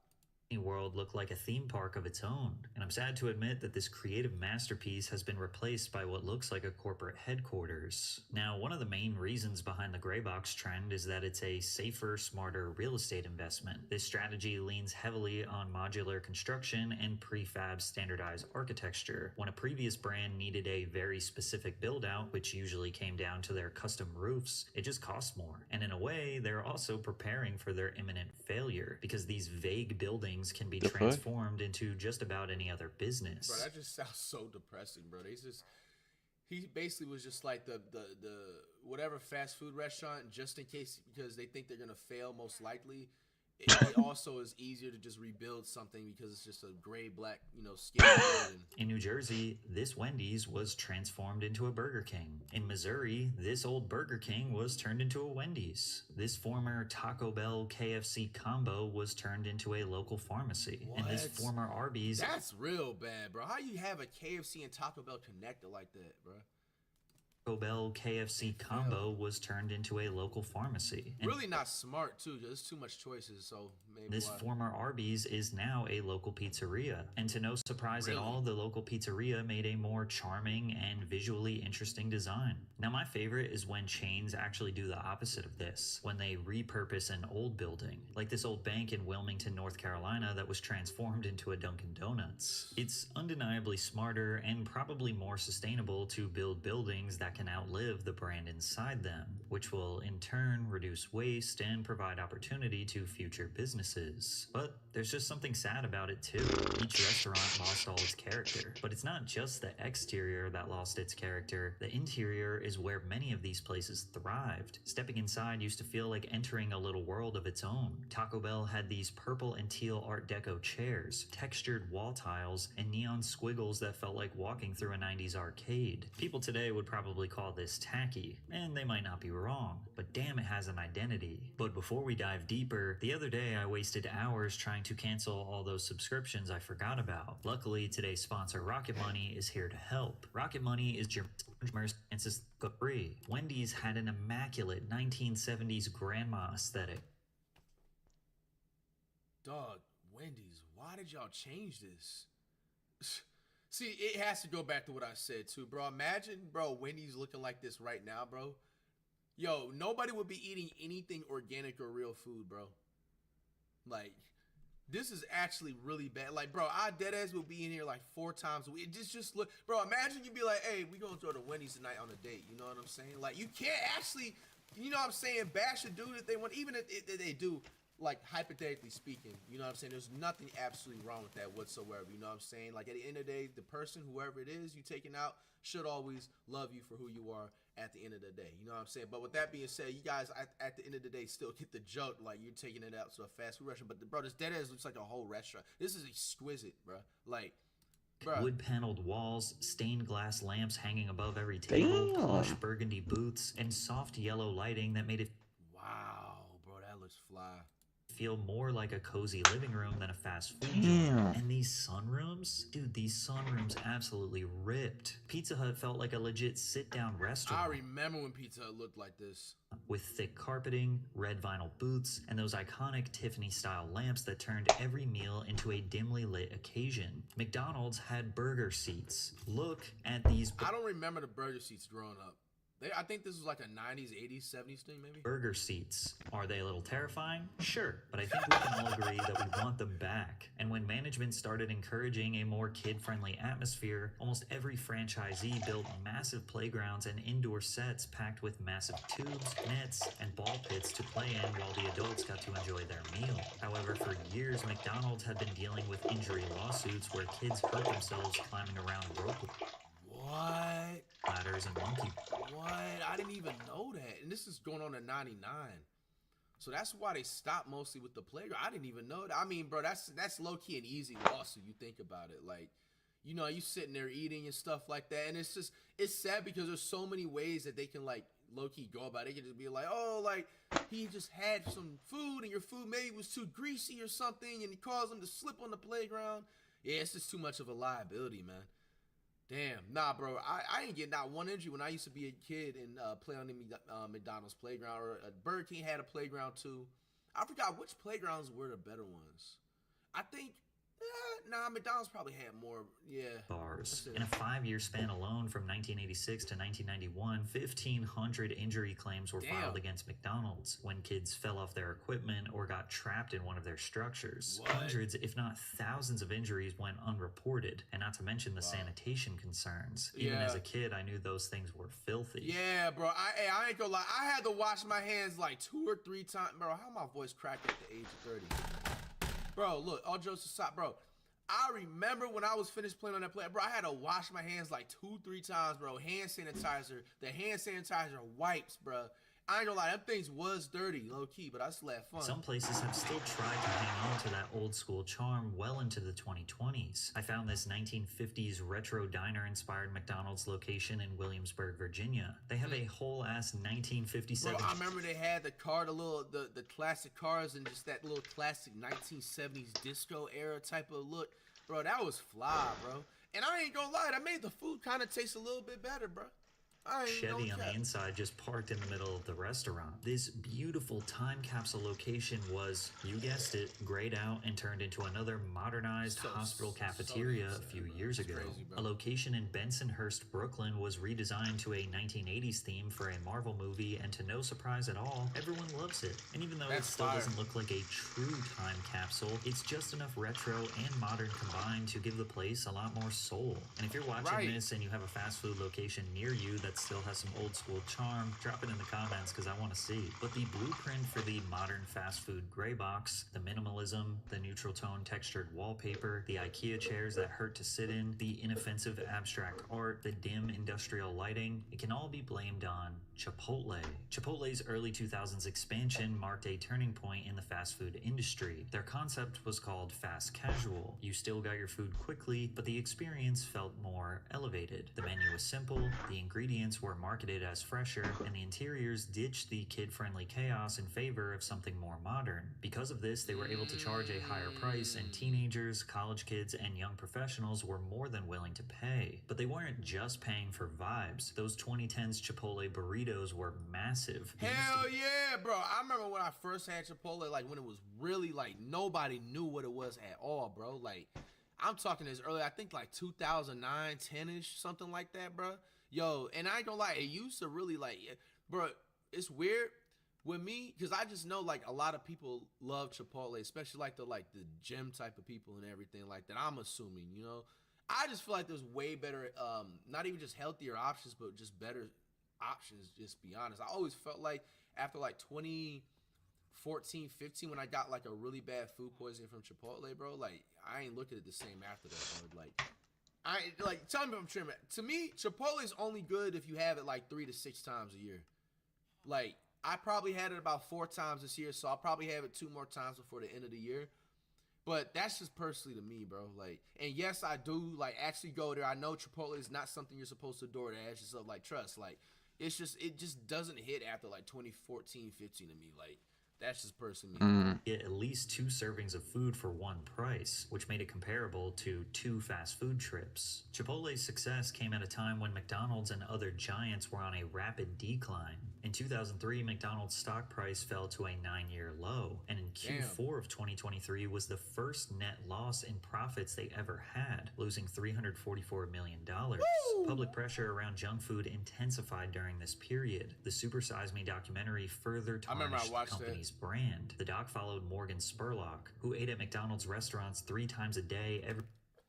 World looked like a theme park of its own, and I'm sad to admit that this creative masterpiece has been replaced by what looks like a corporate headquarters. Now, one of the main reasons behind the gray box trend is that it's a safer, smarter real estate investment. This strategy leans heavily on modular construction and prefab standardized architecture. When a previous brand needed a very specific build-out, which usually came down to their custom roofs, it just cost more. And in a way, they're also preparing for their imminent failure, because these vague buildings can be transformed into just about any other business. Bro, that just sounds so depressing, bro. He basically was just like the whatever fast food restaurant, just in case, because they think they're gonna fail most likely. It also is easier to just rebuild something because it's just a gray black, you know, skin building. In New Jersey, this Wendy's was transformed into a Burger King. In Missouri, this old Burger King was turned into a Wendy's. This former Taco Bell KFC combo was turned into a local pharmacy. What? And this former Arby's... That's real bad, bro. How you have a KFC and Taco Bell connected like that, bro? Taco Bell KFC combo was turned into a local pharmacy. And really not smart too, because there's too much choices, so maybe this former Arby's is now a local pizzeria. And to no surprise at all, the local pizzeria made a more charming and visually interesting design. Now my favorite is when chains actually do the opposite of this, when they repurpose an old building, like this old bank in Wilmington, North Carolina that was transformed into a Dunkin' Donuts. It's undeniably smarter and probably more sustainable to build buildings that can outlive the brand inside them, which will in turn reduce waste and provide opportunity to future businesses. But there's just something sad about it too. Each restaurant lost all its character. But it's not just the exterior that lost its character. The interior is where many of these places thrived. Stepping inside used to feel like entering a little world of its own. Taco Bell had these purple and teal Art Deco chairs, textured wall tiles, and neon squiggles that felt like walking through a 90s arcade. People today would probably call this tacky, and they might not be wrong, but damn, it has an identity. But before we dive deeper, the other day I wasted hours trying to cancel all those subscriptions I forgot about. Luckily, today's sponsor Rocket Money is here to help. Rocket Money is your and free. Wendy's had an immaculate 1970s grandma aesthetic. Dog, Wendy's, why did y'all change this? See, it has to go back to what I said too, bro. Imagine, bro, Wendy's looking like this right now, bro. Yo, nobody would be eating anything organic or real food, bro. Like, This is actually really bad. Like, bro, I deadass will be in here like 4 times a week. Just look, bro. Imagine you be like, hey, we gonna go to Wendy's tonight on a date. You know what I'm saying? Like, you can't actually, you know what I'm saying, bash a dude if they want, even if they do. Like, hypothetically speaking, you know what I'm saying? There's nothing absolutely wrong with that whatsoever. You know what I'm saying? Like, at the end of the day, the person, whoever it is you taking out, should always love you for who you are at the end of the day. You know what I'm saying? But with that being said, you guys, at the end of the day, still get the joke. Like, you're taking it out to a fast food restaurant. But, bro, this deadass looks like a whole restaurant. This is exquisite, bro. Like, bro. Wood-paneled walls, stained glass lamps hanging above every table, plush burgundy booths, and soft yellow lighting that made it Bro, that looks fly. Feel more like a cozy living room than a fast food joint. And these sunrooms, dude, these sunrooms absolutely ripped. Pizza Hut felt like a legit sit-down restaurant. I remember when Pizza Hut looked like this. With thick carpeting, red vinyl booths, and those iconic Tiffany-style lamps that turned every meal into a dimly lit occasion. McDonald's had burger seats. Look at these. I don't remember the burger seats growing up. I think this was like a 90s, 80s, 70s thing, maybe? Burger seats. Are they a little terrifying? Sure, but I think we can all agree that we want them back. And when management started encouraging a more kid-friendly atmosphere, almost every franchisee built massive playgrounds and indoor sets packed with massive tubes, nets, and ball pits to play in while the adults got to enjoy their meal. However, for years, McDonald's had been dealing with injury lawsuits where kids hurt themselves climbing around rope What? ladders and monkey. What? I didn't even know that. And this is going on in 99. So that's why they stopped mostly with the playground. I didn't even know that. I mean, bro, that's low-key an easy lawsuit. You think about it. Like, you know, you sitting there eating and stuff like that. And it's sad because there's so many ways that they can, like, low-key go about it. They can just be like, oh, like, he just had some food and your food maybe was too greasy or something and it caused him to slip on the playground. Yeah, it's just too much of a liability, man. Damn, nah, bro. I ain't getting not one injury when I used to be a kid and play on the McDonald's playground, or Burger King had a playground too. I forgot which playgrounds were the better ones. I think, McDonald's probably had more. Yeah. Bars. In a 5-year span alone, from 1986 to 1991, 1,500 injury claims were filed against McDonald's when kids fell off their equipment or got trapped in one of their structures. What? Hundreds, if not thousands, of injuries went unreported, and not to mention the sanitation concerns. Even as a kid, I knew those things were filthy. Yeah, bro. I ain't gonna lie. I had to wash my hands like 2 or 3 times. Bro, how my voice cracked at the age of 30? Bro, look, all jokes aside, bro. I remember when I was finished playing on that play, bro, I had to wash my hands like 2-3 times, bro. Hand sanitizer, the hand sanitizer wipes, bro. I ain't gonna lie, them things was dirty, low-key, but I still had fun. Some places have still tried to hang on to that old-school charm well into the 2020s. I found this 1950s retro diner-inspired McDonald's location in Williamsburg, Virginia. They have a whole-ass 1957... Bro, I remember they had the car, the classic cars, and just that little classic 1970s disco era type of look. Bro, that was fly, bro. And I ain't gonna lie, that made the food kind of taste a little bit better, bro. Chevy on the inside just parked in the middle of the restaurant. This beautiful time capsule location was, you guessed it, grayed out and turned into another modernized hospital cafeteria a few years ago. A location in Bensonhurst, Brooklyn was redesigned to a 1980s theme for a Marvel movie, and to no surprise at all, everyone loves it. And even though it still doesn't look like a true time capsule, it's just enough retro and modern combined to give the place a lot more soul. And if you're watching this and you have a fast food location near you that still has some old school charm, drop it in the comments because I want to see. But the blueprint for the modern fast food gray box, the minimalism, the neutral tone textured wallpaper, the IKEA chairs that hurt to sit in, the inoffensive abstract art, the dim industrial lighting, it can all be blamed on Chipotle. Chipotle's early 2000s expansion marked a turning point in the fast food industry. Their concept was called fast casual. You still got your food quickly, but the experience felt more elevated. The menu was simple, the ingredients were marketed as fresher, and the interiors ditched the kid-friendly chaos in favor of something more modern. Because of this, they were able to charge a higher price, and teenagers, college kids, and young professionals were more than willing to pay. But they weren't just paying for vibes. Those 2010s Chipotle burritos were massive. Hell yeah, bro. I remember when I first had Chipotle, like when it was really like nobody knew what it was at all, bro. Like, I'm talking as early, I think like 2009, 10-ish, something like that, bro. Yo, and I ain't gonna lie, it used to really like, bro, it's weird. with me, because I just know like a lot of people love Chipotle, especially like the gym type of people and everything like that. I'm assuming, you know, I just feel like there's way better, not even just healthier options, but just better options. Just be honest, I always felt like after like 2014, 15, when I got like a really bad food poisoning from Chipotle, bro, like I ain't looking at the same after that, bro. Like tell me if I'm tripping. To me, Chipotle is only good if you have it like 3 to 6 times a year. Like, I probably had it about 4 times this year, so I'll probably have it 2 more times before the end of the year. But that's just personally to me, bro. Like, and yes, I do like actually go there. I know Chipotle is not something you're supposed to DoorDash and stuff like trust. Like, it just doesn't hit after like 2014, 15 to me. Like, that's just personally me. Get at least 2 servings of food for one price, which made it comparable to 2 fast food trips. Chipotle's success came at a time when McDonald's and other giants were on a rapid decline. In 2003, McDonald's stock price fell to a 9-year low, and in Q4 of 2023 was the first net loss in profits they ever had, losing $344 million. Public pressure around junk food intensified during this period. The Super Size Me documentary further tarnished the company's brand. The doc followed Morgan Spurlock, who ate at McDonald's restaurants 3 times a day every...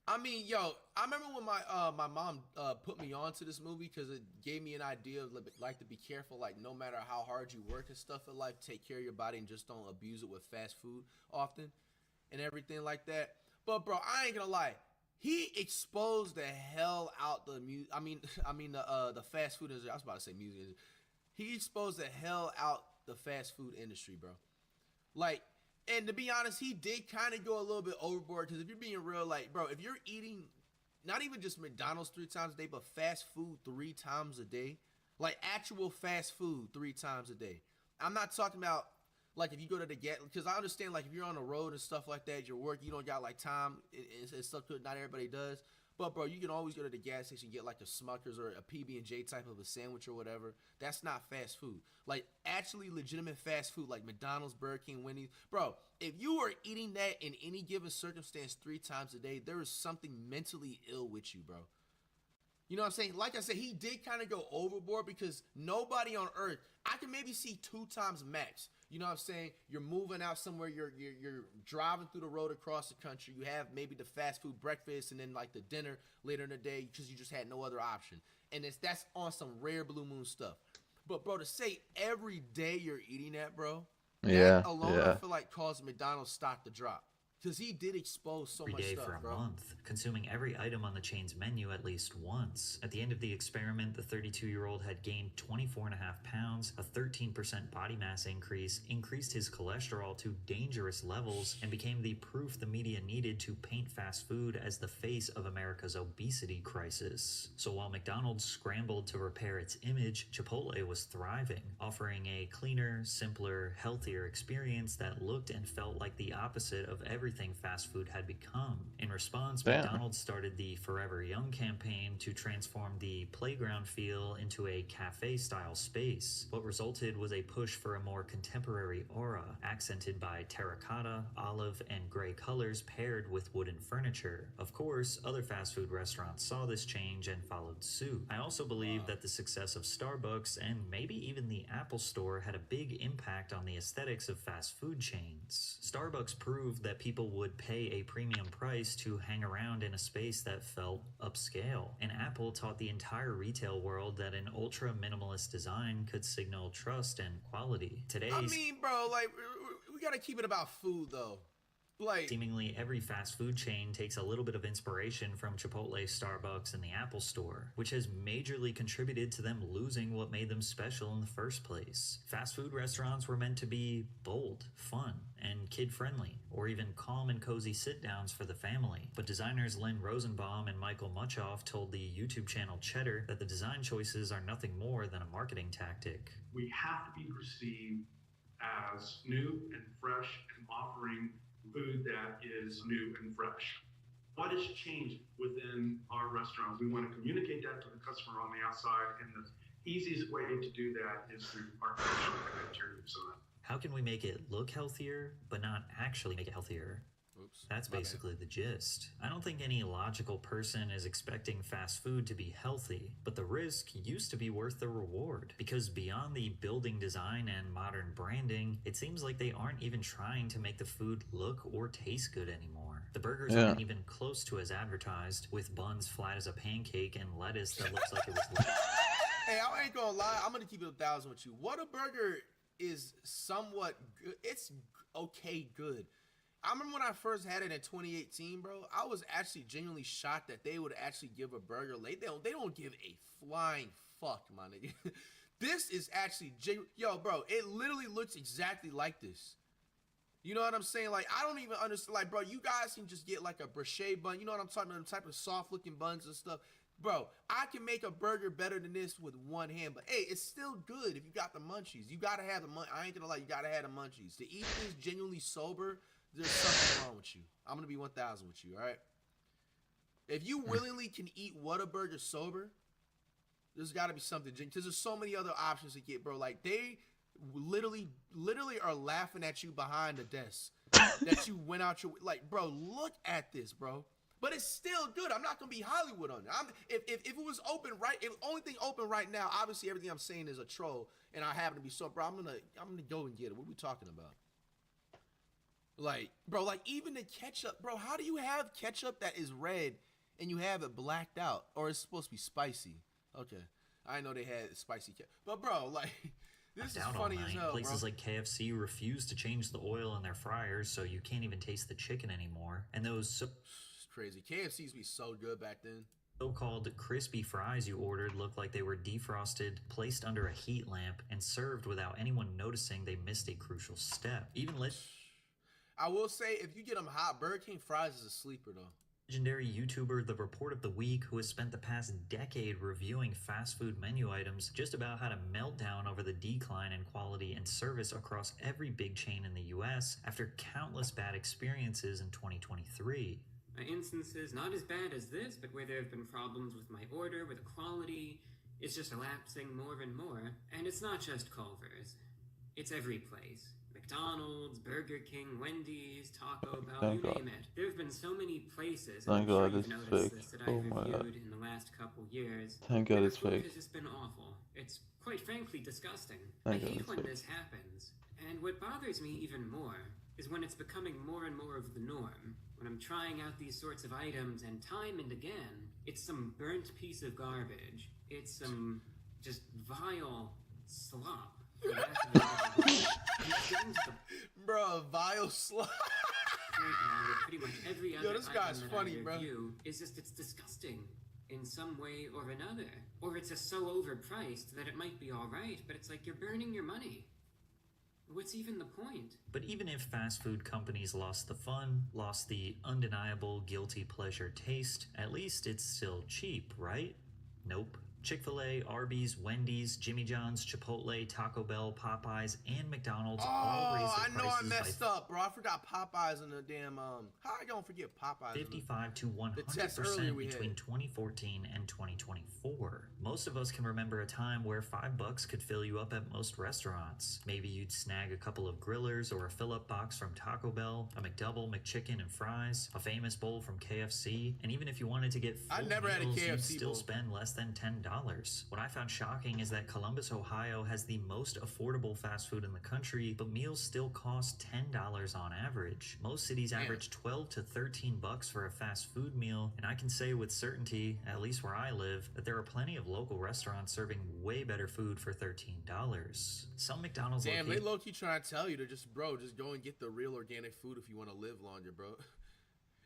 I mean, yo, I remember when my mom put me on to this movie because it gave me an idea of like to be careful, like no matter how hard you work and stuff in life, take care of your body and just don't abuse it with fast food often and everything like that. But bro, I ain't gonna lie, he exposed the hell out the the fast food industry. I was about to say music industry. He exposed the hell out the fast food industry, bro. Like. And to be honest, he did kind of go a little bit overboard because if you're being real, like, bro, if you're eating not even just McDonald's 3 times a day, but fast food 3 times a day, like actual fast food 3 times a day. I'm not talking about like if you go to the gas, because I understand like if you're on the road and stuff like that, your work, you don't got like time and stuff that not everybody does. But bro, you can always go to the gas station and get like a Smucker's or a PB&J type of a sandwich or whatever. That's not fast food. Like actually legitimate fast food like McDonald's, Burger King, Wendy's. Bro, if you are eating that in any given circumstance 3 times a day, there is something mentally ill with you, bro. You know what I'm saying? Like I said, he did kind of go overboard because nobody on earth, I can maybe see 2 times max. You know what I'm saying? You're moving out somewhere, you're driving through the road across the country. You have maybe the fast food breakfast and then like the dinner later in the day because you just had no other option. And that's on some rare blue moon stuff. But bro, to say every day you're eating that, bro, that alone I feel like caused McDonald's stock to drop. Because he did expose so much stuff, for a bro. month, consuming every item on the chain's menu at least once. At the end of the experiment, the 32-year-old had gained 24.5 pounds, a 13% body mass increase, increased his cholesterol to dangerous levels, and became the proof the media needed to paint fast food as the face of America's obesity crisis. So while McDonald's scrambled to repair its image, Chipotle was thriving, offering a cleaner, simpler, healthier experience that looked and felt like the opposite of everything fast food had become. In response, McDonald's started the Forever Young campaign to transform the playground feel into a cafe-style space. What resulted was a push for a more contemporary aura, accented by terracotta, olive, and gray colors paired with wooden furniture. Of course, other fast food restaurants saw this change and followed suit. I also believe that the success of Starbucks and maybe even the Apple Store had a big impact on the aesthetics of fast food chains. Starbucks proved that people would pay a premium price to hang around in a space that felt upscale. And Apple taught the entire retail world that an ultra-minimalist design could signal trust and quality. Today's... I mean, bro, like, we gotta keep it about food, though. Like, seemingly every fast food chain takes a little bit of inspiration from Chipotle, Starbucks, and the Apple Store, which has majorly contributed to them losing what made them special in the first place. Fast food restaurants were meant to be bold, fun, and kid-friendly, or even calm and cozy sit-downs for the family. But designers Lynn Rosenbaum and Michael Muchoff told the YouTube channel Cheddar that the design choices are nothing more than a marketing tactic. We have to be perceived as new and fresh and offering food that is new and fresh. What has changed within our restaurants? We want to communicate that to the customer on the outside, and the easiest way to do that is through architectural and interior design. How can we make it look healthier, but not actually make it healthier? Oops. That's my bad. basically the gist. I don't think any logical person is expecting fast food to be healthy, but the risk used to be worth the reward. Because beyond the building design and modern branding, it seems like they aren't even trying to make the food look or taste good anymore. The burgers aren't even close to as advertised, with buns flat as a pancake and lettuce that looks like it was left. Hey, I ain't gonna lie. I'm gonna keep it 1,000 with you. Whataburger is somewhat good. It's okay good. I remember when I first had it in 2018, bro. I was actually genuinely shocked that they would actually give a burger late. They don't give a flying fuck, my nigga. This is actually yo, bro. It literally looks exactly like this. You know what I'm saying? Like, I don't even understand. Like, bro, you guys can just get like a brochet bun. You know what I'm talking about? The type of soft looking buns and stuff. Bro, I can make a burger better than this with one hand, but hey, it's still good if you got the munchies. You gotta have the I ain't gonna lie, you gotta have the munchies. To eat this genuinely sober, there's something wrong with you. I'm gonna be 1,000 with you, all right? If you willingly can eat Whataburger sober, there's gotta be something, because there's so many other options to get, bro. Like, they literally are laughing at you behind the desk that you went out your, like, bro, look at this, bro. But it's still good. I'm not gonna be Hollywood on it. If it was open right, if only thing open right now, obviously everything I'm saying is a troll, and I happen to be so, bro. I'm gonna go and get it. What are we talking about? Like, bro, like even the ketchup, bro. How do you have ketchup that is red and you have it blacked out, or it's supposed to be spicy? Okay, I know they had spicy ketchup, but bro, like. This is funny as hell, Places bro. like KFC refuse to change the oil in their fryers, so you can't even taste the chicken anymore. And those It's crazy. KFC used to be so good back then. So-called crispy fries you ordered looked like they were defrosted, placed under a heat lamp, and served without anyone noticing they missed a crucial step. I will say, if you get them hot, Burger King fries is a sleeper though. Legendary YouTuber The Report of the Week, who has spent the past decade reviewing fast food menu items, just about had a meltdown over the decline in quality and service across every big chain in the US after countless bad experiences in 2023. Instances not as bad as this, but where there have been problems with my order, with the quality, it's just elapsing more and more. And it's not just Culver's. It's every place. McDonald's, Burger King, Wendy's, Taco Bell, you name it. There have been so many places, and I'm sure you've noticed this, that I've reviewed in the last couple years. Thank God it's food fake. has just been awful. It's quite frankly disgusting. Thank I God hate it's when fake. this happens. And what bothers me even more is when it's becoming more and more of the norm. When I'm trying out these sorts of items, and time and again, it's some burnt piece of garbage. It's some just vile slop. For lack of a better word. And it's getting to the Bro, vile slop. point now that pretty much every other Yo, this guy's item funny, that I bro. review is just, it's disgusting in some way or another. Or it's just so overpriced that it might be alright, but it's like you're burning your money. What's even the point? But even if fast food companies lost the fun, lost the undeniable guilty pleasure taste, at least it's still cheap, right? Nope. Chick-fil-A, Arby's, Wendy's, Jimmy John's, Chipotle, Taco Bell, Popeyes, and McDonald's all raised Oh, their I know I prices messed by up, bro. I forgot Popeyes in the damn, how I gonna forget Popeyes? 55 to The test earlier 100% we between had. 2014 and 2024. Most of us can remember a time where $5 could fill you up at most restaurants. Maybe you'd snag a couple of grillers or a fill-up box from Taco Bell, a McDouble, McChicken, and fries, a famous bowl from KFC, and even if you wanted to get full I never had a meals, you'd KFC still bowl. spend less than $10. What I found shocking is that Columbus, Ohio has the most affordable fast food in the country, but meals still cost $10 on average. Most cities average $12 to $13 for a fast food meal, and I can say with certainty, at least where I live, that there are plenty of local restaurants serving way better food for $13. Some McDonald's Damn, they locations low-key trying to tell you to just go and get the real organic food if you want to live longer, bro.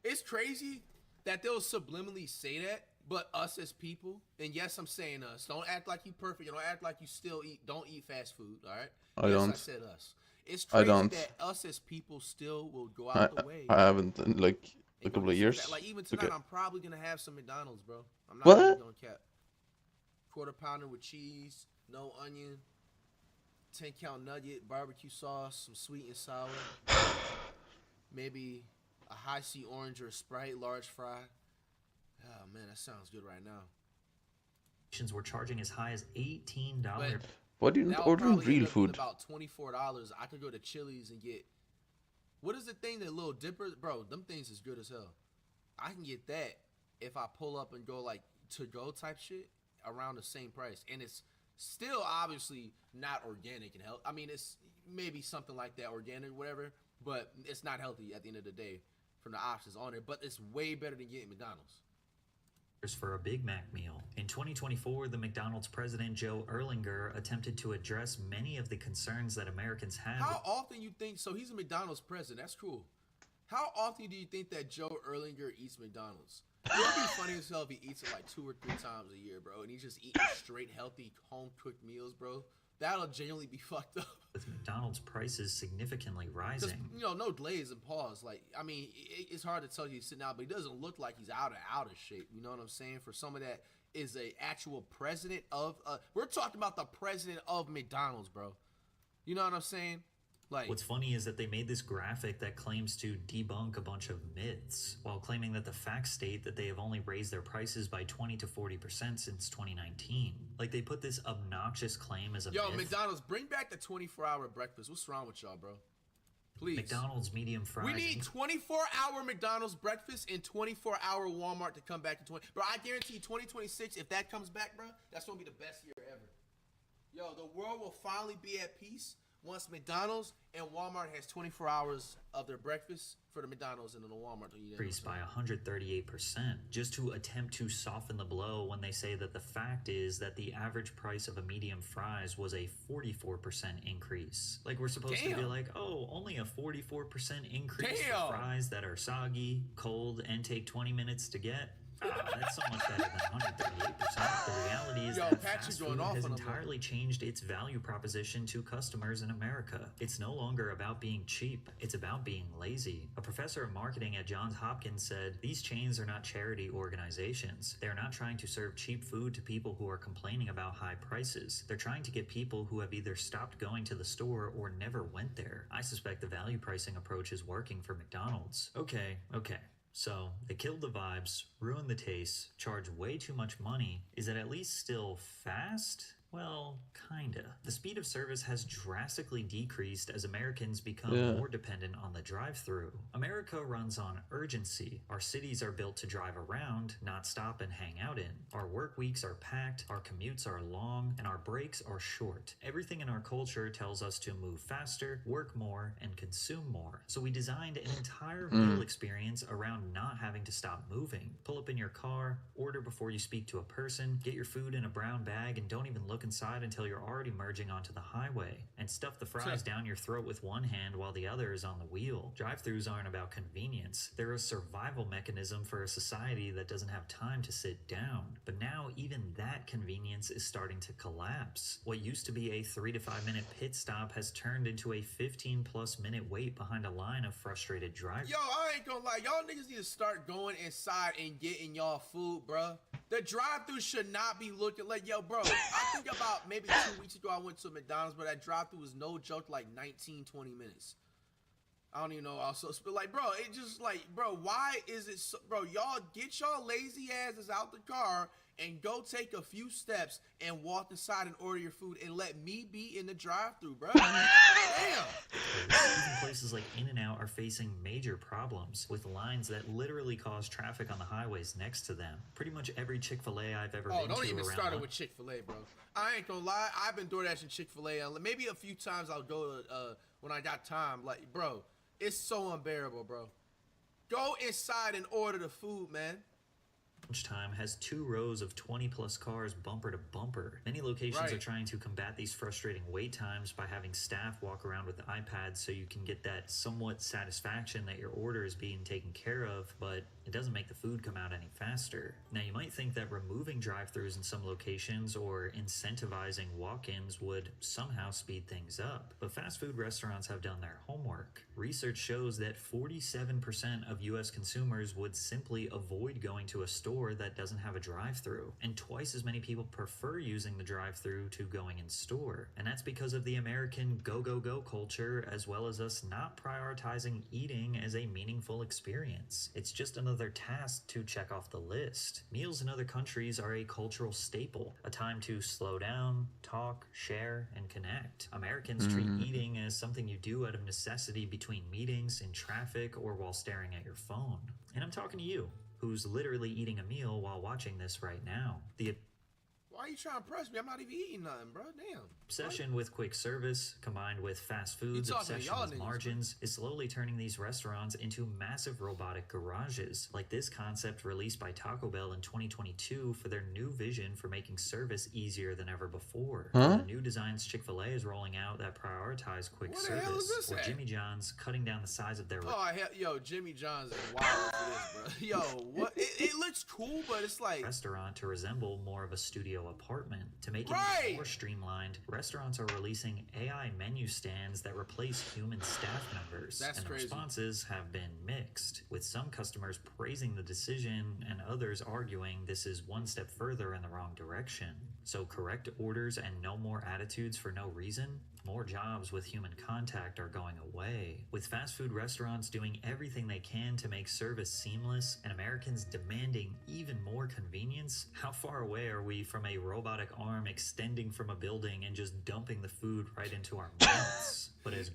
It's crazy that they'll subliminally say that, but us as people, and yes, I'm saying us, don't act like you perfect, don't act like you still don't eat fast food, all right? I Yes, don't. I said us. It's I crazy don't. that us as people still will go out the way. I haven't in like a and go couple of get some years. Like even Okay. tonight, I'm probably gonna have some McDonald's, bro. I'm not What? even gonna cap. Quarter pounder with cheese, no onion, 10-count nugget, barbecue sauce, some sweet and sour, maybe a high C orange or a Sprite, large fry. Oh man, that sounds good right now. were charging as high as $18. Why do you not That would order probably end real up being food? about $24. I could go to Chili's and get What is the thing that Little Dippers, bro? Them things is good as hell. I can get that if I pull up and go like to go type shit around the same price, and it's still obviously not organic and healthy. I mean, it's maybe something like that, organic, whatever, but it's not healthy at the end of the day from the options on it. But it's way better than getting McDonald's. For a Big Mac meal. In 2024, the McDonald's president Joe Erlinger attempted to address many of the concerns that Americans have. How often you think, so he's a McDonald's president, that's cool. How often do you think that Joe Erlinger eats McDonald's? It would be funny as hell if he eats it like 2 or 3 times a year, bro, and he's just eating straight, healthy, home-cooked meals, bro. That'll genuinely be fucked up. With McDonald's prices significantly rising. You know, no glaze and pause. Like, I mean, it's hard to tell you he's sitting out, but he doesn't look like he's out of shape. You know what I'm saying? For some of that is a actual president of, we're talking about the president of McDonald's, bro. You know what I'm saying? Like, what's funny is that they made this graphic that claims to debunk a bunch of myths, while claiming that the facts state that they have only raised their prices by 20 to 40% since 2019. Like, they put this obnoxious claim as a myth. Yo, McDonald's, bring back the 24-hour breakfast. What's wrong with y'all, bro? Please. McDonald's medium fries. We need 24-hour McDonald's breakfast and 24-hour Walmart to come back in 20. Bro, I guarantee 2026, if that comes back, bro, that's going to be the best year ever. Yo, the world will finally be at peace once McDonald's and Walmart has 24 hours of their breakfast for the McDonald's and then the Walmart to eat. Increased by 138%, just to attempt to soften the blow when they say that the fact is that the average price of a medium fries was a 44% increase. Like, we're supposed to be like, oh, only a 44% increase for fries that are soggy, cold, and take 20 minutes to get? That's so much better than 138%. The reality is that fast food has entirely changed its value proposition to customers in America. It's no longer about being cheap, it's about being lazy. A professor of marketing at Johns Hopkins said, these chains are not charity organizations. They're not trying to serve cheap food to people who are complaining about high prices. They're trying to get people who have either stopped going to the store or never went there. I suspect the value pricing approach is working for McDonald's. Okay. So, they killed the vibes, ruined the taste, charged way too much money. Is it at least still fast? Well, kinda. The speed of service has drastically decreased as Americans become more dependent on the drive-thru. America runs on urgency. Our cities are built to drive around, not stop and hang out in. Our work weeks are packed, our commutes are long, and our breaks are short. Everything in our culture tells us to move faster, work more, and consume more. So we designed an entire meal experience around not having to stop moving. Pull up in your car, order before you speak to a person, get your food in a brown bag, and don't even look inside until you're already merging onto the highway, and stuff the fries down your throat with one hand while the other is on the wheel. Drive-thrus aren't about convenience. They're a survival mechanism for a society that doesn't have time to sit down. But now even that convenience is starting to collapse. What used to be a 3 to 5 minute pit stop has turned into a 15+ minute wait behind a line of frustrated drivers. Yo, I ain't gonna lie, y'all niggas need to start going inside and getting y'all food, bruh. The drive-thru should not be looking like, yo, bro, I think about maybe 2 weeks ago I went to McDonald's, but that drive-thru was no joke like 19, 20 minutes. I don't even know also, but like, bro, it just like, bro, why is it so, bro, y'all get y'all lazy asses out the car and go take a few steps and walk inside and order your food and let me be in the drive-thru, bro. Damn. Even places like In-N-Out are facing major problems with lines that literally cause traffic on the highways next to them. Pretty much every Chick-fil-A I've ever been to don't even around start it with Chick-fil-A, bro. I ain't gonna lie, I've been DoorDashing Chick-fil-A. Maybe a few times I'll go when I got time. Like, bro, it's so unbearable, bro. Go inside and order the food, man. Lunchtime has 2 rows of 20+ cars bumper to bumper. Many locations are trying to combat these frustrating wait times by having staff walk around with iPads so you can get that somewhat satisfaction that your order is being taken care of, but it doesn't make the food come out any faster. Now, you might think that removing drive-thrus in some locations or incentivizing walk-ins would somehow speed things up, but fast food restaurants have done their homework. Research shows that 47% of US consumers would simply avoid going to a store store that doesn't have a drive-thru, and twice as many people prefer using the drive-thru to going in store. And that's because of the American go-go-go culture, as well as us not prioritizing eating as a meaningful experience. It's just another task to check off the list. Meals in other countries are a cultural staple, a time to slow down, talk, share, and connect. Americans treat eating as something you do out of necessity between meetings, in traffic, or while staring at your phone. And I'm talking to you, who's literally eating a meal while watching this right now. The Why are you trying to press me? I'm not even eating nothing, bro. Damn. obsession with quick service, combined with fast food's talking to obsession y'all with niggas, margins, is slowly turning these restaurants into massive robotic garages, like this concept released by Taco Bell in 2022 for their new vision for making service easier than ever before. Huh? The new designs Chick-fil-A is rolling out that prioritize quick Where the hell is service, this or at? Jimmy John's cutting down the size of their Oh, hell, yo, Jimmy John's is wild for this, bro. Yo, what? It looks cool, but it's like restaurant to resemble more of a studio apartment. To make it Right. even more streamlined, restaurants are releasing AI menu stands that replace human staff members. That's and crazy. The responses have been mixed, with some customers praising the decision and others arguing this is one step further in the wrong direction. So correct orders and no more attitudes for no reason? More jobs with human contact are going away. With fast food restaurants doing everything they can to make service seamless and Americans demanding even more convenience, how far away are we from a robotic arm extending from a building and just dumping the food right into our mouths? But as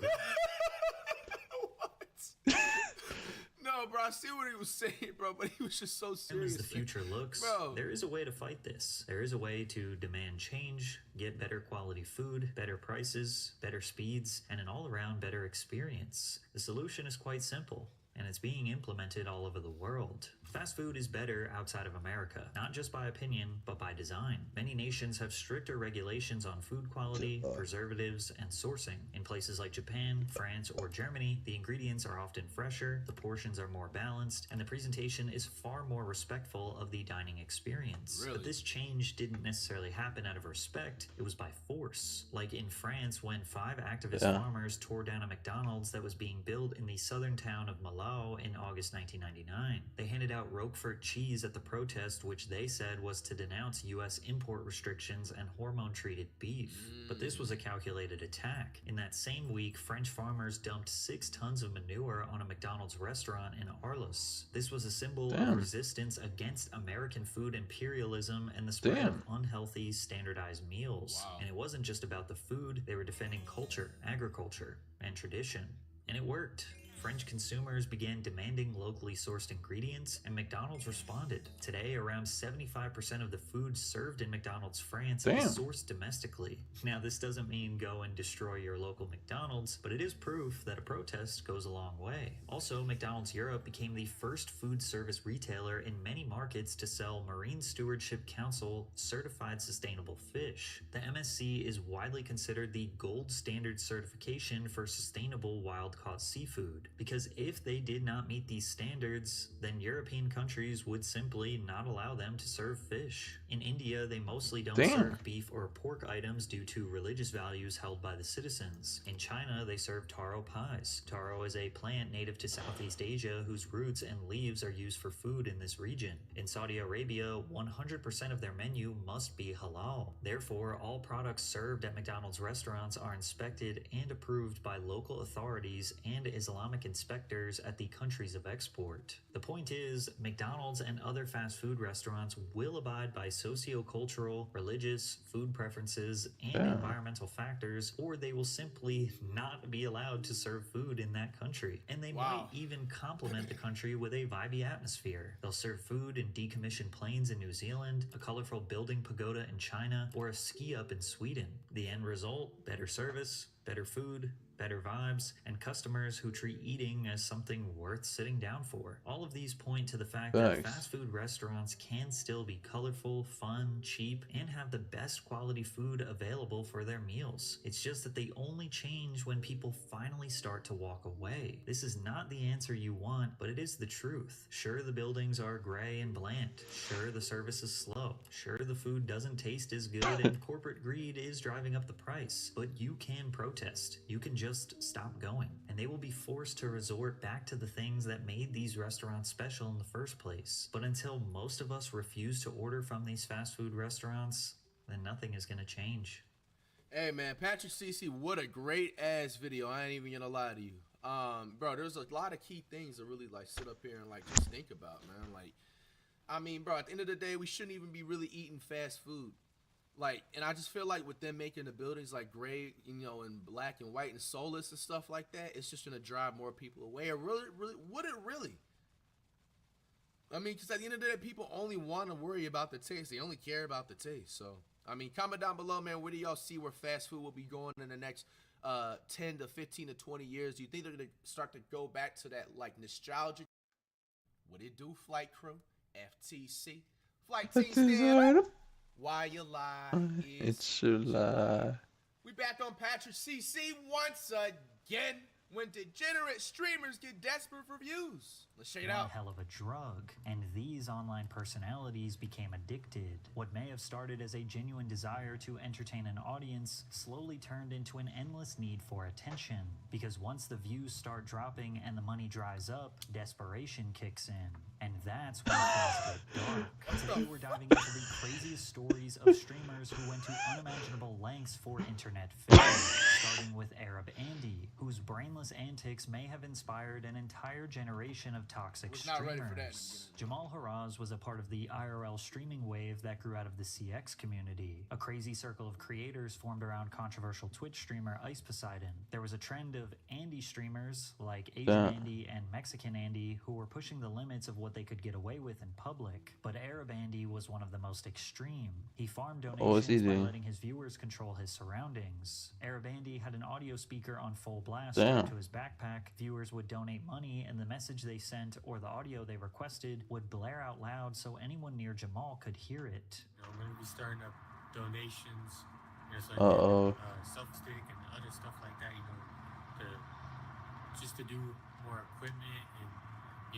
No, bro, I see what he was saying, bro, but he was just so serious. as the future looks, Bro. there is a way to fight this. There is a way to demand change, get better quality food, better prices, better speeds, and an all-around better experience. The solution is quite simple, and it's being implemented all over the world. Fast food is better outside of America, not just by opinion, but by design. Many nations have stricter regulations on food quality, preservatives, and sourcing. In places like Japan, France, or Germany, the ingredients are often fresher, the portions are more balanced, and the presentation is far more respectful of the dining experience. Really? But this change didn't necessarily happen out of respect, it was by force. Like in France, when 5 activist farmers tore down a McDonald's that was being built in the southern town of Malau in August 1999. They handed out Roquefort cheese at the protest, which they said was to denounce U.S. import restrictions and hormone-treated beef. But this was a calculated attack. In that same week, French farmers dumped 6 tons of manure on a McDonald's restaurant in Arles. This was a symbol of resistance against American food imperialism and the spread of unhealthy, standardized meals. Wow. And it wasn't just about the food, they were defending culture, agriculture, and tradition. And it worked. French consumers began demanding locally sourced ingredients, and McDonald's responded. Today, around 75% of the food served in McDonald's France is sourced domestically. Now, this doesn't mean go and destroy your local McDonald's, but it is proof that a protest goes a long way. Also, McDonald's Europe became the first food service retailer in many markets to sell Marine Stewardship Council certified sustainable fish. The MSC is widely considered the gold standard certification for sustainable wild-caught seafood. Because if they did not meet these standards, then European countries would simply not allow them to serve fish. In India, they mostly don't serve beef or pork items due to religious values held by the citizens. In China, they serve taro pies. Taro is a plant native to Southeast Asia whose roots and leaves are used for food in this region. In Saudi Arabia, 100% of their menu must be halal. Therefore, all products served at McDonald's restaurants are inspected and approved by local authorities and Islamic inspectors at the countries of export. The point is, McDonald's and other fast food restaurants will abide by socio-cultural, religious, food preferences, and environmental factors, or they will simply not be allowed to serve food in that country. And they might even complement the country with a vibey atmosphere. They'll serve food in decommissioned planes in New Zealand, a colorful building pagoda in China, or a ski up in Sweden. The end result, better service, better food, better vibes, and customers who treat eating as something worth sitting down for. All of these point to the fact that fast food restaurants can still be colorful, fun, cheap, and have the best quality food available for their meals. It's just that they only change when people finally start to walk away. This is not the answer you want, but it is the truth. Sure, the buildings are gray and bland. Sure, the service is slow. Sure, the food doesn't taste as good and corporate greed is driving up the price. But you can protest protest. You can just stop going, and they will be forced to resort back to the things that made these restaurants special in the first place. But until most of us refuse to order from these fast food restaurants, then nothing is going to change. Hey man, Patrick CC, what a great ass video. I ain't even gonna lie to you. Bro, there's a lot of key things to really like sit up here and like just think about, man. Like, I mean, bro, at the end of the day, we shouldn't even be really eating fast food. Like, and I just feel like with them making the buildings like gray, you know, and black and white and soulless and stuff like that, it's just gonna drive more people away. Or really, would it really? I mean, because at the end of the day, people only want to worry about the taste. They only care about the taste. So, I mean, comment down below, man. Where do y'all see where fast food will be going in the next 10 to 15 to 20 years? Do you think they're going to start to go back to that, like, nostalgia? What it do, flight crew? FTC. Flight team stand up. Why you lie is It's a lie. we back on Patrick CC once again. When degenerate streamers get desperate for views. Let's check it out. One hell of a drug, and these online personalities became addicted. What may have started as a genuine desire to entertain an audience slowly turned into an endless need for attention. Because once the views start dropping and the money dries up, desperation kicks in. And that's when things get dark. Today we're diving into the craziest stories of streamers who went to unimaginable lengths for internet fame, starting with Arab Andy, whose brainless antics may have inspired an entire generation of toxic streamers. Jamal Haraz was a part of the IRL streaming wave that grew out of the CX community. A crazy circle of creators formed around controversial Twitch streamer Ice Poseidon. There was a trend of Andy streamers, like Asian Andy and Mexican Andy, who were pushing the limits of what they could get away with in public. But Arab Andy was one of the most extreme. He farmed donations by letting his viewers control his surroundings. Arab Andy had an audio speaker on full blast strapped to his backpack. Viewers would donate money, and the message they sent or the audio they requested would blare out loud so anyone near Jamal could hear it. I'm going to be starting up donations, self-stick and other stuff like that, just to do more equipment and,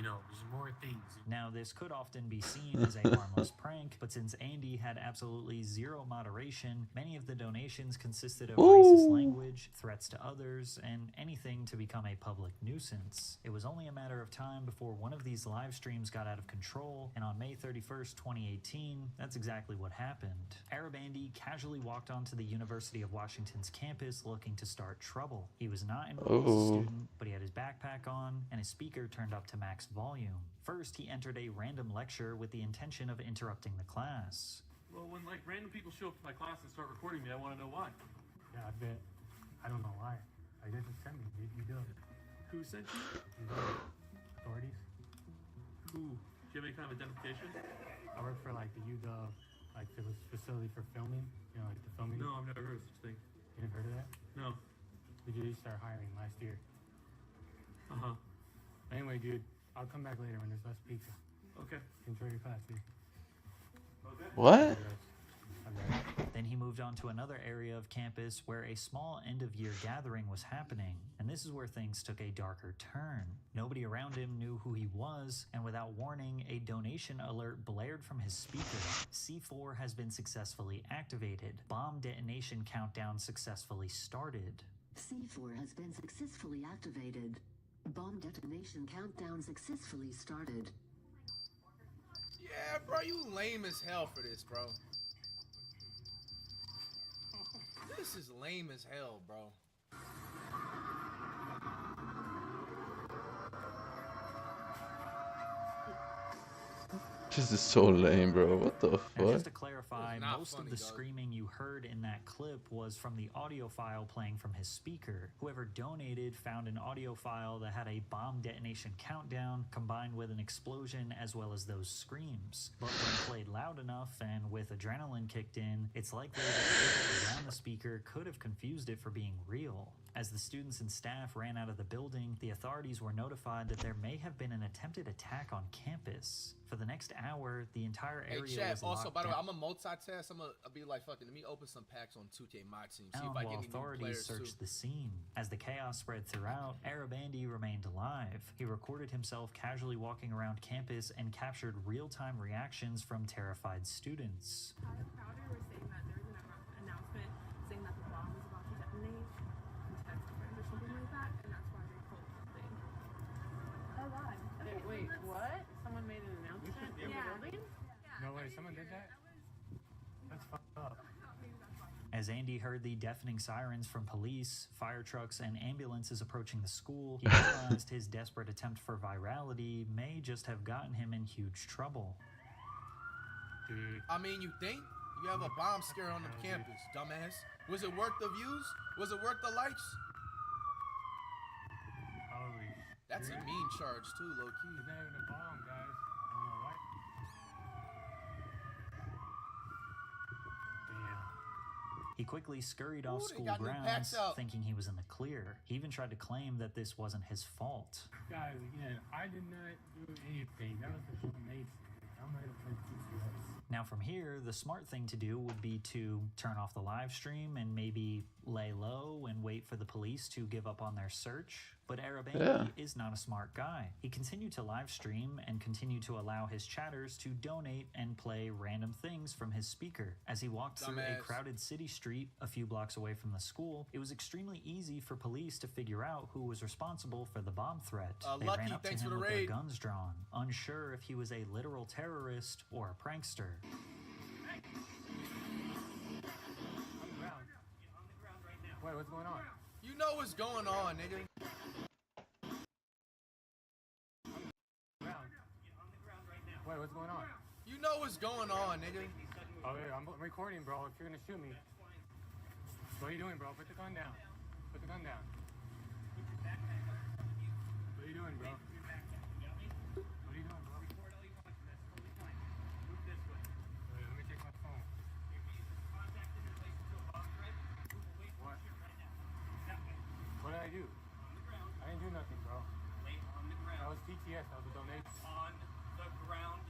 there's more things. Now, this could often be seen as a harmless prank, but since Andy had absolutely zero moderation, many of the donations consisted of racist language, threats to others, and anything to become a public nuisance. It was only a matter of time before one of these live streams got out of control, and on May 31st, 2018, that's exactly what happened. Arab Andy casually walked onto the University of Washington's campus looking to start trouble. He was not enrolled as a student, but he had his backpack on, and his speaker turned up to max volume. First, he entered a random lecture with the intention of interrupting the class. Well, when random people show up to my class and start recording me, I want to know why. Yeah, I bet. I don't know why. I didn't send me, dude. You don't. Who sent you? Authorities. Who? Do you have any kind of identification? I work for the UW, facility for filming. The filming. No, I've never heard of such a thing. You never heard of that? No. We just started hiring last year. Uh-huh. Anyway, dude, I'll come back later when there's less pizza. Okay. Enjoy your class, dude. Okay. What? Then he moved on to another area of campus where a small end-of-year gathering was happening, and this is where things took a darker turn. Nobody around him knew who he was, and without warning, a donation alert blared from his speaker. C4 has been successfully activated. Bomb detonation countdown successfully started. C4 has been successfully activated. Bomb detonation countdown successfully started. Yeah, bro, you lame as hell for this, bro. This is lame as hell, bro. This is so lame, bro. What the Now, fuck? just to clarify, most of the screaming you heard in that clip was from the audio file playing from his speaker. Whoever donated found an audio file that had a bomb detonation countdown combined with an explosion as well as those screams. But when played loud enough and with adrenaline kicked in, it's likely that the people around the speaker could have confused it for being real. As the students and staff ran out of the building, the authorities were notified that there may have been an attempted attack on campus. For the next hour, the entire area was locked also, by the way, down. I'm a multitask. I'm gonna be like, fucking, let me open some packs on 2K My Team. See if I While get any new authorities players searched too. the scene. As the chaos spread throughout, Arab Andy remained alive. He recorded himself casually walking around campus and captured real-time reactions from terrified students. Crowder was saying that there was an announcement saying that the bomb was about to detonate. what? Someone made an announcement in the building? No way, someone did that? That's fucked up. As Andy heard the deafening sirens from police, fire trucks, and ambulances approaching the school, he realized his desperate attempt for virality may just have gotten him in huge trouble. I mean, you think? You have a bomb scare on the campus, dumbass. Was it worth the views? Was it worth the likes? Holy That's a mean charge too, low key. It's not even a bomb, guys. I don't know why. He quickly scurried off Ooh, they school got new grounds, packs out. thinking he was in the clear. He even tried to claim that this wasn't his fault. Guys, again, I did not do anything. That was the donation. I'm ready to play TCS. Now from here, the smart thing to do would be to turn off the live stream and maybe lay low and wait for the police to give up on their search. But Arabandi is not a smart guy. He continued to live stream and continued to allow his chatters to donate and play random things from his speaker. As he walked through a crowded city street a few blocks away from the school, it was extremely easy for police to figure out who was responsible for the bomb threat. They Lucky, ran up to thanks him for the with their raid. guns drawn, unsure if he was a literal terrorist or a prankster. Wait, what's going on? You know what's going on, nigga. Wait, what's going on? You know what's going on, nigga. Oh, yeah, I'm recording, bro. If you're gonna shoot me. What are you doing, bro? Put the gun down. Put the gun down. What are you doing, bro? What are you doing, bro? Wait, let me check my phone. What? What did I do? I didn't do nothing, bro. That was TTS. That was a donation. On the ground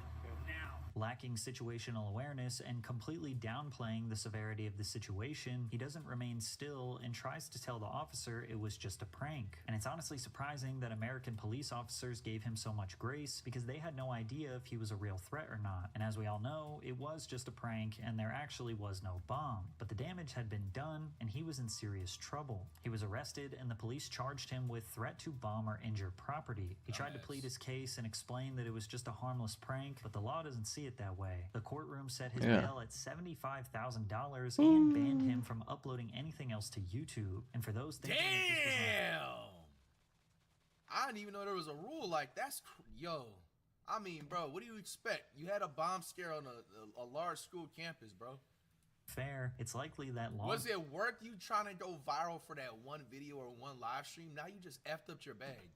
now. Lacking situational awareness and completely downplaying the severity of the situation, he doesn't remain still and tries to tell the officer it was just a prank. And it's honestly surprising that American police officers gave him so much grace because they had no idea if he was a real threat or not. And as we all know, it was just a prank and there actually was no bomb. But the damage had been done and he was in serious trouble. He was arrested and the police charged him with threat to bomb or injure property. He tried to plead his case and explain that it was just a harmless prank, but the law doesn't see it that way. The courtroom set his bail at $75,000 and banned him from uploading anything else to YouTube. And for those thinking Damn! I didn't even know there was a rule like that's yo. I mean, bro, what do you expect? You had a bomb scare on a large school campus, bro. fair, it's likely that law Was it worth you trying to go viral for that one video or one live stream? Now you just effed up your bag.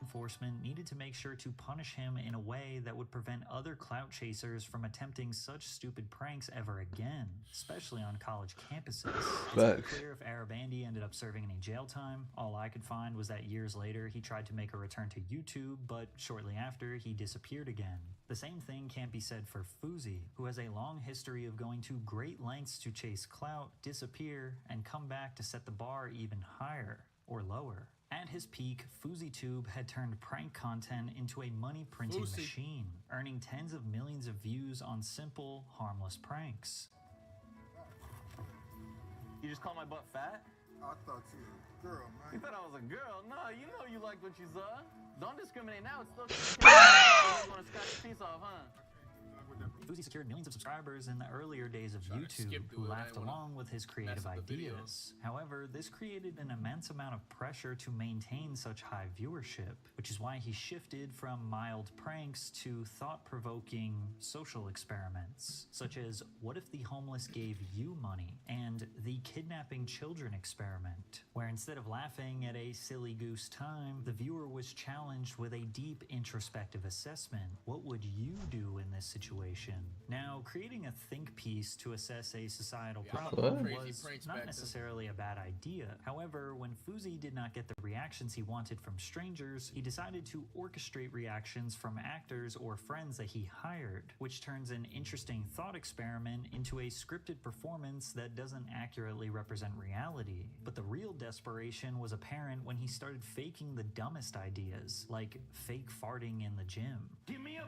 enforcement needed to make sure to punish him in a way that would prevent other clout chasers from attempting such stupid pranks ever again, especially on college campuses. It's unclear if Arabandi ended up serving any jail time. All I could find was that years later he tried to make a return to YouTube, but shortly after he disappeared again. The same thing can't be said for Fuzi, who has a long history of going to great lengths to chase clout, disappear, and come back to set the bar even higher or lower. At his peak, FuziTube had turned prank content into a money-printing machine, earning tens of millions of views on simple, harmless pranks. You just call my butt fat? I thought you were a girl, man. You thought I was a girl? No, you know you liked what you saw. Don't discriminate now, it's still you want to scratch a piece off, huh? Fuzi secured millions of subscribers in the earlier days of YouTube, who laughed along with his creative ideas. However, this created an immense amount of pressure to maintain such high viewership, which is why he shifted from mild pranks to thought-provoking social experiments, such as what if the homeless gave you money, and the kidnapping children experiment, where instead of laughing at a silly goose time, the viewer was challenged with a deep introspective assessment. What would you do in this situation? Now, creating a think piece to assess a societal problem was not necessarily a bad idea. However, when Fuzi did not get the reactions he wanted from strangers, he decided to orchestrate reactions from actors or friends that he hired, which turns an interesting thought experiment into a scripted performance that doesn't accurately represent reality. But the real desperation was apparent when he started faking the dumbest ideas, like fake farting in the gym. Give me a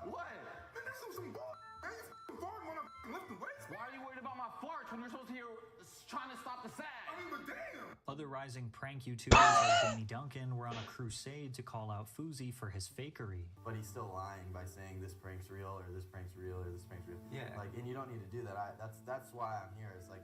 What? Man, this is some bull. Man, you fart when I'm lifting weights. Why are you worried about my farts when you're supposed to hear trying to stop the sag? I mean, but damn. Other rising prank YouTubers like Danny Duncan were on a crusade to call out Fousey for his fakery. But he's still lying by saying this prank's real or this prank's real or this prank's real. Yeah. Like, and you don't need to do that. That's why I'm here. It's like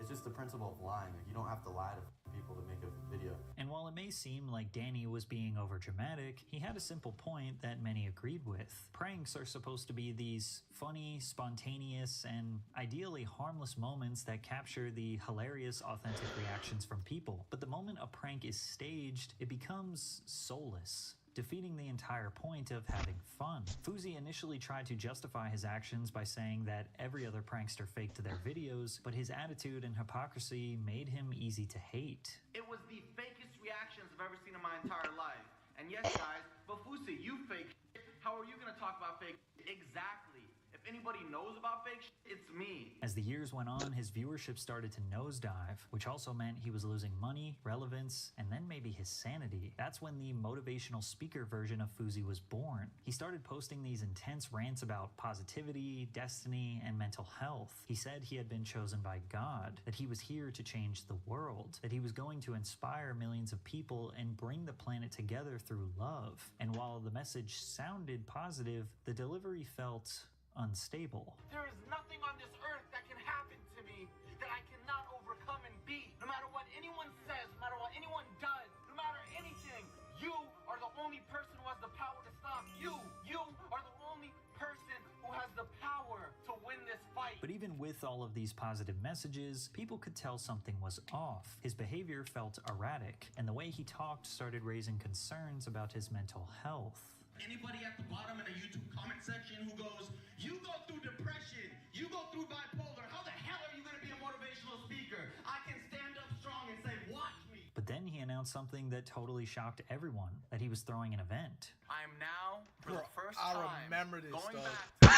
it's just the principle of lying. Like, you don't have to lie to people to make a video. And while it may seem like Danny was being overdramatic, he had a simple point that many agreed with. Pranks are supposed to be these funny, spontaneous, and ideally harmless moments that capture the hilarious, authentic reactions from people. But the moment a prank is staged, it becomes soulless, defeating the entire point of having fun. Fousey initially tried to justify his actions by saying that every other prankster faked their videos, but his attitude and hypocrisy made him easy to hate. It was the fakest reactions I've ever seen in my entire life. And yes, guys, but Fousey, you fake shit. How are you gonna talk about fake shit? Exactly. If anybody knows about fake shit, it's me. As the years went on, his viewership started to nosedive, which also meant he was losing money, relevance, and then maybe his sanity. That's when the motivational speaker version of Fousey was born. He started posting these intense rants about positivity, destiny, and mental health. He said he had been chosen by God, that he was here to change the world, that he was going to inspire millions of people and bring the planet together through love. And while the message sounded positive, the delivery felt unstable. There is nothing on this earth that can happen to me that I cannot overcome and beat. No matter what anyone says, no matter what anyone does, no matter anything, you are the only person who has the power to stop you. You are the only person who has the power to win this fight. But even with all of these positive messages, people could tell something was off. His behavior felt erratic, and the way he talked started raising concerns about his mental health. Anybody at the bottom in a YouTube comment section who goes, you go through depression, you go through bipolar, how the hell are you going to be a motivational speaker? I can stand up strong and say, watch me. But then he announced something that totally shocked everyone, that he was throwing an event. I am now, for the first I time, remember this going stuff. back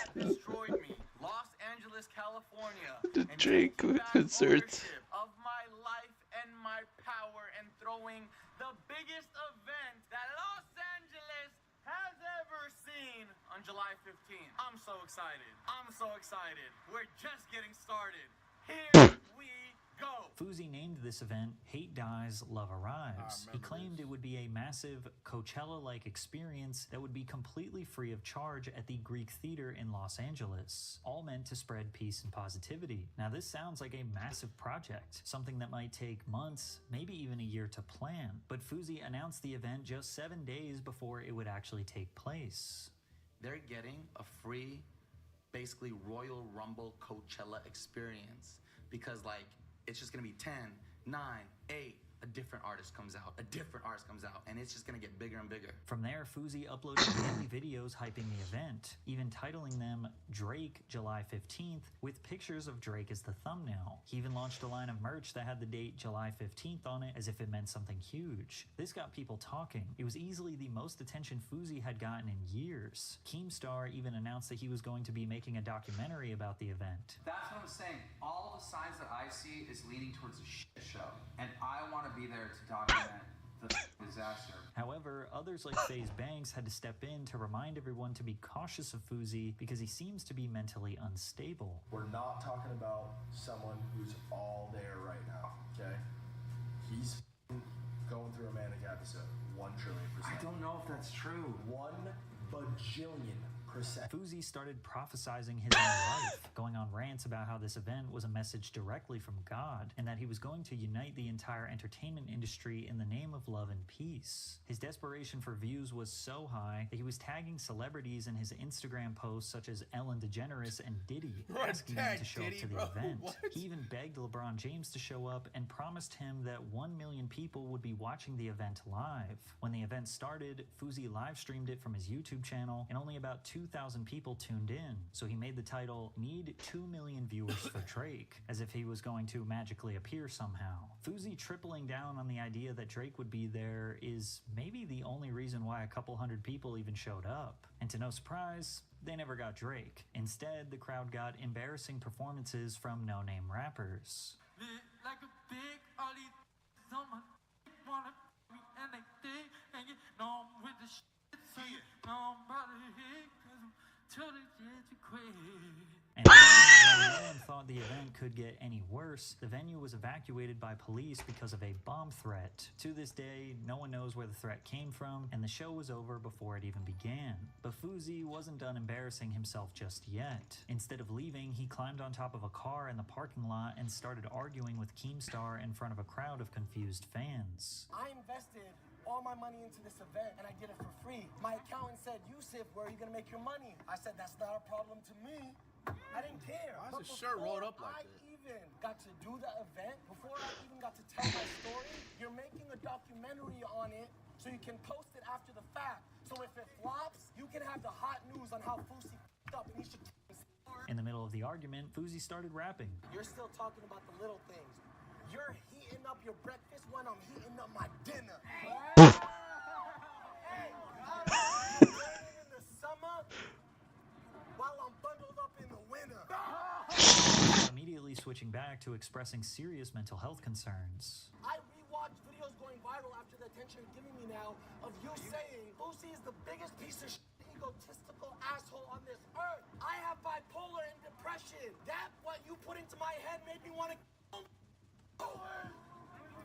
to the city that destroyed me, Los Angeles, California, The and Drake taking back concert. ownership of my life and my power and throwing the biggest event that Los Angeles has ever seen on July 15th. I'm so excited. I'm so excited. We're just getting started. Here we go. Fousey named this event Hate Dies, Love Arrives. He claimed it would be a massive Coachella-like experience that would be completely free of charge at the Greek Theater in Los Angeles, all meant to spread peace and positivity. Now this sounds like a massive project, something that might take months, maybe even a year to plan, but Fousey announced the event just 7 days before it would actually take place. They're getting a free, basically Royal Rumble Coachella experience because like it's just gonna be 10, 9, 8, a different artist comes out, and it's just gonna get bigger and bigger. From there, Fousey uploaded daily videos hyping the event, even titling them Drake July 15th with pictures of Drake as the thumbnail. He even launched a line of merch that had the date July 15th on it as if it meant something huge. This got people talking. It was easily the most attention Fousey had gotten in years. Keemstar even announced that he was going to be making a documentary about the event. That's what I'm saying. All of the signs that I see is leaning towards a shit show, and I want to be there to document the disaster. However, others like FaZe Banks had to step in to remind everyone to be cautious of Fousey because he seems to be mentally unstable. We're not talking about someone who's all there right now, okay? He's going through a manic episode, 1 trillion%. I don't know if that's true. 1 bajillion%. Fousey started prophesizing his own life, going on rants about how this event was a message directly from God, and that he was going to unite the entire entertainment industry in the name of love and peace. His desperation for views was so high that he was tagging celebrities in his Instagram posts such as Ellen DeGeneres and Diddy, asking them to show up to the event. He even begged LeBron James to show up and promised him that 1 million people would be watching the event live. When the event started, Fousey live streamed it from his YouTube channel, and only about 2,000 people tuned in, so he made the title Need 2 million viewers for Drake, as if he was going to magically appear somehow. Fousey tripling down on the idea that Drake would be there is maybe the only reason why a couple hundred people even showed up. And to no surprise, they never got Drake. Instead, the crowd got embarrassing performances from no-name rappers. Like a big Ollie on my wanna be and they think and you know I'm with the shit so you know I'm about to hit cause I'm totally antiquated. And no one thought the event could get any worse, the venue was evacuated by police because of a bomb threat. To this day, no one knows where the threat came from, and the show was over before it even began. But Fuzi wasn't done embarrassing himself just yet. Instead of leaving, he climbed on top of a car in the parking lot and started arguing with Keemstar in front of a crowd of confused fans. I invested all my money into this event and I did it for free. My accountant said, Yusuf, where are you gonna make your money? I said, that's not a problem to me. I didn't care. Why is his shirt rolled up like I that? even got to do the event, before I even got to tell my story, you're making a documentary on it so you can post it after the fact. So if it flops, you can have the hot news on how Fuzi f***ed up and he should. In the middle of the argument, Fuzi started rapping. You're still talking about the little things. You're heating up your breakfast when I'm heating up my dinner. Hey, in the summer while I'm bundled up in the winter. Immediately switching back to expressing serious mental health concerns. I rewatched videos going viral after the attention you're giving me now of you saying Fuzi is the biggest piece of shit, egotistical asshole on this earth. I have bipolar and depression. That what you put into my head made me want to.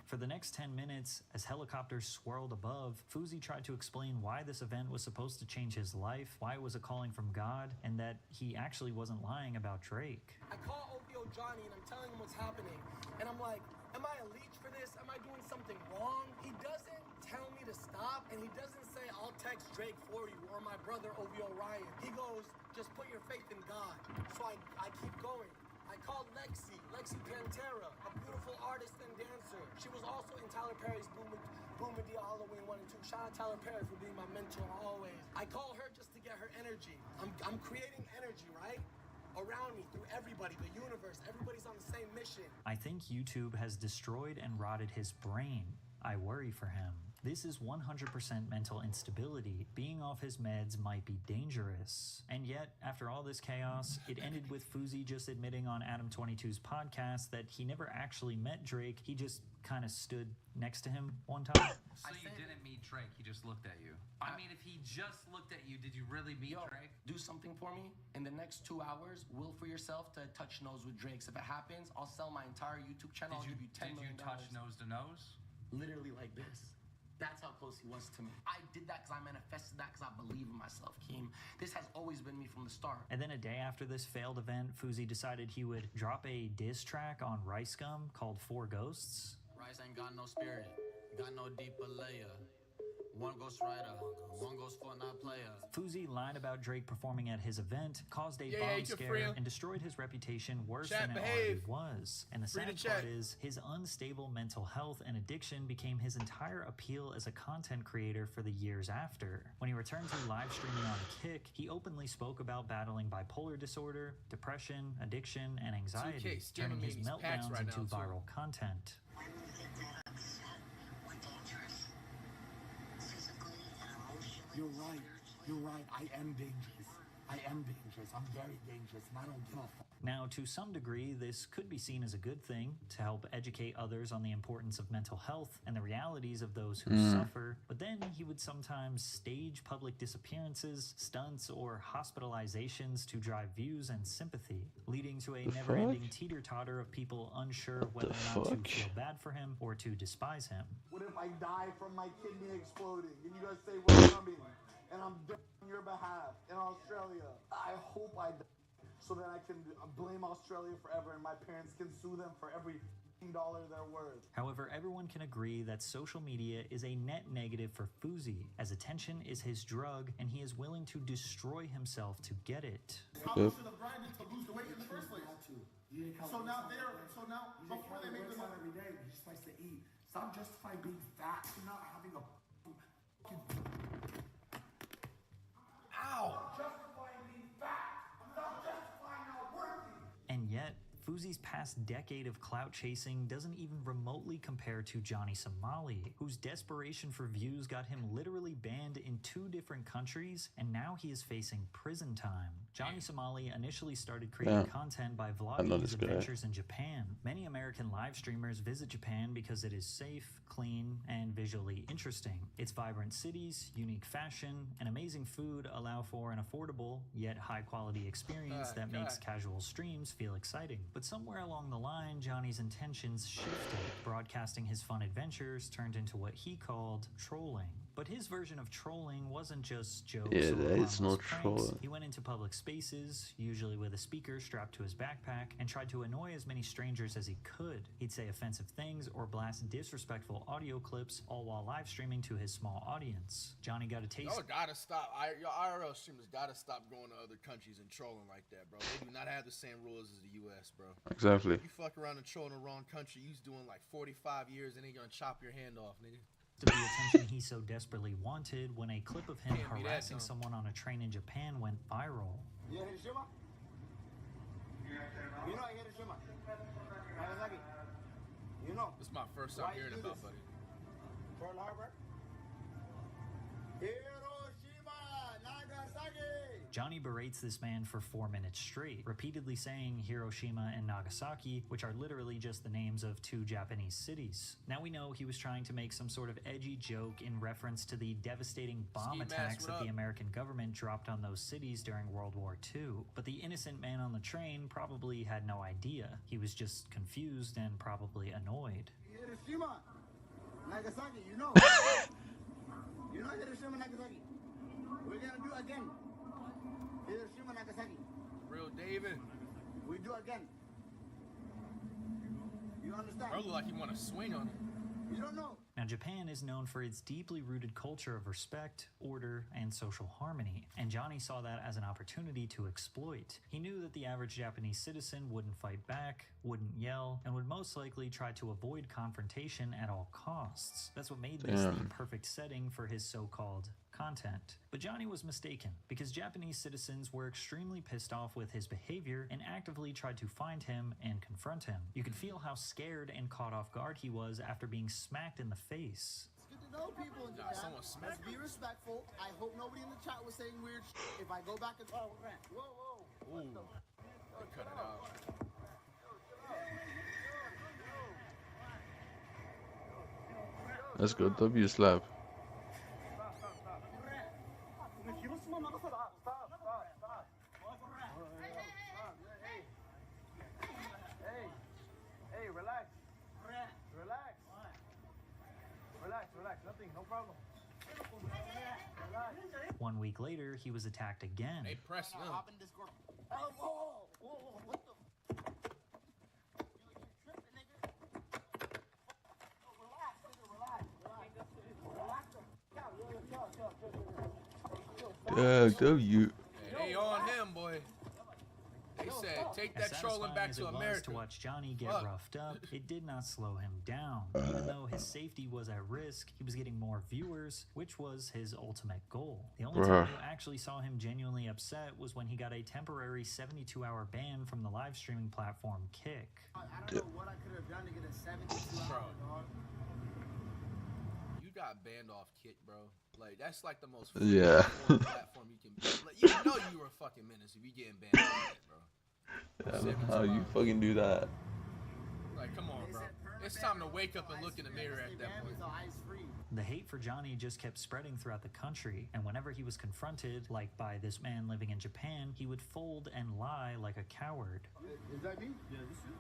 For the next 10 minutes, as helicopters swirled above, Fuzi tried to explain why this event was supposed to change his life, why it was a calling from God, and that he actually wasn't lying about Drake. I call OVO Johnny and I'm telling him what's happening. And I'm like, am I a leech for this? Am I doing something wrong? He doesn't tell me to stop, and he doesn't say, I'll text Drake for you, or my brother OVO Ryan. He goes, just put your faith in God. So I keep going. I called Lexi Pantera, a beautiful artist and dancer. She was also in Tyler Perry's Boomadier Halloween 1 and 2. Shout out Tyler Perry for being my mentor always. I call her just to get her energy. I'm creating energy, right? Around me, through everybody, the universe. Everybody's on the same mission. I think YouTube has destroyed and rotted his brain. I worry for him. This is 100% mental instability. Being off his meds might be dangerous. And yet, after all this chaos, it ended with Fuzi just admitting on Adam22's podcast that he never actually met Drake. He just kind of stood next to him one time. So you didn't meet Drake, he just looked at you. I mean, if he just looked at you, did you really meet Drake? Do something for me. In the next 2 hours, will for yourself to touch nose with Drake's. If it happens, I'll sell my entire YouTube channel. I'll give you $10 million. Did you touch nose to nose? Literally like this. That's how close he was to me. I did that because I manifested that because I believe in myself, Keem. This has always been me from the start. And then a day after this failed event, Fuzi decided he would drop a diss track on Rice Gum called Four Ghosts. Rice ain't got no spirit, got no deeper layer. One ghost rider, one ghost Fortnite player. Fuzi lied about Drake performing at his event, caused a bomb scare, and destroyed his reputation worse than it already was. And the sad part is, his unstable mental health and addiction became his entire appeal as a content creator for the years after. When he returned to live streaming on Kick, he openly spoke about battling bipolar disorder, depression, addiction, and anxiety, turning his meltdowns into viral content. You're right, I am dangerous. I'm very dangerous, and I don't give a fuck. Now, to some degree, this could be seen as a good thing, to help educate others on the importance of mental health and the realities of those who suffer, but then he would sometimes stage public disappearances, stunts, or hospitalizations to drive views and sympathy, leading to a never-ending teeter-totter of people unsure whether or not to feel bad for him or to despise him. What if I die from my kidney exploding, and you guys say we're coming, and I'm doing on your behalf in Australia? I hope I die, so that I can blame Australia forever and my parents can sue them for every $1 they're worth. However, everyone can agree that social media is a net negative for Fuzi, as attention is his drug and he is willing to destroy himself to get it. How much should the brand need to lose the weight in the first place? So now before they make them up every day, he just likes to eat. Stop justifying being fat and not having a Ow! Justifying being fat. I'm not justifying not working. And yet, Fuzi's past decade of clout chasing doesn't even remotely compare to Johnny Somali, whose desperation for views got him literally banned in 2 different countries, and now he is facing prison time. Johnny Somali initially started creating content by vlogging his adventures in Japan. Many American live streamers visit Japan because it is safe, clean, and visually interesting. Its vibrant cities, unique fashion, and amazing food allow for an affordable, yet high-quality experience that makes casual streams feel exciting. But But somewhere along the line, Johnny's intentions shifted. Broadcasting his fun adventures turned into what he called trolling. But his version of trolling wasn't just jokes or that is harmless not pranks. trolling. He went into public spaces, usually with a speaker strapped to his backpack, and tried to annoy as many strangers as he could. He'd say offensive things or blast disrespectful audio clips, all while live streaming to his small audience. Johnny got a taste. Y'all gotta stop. Your IRL streamers gotta stop going to other countries and trolling like that, bro. They do not have the same rules as the U.S., bro. Exactly. You fuck around and troll in the wrong country, you's doing like 45 years and they gonna chop your hand off, nigga. To the attention he so desperately wanted when a clip of him Can't be that harassing dumb. someone on a train in Japan went viral. You know Hiroshima? You know Hiroshima? Nagasaki? You know? This is my first time Why hearing you do about, this? buddy. Pearl Harbor? Hiroshima! Nagasaki! Johnny berates this man for 4 minutes straight, repeatedly saying Hiroshima and Nagasaki, which are literally just the names of 2 Japanese cities. Now we know he was trying to make some sort of edgy joke in reference to the devastating bomb Ski mask, attacks what that the up? American government dropped on those cities during World War II. But the innocent man on the train probably had no idea. He was just confused and probably annoyed. Hiroshima! Nagasaki, you know? You know Hiroshima, Nagasaki? We're gonna do again. Hiroshima, Nagasaki. Real David. We do again. You understand? Bro look like he wanna swing on him. You don't know. Now, Japan is known for its deeply rooted culture of respect, order, and social harmony, and Johnny saw that as an opportunity to exploit. He knew that the average Japanese citizen wouldn't fight back, wouldn't yell, and would most likely try to avoid confrontation at all costs. That's what made this the perfect setting for his so-called content. But Johnny was mistaken, because Japanese citizens were extremely pissed off with his behavior and actively tried to find him and confront him. You could feel how scared and caught off guard he was after being smacked in the face. It's good to know people in Japan. Let's be respectful. I hope nobody in the chat was saying weird shit. If I go back and whoa, whoa. Ooh. They cut it out. Let's go, W slap. Hey, relax. Relax. Relax. Nothing, no problem. Relax. 1 week later, he was attacked again. They pressed him. Hop in Discord. Oh, whoa, what the? W. They on him, boy. They said, take that trolling back to America. To watch Johnny get roughed up, it did not slow him down. Even though his safety was at risk, he was getting more viewers, which was his ultimate goal. The only time you actually saw him genuinely upset was when he got a temporary 72-hour ban from the live streaming platform Kick. I don't know what I could have done to get a 72-hour dog. You got banned off Kick, bro. Like, that's like the most platform you can. Like, you know you were a fucking menace if you getting banned off that, bro. Yeah, how you fucking do that? Like, come on, bro. It's time to wake up and look in the mirror at that point. The hate for Johnny just kept spreading throughout the country, and whenever he was confronted, like by this man living in Japan, he would fold and lie like a coward. Is that me? Yeah, this you?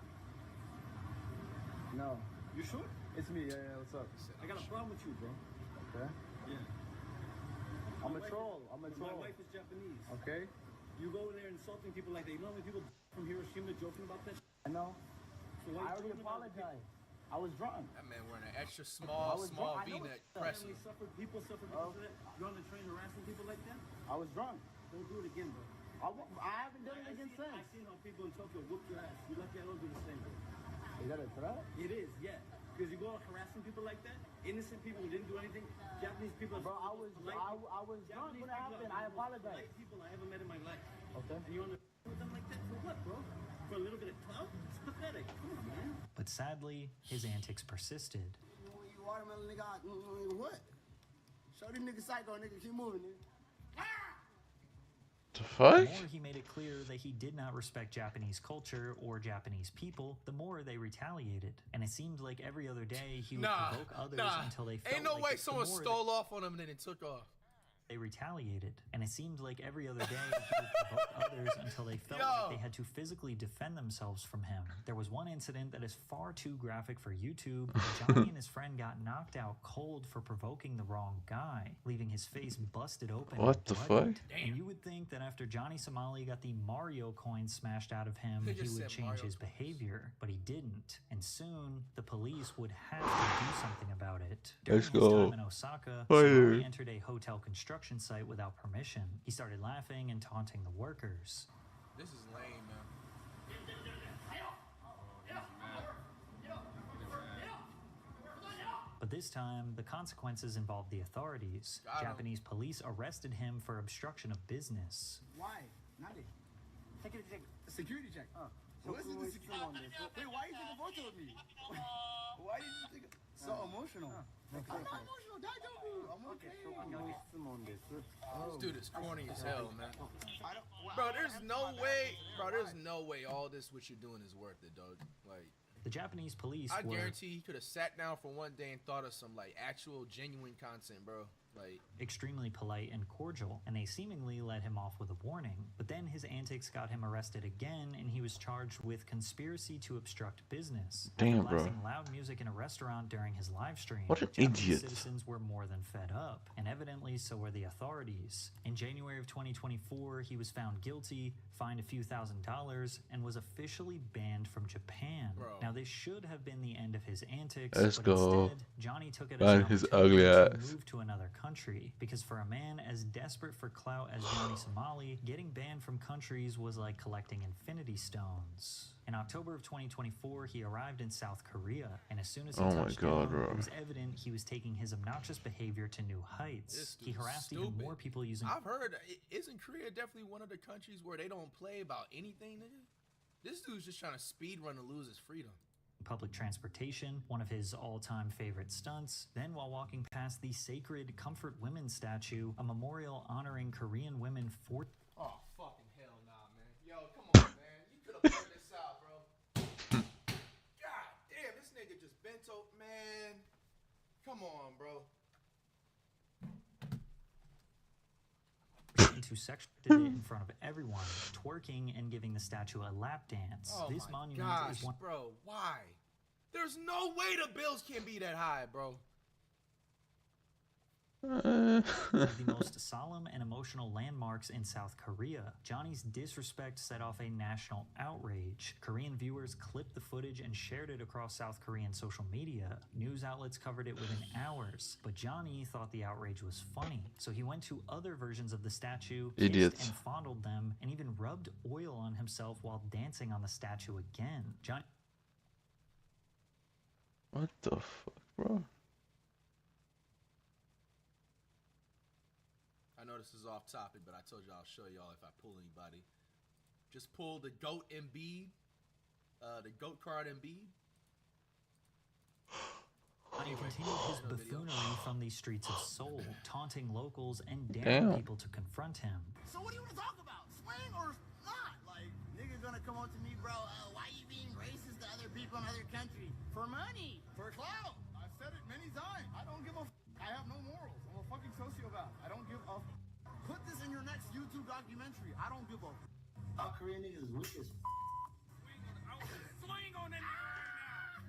No. You sure? It's me. Yeah, what's up? I got a problem with you, bro. Okay. Yeah. I'm a troll. My wife is Japanese. Okay. You go in there insulting people like that. You know how many people from Hiroshima joking about that? I know. So why I you already talking about apologized. I was drunk. That man wearing an extra small V-neck pressing. People suffer because of that. You're on the train harassing people like that? I was drunk. Don't do it again, bro. I haven't done it again since. I've seen how people in Tokyo whoop your ass. You lucky I don't do the same, bro. Is that a threat? It is, yeah. Because you go out harassing people like that, innocent people who didn't do anything, Japanese people. Bro, I was drunk when it happened. I apologize. Polite people I ever met in my life. Okay. And you're on the with them like that for what, bro? For a little bit of clout? It's pathetic. Come on, man. But sadly, his antics persisted. You watermelon nigga, what? Show these niggas psycho, nigga. Keep moving, nigga. The fuck? The more he made it clear that he did not respect Japanese culture or Japanese people, the more they retaliated. And it seemed like every other day he would provoke others until they felt ain't no like way the someone more stole off on him and then it took off. they retaliated, and it seemed like every other day he would provoke others until they felt like they had to physically defend themselves from him. There was one incident that is far too graphic for YouTube. Johnny and his friend got knocked out cold for provoking the wrong guy, leaving his face busted open. What the fuck? And you would think that after Johnny Somali got the Mario coin smashed out of him, he would change his behavior, but he didn't. And soon, the police would have to do something about it. During his time in Osaka, Somali entered a hotel construction site without permission. He started laughing and taunting the workers. This is lame, man. But this time, the consequences involved the authorities. Japanese police arrested him for obstruction of business. Why? Security check. Security check. What is the security? Wait, why are you taking a photo of me? Why did you take so emotional? I'm not emotional. I'm okay. This dude is corny as hell, man. Bro, there's no way all this what you're doing is worth it, dog. Like, the Japanese police I guarantee he could have sat down for one day and thought of some like actual genuine content, bro. Like, extremely polite and cordial, and they seemingly let him off with a warning. But then his antics got him arrested again, and he was charged with conspiracy to obstruct business. Damn, After bro. blasting loud music in a restaurant during his live stream, What an Japanese idiot. citizens were more than fed up, and evidently so were the authorities. In January of 2024, he was found guilty, fined a few $1,000s, and was officially banned from Japan. Bro. Now, this should have been the end of his antics, Let's but go. instead, Johnny took it as Man, an his opportunity ugly to ass. move to another country, because for a man as desperate for clout as Johnny Somali, getting banned from countries was like collecting infinity stones. In October of 2024, he arrived in South Korea, and as soon as he Oh my touched God, down, bro. it was evident he was taking his obnoxious behavior to new heights. He harassed even more people using I've heard, isn't Korea definitely one of the countries where they don't play about anything, nigga? This dude's just trying to speed run to lose his freedom. public transportation, one of his all-time favorite stunts. Then while walking past the sacred Comfort Women statue, a memorial honoring Korean women for... Oh, fucking hell nah, man. Yo, come on, man. You could have blurred this out, bro. God damn, this nigga just bent over. Man, come on, bro. into sexual it in front of everyone, twerking and giving the statue a lap dance. Oh This my monument gosh, is one bro. Why? There's no way the bills can be that high, bro. of the most solemn and emotional landmarks in South Korea. Johnny's disrespect set off a national outrage. Korean viewers clipped the footage and shared it across South Korean social media. News outlets covered it within hours, but Johnny thought the outrage was funny, so he went to other versions of the statue, kissed Idiots. and fondled them, and even rubbed oil on himself while dancing on the statue again. Johnny... What the fuck, bro? I know this is off topic, but I told you I'll show y'all if I pull anybody. Just pull the GOAT Embiid, the GOAT card Embiid. Johnny continued his buffoonery from the streets of Seoul, taunting locals and Damn. daring people to confront him. So what do you want to talk about? Swing or not? Like, nigga gonna come up to me, bro, why you being racist to other people in other countries? For money. For clout. I've said it many times. I don't give a I have no morals. I'm a fucking sociopath. I don't give a Put this in your next YouTube documentary. I don't give a Korean niggas is weak as Swing on that nigga right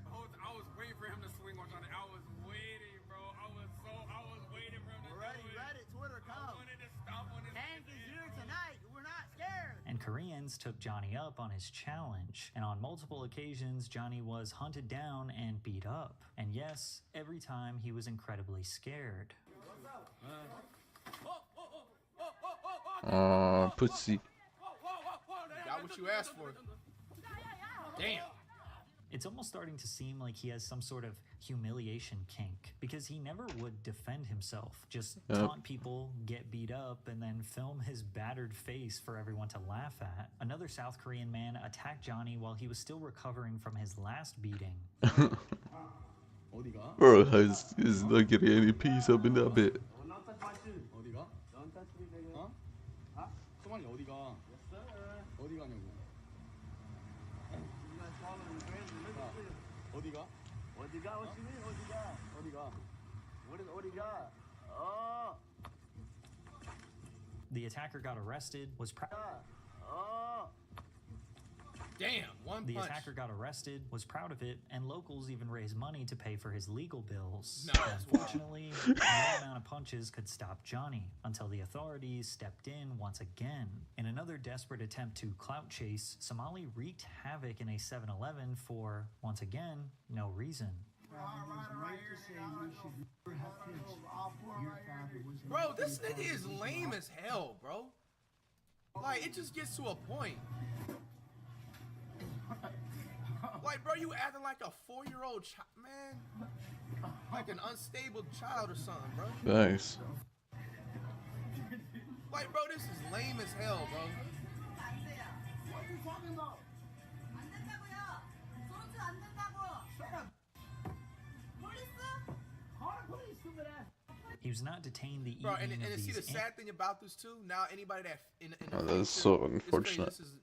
now. I was waiting for him to swing on Johnny. I was waiting, bro. I was waiting for him to Already, do it. Reddit, Twitter, come. I wanted to stop on his Tank is here tonight. We're not scared. And Koreans took Johnny up on his challenge. And on multiple occasions, Johnny was hunted down and beat up. And yes, every time he was incredibly scared. Pussy. Got what you asked for. Damn. It's almost starting to seem like he has some sort of humiliation kink, because he never would defend himself, just Yep. taunt people, get beat up, and then film his battered face for everyone to laugh at. Another South Korean man attacked Johnny while he was still recovering from his last beating. Bro, is not getting any peace up in that bit. 어디가? Don't touch me, nigga. 어? 아? 소만이 어디가? Yes, sir. 어디 가냐고? You guys following me crazy? Look at you. 어디가? 어디가? What you mean? 어디가? 어디가? What is 어디가? Oh. The attacker got arrested, was proud. Damn, one The punch. attacker got arrested, was proud of it, and locals even raised money to pay for his legal bills. No, But unfortunately, no amount of punches could stop Johnny until the authorities stepped in once again. In another desperate attempt to clout chase, Somali wreaked havoc in a 7-Eleven for, once again, no reason. Bro, this nigga is lame as hell, bro. Like, it just gets to a point. Like, bro, you acting like a 4-year-old child, man. Like an unstable child or something, bro. Thanks. Like, bro, this is lame as hell, bro. What are you talking about? He was not detained the Bro, evening and of see these the sad thing about this too. Now anybody that in the Oh, future, that's so it's crazy, unfortunate. This is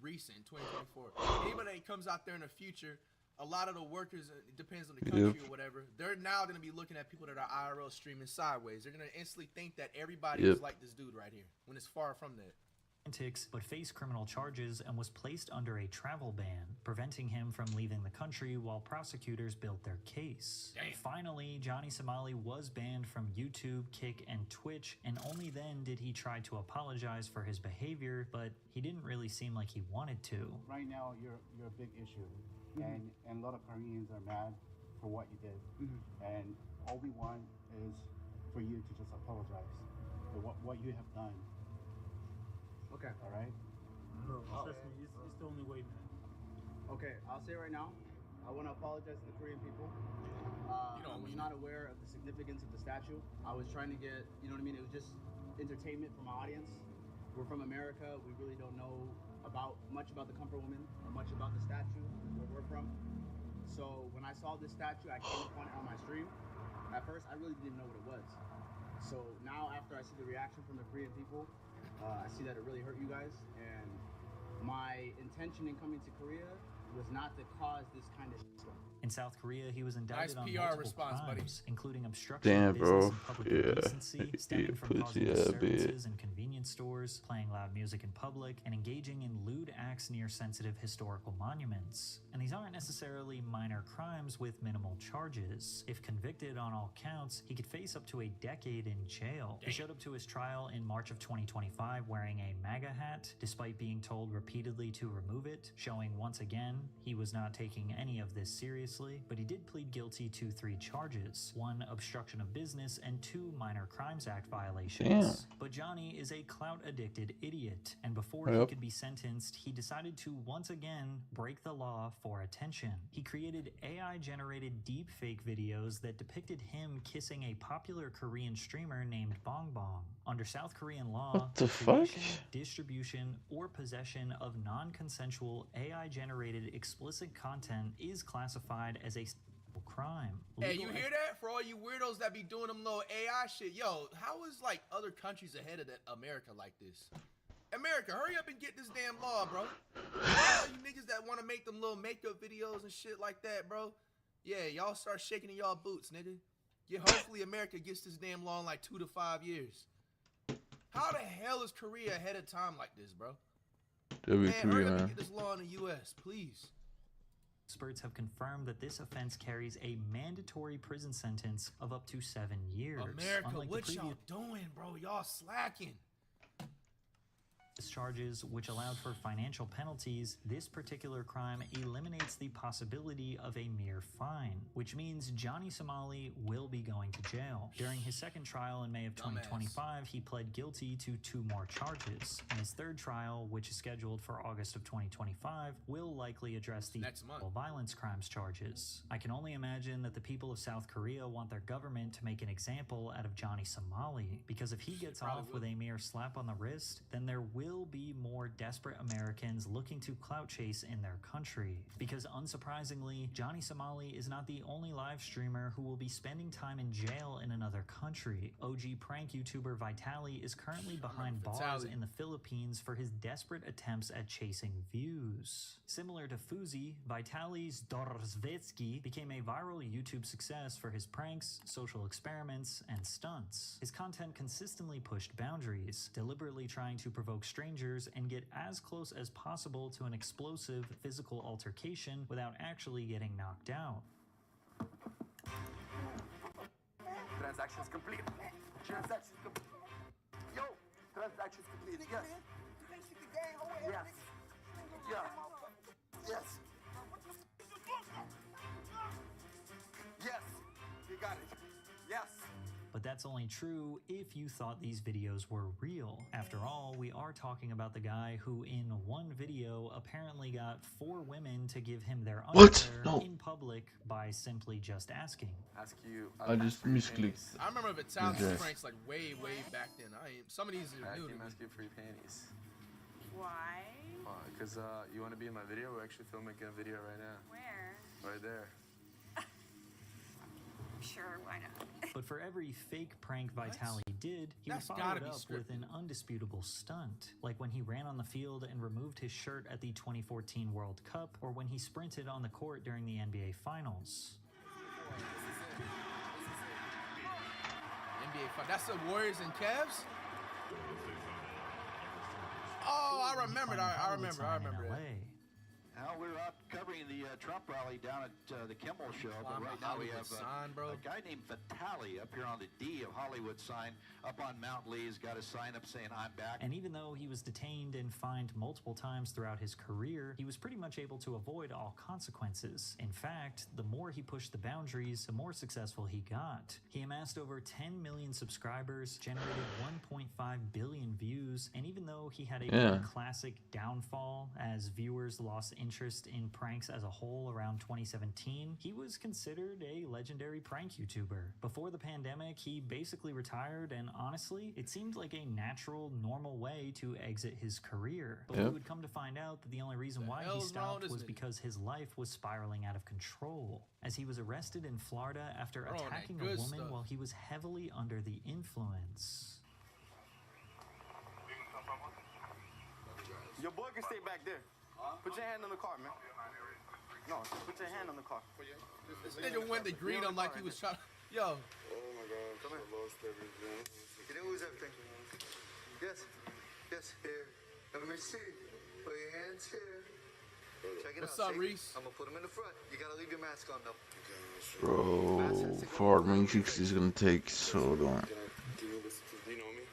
recent, 2024. Anybody that comes out there in the future, a lot of the workers, it depends on the country or whatever, they're now going to be looking at people that are IRL streaming sideways. They're going to instantly think that everybody is like this dude right here, when it's far from that. But faced criminal charges and was placed under a travel ban, preventing him from leaving the country while prosecutors built their case. Damn. Finally, Johnny Somali was banned from YouTube, Kick, and Twitch, and only then did he try to apologize for his behavior, but he didn't really seem like he wanted to. Right now, you're a big issue, and a lot of Koreans are mad for what you did, and all we want is for you to just apologize for what you have done. Okay. All right. No, trust me, it's the only way, man. Okay, I'll say right now, I want to apologize to the Korean people. I was not aware of the significance of the statue. I was trying to get, you know what I mean? It was just entertainment for my audience. We're from America. We really don't know much about the Comfort Woman or much about the statue where we're from. So when I saw this statue, I came upon it on my stream. At first, I really didn't know what it was. So now, after I see the reaction from the Korean people, I see that it really hurt you guys, and my intention in coming to Korea was not to cause this kind of stuff. In South Korea, he was indicted on PR multiple response, buddy. crimes, including obstruction Damn, of business bro. and public Yeah. indecency, stemming from causing Yeah, disturbances in convenience stores, playing loud music in public, and engaging in lewd acts near sensitive historical monuments. And these aren't necessarily minor crimes with minimal charges. If convicted on all counts, he could face up to a decade in jail. He showed up to his trial in March of 2025 wearing a MAGA hat, despite being told repeatedly to remove it, showing once again he was not taking any of this seriously, but he did plead guilty to 3 charges, 1 obstruction of business and 2 Minor Crimes Act violations. But Johnny is a clout-addicted idiot, and before he could be sentenced, he decided to once again break the law for attention. He created AI-generated deepfake videos that depicted him kissing a popular Korean streamer named Bong Bong. Under South Korean law, What the creation, fuck? distribution, or possession of non-consensual AI-generated explicit content is classified as a crime. Hey, you hear that? For all you weirdos that be doing them little AI shit, yo, how is like other countries ahead of America like this? America, hurry up and get this damn law, bro. All you niggas that want to make them little makeup videos and shit like that, bro. Yeah, y'all start shaking in y'all boots, nigga. Yeah, hopefully America gets this damn law in like 2 to 5 years. How the hell is Korea ahead of time like this, bro? Man, hurry up and get this law in the U.S., please. Experts have confirmed that this offense carries a mandatory prison sentence of up to 7 years. America, Unlike what the y'all doing, bro? Y'all slacking. Charges which allowed for financial penalties, this particular crime eliminates the possibility of a mere fine, which means Johnny Somali will be going to jail. During his second trial in May of 2025, he pled guilty to 2 more charges. And his third trial, which is scheduled for August of 2025, will likely address the violence crimes charges. I can only imagine that the people of South Korea want their government to make an example out of Johnny Somali, because if he gets off with a mere slap on the wrist, then there will will be more desperate Americans looking to clout chase in their country. Because unsurprisingly, Johnny Somali is not the only live streamer who will be spending time in jail in another country. OG prank YouTuber Vitali is currently behind bars in the Philippines for his desperate attempts at chasing views. Similar to Fuzi, Vitali's Dorzvetsky became a viral YouTube success for his pranks, social experiments, and stunts. His content consistently pushed boundaries, deliberately trying to provoke strangers and get as close as possible to an explosive physical altercation without actually getting knocked out. Transactions complete. Transactions complete. Yo, transactions complete. Yes. Yes. Yeah. Yes. Yes. You got it. Yes. But that's only true if you thought these videos were real. After all, we are talking about the guy who in one video apparently got 4 women to give him their underwear in public by simply just asking. Ask you. I just misclicked. I remember Vitali's pranks like way back then. Some of these are new to me. Ask you for your panties. Why? Because you want to be in my video? We're actually filming a video right now. Where? Right there. Sure, why not? But for every fake prank Vitali did, he would follow it up with an undisputable stunt. Like when he ran on the field and removed his shirt at the 2014 World Cup, or when he sprinted on the court during the NBA Finals. That's the Warriors and Cavs? Oh, I remember that. Now we're out covering the Trump rally down at the Kimmel Show, but right now we have a guy named Vitali up here on the D of Hollywood sign up on Mount Lee. He's got a sign up saying, "I'm back." And even though he was detained and fined multiple times throughout his career, he was pretty much able to avoid all consequences. In fact, the more he pushed the boundaries, the more successful he got. He amassed over 10 million subscribers, generated 1.5 billion views, and even though he had a pretty classic downfall as viewers lost interest in pranks as a whole around 2017, he was considered a legendary prank YouTuber. Before the pandemic, he basically retired, and honestly, it seemed like a natural, normal way to exit his career. But we would come to find out that the only reason why he stopped was because his life was spiraling out of control, as he was arrested in Florida after attacking a woman while he was heavily under the influence. Your boy can stay back there. Put your hand on the car, man. No, put your hand on the car. This nigga went to greet him like he was trying. Yo. Oh my God, I lost everything. You didn't lose everything. Yes, yes, here. Let me see. Put your hands here. Check it What's out. up, Reese? I'm gonna put them in the front. You gotta leave your mask on though. Bro, for Matrix is gonna take so long. Do you know me?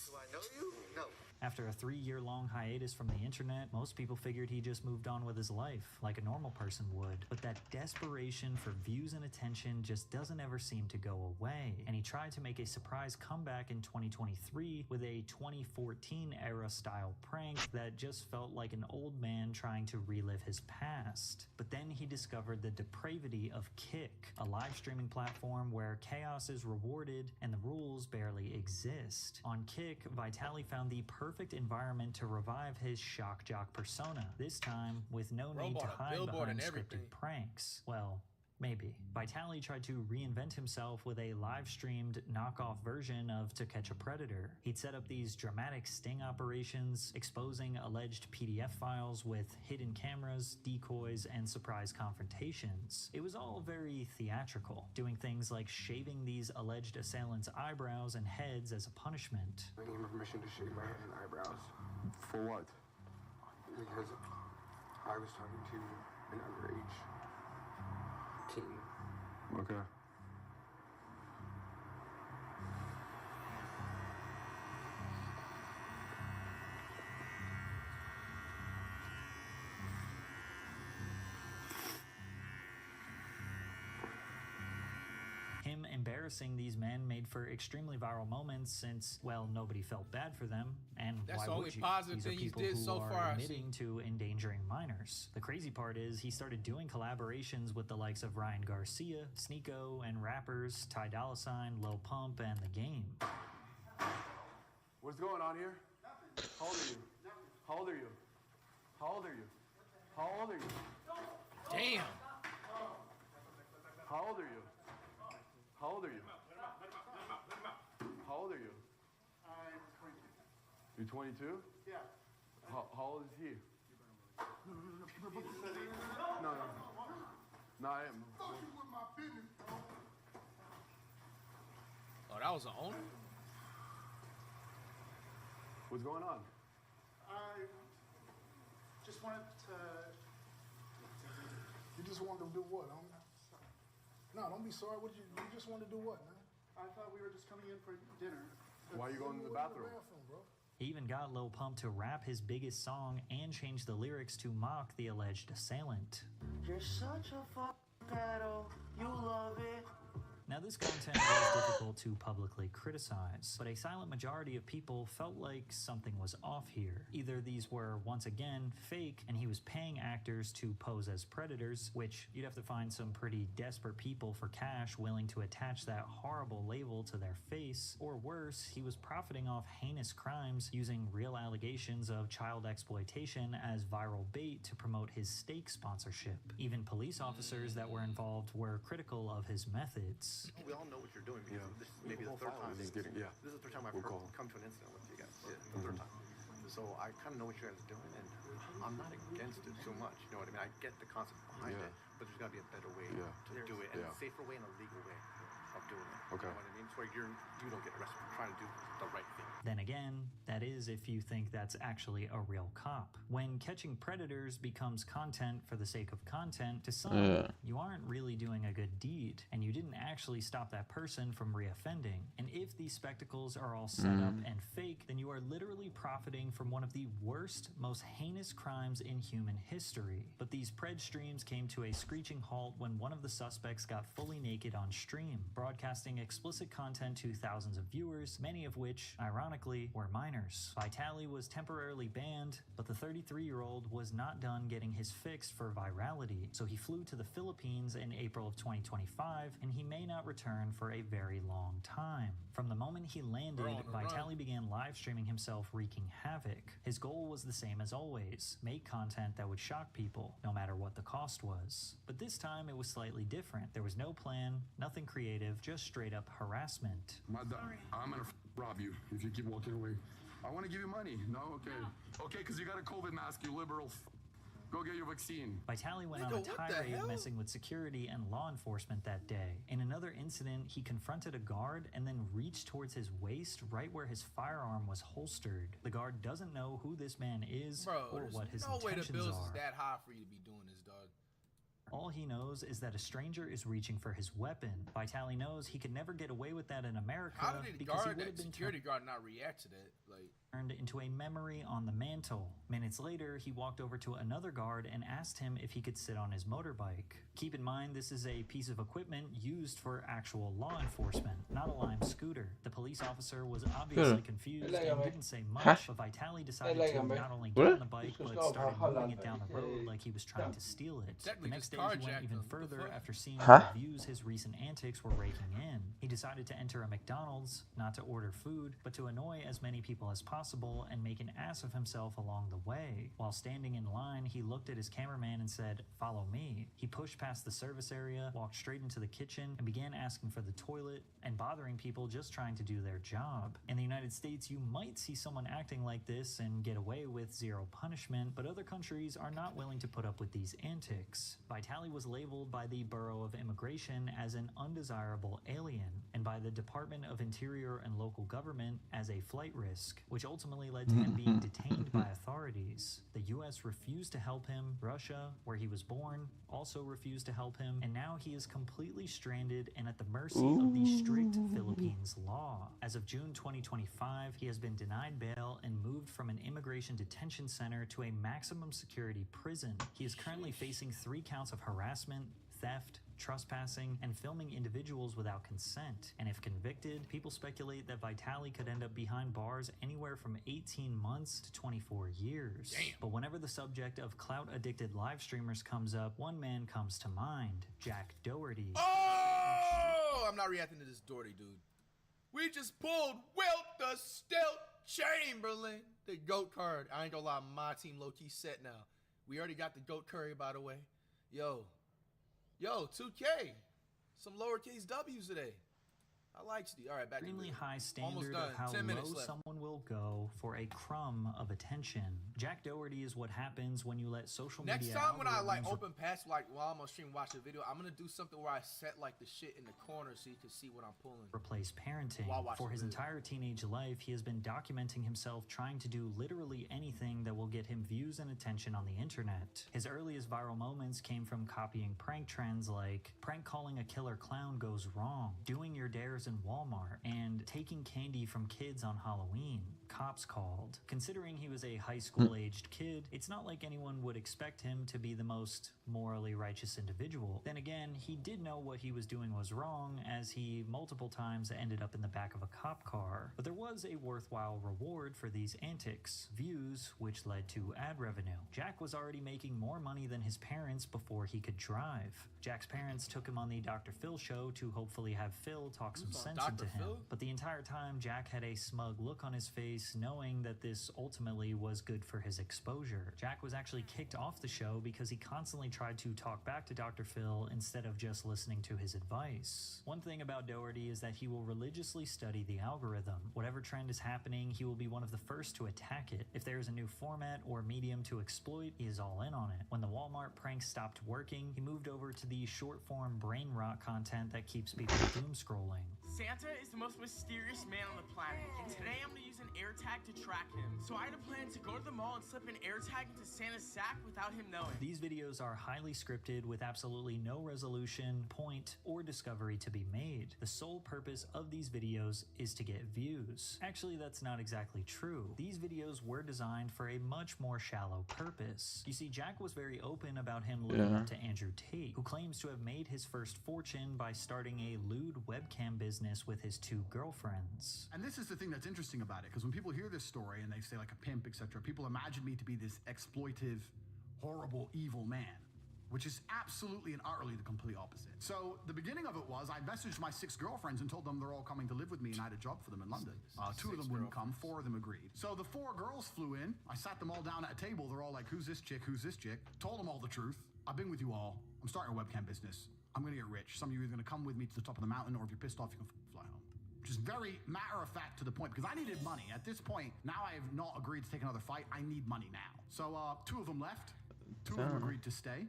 Do I know you? No. After a 3-year-long hiatus from the internet, most people figured he just moved on with his life, like a normal person would. But that desperation for views and attention just doesn't ever seem to go away. And he tried to make a surprise comeback in 2023 with a 2014-era style prank that just felt like an old man trying to relive his past. But then he discovered the depravity of Kick, a live streaming platform where chaos is rewarded and the rules barely exist. On Kick, Vitali found the perfect environment to revive his shock jock persona, this time with no need to hide behind scripted pranks. Well, maybe. Vitali tried to reinvent himself with a live-streamed knockoff version of To Catch a Predator. He'd set up these dramatic sting operations, exposing alleged PDF files with hidden cameras, decoys, and surprise confrontations. It was all very theatrical, doing things like shaving these alleged assailants' eyebrows and heads as a punishment. I need permission to shave my head and eyebrows. For what? Because I was talking to an underage teen. Okay. Him embarrassing these men made for extremely viral moments since, well, nobody felt bad for them, and That's why the would only you? positive These are thing he people did who so are far, I've admitting to endangering minors. The crazy part is he started doing collaborations with the likes of Ryan Garcia, Sneeko, and rappers Ty Dolla $ign, Lil Pump, and The Game. What's going on here? How old are you? How old are you? How old are you? How old are you? Damn. How old are you? How old are you? How old are you? I'm 22. You're 22? Yeah. How old is he? No. No, I am. Fuck you with my business, bro. Oh, that was the owner? What's going on? I just wanted to. You just wanted to do what? No, don't be sorry. You just wanted to do what, man? I thought we were just coming in for dinner. Why are you going to the bathroom? Bro? He even got Lil Pump to rap his biggest song and change the lyrics to mock the alleged assailant. You're such a pedo. You love it. Now, this content was difficult to publicly criticize, but a silent majority of people felt like something was off here. Either these were, once again, fake, and he was paying actors to pose as predators, which you'd have to find some pretty desperate people for cash willing to attach that horrible label to their face, or worse, he was profiting off heinous crimes using real allegations of child exploitation as viral bait to promote his steak sponsorship. Even police officers that were involved were critical of his methods. We all know what you're doing because this is maybe the third time. This is the third time I've come to an incident with you guys. Yeah, the third time. So I kind of know what you guys are doing, and I'm not against it so much. You know what I mean? I get the concept behind it, but there's got to be a better way to do it, and a safer way and a legal way of doing it. Okay. You know what I mean? So you don't get arrested for trying to do the right thing. Then again, that is if you think that's actually a real cop. When catching predators becomes content for the sake of content, to some, you aren't really doing a good deed, and you didn't actually stop that person from reoffending. And if these spectacles are all set up and fake, then you are literally profiting from one of the worst, most heinous crimes in human history. But these pred streams came to a screeching halt when one of the suspects got fully naked on stream, broadcasting explicit content to thousands of viewers, many of which, ironically, were minors. Vitali was temporarily banned, but the 33-year-old was not done getting his fix for virality, so he flew to the Philippines in April of 2025, and he may not return for a very long time. From the moment he landed, Vitali began live streaming himself wreaking havoc. His goal was the same as always: make content that would shock people, no matter what the cost was. But this time it was slightly different. There was no plan, nothing creative, just straight up harassment. I'm gonna rob you if you keep walking away. I want to give you money. No? Okay. Okay, because you got a COVID mask, you liberal. Go get your vaccine. Vitali went on a tirade messing with security and law enforcement that day. In another incident, he confronted a guard and then reached towards his waist right where his firearm was holstered. The guard doesn't know who this man is or what his intentions are. No way the bills is that high for you to be doing this, dog. All he knows is that a stranger is reaching for his weapon. Vitali knows he could never get away with that in America. How did the because guard, he would have been security guard, not react to that? Like, turned into a memory on the mantle. Minutes later, he walked over to another guard and asked him if he could sit on his motorbike. Keep in mind, this is a piece of equipment used for actual law enforcement, not a Lime scooter. The police officer was obviously confused and didn't say much, but Vitali decided to not only get on the bike, but started moving it down the road like he was trying to steal it. The next day, he went even further after seeing the views his recent antics were raking in. He decided to enter a McDonald's, not to order food, but to annoy as many people as possible and make an ass of himself along the way. While standing in line, he looked at his cameraman and said, "Follow me." He pushed past the service area, walked straight into the kitchen, and began asking for the toilet and bothering people just trying to do their job. In the United States, you might see someone acting like this and get away with zero punishment, but other countries are not willing to put up with these antics. Vitali was labeled by the Bureau of Immigration as an undesirable alien, and by the Department of Interior and Local Government as a flight risk, which ultimately led to him being detained by authorities. The US refused to help him. Russia, where he was born, also refused to help him, and now he is completely stranded and at the mercy of the strict Philippines law. As of June 2025, he has been denied bail and moved from an immigration detention center to a maximum security prison. He is currently facing 3 counts of harassment, theft, trespassing, and filming individuals without consent. And if convicted, people speculate that Vitali could end up behind bars anywhere from 18 months to 24 years. Damn. But whenever the subject of clout-addicted live streamers comes up, one man comes to mind: Jack Doherty. Oh, I'm not reacting to this Doherty dude. We just pulled Wilt the Stilt. Chamberlain. The GOAT card. I ain't gonna lie, my team low-key set now. We already got the GOAT Curry, by the way. Yo, 2K. Some lowercase W's today. I like Steve. All right, back to Extremely high Almost standard done. of how 10 minutes low left. someone will go for a crumb of attention. Jack Doherty is what happens when you let social Next media time when I like algorithms open pass, like while I'm on stream watching a video, I'm gonna do something where I set like the shit in the corner so you can see what I'm pulling. replace parenting. While watching For his the video. entire teenage life, he has been documenting himself trying to do literally anything that will get him views and attention on the internet. His earliest viral moments came from copying prank trends like prank calling a killer clown goes wrong, doing your dares in Walmart, and taking candy from kids on Halloween. Cops called. Considering he was a high school-aged kid, it's not like anyone would expect him to be the most morally righteous individual. Then again, he did know what he was doing was wrong, as he multiple times ended up in the back of a cop car. But there was a worthwhile reward for these antics: views, which led to ad revenue. Jack was already making more money than his parents before he could drive. Jack's parents took him on the Dr. Phil show to hopefully have Phil talk some Who's on sense into Dr. him. Phil? But the entire time, Jack had a smug look on his face, knowing that this ultimately was good for his exposure. Jack was actually kicked off the show because he constantly tried to talk back to Dr. Phil instead of just listening to his advice. One thing about Doherty is that he will religiously study the algorithm. Whatever trend is happening, he will be one of the first to attack it. If there is a new format or medium to exploit, he is all in on it. When the Walmart prank stopped working, he moved over to the short-form brain rot content that keeps people doom scrolling. Santa is the most mysterious man on the planet, and today I'm gonna use an air tag to track him. So I had a plan to go to the mall and slip an air tag into Santa's sack without him knowing. These videos are highly scripted with absolutely no resolution, point, or discovery to be made. The sole purpose of these videos is to get views. Actually, that's not exactly true. These videos were designed for a much more shallow purpose. You see, Jack was very open about him looking up to Andrew Tate, who claims to have made his first fortune by starting a lewd webcam business with his 2 girlfriends. And this is the thing that's interesting about it, because when people hear this story and they say like a pimp, etc., people imagine me to be this exploitive, horrible, evil man, which is absolutely and utterly the complete opposite. So the beginning of it was I messaged my 6 girlfriends and told them they're all coming to live with me, and I had a job for them in London. 2 of them wouldn't come, 4 of them agreed. So the 4 girls flew in, I sat them all down at a table, they're all like, who's this chick, who's this chick? Told them all the truth. I've been with you all, I'm starting a webcam business. I'm gonna get rich. Some of you are gonna come with me to the top of the mountain, or if you're pissed off, you can fly home. Which is very matter of fact to the point, because I needed money. At this point, now I have not agreed to take another fight. I need money now. So 2 of them left, 2 of them agreed to stay.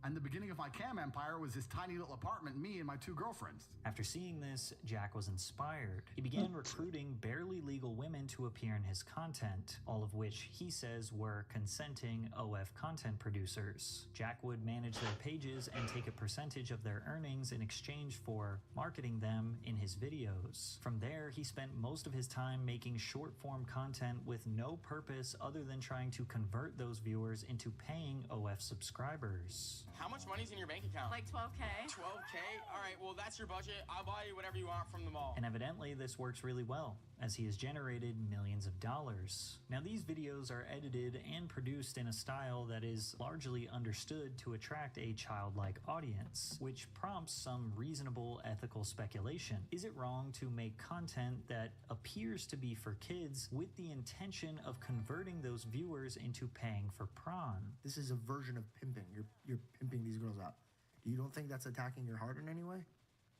And the beginning of my cam empire was this tiny little apartment, me and my 2 girlfriends. After seeing this, Jack was inspired. He began recruiting barely legal women to appear in his content, all of which he says were consenting OF content producers. Jack would manage their pages and take a percentage of their earnings in exchange for marketing them in his videos. From there, he spent most of his time making short-form content with no purpose other than trying to convert those viewers into paying OF subscribers. How much money's in your bank account? Like 12K. 12K? All right, well, that's your budget. I'll buy you whatever you want from the mall. And evidently this works really well, as he has generated millions of dollars. Now these videos are edited and produced in a style that is largely understood to attract a childlike audience, which prompts some reasonable ethical speculation. Is it wrong to make content that appears to be for kids with the intention of converting those viewers into paying for prawn? This is a version of pimping. You're pimping these girls out. You don't think that's attacking your heart in any way?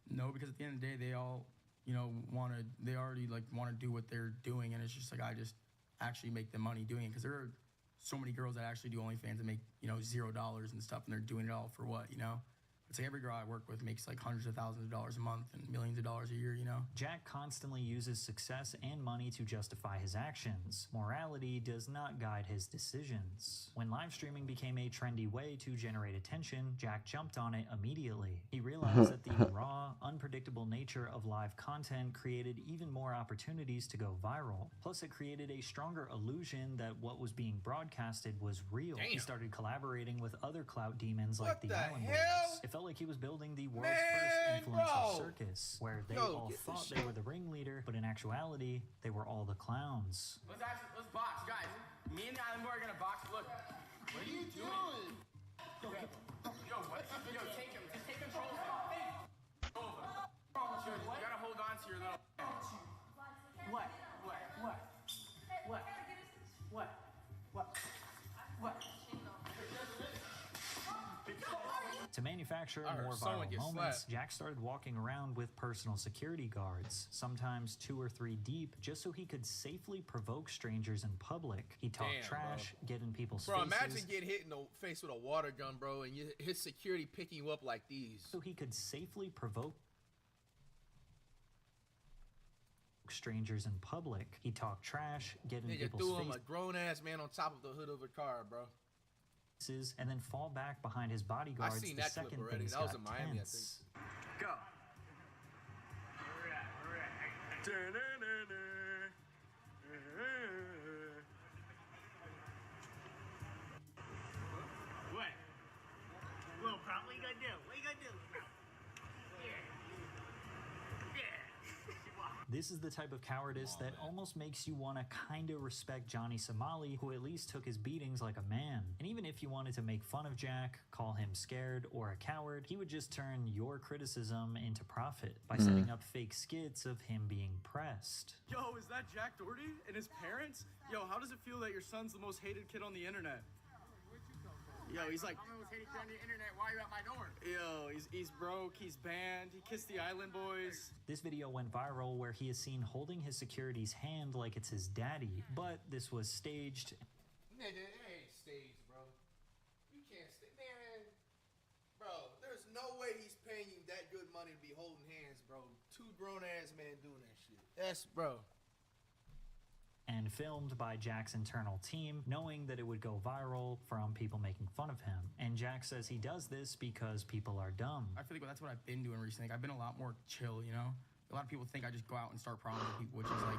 No, because at the end of the day, they all, they already want to do what they're doing, and it's just like I just actually make the money doing it, because there are so many girls that actually do OnlyFans and make $0 and stuff, and they're doing it all for what, It's like every girl I work with makes like hundreds of thousands of dollars a month and millions of dollars a year, Jack constantly uses success and money to justify his actions. Morality does not guide his decisions. When live streaming became a trendy way to generate attention, Jack jumped on it immediately. He realized that the raw, unpredictable nature of live content created even more opportunities to go viral. Plus, it created a stronger illusion that what was being broadcasted was real. He started collaborating with other clout demons like the Allen Boys. It felt like he was building the world's first influencer circus, where they all thought they were the ringleader, but in actuality, they were all the clowns. Let's box, guys. Me and the Island Boy are gonna box. Look, what are you doing? Yo, what? Yo, take him. Just take control of him. You gotta hold on to your little. What? To manufacture I heard more someone viral get moments, slapped. Jack started walking around with personal security guards, sometimes 2 or 3 deep, just so he could safely provoke strangers in public. He talked Damn, trash, get in people's Bro, faces. imagine getting hit in the face with a water gun, bro, and his security picking you up like these. So he could safely provoke strangers in public. He talked trash, get in Nigga people's threw him faces. a grown-ass man on top of the hood of a car, bro. And then fall back behind his bodyguards seen the that clip second already. things That was got in Miami, I tense. Go. What? Little prompt, what you gonna do? What you gonna do? This is the type of cowardice that almost makes you want to kind of respect Johnny Somali, who at least took his beatings like a man. And even if you wanted to make fun of Jack, call him scared or a coward, he would just turn your criticism into profit by setting up fake skits of him being pressed. Yo, is that Jack Doherty and his parents? Yo, how does it feel that your son's the most hated kid on the internet? Yo, he's like, I'm the most hated kid on the internet. Why are you at my door? yo, he's broke, he's banned, he kissed the Island Boys. This video went viral where he is seen holding his security's hand like it's his daddy, but this was staged. Nigga, it ain't staged, bro. You can't man. Bro, there's no way he's paying you that good money to be holding hands, bro. 2 grown-ass men doing that shit. That's, bro. And filmed by Jack's internal team, knowing that it would go viral from people making fun of him. And Jack says he does this because people are dumb. I feel like that's what I've been doing recently. Like, I've been a lot more chill, you know? A lot of people think I just go out and start problems with people, which is like,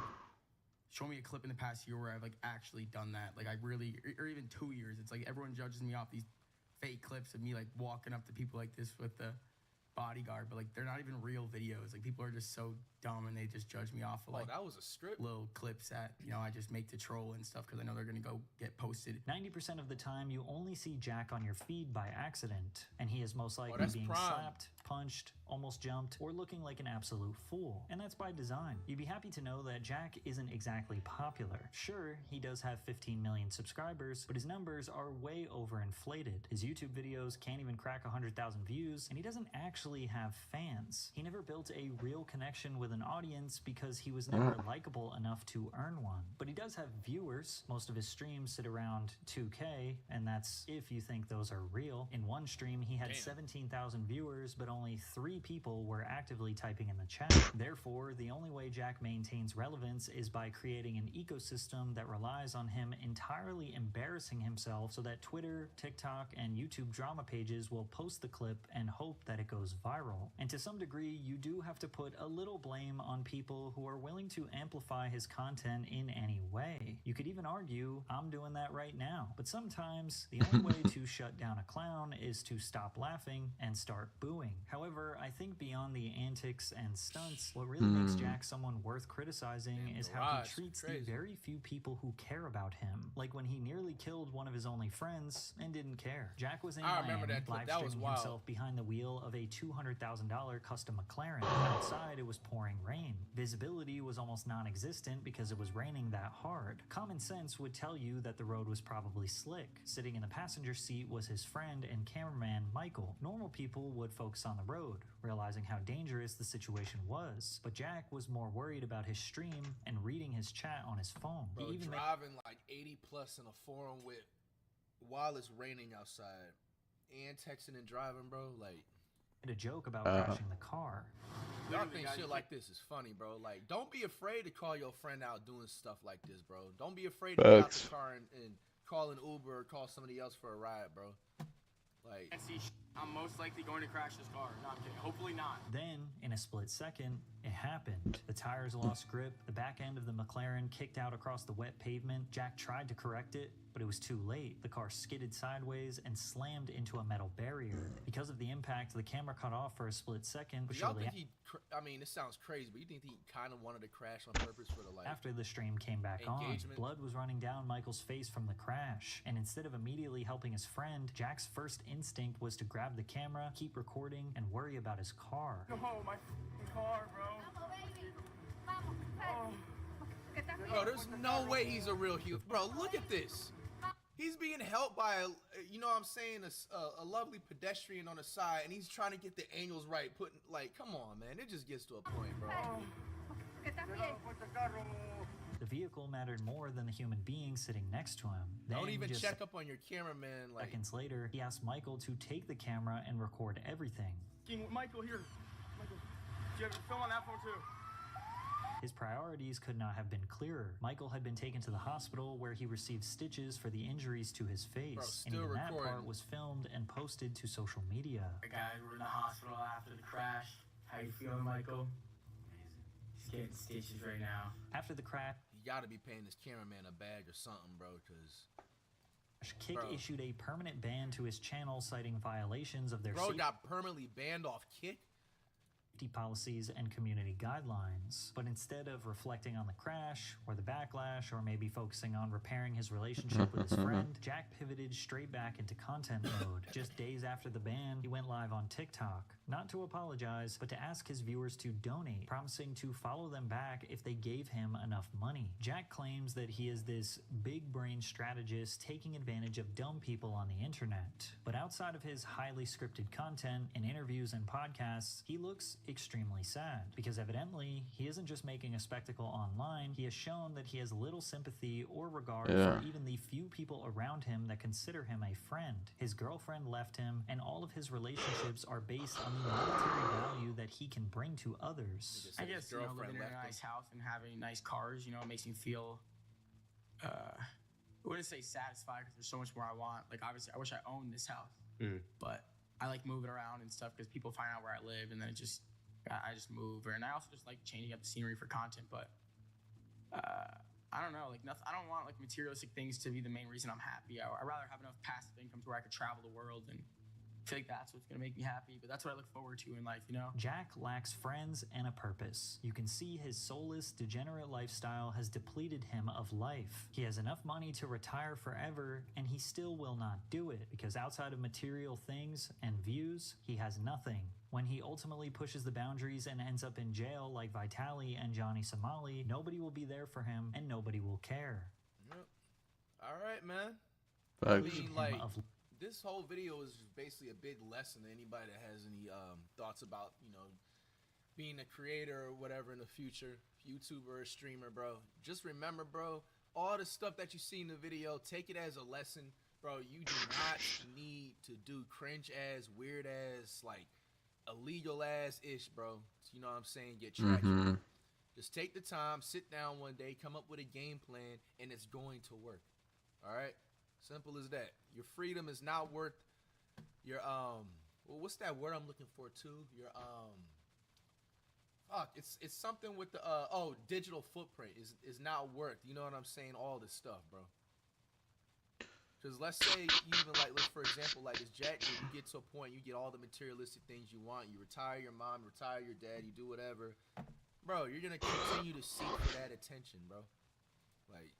show me a clip in the past year where I've like actually done that. Like I really, or even 2 years. It's like everyone judges me off these fake clips of me like walking up to people like this with the bodyguard, but like they're not even real videos. Like people are just so dumb and they just judge me off of like that was a script. Little clips that, you know, I just make to troll and stuff because I know they're gonna go get posted. 90% of the time you only see Jack on your feed by accident, and he is most likely being slapped, punched, almost jumped, or looking like an absolute fool. And that's by design. You'd be happy to know that Jack isn't exactly popular. Sure, he does have 15 million subscribers, but his numbers are way overinflated. His YouTube videos can't even crack 100,000 views, and he doesn't actually have fans. He never built a real connection with an audience because he was never likable enough to earn one. But he does have viewers. Most of his streams sit around 2K, and that's if you think those are real. In one stream, he had 17,000 viewers, but only 3 people were actively typing in the chat. Therefore, the only way Jack maintains relevance is by creating an ecosystem that relies on him entirely embarrassing himself so that Twitter, TikTok, and YouTube drama pages will post the clip and hope that it goes viral. And to some degree, you do have to put a little blame on people who are willing to amplify his content in any way. You could even argue, I'm doing that right now. But sometimes, the only way to shut down a clown is to stop laughing and start booing. However, I think beyond the antics and stunts, what really makes Jack someone worth criticizing is how he treats the very few people who care about him. Like when he nearly killed one of his only friends and didn't care. Jack was in Miami, live streaming himself behind the wheel of a $200,000 custom McLaren. Outside, it was pouring rain. Visibility was almost non-existent because it was raining that hard. Common sense would tell you that the road was probably slick. Sitting in the passenger seat was his friend and cameraman, Michael. Normal people would focus on the road, realizing how dangerous the situation was. But Jack was more worried about his stream and reading his chat on his phone. Bro, driving like 80 plus in a foreign whip while it's raining outside and texting and driving, bro, like a joke about crashing the car. Y'all think shit like this is funny, bro. Like, don't be afraid to call your friend out doing stuff like this, bro. Don't be afraid to get out the car and call an Uber or call somebody else for a ride, bro. Like, I'm most likely going to crash this car. No, I'm kidding. Hopefully not. Then, in a split second, it happened. The tires lost grip, the back end of the McLaren kicked out across the wet pavement. Jack tried to correct it, but it was too late. The car skidded sideways and slammed into a metal barrier. Because of the impact, the camera cut off for a split second. But y'all think I mean, this sounds crazy, but you think he kind of wanted to crash on purpose for the like? After the stream came back on, blood was running down Michael's face from the crash. And instead of immediately helping his friend, Jack's first instinct was to grab the camera, keep recording, and worry about his car. Oh, my car, bro. Bro, there's no way he's a real hero. Bro, look at this. He's being helped by a, you know what I'm saying, a lovely pedestrian on the side, and he's trying to get the angles right. Putting like, come on, man, it just gets to a point, bro. The vehicle mattered more than the human being sitting next to him. Don't Then, even just check up on your cameraman. Like, seconds later, he asked Michael to take the camera and record everything. Michael, here. Michael, do you have a film on that phone too? His priorities could not have been clearer. Michael had been taken to the hospital where he received stitches for the injuries to his face. And even that part was filmed and posted to social media. The guys were in the hospital after the crash. How you feeling, Michael? He's getting stitches right now. After the crash, you gotta be paying this cameraman a bag or something, bro, because Kick issued a permanent ban to his channel, citing violations of their safety got permanently banned off Kick policies and community guidelines. But instead of reflecting on the crash or the backlash, or maybe focusing on repairing his relationship with his friend, Jack pivoted straight back into content mode. Just days after the ban, he went live on TikTok, not to apologize, but to ask his viewers to donate, promising to follow them back if they gave him enough money. Jack claims that he is this big brain strategist taking advantage of dumb people on the internet. But outside of his highly scripted content in interviews and podcasts, he looks extremely sad, because evidently he isn't just making a spectacle online. He has shown that he has little sympathy or regard for even the few people around him that consider him a friend. His girlfriend left him, and all of his relationships are based on the monetary value that he can bring to others. I guess, you know, living in a nice house and having nice cars, you know, it makes me feel, I wouldn't say satisfied, because there's so much more I want. Like, obviously, I wish I owned this house, but I like moving around and stuff because people find out where I live, and then I just move. And I also just like changing up the scenery for content, but I don't know, like nothing. I don't want like materialistic things to be the main reason I'm happy. I'd rather have enough passive income to where I could travel the world, and I feel like that's what's gonna make me happy. But that's what I look forward to in life, you know? Jack lacks friends and a purpose. You can see his soulless, degenerate lifestyle has depleted him of life. He has enough money to retire forever, and he still will not do it, because outside of material things and views, he has nothing. When he ultimately pushes the boundaries and ends up in jail like Vitaly and Johnny Somali, nobody will be there for him and nobody will care. Yep. All right, man. I mean, like, this whole video is basically a big lesson to anybody that has any thoughts about, you know, being a creator or whatever in the future, YouTuber or streamer, bro. Just remember, bro, all the stuff that you see in the video, take it as a lesson, bro. You do not need to do cringe ass, weird ass, like, illegal ass ish, bro. You know what I'm saying? Get traction. Just take the time, sit down one day, come up with a game plan, and it's going to work. All right? Simple as that. Your freedom is not worth your well, what's that word I'm looking for too? Your fuck, it's something with the digital footprint is not worth, you know what I'm saying, all this stuff, bro. Because let's say you even like, let's for example, like this Jack dude, you get to a point, you get all the materialistic things you want, you retire your mom, retire your dad, you do whatever, bro, you're gonna continue to seek for that attention, bro. Like,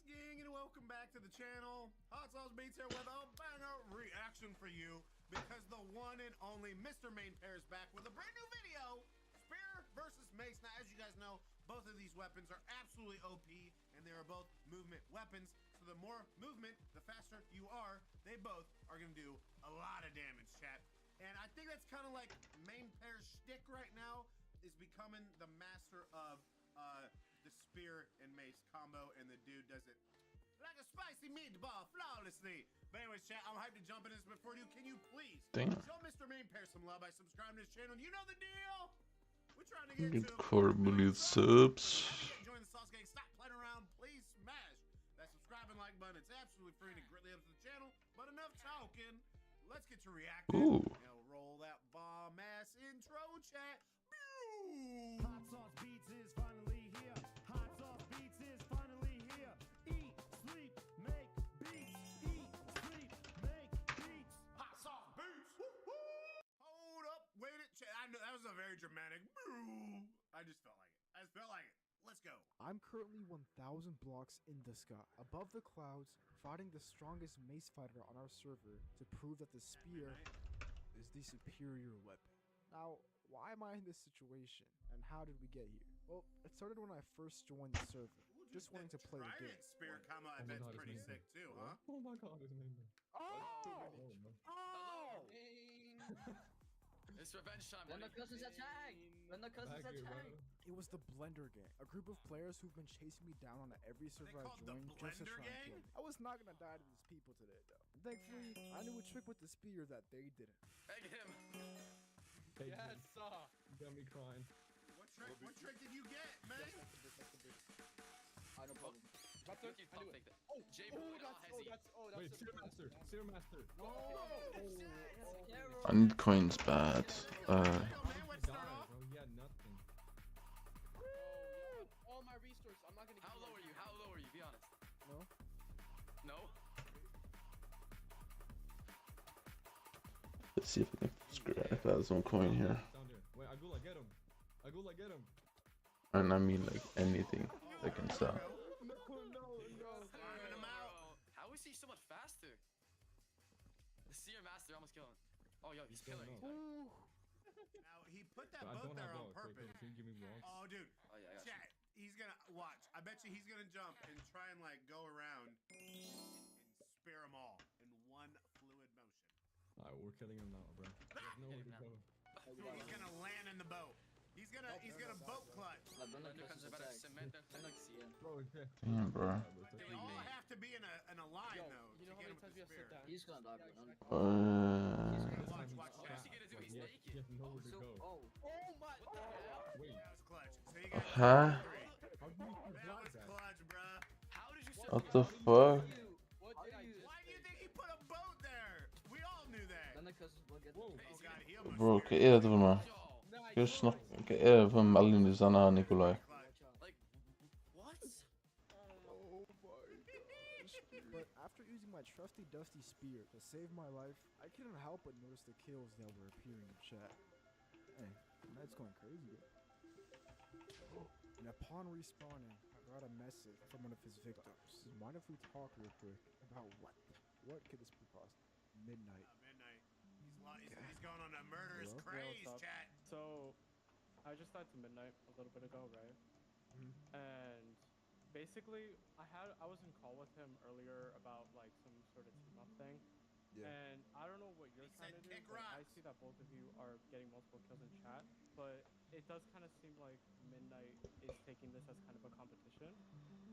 Gang, and welcome back to the channel. Hot Sauce Beats here with a banger reaction for you, because the one and only Mr. Main Pair is back with a brand new video, Spear versus Mace. Now, as you guys know, both of these weapons are absolutely OP, and they are both movement weapons. So the more movement, the faster you are. They both are going to do a lot of damage, chat. And I think that's kind of like Main Pair's shtick right now, is becoming the master of the Spear and Mace combo, and the dude does it like a spicy meatball flawlessly. But anyways, chat, I'm hyped to jump in this, but before you, can you please show Mr. Main Pair some love by subscribing to his channel? You know the deal. We're trying to get to 4 million subs. Join the Sauce Gang. Stop playing around. Please smash get to reacting. Ooh. You know, roll that bomb ass intro chat. Pew! Hot sauce beats is finally here. Hot sauce beats is finally here. Eat, sleep, make beats. Eat, sleep, make beats. Hot sauce beats. Woo-hoo! Hold up, wait it. I know that was a very dramatic. Pew! I just felt like it. I just felt like it. Let's go. I'm currently 1,000 blocks in the sky, above the clouds, fighting the strongest mace fighter on our server to prove that the spear is the superior weapon. Now, why am I in this situation, and how did we get here? Well, it started when I first joined the server, just wanting to play the game. Trident spear combo, I bet's pretty sick too, huh? Oh my god, his name. It's revenge time. When the cousins attack! When the cousins attack! It was the Blender Gang, a group of players who've been chasing me down on every server I joined just to try and kill me. I was not gonna die to these people today, though. And thankfully, I knew a trick with the spear that they didn't. Egg him. Yes, sir. You got me crying. What trick did you get, man? I no problem. I'll take that. Oh, Wait, Seer Master. And coins bad. He had nothing. All my resources. I'm not gonna. How low are you? How low are you? Be honest. No. No. Let's see if I can scrap out some coin here. Down there. Wait, Agula, get him. Agula, get him. And I mean like anything that can stop. How is he so much faster? The Seer Master almost killed him. Oh, yo, he's killing him. Now, he put that boat there on purpose. Oh, dude. Oh, yeah, Chat, he's gonna, watch. I bet you he's gonna jump and try and, like, go around and spear them all in one fluid motion. Alright, we're killing him now, bro. There's nowhere to go. He's gonna land in the boat. He's gonna boat clutch. Bro, damn, bro. They all have to be in a line, though. You know how many times we have sit down? He's gonna die, bro. Watch. What's he gonna do? He's naked. He has nowhere to go. Oh my. What the hell? Wait. That was clutch. So you got Huh? That was clutch, bruh. How did you What the fuck? Why do you think he put a boat there? We all knew that. Oh god, he almost Bro, hva er dette for noe? Hva er det for en melding du sender her, Nikolai? But after using my trusty dusty spear to save my life, I couldn't help but notice the kills that were appearing in chat. Hey, that's going crazy. And upon respawning, I got a message from one of his victims. Mind if we talk real quick about what could this be possible? Midnight. Midnight. He's going on a murderous craze, chat. So, I just died to Midnight a little bit ago, right? And basically, I was in call with him earlier about like some sort of team up thing. Yeah. And I don't know what you're trying to do, but I see that both of you are getting multiple kills in chat, but it does kind of seem like Midnight is taking this as kind of a competition.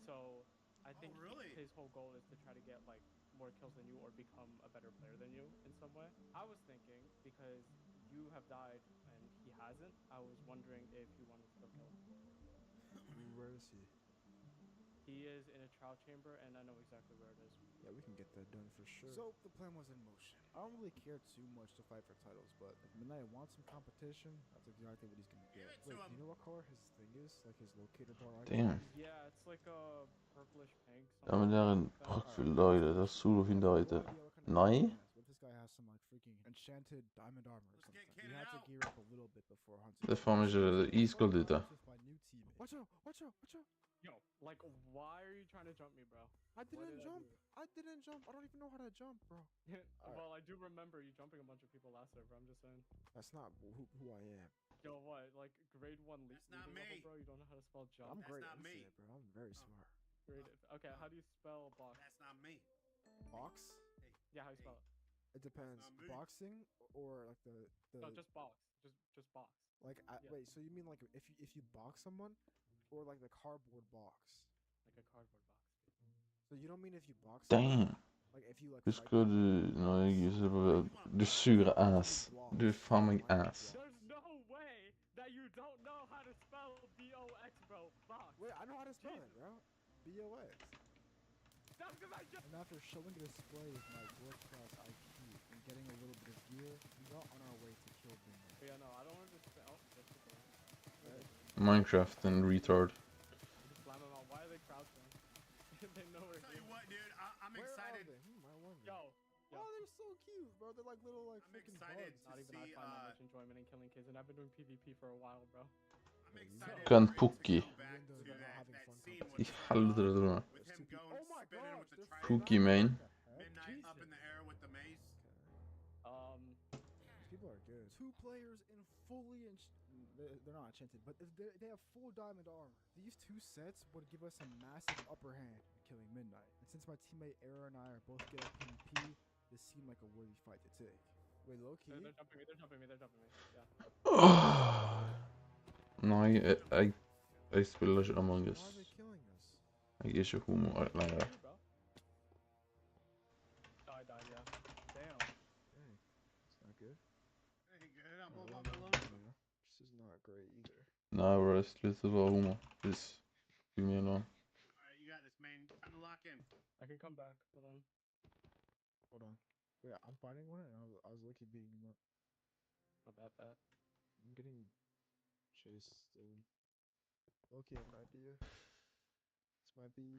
So I think his whole goal is to try to get like more kills than you or become a better player than you in some way. I was thinking, because you have died and he hasn't, I was wondering if you wanted to go kill him. Where is he? He is in a trial chamber, and I know exactly where it is. Yeah, we can get that done for sure. So, the plan was in motion. I don't really care too much to fight for titles, but if Midnight wants some competition, that's exactly what he's gonna get. Wait, you know what color his thing is? Like his locator bar icon? Damn. Yeah, it's like a purplish pink. Ja, men det er en praktfull dag, det er solofin dag ute. Nei? What if this guy has some like freaking enchanted diamond armor or something? You have to gear up a little bit before hunting. Det er faen meg ikke iskaldt ute. Watch out! Watch out! Watch out! Yo, like, why are you trying to jump me, bro? I didn't jump. I didn't jump. I don't even know how to jump, bro. Well, I do remember you jumping a bunch of people last server. I'm just saying. That's not who I am. Yo, what? Like grade 1 level, bro? You don't know how to spell jump? I'm great at it, bro. I'm very smart. Okay, how do you spell box? That's not me. Box? Yeah, how do you spell it? It depends. Boxing or like the. No, just box. Just box. Like wait, so you mean like if you box someone, or like the cardboard box? Like a cardboard box. So you don't mean if you box? Damn. Like if you like. Husker du når jeg du sure ass. Du er faen meg ass. There's no way that you don't know how to spell B-O-X, bro. Box. Wait, I know how to spell it, bro. B-O-X. That's because I just. And after showing a display of my world-class IQ, and getting a little bit of gear, we are on our way to kill Midnight. But yeah, no, I don't understand. Oh, that's the door. Minecraft and retard. Just slam them out. Why are they crouching? They know we're Tell here. you what, dude, I'm Where excited. are they? I wonder. Yo. Oh, they're so cute, bro. They're like little, like, I'm freaking excited bugs. Not even I find that much enjoyment in killing kids, and I've been doing PvP for a while, bro. I'm excited Kan to Pookie. go back to that scene I with helvete tror jeg. with him going spinning with the Pookie main. Midnight up in the air with the mace. These people are good. 2 players in fully they're not enchanted, but they have full diamond armor. These 2 sets would give us a massive upper hand in killing Midnight. And since my teammate Era and I are both good at PvP, this seemed like a worthy fight to take. Wait, low key. They're jumping me. They're jumping me. They're jumping me. Yeah. Nei, jeg spiller ikke Among Us. Why are they killing us? Jeg er ikke homo lenger. Die, yeah. Damn. Dang. It's not good. Hey, good. I'm alone. This is not great either. Nei, bro, jeg slutter å være homo. Please. Leave me alone. Alright, you got this, man. Time to lock in. I can come back. Hold on. Wait, I'm fighting one, and I was lucky beating him up. Not that bad. I'm getting chased still. Okay, I have an idea. This might be.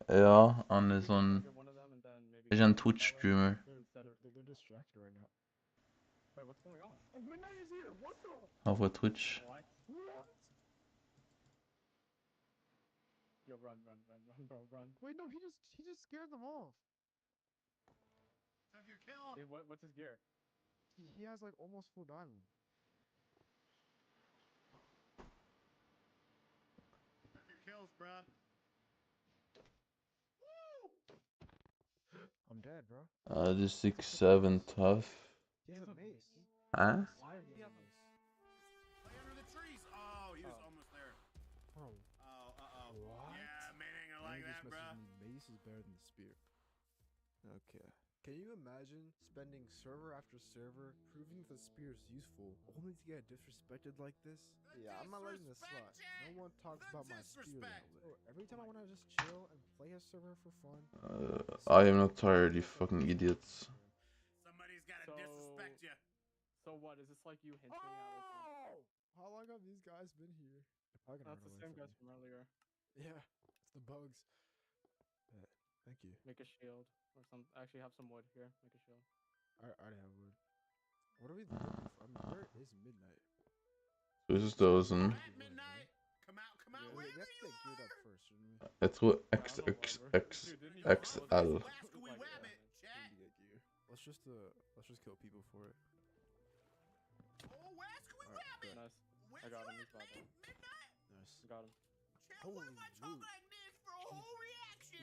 Ja, han er sånn... Ikke en Twitch-streamer. They're distracted right now. Wait, what's going on? Midnight is here. What the? Han får Twitch. What? Yo, run, bro, run. Wait, no, he just scared them off. Have your kill. Hey, what's his gear? He has like almost full diamond. Have your kills, bruh. I'm dead, bro. The 6-7 tough. He has a mace. Huh? Why does he have a mace? Play under the trees. Oh, he was almost there. Bro. Oh, uh-oh. What? Yeah, man ain't gonna like that, bruh. Mace is better than the spear. Okay. Can you imagine spending server after server proving that the spear is useful, only to get disrespected like this? Yeah, I'm not letting this slide. No one talks about my spear that way. Every time I want to just chill and play a server for fun. I am not tired, you fucking idiots. Somebody's gotta disrespect you. So what? Is this like you hinting at like? How long have these guys been here? That's the same guys from earlier. Yeah, it's the bugs. Thank you. Make a shield or some. Actually, have some wood here. Make a shield. I already have wood. What are we looking for? I mean, where is Midnight? This is dozen. Midnight, come out, We have to get geared up first, shouldn't we? Jeg tror XXXXL. Let's just kill people for it. Oh, where else can we grab it? Nice. I got him. He's bad though. Nice. Got him. Holy loot.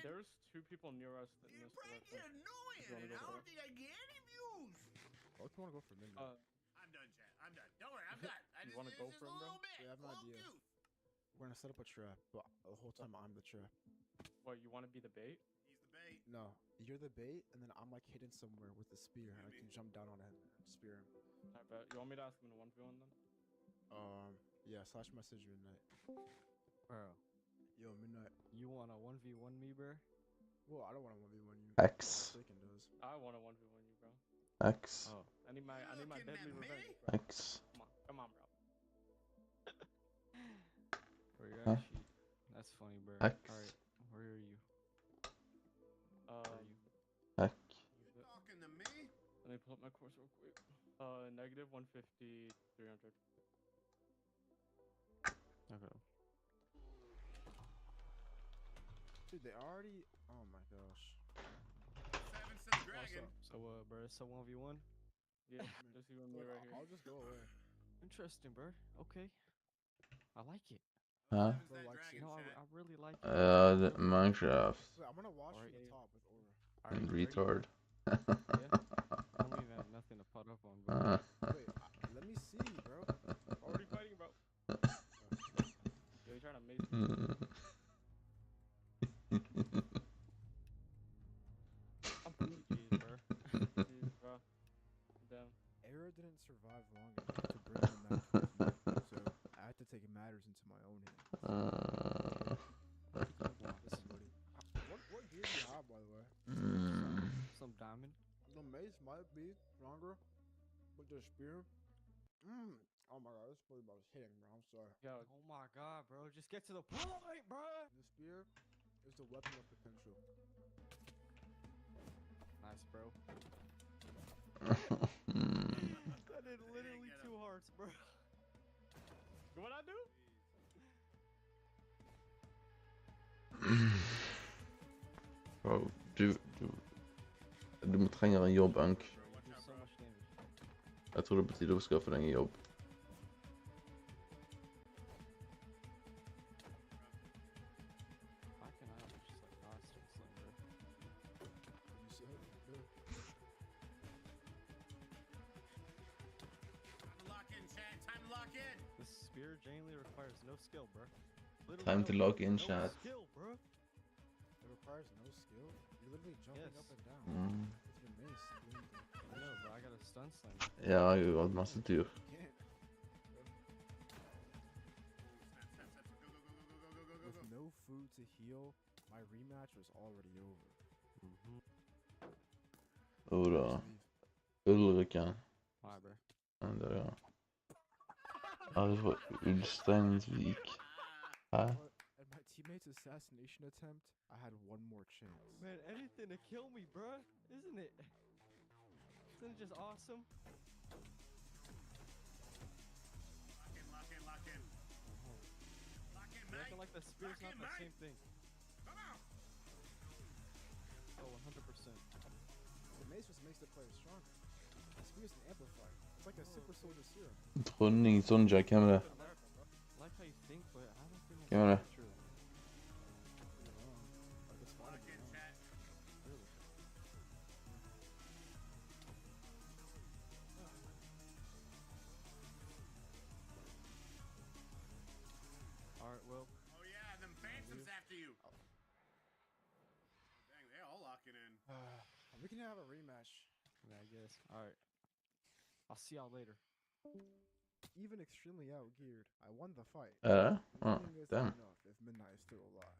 There's 2 people near us in this direction. Annoying. I don't think I get any views. Oh, if you want to go for Midnight. I'm done, chat. I'm done. Don't worry, I'm done. You want to go for him, bro? Yeah, I have an idea. We're gonna set up a trap, but the whole time I'm the trap. What? You want to be the bait? He's the bait. No, you're the bait, and then I'm like hidden somewhere with the spear, and I can jump down on it and spear him. I bet. You want me to ask him in a 1v1 then? Yeah. Slash message Midnight. Bro, Yo, Midnight. you want a 1v1 me, bro? Well, I don't want to 1v1 you. X. Mistaken does. I want to 1v1 you, bro. X. Oh. I need my deadly revenge, bro. X. Come on, bro. Bro, you're Huh? actually... That's funny, bro. X. Alright, where are you? X. Talking to me? Let me pull up my course real quick. Negative 150, 300. Okay. Dude, they already. Oh my gosh. Seven's to the dragon. So, bro, it's a 1v1? Yeah, just you and me right here. I'll just go away. Interesting, bro. Okay. I like it. Huh? No, I really like it. Minecraft. Wait, I'm gonna watch from the top with Aura. And retard. Yeah. I don't even have nothing to put up on, bro. Wait, let me see, bro. Already fighting, bro. Yo, you trying to mace me? Jeez, bro. Jeez, bro. Damn. Era didn't survive long enough to bring the match with me, so I had to take matters into my own hands. Listen, buddy. really hot, by the way. Some diamond. The mace might be stronger with the spear. Oh my god, this really about hitting, bro. I'm sorry. Yo, oh my god, bro. Just get to the point, bro. The spear is the weapon of potential. Nice, bro. That did literally 2 hearts, bro. What'd I do? Bro, du må trenger en jobb, Ank. Do so much damage. Jeg tror det er på tide å skaffe deg en jobb. Why can I just like not stick sling, bro? You see it? Yeah. Time to lock in, chat. Time to lock in. This spear genuinely requires no skill, bro. Literally Time to log in, chat. No skill, bro. It requires no skill. You're literally jumping up and down. It's your mace. I know, bro. I got a stun slam. Ja, jeg har hatt masse tur. With no food to heal, my rematch was already over. Da. Ulriken. Hi, bro. Den der, ja. Arve Ulsteinsvik. Hæ? At my teammate's assassination attempt, I had one more chance. Man, anything to kill me, bro. Isn't it? Isn't it just awesome? Lock in, lock in, lock in. Lock in, You mate. acting like the spear's not the same thing. Come on. Oh, 100%. The mace just makes the player stronger. The spear is an amplifier. It's like a super soldier serum. Dronning Sonja, hvem er det? I like how you think, but I don't think Hvem er det? that's true. Lock in, chat. Alright, well. Oh yeah, them phantoms after you. Dang, they're all locking in. We can have a rematch. Yeah, I guess. Alright. I'll see y'all later. Even extremely outgeared, I won the fight. Oh, Winning isn't damn. enough if Midnight is still alive.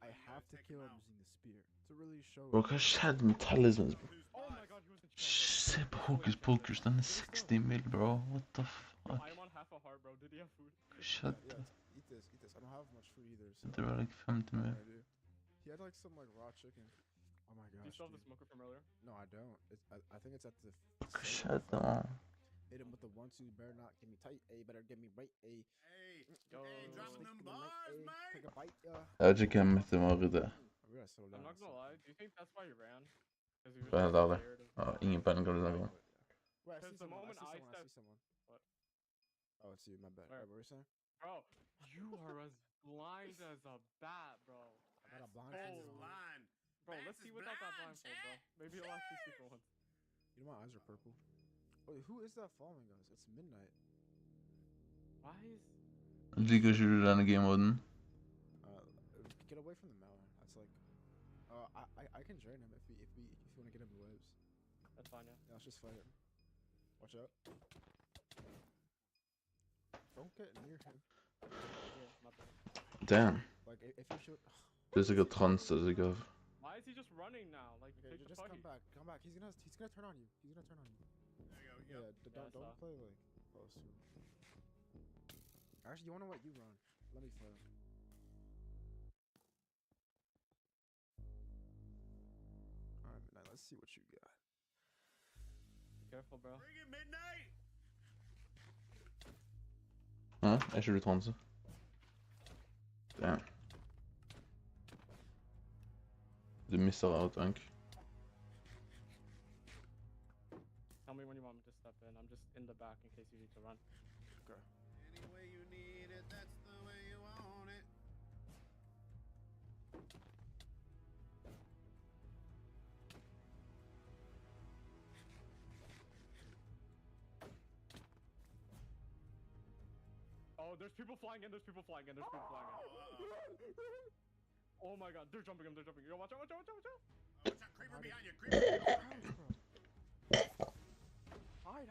I have to kill him using the spear to really show. Bro, hva skjedde med talismans, bro? Oh my god, he was in Se på Hokus Pokus, den er 60 mil, bro. What the fuck? I'm on half a heart, bro. Did he have food? Hva skjedde? Eat this, eat this. I don't have much food either. Det var like 50 mil. I do. He had like some like raw chicken. Oh my gosh. Do you still have the dude. smoker from earlier? No, I don't. I think it's at the. Hva skjedde, man? Hit him with the 1-2. Better not get me tight. A better get me right. A. Hey, Yo, hey, dropping them bars, mate. Take a bite. Jeg vet ikke hvem det var i det. We gotta slow I'm down. not gonna lie. Do you think that's why he ran? Because he was For helt ærlig. scared of. Ja, ingen peiling hva du snakker om. Wait, I Because see the someone. moment I I see stepped. someone. What? Oh, it's you. My bad. Where? What were you saying? Bro, you are as blind as a bat, bro. I got a blind. That's fold. blind. Bro, Bats let's see is without that blind, blindfold, bro. Maybe he'll actually see for once. You know my eyes are purple. Wait, who is that following us? It's midnight. Why is? Liker ikke du denne game-moden? Get away from the mountain. That's like. I can join him if you want to get him the webs. That's fine, yeah. Yeah, let's just fight him. Watch out. Don't get near him. Yeah, my bad. Damn. Like if you should. Det er sikkert trans, det er sikkert. Why is he just running now? Like, Okay, take the just fight. come back. Come back. He's gonna turn on you. He's gonna turn on you. There you go. Yeah, Yep. don't play like close to him. Actually, you wanna what? You run. Let me fight him. Alright, Midnight, let's see what you got. Be careful, bro. Bring it, midnight. Hæ? Er ikke du transe? Damn. Du misser out, Ank. Tell me when you want me to step in. I'm just in the back in case you need to run. Okay. Any way you need it, that's the way you want it. Oh, there's people flying in. There's people flying in. There's people flying in. Oh my god, they're jumping him. They're jumping. Yo, watch out! Watch out! Watch out! Watch out! Oh, watch out, creeper behind you. Creeper behind you. Hide.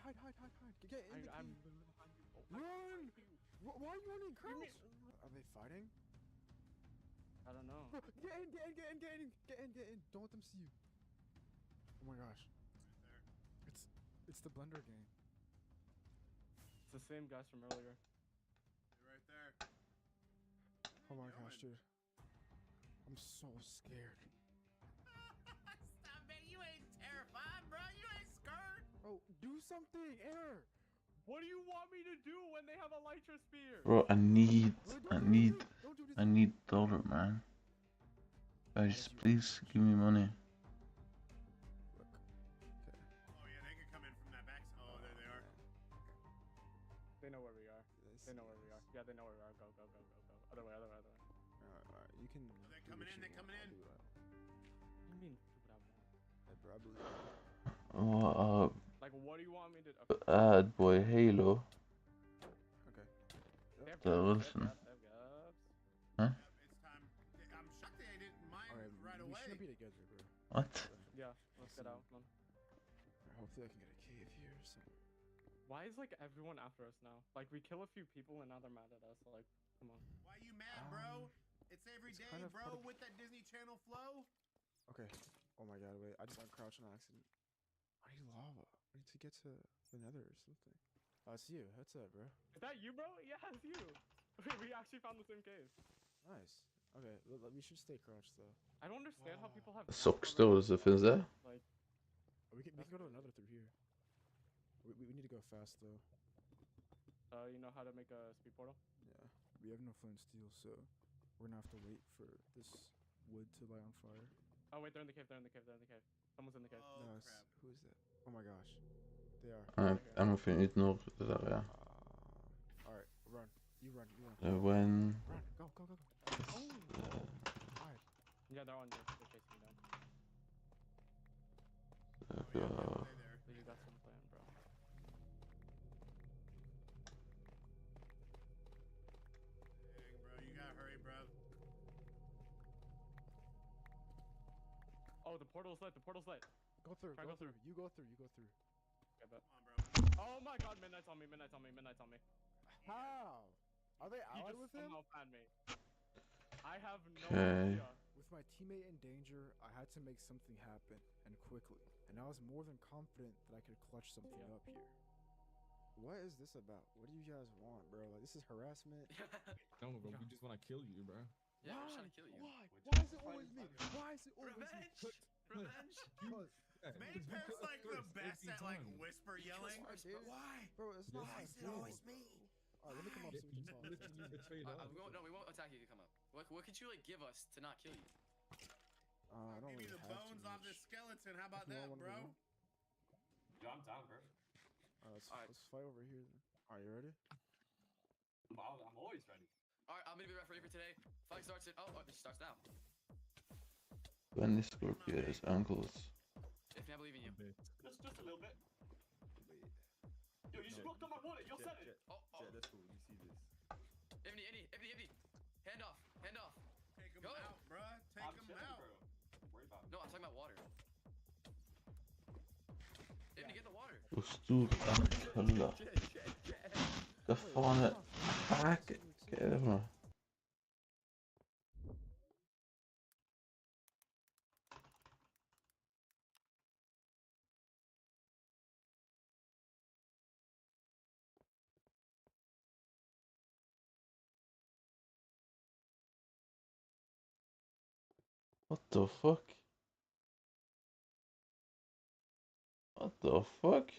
Get in the I'm key. literally behind you. Oh, Run! Why are you running? Crouch. Are they fighting? I I don't know. Bro, get in. Don't let them see you. Oh my gosh. It's the blender game. It's the same guys from earlier. They're right there. Oh my gosh, dude. I'm so scared. Stop it! You ain't terrified, bro. You ain't scared. Bro, do something, Air. What do you want me to do when they have a Elytra spear? Bro, I need dollar, man. Guys, please give me money. Oh yeah, they can come in from that back. Oh, there they are. They know where we are. They know where we are. Yeah, they know where we are. Go. Other way. Alright, you can. They're coming in. They're coming in. What do you mean? I believe. Like, what do you want me to do? Ad boy Halo. Okay. Listen. Huh? It's time. I'm shocked they didn't mind right We away. shouldn't be together, bro. What? Yeah, let's get out, man. Hopefully I can get a cave here or something. Why is like everyone after us now? Like we kill a few people and now they're mad at us. Like, come on. Why you mad, bro? It's every day, kind of bro, part of- with that Disney Channel flow. Okay. Oh my god, wait. I just uncrouched on accident. I need lava. I need to get to the nether or something. Oh, it's you. That's it, bro. Is that you, bro? Yeah, it's you. We actually found the same cave. Nice. Okay, we should stay crouched though. I don't understand how people have Sockstores, finns det? like. We can go to another through here. We need to go fast though. You know how to make a speed portal? Yeah. We have no flint and steel, so we're gonna have to wait for this wood to light on fire. Oh wait, they're in the cave. Someone's in the cave. Oh Nice. crap. Who is that? Oh my gosh. They are. Jag må finna ut når det där är. Alright, run. You run. When... Run. Go. Alright. Yeah, they're on you. They're chasing you down. Ja. But you got some plan, bro. Dang, bro, you gotta hurry, bro. Oh, the portal's lit. Go through. Try Go go through. You go through. Okay, bet. Come on, bro. Oh my god, Midnight's on me. How? Are they He allied just with him? somehow found me. I have no Okay. idea. With my teammate in danger, I had to make something happen, and quickly. And I was more than confident that I could clutch something up here. What is this about? What do you guys want, bro? Like, this is harassment. No, bro, we just want to kill you, bro. Yeah, Why? we're trying to kill you. Why? Why is it always me? Why is it always Revenge? me? Revenge? Main Pair's like the best at like whisper yelling. Why? Bro, it's not Why my is it fault. always me? Alright, let me come up so we can talk. No, we won't attack you if you come up. What could you like give us to not kill you? I don't Give me really the have bones too off much. this skeleton. How about You that, want one of bro? them? Yo, I'm down, bro. Let's fight over here then. Are you ready? I'm always ready. Alright, I'm gonna be ready for today. Fight starts it starts now. When is Scorpio's uncles? If I believe in you. Just a little bit. Yo, you just blocked on my wallet. You said it. That's cool. You see this? Ivni. Hand off. Take him Go. out, bruh. Take him out. Bro. Worry about it. No, I'm talking about water. Ivni, get in the water. Hvor stor ankulla. Vad fan är... Fuck! Vad är det för något? What the fuck? What the fuck?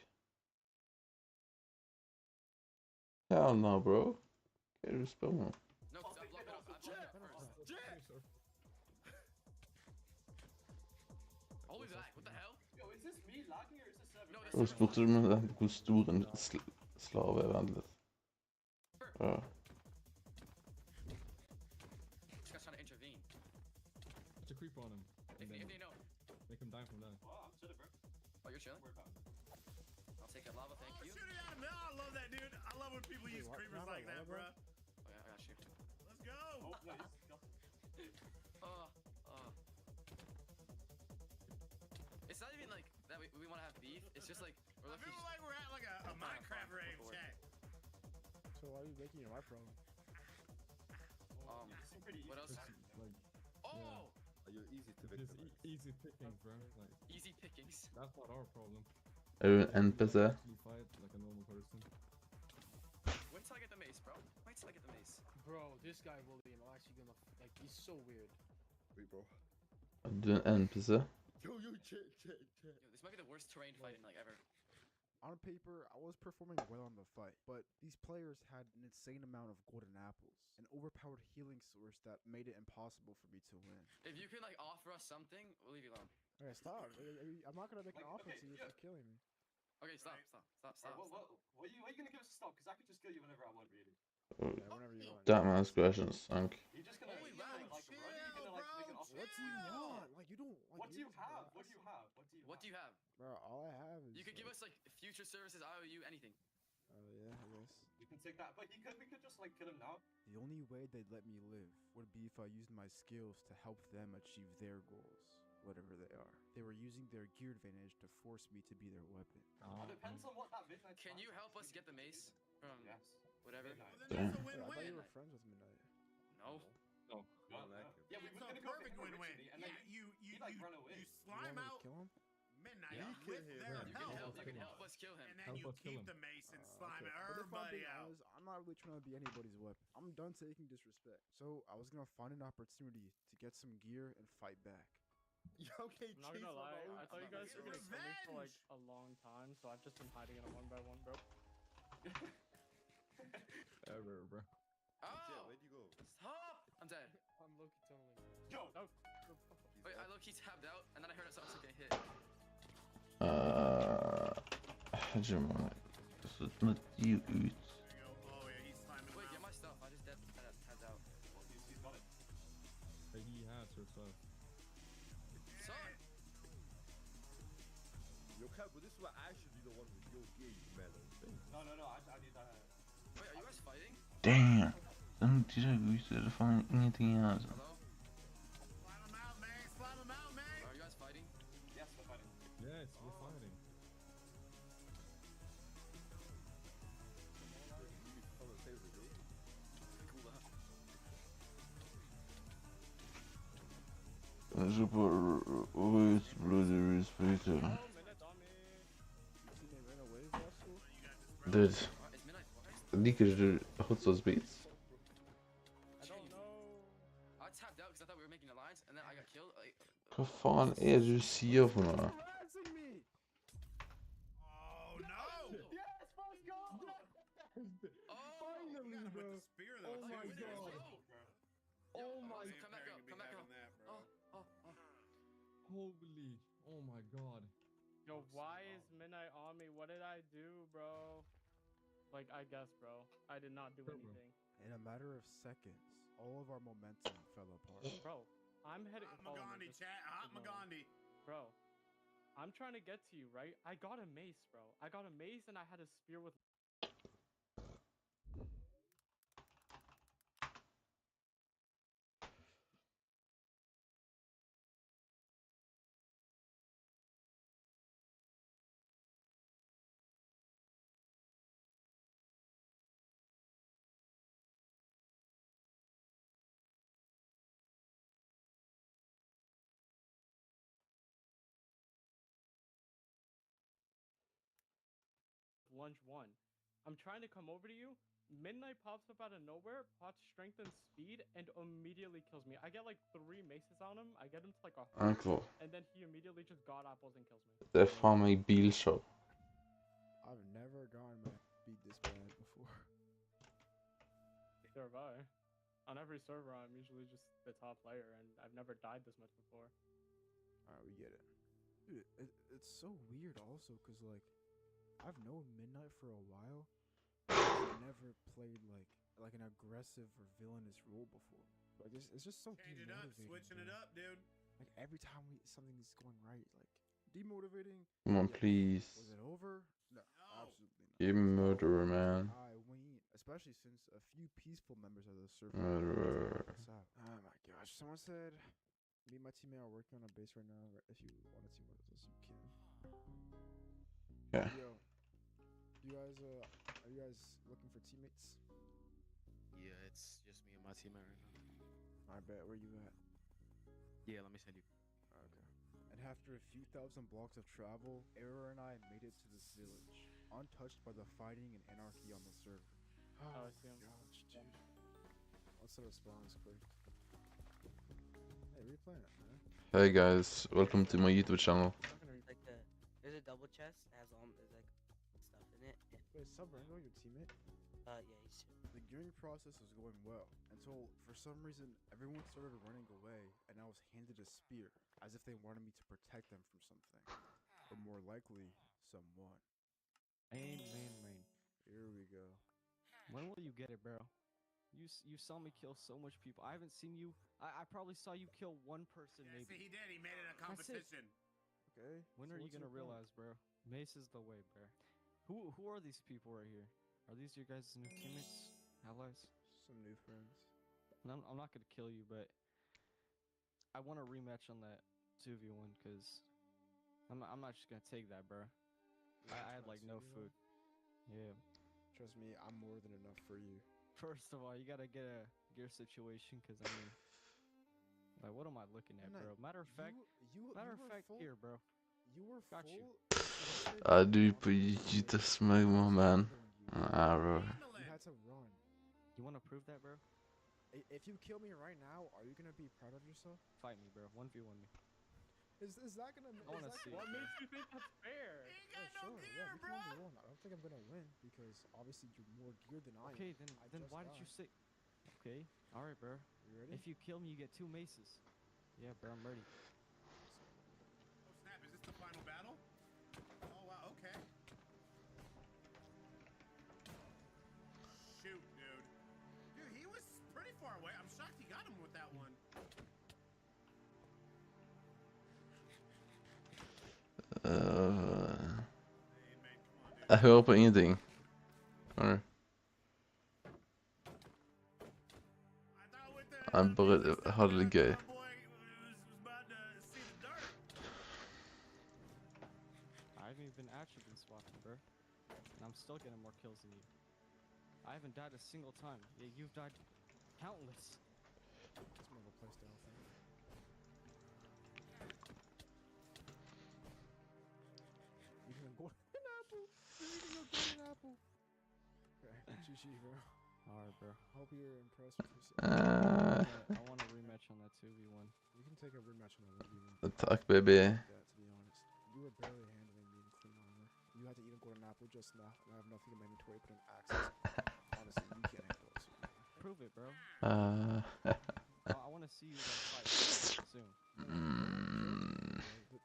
Hell no, bro. Get a spell on. No, I'm blocking it off. Holy that, what the hell? Yo, is this me lagging or is this server? No, this Och spottar du med den hur stor en slav är vänligt. Ja. This guy's trying to intervene. Put a creep on him. And then If they know. make him die from that. Oh, I'm chilling, bro. Oh, you're chilling? Worry about it. I'll take that lava, thank you. Shoot it at him. I love that, dude. I love when people use creepers like that, bruh. Oh, yeah, I got you. Let's go. Oh, nice. It's not even like that we want to have beef. It's just like we're I looking. feel like we're at like a Minecraft rave chat. So why are you making it my problem? What else? Like, Oh! You're easy to Just easy pickings, bro. Like Easy pickings. that's not our problem. Är du en NPC? Actually fight like a normal person. Wait till I get the mace, bro. Wait till I get the mace. Bro, this guy William, I'm actually gonna like. He's so weird. Wait, bro. Är du en NPC? Yo, check. Yo, this might be the worst terrain fight in like ever. On paper, I was performing well in the fight, but these players had an insane amount of golden apples, an overpowered healing source that made it impossible for me to win. If you can like offer us something, we'll leave you alone. Okay, stop. I'm not gonna make an offer to you for killing me. Okay, stop. What are you gonna give us a stop? Because I could just kill you whenever I want, really. Yeah, whenever you want. That man's question sunk. You're just gonna, Holy like, run? You're gonna, like, make an offer? What do you want? Like, you don't. Like, What do you just have? ask. What do you have? What do you have? Bro, all I have is. You could give us like future services, IOU, anything. Oh yeah, I guess. You can take that, but we could just like kill him now. The only way they'd let me live would be if I used my skills to help them achieve their goals, whatever they are. They were using their gear advantage to force me to be their weapon. Depends on what that midnight. Can you help us get the mace from whatever? Damn. Wait, I thought you were friends with Midnight. No. No. Yeah, we were It's a gonna go perfect get him win-win. originally, and then You run away. you You slime want me to out kill him? Midnight Yeah. with their You help, can help us kill him. and then Help you us kill keep him. the mace and slime Okay. But if I'm everybody being out. honest, I'm not really trying to be anybody's weapon. I'm done taking disrespect. So I was gonna find an opportunity to get some gear and fight back. Okay, I'm not gonna lie, I thought you guys were gonna kill me for like Revenge! a long time, so I've just been hiding in a 1x1, bro. Ever, bro. Oh! Where'd you go? Stop! I'm dead. I'm low-key tunneling. Yo! No. Wait, I low-key tapped out, and then I heard someone getting hit. Hegemony. Slutt you ut. There you go. Oh yeah, he's slamming Wait, him get out. my stuff. I just tapped out. He's got it. Hey, he has her stuff. Son! Yo, Cap, but this is where I should be the one with your gear, you mellow. No, I need that. Wait, are you guys fighting? Damn. Den direkt ut är det fan ingenting alls. Hello? Slime him out, man. Slime him out, man. Are you guys fighting? Yes, we're fighting. Yes, we're fighting. Je peux bloody respect. Oh, minute on me. You see me ran away, Vessel? Dude, It's midnight twice? liker du hot sauce beats? I don't know. I tapped out because I thought we were making alliance, and then I got killed. Like, Vad fan är du ser för några? Harassing me! Oh no! Yes, let's go! oh! You got him with the spear though. Oh my too. God. Oh my Hey, Come back Perry up, can be come back having up. that, bro. Holy. Oh my god. Yo, why is Midnight on me? What did I do, bro? Like, I guess, bro. I did not do anything. In a matter of seconds, all of our momentum fell apart. Bro, I'm heading. Hot follow me, Magandhi, just chat. Hot ignore me. Magandhi. Bro, I'm trying to get to you, right? I got a mace, bro. I got a mace and I had a spear with. Lunge 1. I'm trying to come over to you. Midnight pops up out of nowhere, pots strength and speed, and immediately kills me. I get like 3 maces on him. I get him to like 100, Uncle. and then he immediately just god apples and kills me. Det är fan mig bilshop. I've never gotten my beat this bad before. Neither have I. On every server, I'm usually just the top player, and I've never died this much before. Alright, we get it. Dude, it's so weird also, because, like, I've known Midnight for a while. I've never played, like an aggressive or villainous role before. Like, it's just so Change it up, demotivating, switching it bro. up, dude. Like, every time something's going right, like, demotivating. Come on, Yes. please. Was it over? No, absolutely not. You murderer, man. I win, especially since a few peaceful members of the server. Murderer. What's up? Oh my gosh! Someone said, "Me and my teammate are working on a base right now. If you want to team with us, you can." Yeah. Yo, are you guys looking for teammates? Yeah, it's just me and my teammate right now. I bet. Where you at? Yeah, let me send you. Okay. And after a few thousand blocks of travel, Error and I made it to this village, untouched by the fighting and anarchy on the server. Oh, I see him. Gosh, dude. Let's set our spawns quick. Hey, replay it, man. Hey guys, welcome to my YouTube channel. Like there's a double chest that has there's like stuff in it. Wait, Subrango, your teammate? Yeah, he's chill. The gearing process was going well until, for some reason, everyone started running away, and I was handed a spear, as if they wanted me to protect them from something, or more likely, someone. Man. Here we go. When will you get it, bro? You saw me kill so much people. I haven't seen you. I probably saw you kill one person, Yeah, maybe. see, he did. He made it a That's it. competition. Okay. When so are you what's gonna your plan? realize, bro? Mace is the way, bro. Who are these people right here? Are these your guys' new teammates, allies? Some new friends. And I'm not gonna kill you, but I want a rematch on that 2v1 because I'm not just gonna take that, bro. I had like no food. Yeah. Trust me, I'm more than enough for you. First of all, you gotta get a gear situation, cause I mean, like, what am I looking at, bro? Matter of fact, here, bro. You were Got you. Du på Jitas magma, man. Bro. You had to run. You wanna prove that, bro? If you kill me right now, are you gonna be proud of yourself? Fight me, bro. 1v1 me. Is that gonna? I wanna see. What makes you think that's fair? Sure, yeah, we can 1v1. I don't think I'm gonna win because obviously you're more geared than I am. Okay, then why did you say? Okay, all right, bro. You ready? If you kill me, you get 2 maces. Yeah, bro, I'm ready. Oh snap! Is this the final battle? Oh wow. Okay. Shoot, dude. Dude, he was pretty far away. I'm shocked he got him with that one. Jag hör på ingenting. Hör. Han bara hade det gøy. I haven't even actually been swapping, bro. And I'm still getting more kills than you. I haven't died a single time. Yeah, you've died countless. It's more of a playstyle thing. You can go an apple. You can go get an apple. Okay, GG, bro. Alright, bro. Hope you're impressed with yourself. I want a rematch on that 2v1. You can take a rematch on that 1v1. Tack, baby. Yeah, to be honest. You were barely handling me in clean armor. You had to eat a golden apple just now, and I have nothing in my inventory but an axe. Honestly, you can't handle it. So. Prove it, bro. I want to see you like fight soon.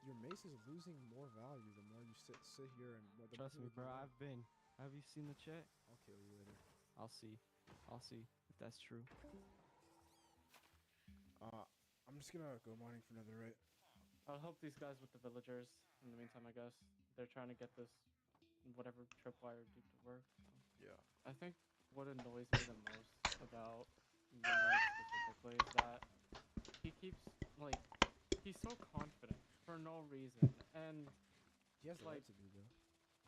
Your mace is losing more value the more you sit here and. Trust me, bro. I've been. Have you seen the chat? I'll kill you later. I'll see if that's true. I'm just gonna go mining for netherite. I'll help these guys with the villagers. In the meantime, I guess they're trying to get this whatever tripwire dude to work. Yeah. I think what annoys me the most about Midnight specifically is that he keeps like he's so confident for no reason, and he has like to be though.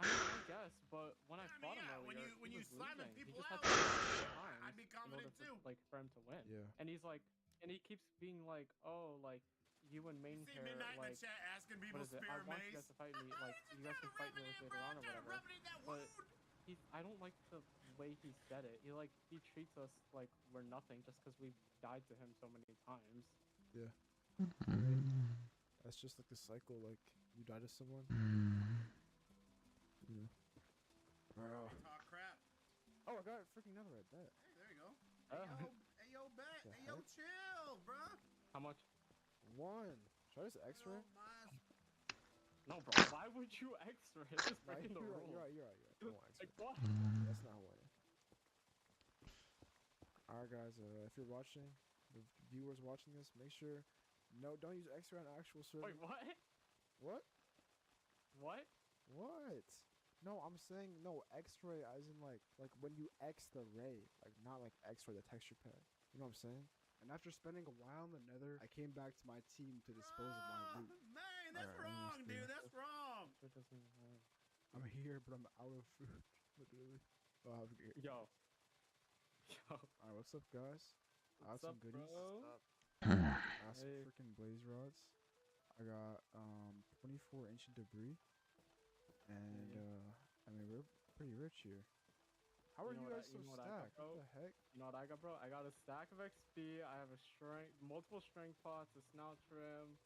I mean, I guess, but when I fought him earlier, when he you was slamming losing. people He just out, had to do it 3 times I'd be in order confident for, too. like for him to win. Yeah. And he's like, and he keeps being like, oh, like you and main See pair, Midnight in like the chat asking people what is it? I spear want you mace. guys to fight me. Like you guys can fight me later on or whatever. But I don't like the way he said it. He treats us like we're nothing just because we've died to him so many times. Yeah. That's just like the cycle. Like you die to someone. You know. Bro. Talk crap. Oh, I got freaking netherite. Bet. Hey, there you go. Hey yo, bet. Hey yo, chill, bro. How much? 1. Should I just X-ray? No, bro. Why would you X-ray? It's just breaking the rule. You're right. Don't X-ray. Like what? That's not how I am. Alright, guys. If you're watching, the viewers watching this, make sure don't use X-ray on actual server. Wait, what? What? What? What? No, I'm saying no X-ray as in like when you X the ray, like not like X-ray the texture pack. You know what I'm saying? And after spending a while in the nether, I came back to my team to dispose of my loot. Man, that's wrong, dude. That's wrong. I'm here, but I'm out of food. Literally. Oh, Yo. Alright, what's up, guys? I have some goodies. Bro? That's freaking blaze rods. I got 24 ancient debris, and I mean we're pretty rich here. How are you guys so stacked? What the heck? You know what I got, bro? I got a stack of XP. I have a strength, multiple strength pots, a snout trim,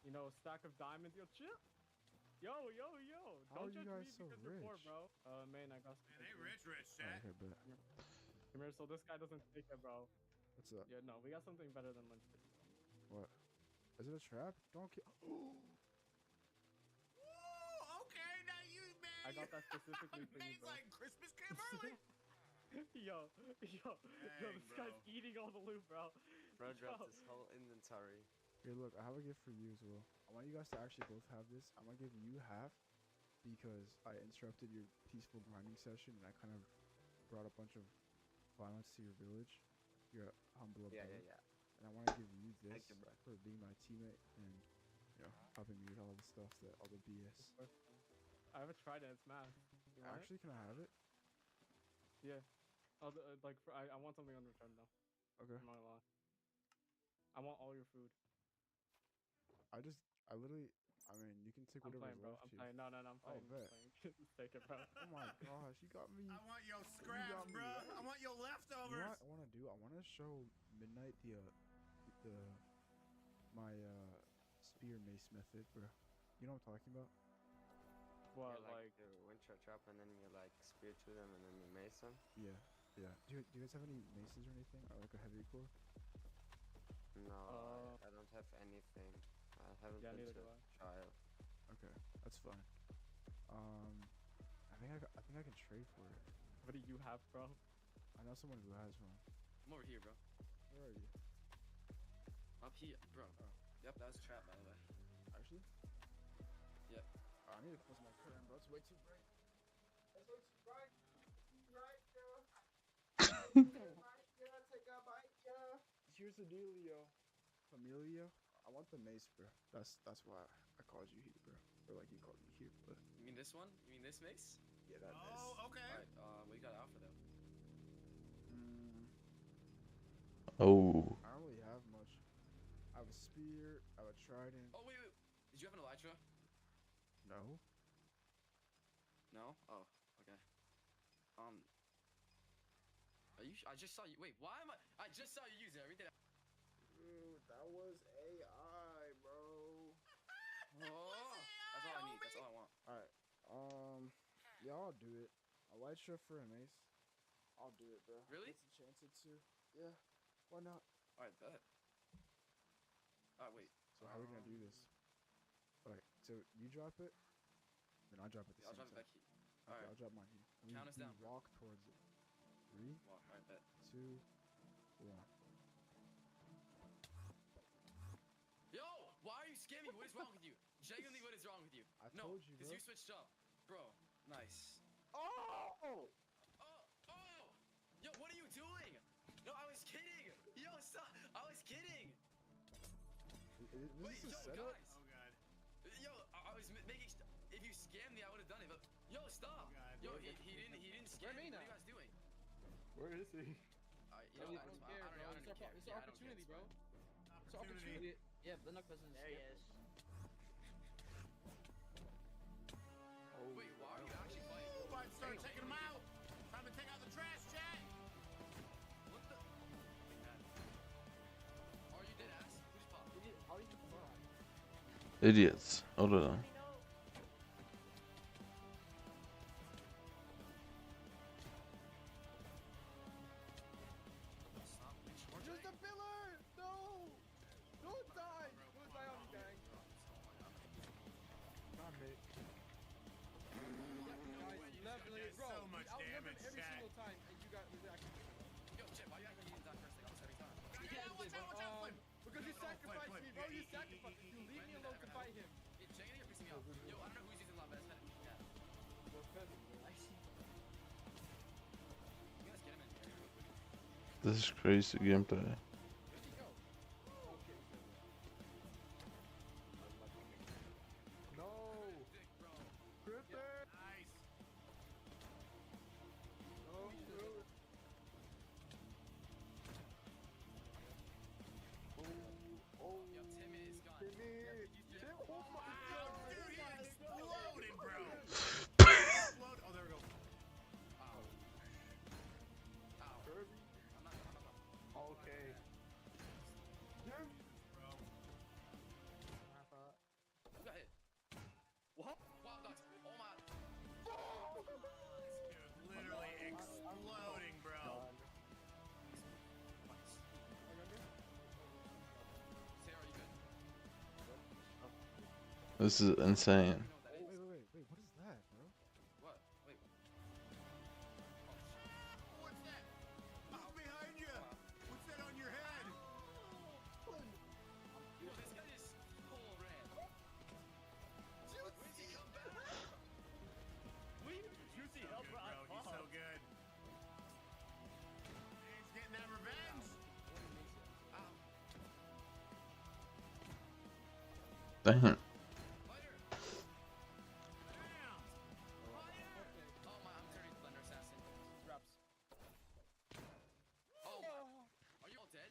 you know, a stack of diamonds. Yo, chill. Yo. How are Don't you judge guys me so because you're poor, rich? bro. Man, I got some. Man, they rich, Oh, chat. okay, bet. Come here, so this guy doesn't take it, bro. What's up? Yeah, no, we got something better than lunch for you, bro. What? Is it a trap? Don't kill. Okay, now you, man. I got that specifically for you, He's bro. like Christmas came early. yo, this guy's eating all the loot, bro. Bro dropped his whole inventory. Here, look, I have a gift for you as well. I want you guys to actually both have this. I'm gonna give you half because I interrupted your peaceful grinding session and I kind of brought a bunch of violence to your village. You're humble above. Yeah. And I want to give you this Thank you, bro. for being my teammate and helping me with all the stuff that all the BS. I haven't tried it. It's math. You want Actually, can I have it? it? Yeah. I want something on return though. Okay. I'm not gonna lie. I want all your food. I literally, I mean, you can take I'm whatever's playing, bro. left I'm here. playing. No, I'm Oh, playing. bet. Just take it, bro. Oh my gosh, you got me. I want your got scraps, me bro. right. I want your You know leftovers. what I want to do? I want to show Midnight my spear mace method, bro. You know what I'm talking about? What, like you wind trap and then you like spear to them and then you mace them? Yeah. Do you guys have any maces or anything? Or like a heavy core? No, I don't have anything. I haven't been neither to do I. trial. Okay, that's fine. I think I can trade for it. What do you have, bro? I know someone who has one. I'm over here, bro. Where are you? Up here, bro. Oh. Yep, that was a trap, by the way. Actually? Yep. I need to close my curtain, bro. It's way too bright. It's way too bright. Take a bite, yeah. Here's the dealio. Familia? I want the mace, bro. That's why I called you here, bro. Or like you called me here, but You mean this one? You mean this mace? yeah, that mace. Oh, okay. Alright, what you got out for though? Oh. I don't really have much. I have a spear. I have a trident. Oh, wait. Did you have an elytra? No. No? Oh, okay. Are you? I just saw you. Wait, why am I just saw you use it. Everything. Dude, that was AI, bro. Oh, that's all I need. That's all I want. Alright. Yeah, I'll do it. A light shift for a mace. I'll do it, bro. Really? It's enchanted too. Yeah. Why not? Alright, bet. Wait. So how are we gonna do this? Alright, so you drop it, then I'll drop it. Yeah, I'll drop it back here. Okay, Alright. I'll drop mine here. And Count us down, bro. Walk towards it. 3, Walk. Alright, bet. 2, 1. Yo, why are you scamming me? What is wrong with you? Genuinely, what is wrong with you? I no, told you, because bro. you switched up. Bro, nice. Oh! Yo, what are you doing? No, I was kidding. Yo, stop. I was kidding. This is a setup? Guys. Oh, God. Yo, I was making... If you scammed me, I would have done it, but... Yo, stop. Yo, he didn't scam me. What are you guys doing? Where is he? You know, I don't care. It's an opportunity, bro. It's an opportunity. Yeah, the Nook doesn't. There he is. Wait, why are you actually fighting? About to start taking them out. Time to take out the trash, chat. What the? Are you dead ass? Who just popped? How did you fall? Idiots. Hold on. Just a pillar! No! Don't die! Don't die on me, gang. Not me. Guys, leveling, bro. so much we outnumbered damage, every chat. single time, and you got actually. Yo, Chip, why you acting like you didn't die first thing almost every time? Yeah, watch out, flip. Because you Flip, sacrificed flip. me, bro. You sacrificed me. You leave me alone to fight him. Yeah, Jay, you're pissing me off. Yo, I don't know who's using lava. That's yeah. I see. You guys get him in here real quick. This is crazy gameplay. No! Critter! Nice. No, dude. This is insane. Wait, what is that, bro? What? Wait. What's that? Oh, behind you. What's that on your head? Yo, this guy just full ran. Juicy, come back. Juicy help bro. He's so good. He's getting that revenge. Damn. Oh my, I'm turning Thunder Assassin. Reps. Oh my. Are you all dead?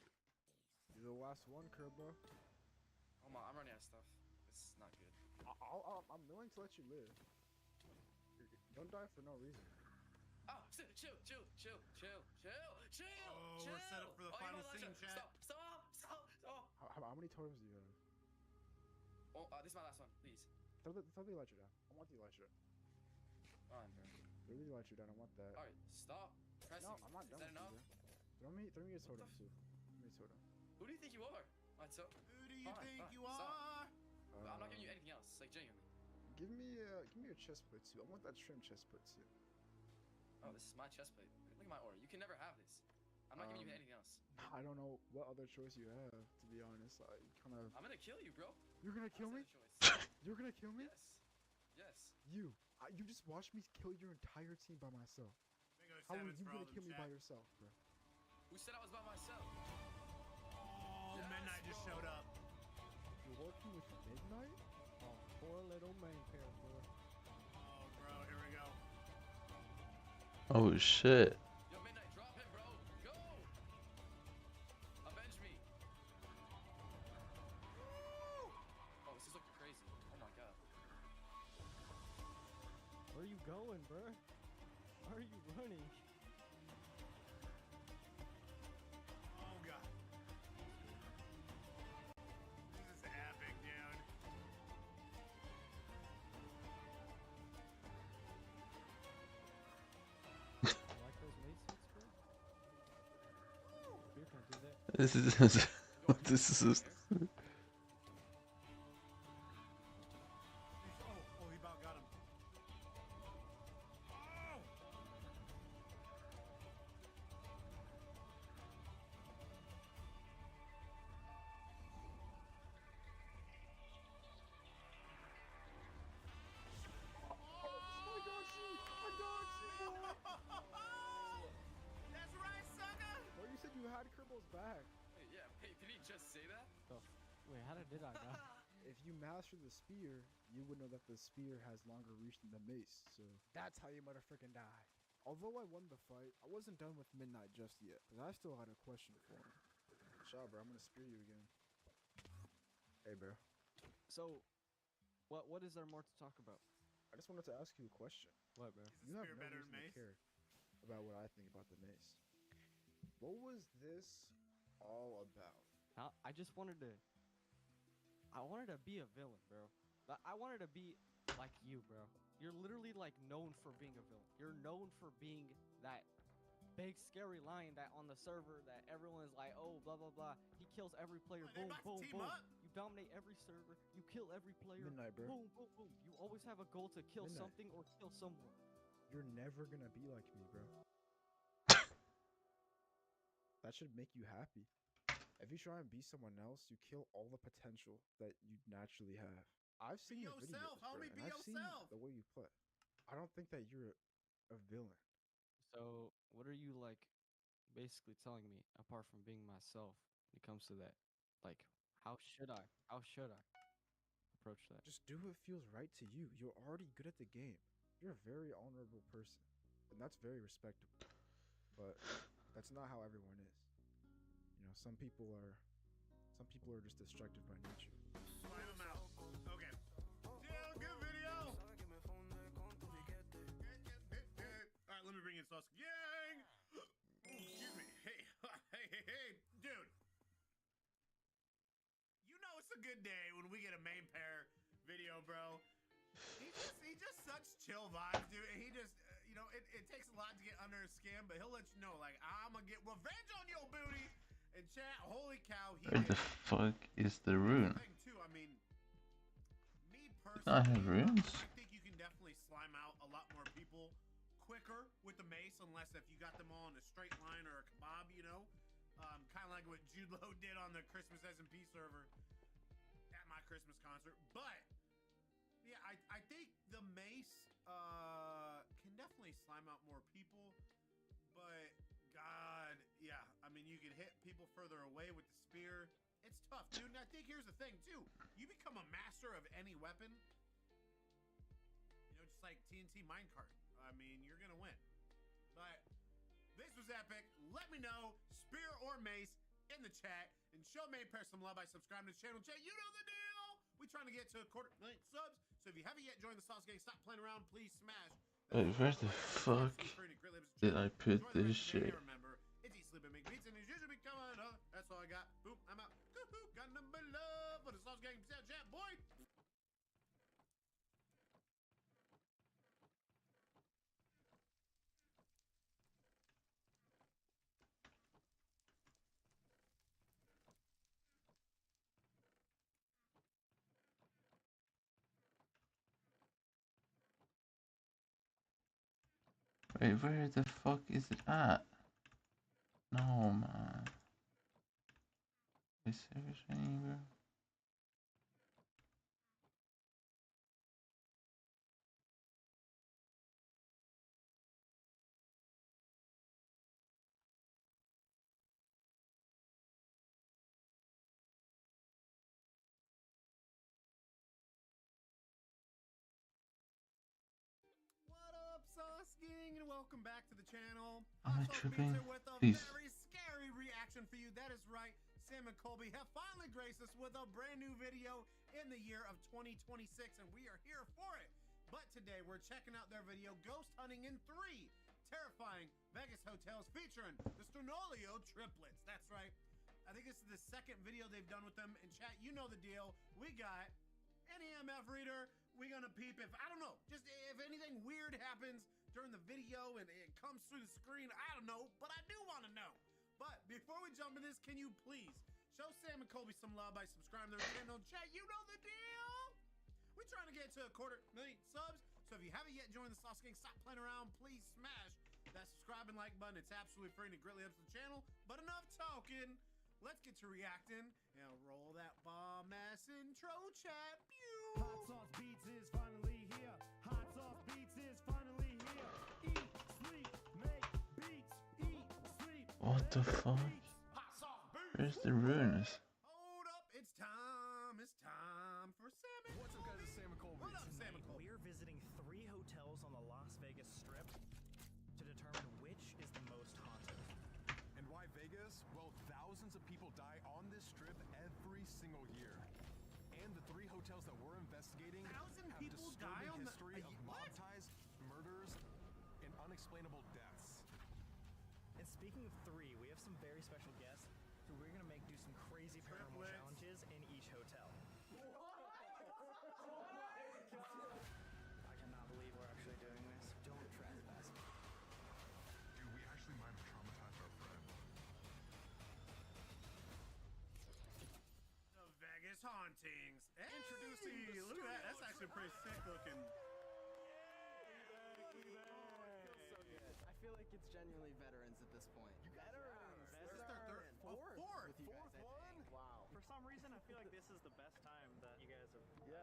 You're the last one, Kerbo. Oh my, I'm running out of stuff. This is not good. I'm willing to let you live. Don't die for no reason. Oh, chill. Oh, we're set up for the final scene, chat. Stop. How many totems do you have? Oh, this is my last one, please. Throw the elytra down. I want the elytra. Alright, bro. Throw the elytra down. I want that. Alright, stop pressing. No, I'm not Is done that with you, enough? bro. Throw me a totem too. Give me a totem. Who do you think you are? Alright, so. Who do you think you stop. are? I'm not giving you anything else, like genuinely. Give me a chest plate too. I want that trim chest plate too. Oh, this is my chest plate. Look at my aura. You can never have this. I'm not giving you anything else. I don't know what other choice you have, to be honest. I kind of. I'm gonna kill you, bro. You're gonna kill me? You're gonna kill me? Yes. You just watched me kill your entire team by myself. How are you gonna kill me by yourself, bro? Who said I was by myself? Oh, Midnight just showed up. You're working with Midnight? Oh, poor little main pair, bro. Oh, bro, here we go. Oh shit. Yo, Midnight, drop him, bro. Go. Avenge me. Oh, this is looking crazy. Oh my god. Where are you going, bro? Why are you running? Oh, God. This is epic, dude. Like those mace hits, bro? You can do that. This is this is. Oh, he about got him. Oh! That's right, sucker! Well, you said you had Kerbo's back. Wait, yeah, wait, did he just say that? Wait, how did I die? If you master the spear, you would know that the spear has longer reach than the mace, so that's how you motherfucking die. Although I won the fight, I wasn't done with Midnight just yet, because I still had a question for him. Shaw, bro, I'm gonna spear you again. Hey, bro. So, what is there more to talk about? I just wanted to ask you a question. What, bro? You have spear no better reason than to mace? care about what I think about the mace. What was this all about? I just wanted to. I wanted to be a villain, bro. I wanted to be like you, bro. You're literally like known for being a villain. You're known for being that big scary lion that on the server that everyone's like, oh, blah blah blah. He kills every player. They Boom, about to boom, team boom. up? You dominate every server. You kill every player. Midnight, bro. Boom, boom, boom. You always have a goal to kill Midnight. something or kill someone. You're never gonna be like me, bro. That should make you happy. If you try and be someone else, you kill all the potential that you naturally have. I've seen Be your yourself, videos, bro, homie, and be I've seen yourself. the way you play. I don't think that you're a villain. So, what are you like basically telling me apart from being myself when it comes to that? Like, how should I approach that? Just do what feels right to you. You're already good at the game. You're a very honorable person, and that's very respectable. But that's not how everyone is. You know, some people are just destructive by nature. Slime him out. Okay. Yeah, good video. Alright, let me bring in Sauce Gang. Excuse me. Hey, hey, dude. You know it's a good day when we get a main pair video, bro. He just such chill vibes, dude. And he just, you know, it takes a lot to get under his skin, but he'll let you know, like, I'm gonna get revenge on your booty. And chat, holy cow, he Where the fuck is the rune? Thing too, I mean, me I have runes. I think you can definitely slime out a lot more people quicker with the mace, unless if you got them all in a straight line or a kebab, you know? Kind of like what Jude Law did on the Christmas SMP server at my Christmas concert. But, yeah, I think the mace can definitely slime out more people. But, God, yeah, I mean, you can hit people further away with the spear. It's tough, dude. And I think here's the thing, too. You become a master of any weapon, you know, just like TNT minecart. I mean, you're going to win. But this was epic. Let me know, spear or mace, in the chat. And show Main Pair some love by subscribing to the channel. Chat, you know the deal. We're trying to get to 250,000 subs. So if you haven't yet joined the Sauce Gang, stop playing around. Please smash. Wait, where the fuck did I put this shit? Remember, it's Eat, Sleep, and Make Beats, and it's usually coming up. That's all I got. Boom, I'm out. Got number love for the Sauce Gang chat, boy. Wait, where the fuck is it at? No, man. Is there anywhere? What up, Sauce Gang, and welcome back to the channel. Am I Hot Sauce tripping? Beats here with a Please. very scary reaction for you. That is right. Sam and Colby have finally graced us with a brand new video in the year of 2026, and we are here for it. But today we're checking out their video, Ghost Hunting in 3 Terrifying Vegas Hotels, featuring the Stonolio triplets. That's right. I think this is the second video they've done with them. And chat, you know the deal. We got an EMF reader. We're gonna peep if, I don't know, just if anything weird happens during the video and it comes through the screen, I don't know, but I do want to know. But before we jump into this, can you please show Sam and Colby some love by subscribing to their channel? Chat, you know the deal. We're trying to get to 250,000 subs, so if you haven't yet joined the Sauce Gang, stop playing around. Please smash that subscribe and like button. It's absolutely free and it greatly helps the channel. But enough talking. Let's get to reacting and roll that bomb ass intro, chat. Pew. Hot Sauce Beats is finally here. Hot Sauce Beats is finally here. Eat, sleep, make beats. Eat, sleep. What the fuck? Where's the runes? Hold up, it's time. It's time for Sam and What's up, guys? It's Sam and Colby. What up, Sam and Colby? We're visiting 3 hotels on the Las Vegas Strip to determine which is the most haunted. And why Vegas? Well, thousands of people die on this strip every single year. And the 3 hotels that we're investigating have people die disturbing on the- history of what? mob ties, murders, and unexplainable deaths. And speaking of 3, we have some very special guests who we're gonna do some crazy paranormal Triplets. challenges in each hotel. I cannot believe we're actually doing this. Don't trespass. Dude, we actually might have traumatized our friend. The Vegas hauntings. Hey, introducing. Look at that. That's actually pretty sick looking. I feel like it's genuinely veterans at this point. Veterans. This is their third, fourth with you guys, I think. Wow. For some reason, I feel like this is the best time that you guys have been here.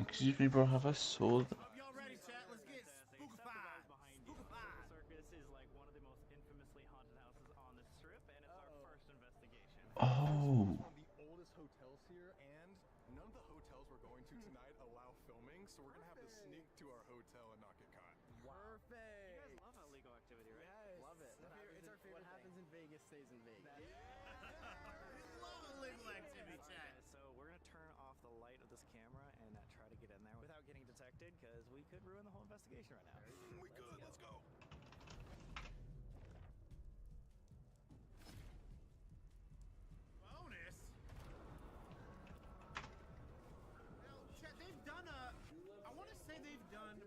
Excuse me, bro, have I sold? Y'all ready, chat? Let's get spookified. Spookified. Circus is like one of the most infamously haunted houses on the strip, and it's our first investigation. Oh. One of the oldest hotels here, and none of the hotels we're going to tonight allow filming, so we're gonna have to sneak to our hotel and not get caught. Perfect. You guys love illegal activity, right? Yes. Love it. What happens in Vegas stays in Vegas. Love illegal activity, chat. So we're gonna turn off the light of this camera and try to get in there without getting detected, because we could ruin the whole investigation right now. We could. Let's go. Bonus. Now, chat, they've done a. I want to say they've done.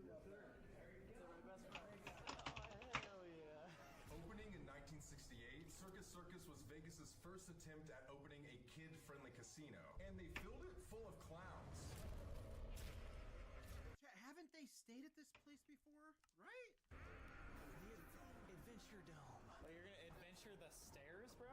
Opening in 1968, Circus Circus was Vegas's first attempt at opening a kid-friendly casino, and they filled it full of clowns. Haven't they stayed at this place before? Right? Adventure Dome. Oh, you're gonna adventure the stairs, bro?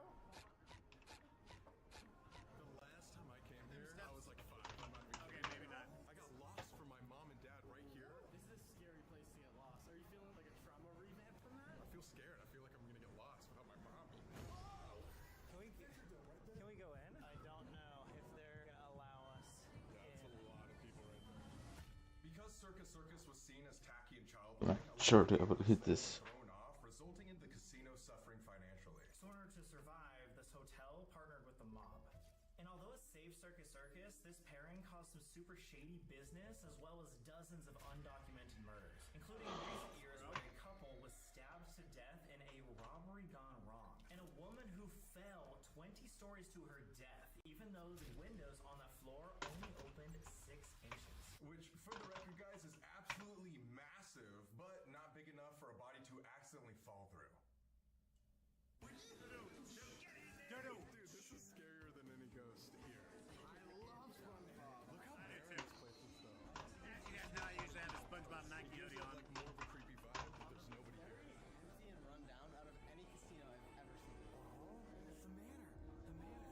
The last time I came here, I was like 5. I'm not even Okay, maybe not. I got lost from my mom and dad right here. This is a scary place to get lost. Are you feeling like a trauma revamp from that? I feel scared. I feel like I'm gonna get lost without my mommy. Can we go in? I don't know if they're gonna allow us. Yeah, that's a lot of people right there. Because Circus was seen as tacky and childlike, Sure, I will hit this. thrown off, resulting in the casino suffering financially. So in order to survive, this hotel partnered with the mob. And although it saved Circus, this pairing caused some super shady business as well as dozens of undocumented murders, including in recent years where a couple was stabbed to death in a robbery gone wrong, and a woman who fell 20 stories to her death, even though the windows on that floor only opened 6 inches. Which, for the record, guys, is absolutely massive, but not big enough for a body to accidentally fall through. Dude, this is scarier than any ghost here. I love SpongeBob. Look how bare this place is, though. Yeah, you guys know I usually have a SpongeBob Nike hoodie on. Like more of a creepy vibe, but there's nobody here. Empty and run down out of any casino I've ever seen. It's the manor. The manor.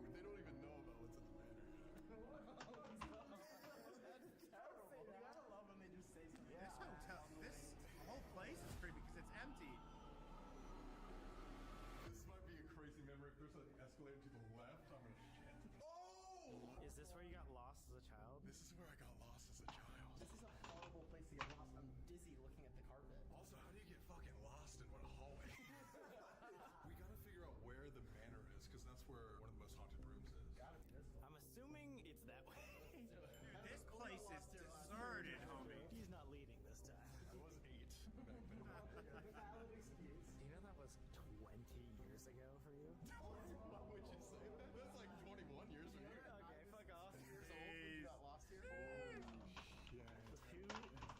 Dude, they don't even know about what's in the manor. That's terrible. You gotta love when they just say something. This hotel, this whole place is creepy because it's empty. This might be a crazy memory. If there's an escalator to the left, I'm gonna shit. Oh! Is this where you got lost as a child? This is where I got lost as a child. This is a horrible place to get lost. I'm dizzy looking at the carpet. Also, how do you get fucking lost in one hallway? We gotta figure out where the manor is, because that's where one of the most haunted rooms is. Gotta be this one. I'm assuming it's that way. Dude, this place is deserted, homie. He's not leading this time. I was 8 back then. Valid excuse. Do you know that was 20 years ago for you? Why would you say that? That's like 21 years from here. Okay, fuck off. 10 years old when you got lost here. Yeah. 2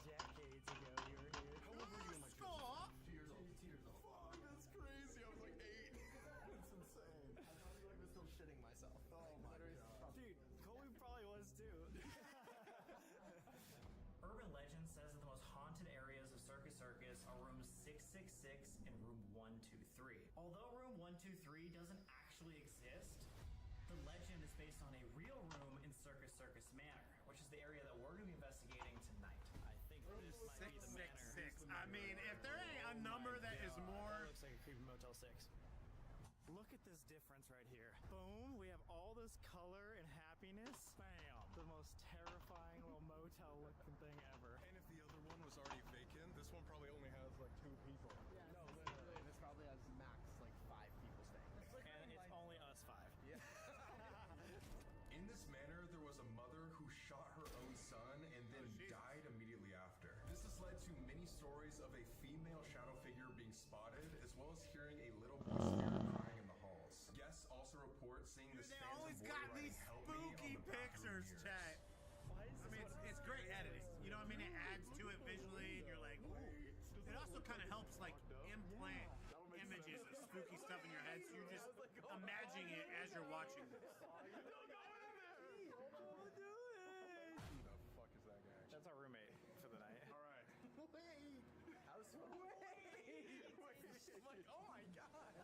decades ago you were here. How old were you in like Stop! 2 years old? 2 years old. Fuck, that's crazy. I was like 8. That's insane. I probably like was still shitting myself. Oh my god. Dude, Colby probably was too. Urban legend says that the most haunted areas of Circus are rooms 666 and room 123. Although room 123 doesn't actually exist, the legend is based on a real room in Circus Manor, which is the area that we're going to be investigating tonight. I think this might be the manor. 666. I mean, if there ain't a number that is more. That looks like a creepy Motel 6. Look at this difference right here. Boom, we have all this color and happiness. Bam, the most terrifying little motel looking thing ever. And if the other one was already vacant, this one probably only has like 2 people. Yeah, no, literally, this probably has max like 5 people staying. And it's only us 5. Yeah. In this manor, there was a mother who shot her own son and then died immediately after. This has led to many stories of a female shadow figure being spotted, as well as hearing a little boy spirit crying in the halls. Guests also report seeing this They phantom always boy got writing these "Help me" on spooky the bathroom pictures, mirrors. chat. I mean, it's great editing. You know what I mean? It adds to it visually, and you're like, ooh. It also kind of helps like implant images of spooky stuff in your head, so you're just imagining it as you're watching this. Who the fuck is that guy? That's our roommate for the night. All right. Wait. How's I'm like, oh my god.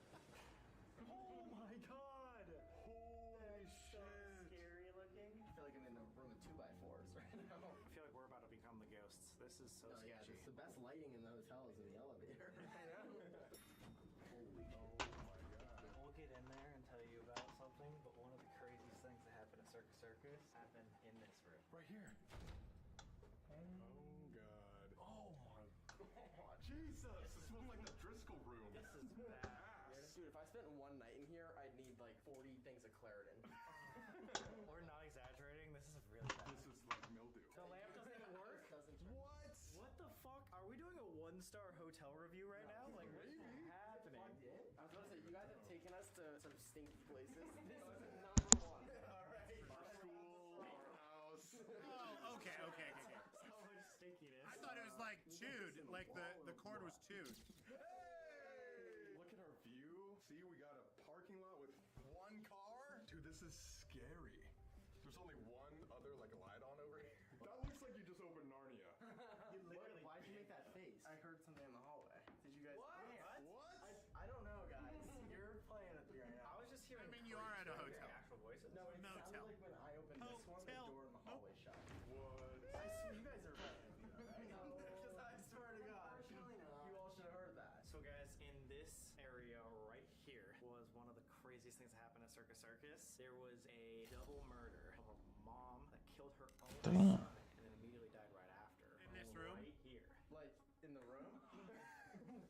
Oh my god. Holy shit. scary looking. I feel like I'm in a room with 2x4s right now. I feel like we're about to become the ghosts. This is so Oh, yeah, sketchy. the best lighting in the hotel is in the elevator. Holy, oh my god. We'll get in there and tell you about something, but one of the craziest things that happened at Circus happened in this room. Right here. Oh god. Oh my god. Jesus, this smells like the Driscoll room. This is bad. Dude, if I spent one night in here, I'd need like 40 things of Claritin. We're not exaggerating. This is really bad. This is like mildew. The lamp doesn't even work? What? What the fuck? Are we doing a 1-star hotel review right now? Like, what is happening? I was about to say, you guys have taken us to some stinky places. This is number 1. Alright. Our school, our house. Oh, okay. So much stinkiness. I thought it was like chewed, like the cord was chewed. Hey! Look at our view. See, we got a parking lot with one car. Dude, this is scary. There's only one other like light on over here. That looks like you just opened Narnia. Why'd you make that face? I heard something in the hallway. Did you guys? What? I don't know, guys. You're playing with me right now. I was just hearing. I mean, you are at a hotel. Actual voices. No, it Motel. sounded like when I opened this one, the Hotel. door in the hallway shut. What? I swear, you guys are playing with me, though, right? No. Because I swear to God, you all should have heard that. So guys, in this area right here was one of the craziest things that happened at Circus Circus. There was a double murder of a mom that killed her own Damn. son and then immediately died right after. In this room? Right here. Like, in the room?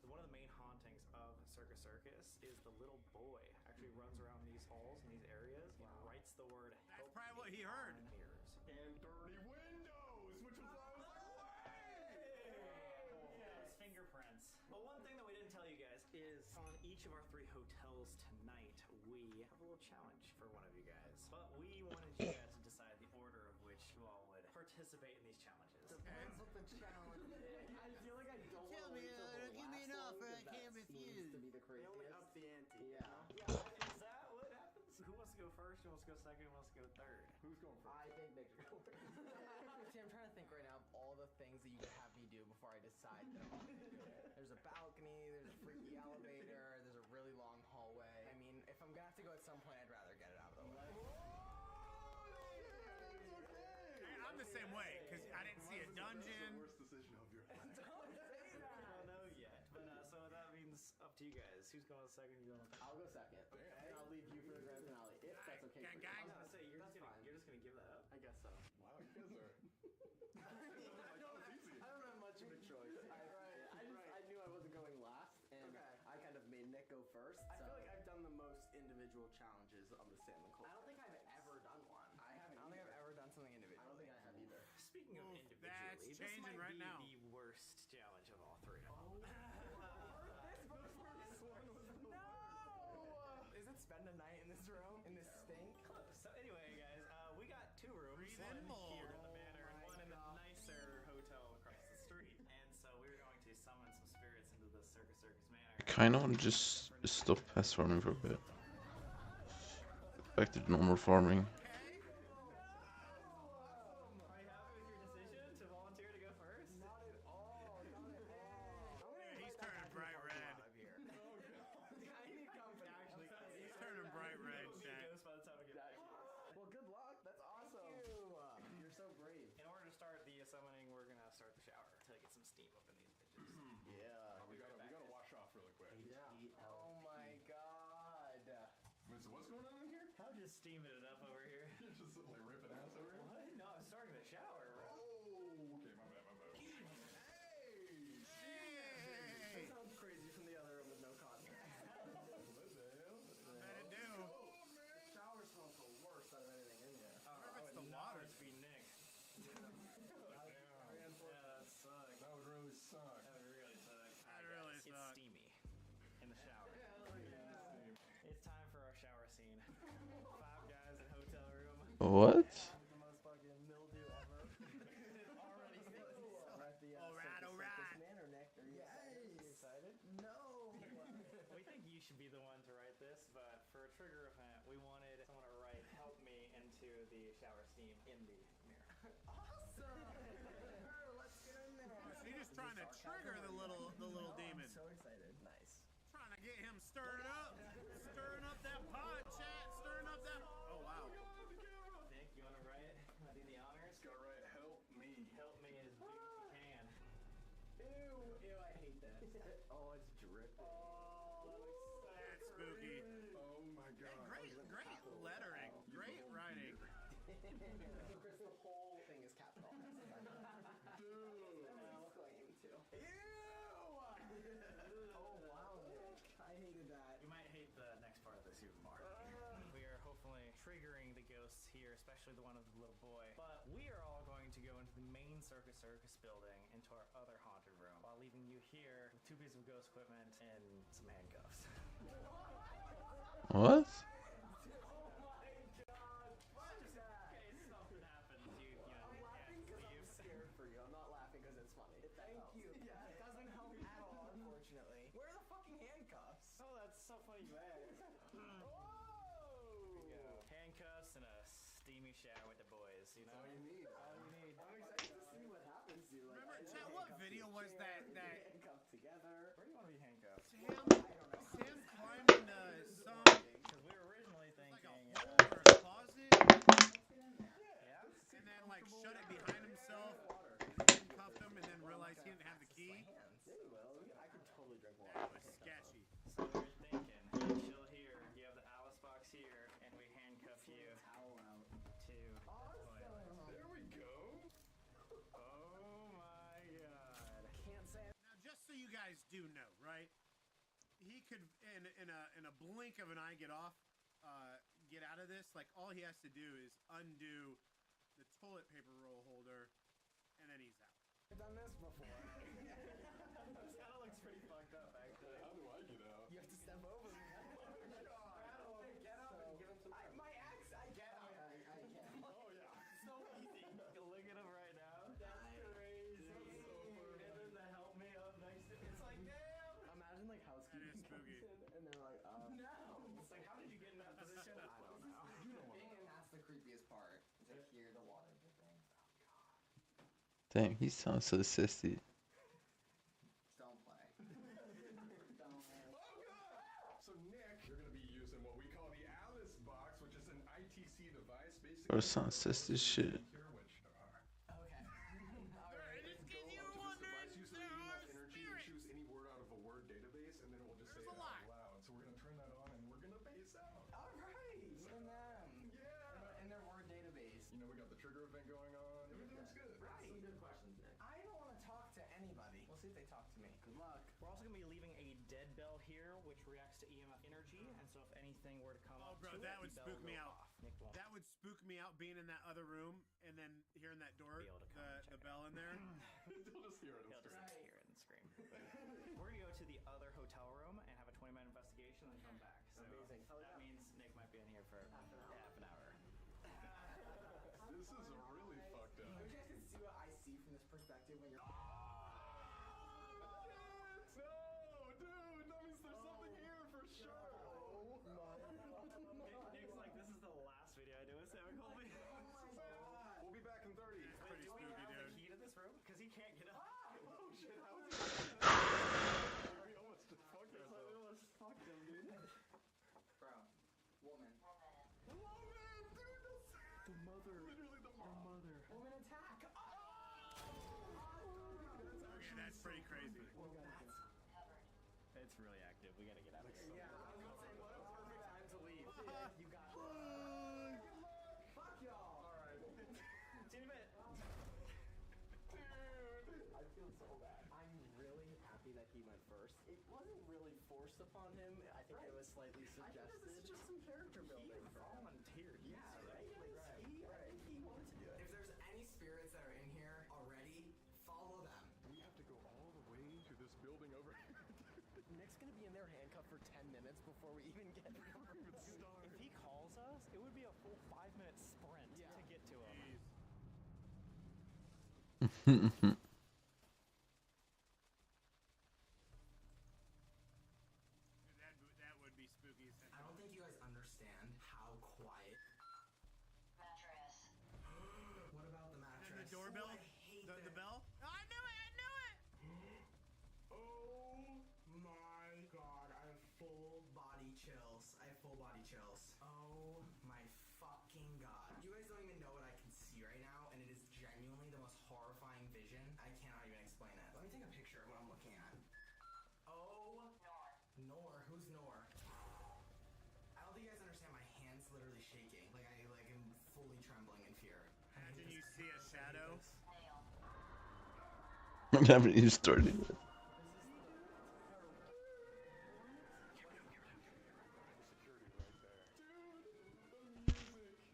One of the main hauntings of Circus Circus is the little boy actually runs around these halls and these areas and writes the word That's help probably what me he heard. on mirrors. And dirty windows, which was why I was like, Yes, fingerprints. But one thing that we didn't tell you guys is on each of our 3 hotels tonight, we have a little challenge for one of you guys. But we wanted you guys to decide the order of which you all would participate in these challenges. Depends what the challenge is. I feel like I don't want to wait till the give me an last offer, one, I 'cause can't that seems refuse. to be the They craziest. only up the ante. Yeah. Is that what happens? Who wants to go first? Who wants to go second? Who wants to go third? Who's going first? I think Nick should go first. See, I'm trying to think right now of all the things that you could have me do before I decide that I want to do it. There's a balcony, there's a freaky elevator, there's a really long hallway. I mean, if I'm gonna have to go at some point, I'd rather get it out of the way. Hey, I'm the same way, because I didn't see a dungeon. Worst decision of your life. Don't say that. I don't know yet. But so that means up to you guys. Who's going second? Who's going third? I'll go second. Okay. And I'll leave you for the grand finale, if that's okay for you. I was gonna say you're just gonna give that up. I guess so. Wow, you guys are. I don't have much of a choice. I knew I wasn't going last, and I kind of made Nick go first. I feel like I've done the most individual challenges of the Salmon Cold. I don't think I've ever done one. I haven't. I don't think I've ever done something individual. I don't think I have either. Speaking of individually, that's this changing might right be now. the worst challenge of all 3. Is it spend a night in this room? In this stink? Close. So anyway, guys, we got 2 rooms. Breathe one in mold. here at the Manor and one in the nicer hotel across the street. And so we're going to summon some spirits into the Circus Manor. Kind of want to just stop pest farming for a bit. Back to normal farming. Are you happy with your decision to volunteer to go first? Not at all. Not at all. He's turning bright red. I need company, actually. He's turning bright red, You'll be a Shaq. ghost by the time we get back. Well, good luck. That's awesome. You're so brave. In order to start the summoning, we're gonna start the shower to get some steam up in these bitches. Yeah. We gotta wash off really quick. Oh my god. Wait, so what's going on in here? I'm just steaming it up over here. You're just like ripping ass over here? What? No, I'm starting the shower, bro. Oh, okay, my bad. That sounds crazy from the other room with no contact. What the hell? Let it do. The shower smells the worst out of anything in there. Wonder if it's the water. It's be Nick. Yeah, that sucks. That would really suck. That would really suck. That really It's sucks. steamy in the shower. It's time for our shower scene. 5 guys in hotel room. What? The most fucking mildew ever. Already at the Alright. Manor, Nick. Are you excited? No. We think you should be the one to write this, but for a trigger event, we wanted someone to write "help me" into the shower steam in the mirror. Awesome. Let's get in there. So you're just trying to trigger the little demon. I'm so excited. Nice. Trying to get him stirred up. Stirring up that pot, chat. Stirring up that. Oh, wow. Nick, you want to write it? Want to do the honors? Gotta write help me. Help me as big as you can. Ew, I hate that. Oh, it's dripping. Oh, That's spooky. Oh my god. Great lettering. Great writing. Chris, the whole thing is capital. Dude. I'll claim to. Ew! Oh, wow, Nick. I hated that. You might hate the next part of this even more. We are hopefully triggering the ghosts here, especially the one of the little boy. But we are all going to go into the main Circus building, into our other haunted room, while leaving you here with 2 pieces of ghost equipment and some handcuffs. What? For you. I'm not laughing because it's funny. Thank you. Yeah, it doesn't help at all, unfortunately. Where are the fucking handcuffs? Oh, that's so funny funny you ask. Whoa! Handcuffs and a steamy shower with the boys, you know? All you need. All you need. I'm excited to see what happens to you. Like, Remember, chat, what video was that? handcuffed together. Where do you want to be handcuffed? Sam climbed into some Because we were originally thinking. like a hole or a closet. Yeah. And then like shut it behind himself, handcuffed him, and then realized he didn't have the key. Yeah, you will. I could totally drink water. That was sketchy. So we were thinking, you chill here, you have the Alice box here, and we handcuff you Towel out. to the toilet. There we go. Oh my god. Can't say Now, just so you guys do know, right? He could, in a blink of an eye, get out of this. Like all he has to do is undo the toilet paper roll holder, and then he's out. I've done this before. This kind of looks pretty fucked up, actually. How do I get out? You have to step over me. Get up and give him some time. My ex, I get out. I can. Oh yeah. So easy. Look at him right now. That's crazy. And then the help me up next to it's like, damn. Imagine like housekeeping comes in and they're like, No. It's like, how did you get in that position? I don't know. And that's the creepiest part. Is to hear the water dripping. Damn, he sounds so sissy. Don't play. So Nick, you're gonna be using what we call the Alice box, which is an ITC device, basically. Bro, sounds sissy shit. Here, which are. Okay. Alright, it's because you Up to want this device, use there are enough energy to spirits. choose any word out of a word database, and then it will just say There's it a lot. out loud. So we're gonna turn that on, and we're gonna base out. Alright. Me and them. Yeah. In their word database. You know, we got the trigger event going on. Everything looks good. Right. Some good questions, Nick. I don't want to talk to anybody. We'll see if they talk to me. Good luck. We're also going to be leaving a dead bell here, which reacts to EMF energy, and so if anything were to come Oh, up bro, to that it, would the bell spook will me go out. off. Nick won't That would spook me out being in that other room and then hearing that door, Be able to come and check the it bell in there. You'll just hear it. He'll just hear it and scream. We're going to go to the other hotel room and have a 20-minute investigation and come back. So Amazing. that means Nick might be in here for half an hour. This is really fucked up. I wish you guys could see what I see from this perspective when you're. No, dude, that means there's something here for sure. Oh my. Nick's like, this is the last video I do with Sam Colby. We'll be back in 30. It's pretty Do we spooky, have the dude. key to this room? Because he can't get up. Oh shit, how is it? We almost just fucked We ourselves. almost fucked him, dude. Bro. Woman. The mother. Literally the mom. Woman attack. Okay, that's pretty crazy. It's really active. We gotta get out of here. Yeah, I was gonna say, what a perfect time to leave. You got Fuck y'all. Alright. See you in a bit. Dude, I feel so bad. I'm really happy that he went first. It wasn't really forced upon him. I think it was slightly suggested. This is just some character building. He volunteered. Yeah, right? I think he wanted to do it. If there's any spirits that are in here already, follow them. We have to go all the way to this building over here. Nick's gonna be in there handcuffed for 10 minutes before we even get there. If he calls us, it would be a full 5-minute sprint to get to him. That would be spooky. I don't think you guys understand how quiet. Mattress. What about the mattress? And the doorbell? Oh, I hate The bell? Oh, I knew it! I knew it! Oh my god, I have full body chills. Oh my fucking god. You guys don't even know what I can see right now, and it is genuinely the most horrifying vision. I cannot even explain it. Let me take a picture of what I'm looking at. Oh. Nor. Who's Nor? I don't think you guys understand. My hand's literally shaking. Like I am fully trembling in fear. Imagine you see a shadow. I haven't even started yet.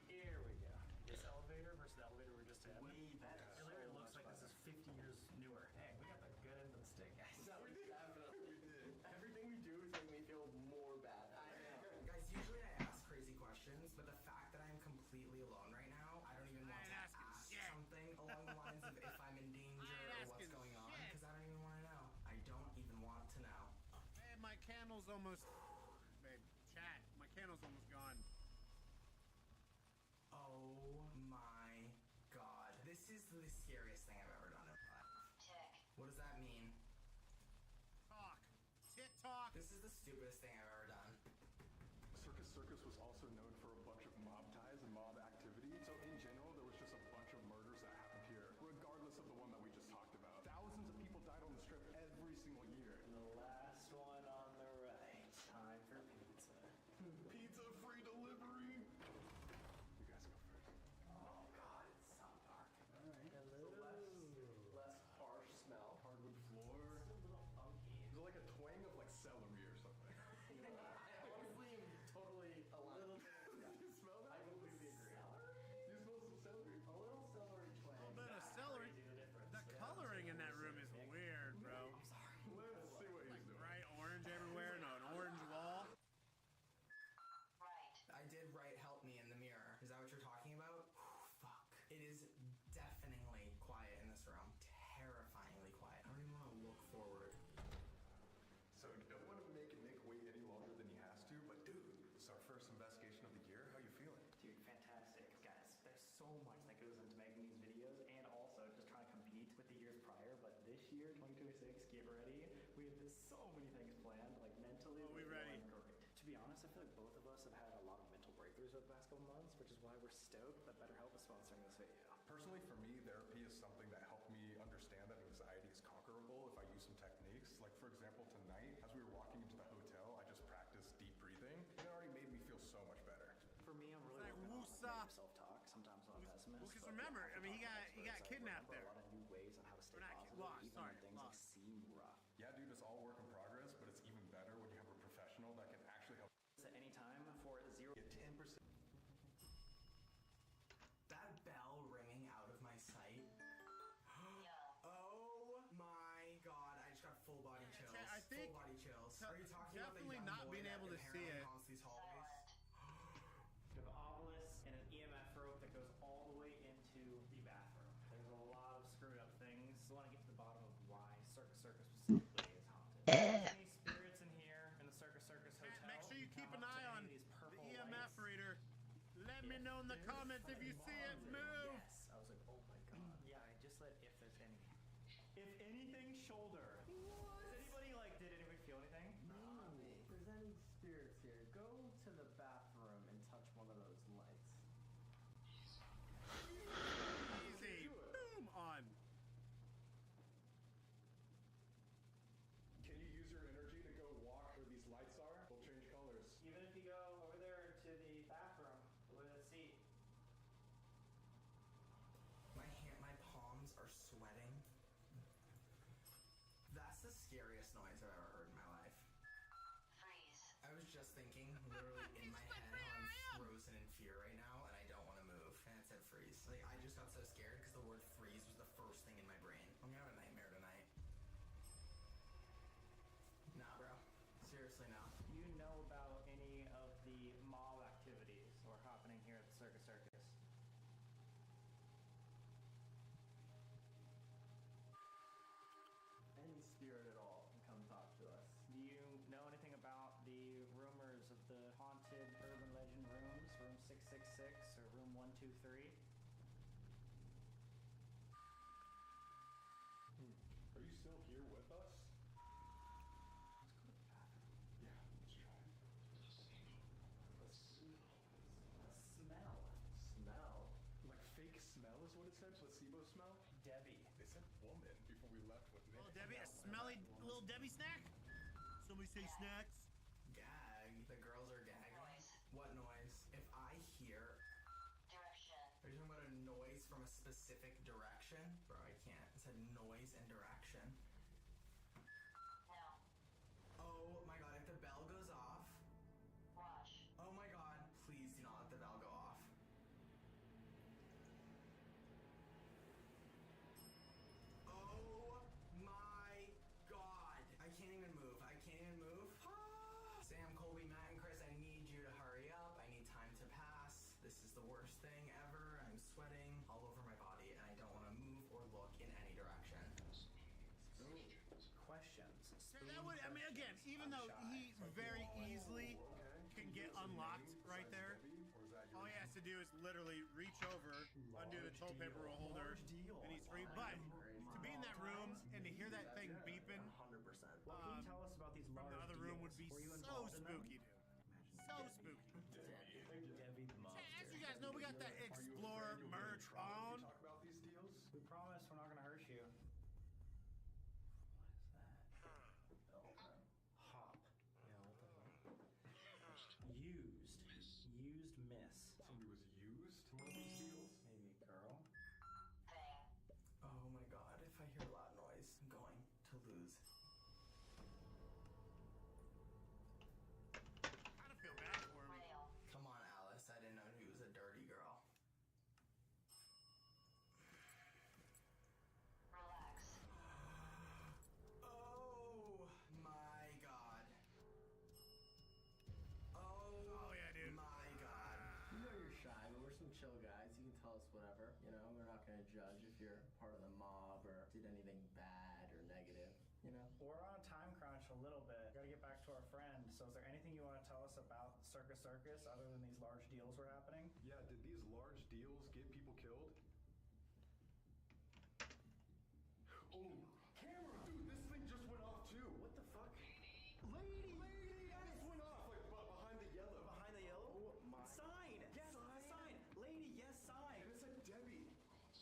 Here we go. This elevator versus the elevator we just had. Way better. It literally looks like this is 50 years newer. Hey, we got the good end of the stick, guys. No, we definitely did. Everything we do is making me feel more bad. I know. Guys, usually I ask crazy questions, but the fact that I'm completely alone right now, I don't even want to ask something along the lines of if I'm in danger or what's going on, because I don't even want to know. I don't even want to know. Hey, my candle's almost... Babe. was almost gone. Oh my god. This is the scariest thing I've ever done in my life. Tick. What does that mean? Talk. TikTok. This is the stupidest thing I've ever done. Circus was also known for a bunch of mob ties and mob activity. So in general, there was just a bunch of murders that happened here, regardless of the one that we just talked about. Thousands of people died on the strip every single year. The last one on the right. Time for pizza. Pizza free delivery. You guys go first. Oh god, it's so dark. Alright. Less harsh smell. Hardwood floor. It's a little funky. There's like a twang of like celery or something. I honestly am totally aligned. You smell that? I completely agree. You smell some celery? A little celery twang. A little bit of celery. Really do the difference. The coloring in that room is weird, bro. I'm sorry. Let's see what he's doing. Bright orange everywhere and an orange wall. Right. I did write help me in the mirror. Is that what you're talking about? Fuck. It is deafeningly quiet in this room. Terrifyingly quiet. I don't even want to look forward. So you don't want to make Nick wait any longer than he has to, but dude, it's our first investigation of the year. How you feeling? Dude, fantastic. Guys, there's so much that goes into making these videos and also just trying to compete with the years prior. But this year, 2026, get ready. We have so many things planned, like mentally. Oh, we we're ready? feeling great. To be honest, I feel like both of us have had a lot of mental breakthroughs over the past couple months, which is why we're stoked that BetterHelp is sponsoring this video. Personally, for me, therapy is something that helped me understand that anxiety is conquerable if I use some techniques. Like, for example, tonight, as we were walking into the hotel, I just practiced deep breathing, and it already made me feel so much better. For me, I'm really Like working on woosah. negative self-talk. Sometimes I'm a pessimist. Well, 'cause but remember, yeah, I mean, he got experts, I kidnapped remember there. A lot of new ways on how to stay Or not positive, lost, even sorry, when things lost. like seem rough. Yeah, dude, it's all work in progress, but it's even better when you have a professional that can actually help At any time for 0. get 10%. That bell ringing out of my sight. Yeah. Oh my god, I just got full body chills. I think full body chills. te- Are you talking about the definitely young not boy being that able to see inherently it. haunts these hallways? You have an obelisk and an EMF rope that goes all the way into the bathroom. There's a lot of screwed up things. We want to get to the bottom of why Circus specifically is haunted. There's any spirits in here in the Circus Hotel? Make sure you keep Come an up to eye on any of these the purple EMF lights. reader. Let me know in the comments if you see it move. Yes. I was like, oh my god. Yeah, I just let if there's any. If anything, shoulder. Does anybody like? Did anybody feel anything? No. If there's any spirits here, go to the bathroom and touch one of those lights. Easy. Boom on. Can you use your energy to go walk where these lights are? They'll change colors. Even if you go over there to the bathroom with a seat. My palms are sweating. That's the scariest noise I've ever heard in my life. Freeze. I was just thinking, literally in my head, how I'm frozen in fear right now, and I don't want to move. And it said freeze. Like, I just got so scared because the word freeze was the first thing in my brain. I'm gonna have a nightmare tonight. Nah, bro. Seriously, no. Do you know about any of the mob activities that are happening here at the Circus? Any spirit at all can come talk to us. Do you know anything about the rumors of the haunted urban legend rooms, room 666 or room 123? Are you still here with us? Let's go to the bathroom. Yeah, let's try it. Smell. Smell? Like fake smell is what it said? Placebo smell? Debbie. They said woman before we left with Nick. Little Debbie, a smelly little Debbie snack? Somebody say snacks. Gag. The girls are gagging. Noise. What noise? If I hear... Direction. Are you talking about a noise from a specific direction? Bro, I can't. It said noise and direction. No. Oh my god, if the bell goes off... Watch. Oh my god, please do not let the bell go off. Oh my god. I can't even move. I can't even move. Sam, Colby, Matt, and Chris, I need you to hurry up. I need time to pass. This is the worst thing ever. I'm sweating all over my body, and I don't want to move or look in any direction. Questions. That would, I mean, again, even though he very easily can get unlocked right there. All he has to do is literally reach over, undo the toilet paper roll holder, and he's free. But to be in that room and to hear that thing beeping 100%. What can you tell us about these from the large other room would deals? be Were you so involved in them? spooky, dude. So spooky. Debbie the monster. As you guys know, we got that Explorer merch on. Talk about these deals? We promise we're not gonna hurt you. Hop. Used miss. Somebody was used to one of these deals? Maybe a girl. Oh my god, if I hear a loud noise, I'm going to lose. Kind of feel bad for him. Come on, Alice. I didn't know he was a dirty girl. Oh my god. Oh yeah, dude. My god. You know you're shy, but we're some chill guys. You can tell us whatever. You know, we're not gonna judge if you're part of the mob or did anything bad or negative. You know? We're on a time crunch a little bit. Gotta get back to our friend. So is there anything you want to tell us about Circus Circus other than these large deals were happening? Yeah, did these large deals get people killed? Oh, camera! Dude, this thing just went off too! What the fuck? Lady! It just went off, like, behind the yellow. Behind the yellow? Oh my. Sign! Yes, sign! Lady, yes, sign! And it said Debbie.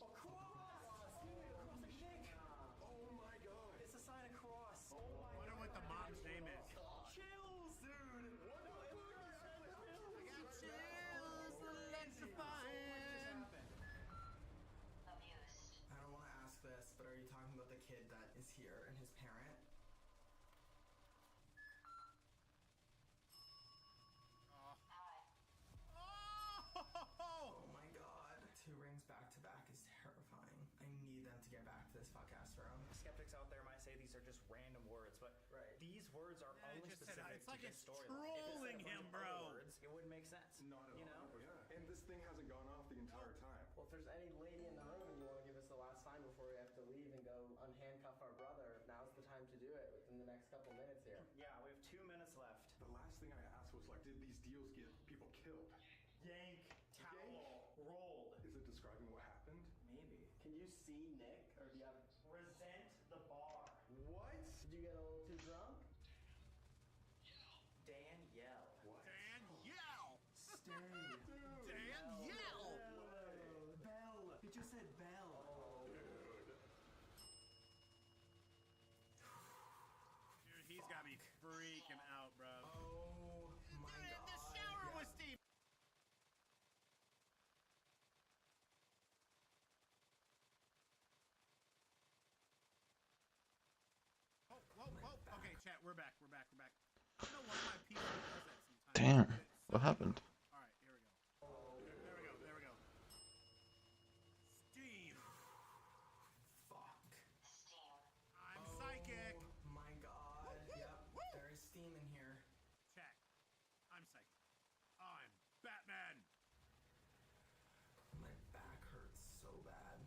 A cross! Across a Nick! Oh my god. It's a sign across. Oh my Wonder what the mom's name is. Chills, dude! What the fuck? I got chills, electrifying. I don't want to ask this, but are you talking about the kid that is here and his parent? Oh my god. 2 rings back to back is terrifying. I need them to get back to this podcast room. Skeptics out there might say these are just random words, but these words are Yeah, only just said, specific it's to like this it's storyline. trolling him, bro. Words, it wouldn't make sense. Not at you all. know? Yeah. And this thing hasn't gone off the entire time. Well, if there's any lady in the room and you want to give us the last sign before we have to leave and go unhandcuff our brother, now's the time to do it within the next couple minutes here. Yeah, we have 2 minutes left. The last thing I asked was like, did these deals get people killed? Yank, towel, rolled. Is it describing what happened? Maybe. Can you see Nick, or do you have? Resent the bar. What? Did you get a little too drunk? Danielle. What? Danielle. Stay. Danielle. Bell. He just said Bell. Dude, he's got me freaking out, bro. Oh my god. The shower was steam. Oh, okay, chat, we're back. I don't know why my PC does that sometimes. Damn. What happened? Alright, here we go. There we go. Steam. Fuck. I'm psychic. Oh my god. Yep. There is steam in here. Chat, I'm psychic. I'm Batman. My back hurts so bad.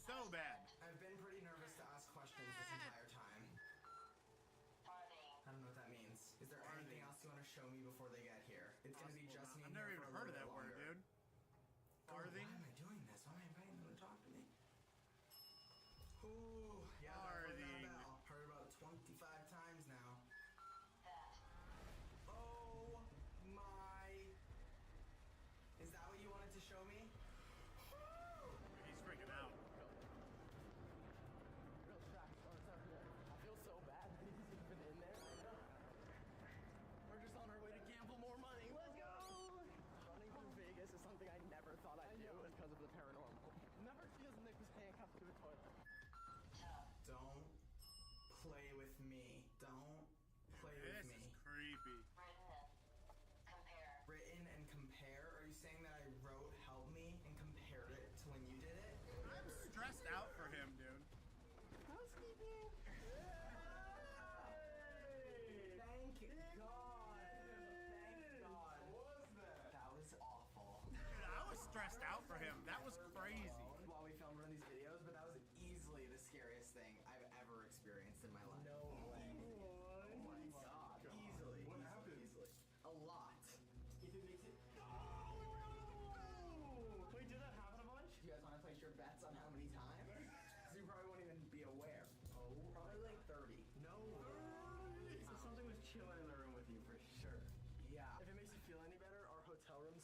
So bad. I've been pretty nervous to ask questions this entire time. I don't know what that means. Is there anything else you want to show me before they get here? It's gonna be just me. I've never even heard of that word, dude. Farthing? Why am I doing this? Why am I inviting them to talk to me? Ooh, yeah, Farthing. Heard about 25 times now. Oh my! Is that what you wanted to show me? He's freaking out. Real shock. I feel so bad that he's even in there. We're just on our way to gamble more money. Let's go! Running through Vegas is something I never thought I'd do because of the paranormal. Never feels Nick was handcuffed to a toilet. Don't play with me. Don't play with This me. is creepy. Written and compare? Are you saying that I wrote help me and compared it to when you did it? I'm stressed out for him, dude. Housekeeping. Thank God. Thank God. What was that? That was awful. Dude, I was stressed out for him. That was crazy. While we filmed one of these videos, but that was easily the scariest thing I've ever experienced in my life. No way. Oh my God. Easily. What happened? Easily. A lot.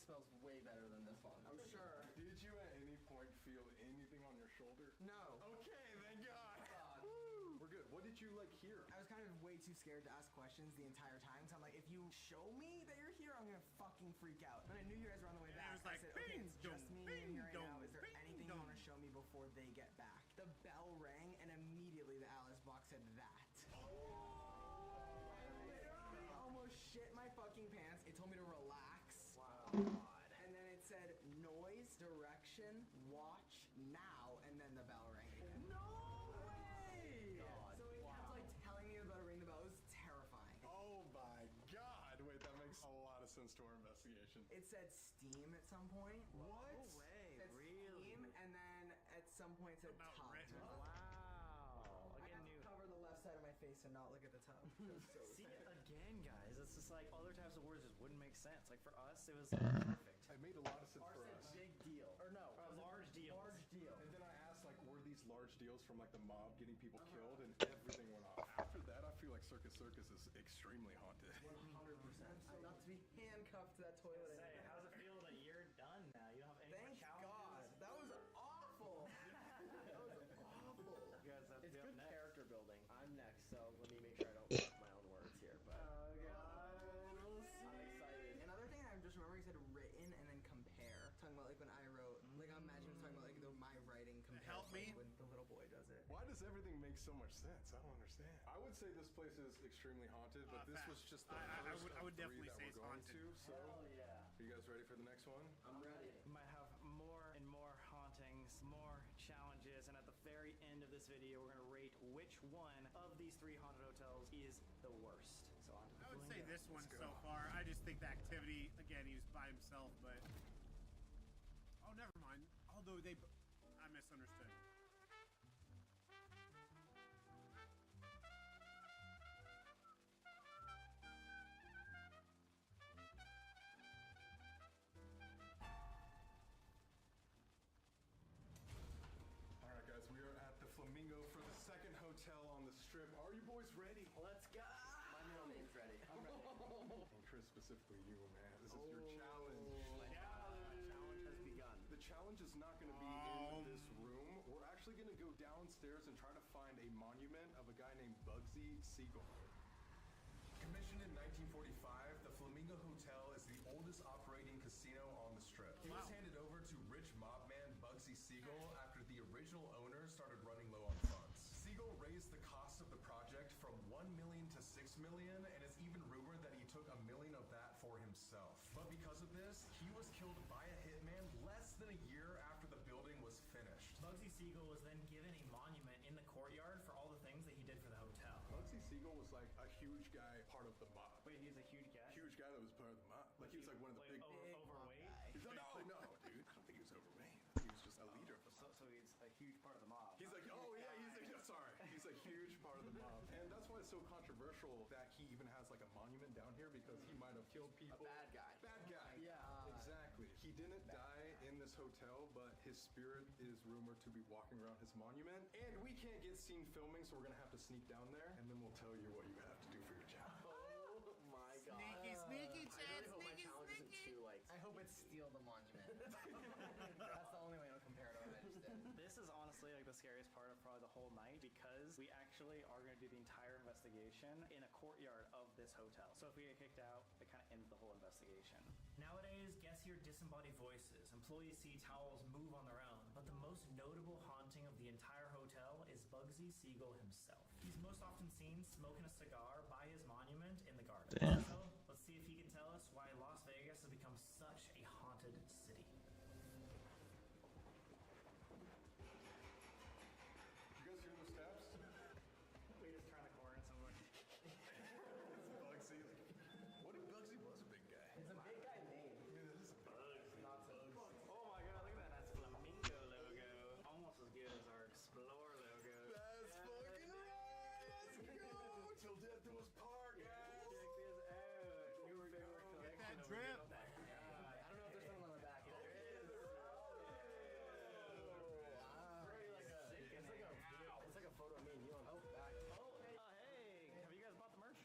smells way better than this one. I'm sure. Did you at any point feel anything on your shoulder? No. Okay, thank God. Woo. We're good. What did you like hear? I was kind of way too scared to ask questions the entire time. So I'm like, if you show me that you're here, I'm gonna fucking freak out. But I knew you guys were on the way And back. it was like, I said, okay, bing, it's just dong, me in here right bing, now. Is there dong, anything bing, you dong. want to show me before they get back? The bell rang, and immediately the Alice box said that. I almost shit my fucking pants. It told me to relax. Wow. And then it said noise, direction, watch, now, and then the bell rang again. No way! So it kept like telling me about to ring the bell. It was terrifying. Oh my God. Wait, that makes a lot of sense to our investigation. It said steam at some point. What? No way, it said steam, and then at some point it said About tub. written. Wow. Like I a have new. to cover the left side of my face and not look at the tub. So See, again, guys, it's just like other types of words just wouldn't make sense. Like for us, it was like perfect. It made a lot of sense Ours for said us. big deal. Or no. A large deal. Large deal. And then I asked, like, were these large deals from like the mob getting people killed, and everything went off. After that, I feel like Circus Circus is extremely haunted. 100%. So not to be handcuffed to that toilet. Say, how's it feel that you're done now? You don't have any Thank more challenges? God. That was awful. That was awful. You guys have to It's be up good next. character building. I'm next, so let me make sure I don't put my own words here. But Oh God. We'll see. I'm excited. Another thing I'm just remembering said written and then compare. Talking about like when I wrote, like I'm imagining talking about like my writing compared help to me? when the little boy does it. Why does everything make so much sense? I don't understand. I would say this place is extremely haunted, but this was just the first I would of three definitely that say we're it's going haunted. to. So, yeah. are you guys ready for the next one? I'm ready. We might have more and more hauntings, more challenges, and at the very end of this video, we're gonna rate which one of these 3 haunted hotels is the worst. So on to the I would say flamingo. this one so far. I just think the activity, again, he was by himself, but... Oh, never mind. Although I misunderstood. All right, guys, we are at the Flamingo for the second hotel on the strip. Are you boys ready? Let's go. My middle name's ready. I'm ready. And Chris, specifically you, man. This is your challenge. Challenge has begun. The challenge is not going to be in this room. We're actually going to go downstairs and try to find a monument of a guy named Bugsy Siegel. Commissioned in 1945, the Flamingo Hotel is the oldest operating casino on the strip. It was handed over to rich mobman Bugsy Siegel after the original owner started running low on funds. Siegel raised the cost of the project from $1 million to $6 million, and it's even rumored that he took $1 million of that for himself. But because of this, he was killed by a hitman less than a year after the building was finished. Bugsy Siegel was then given a monument in the courtyard for all the things that he did for the hotel. Bugsy Siegel was like a huge guy, part of the mob. Wait, he's a huge guy? Huge guy that was part of the mob. Like he was like one of the big. Overweight? No, dude. I don't think he was overweight. He was just a leader of the mob. So he's a huge part of the mob. He's like, oh yeah, he's like, no, sorry. He's a huge part of the mob. And that's why it's so controversial that he even has like a monument down here because he might have killed people. A bad guy. Bad guy. Yeah. Exactly. He didn't die in this hotel, but his spirit is rumored to be walking around his monument. And we can't get scene filming, so we're gonna have to sneak down there, and then we'll tell you what you have to do for your job. Oh my God. Sneaky, I Chad, really hope my sneaky, challenge isn't sneaky. too like. I hope it's steal the monument. That's the only way to compare to what I just did. This is honestly like the scariest part of probably the whole night because we actually are going to do the entire investigation in a courtyard of this hotel. So if we get kicked out, it kind of ends the whole investigation. Nowadays, guests hear disembodied voices. Employees see towels move on their own. But the most notable haunting of the entire hotel is Bugsy Siegel himself. He's most often seen smoking a cigar by his monument in the garden. Damn. So let's see if he can tell us why Las Vegas has become such a haunted city. You guys hear the steps? We just turn the corner and someone. Bugsy. What if Bugsy was a big guy? It's a big guy name. Yeah, that is a big Not so. Oh my god, look at that nice flamingo logo. Almost as good as our Explore logo. That's fucking right! Let's go! Till death do us part, guys! Check this out. Newer Get collection. that drip. I don't know if there's something on the back. There is. It's like a photo of me and you on the back. Hey, have you guys bought the merch?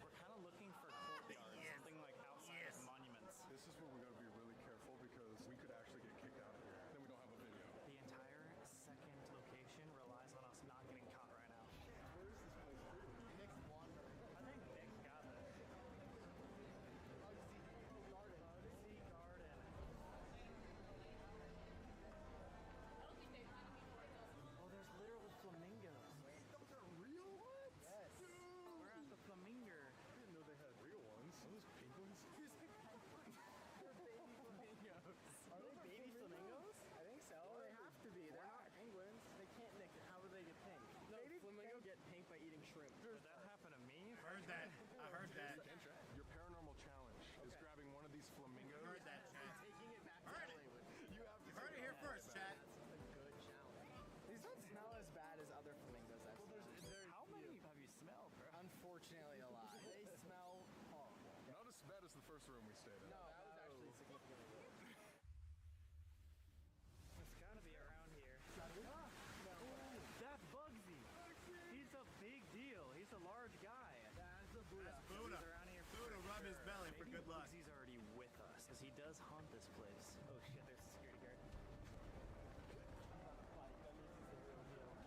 We're kind of looking for courtyards, something like outside of monuments. This is where You heard that, Chad. Taking it back to Heard LA it. with me. You heard it here first, Chad. That's a good challenge. These don't smell as bad as other flamingos I've seen. How many have you smelled, bro? Unfortunately, a lot. They smell horrible. Not as bad as the first room we stayed in. No, that was actually significantly worse. It's gotta be around here. That's Bugsy. He's a big deal. He's a large guy. That's a Buddha. That's Buddha. He's around here for Buddha, rub his sure. belly for Maybe good luck. Bugsy's already with us, because he does haunt this place. Oh shit, there's a security guard.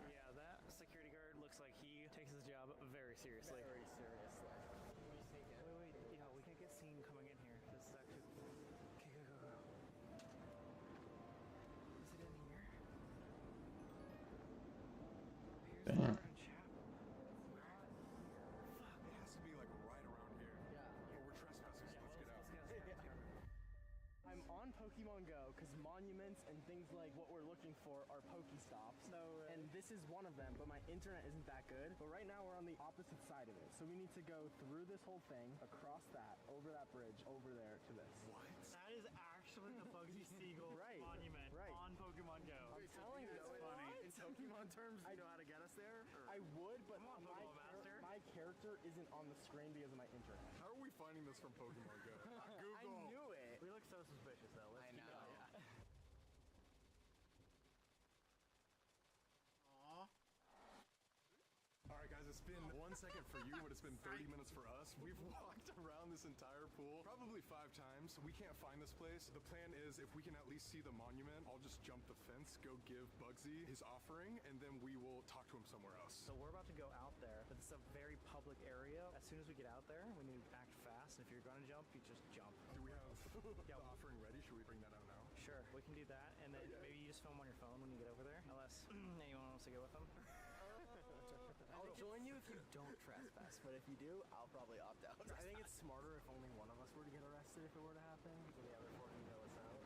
Yeah, that security guard looks like he takes his job very seriously. Very seriously. Wait, yeah, we can't get seen coming in here. This is actually... Okay, go. Is it in here? Here's the Damn. garden chapel. It has to be like right around here. Yeah. But we're trespassing, so let's get out. I'm on Pokemon Go because monuments and things like what we're looking for are Pokestops. So, and this is one of them, but my internet isn't that good. But right now we're on the opposite side of it. So we need to go through this whole thing, across that, over that bridge, over there to this. What? That is actually the Bugsy Siegel Right, monument right. on Pokemon Go. I'm telling you, That's funny. in Pokemon terms, You know how to get us there? I would, but Come on, Pokemon Master. my character isn't on the screen because of my internet. How are we finding this from Pokemon Go? Google. I knew it. We look so suspicious though. Let's I keep know. it up. Aw. All right, guys, it's been 1 second for you, but it's been 30 minutes for us. We've walked around this entire pool probably 5 times. We can't find this place. The plan is if we can at least see the monument, I'll just jump the fence, go give Bugsy his offering, and then we will talk to him somewhere else. So we're about to go out there, but it's a very public area. As soon as we get out there, we need to act fast. And if you're gonna jump, you just jump. Do we have the offering ready? Should we bring that out now? Sure, we can do that, and then maybe you just film on your phone when you get over there, unless anyone wants to go with them. I'll join you if you don't trespass, but if you do, I'll probably opt out. I think it's smarter if only one of us were to get arrested if it were to happen, so the other 4 can bail us out.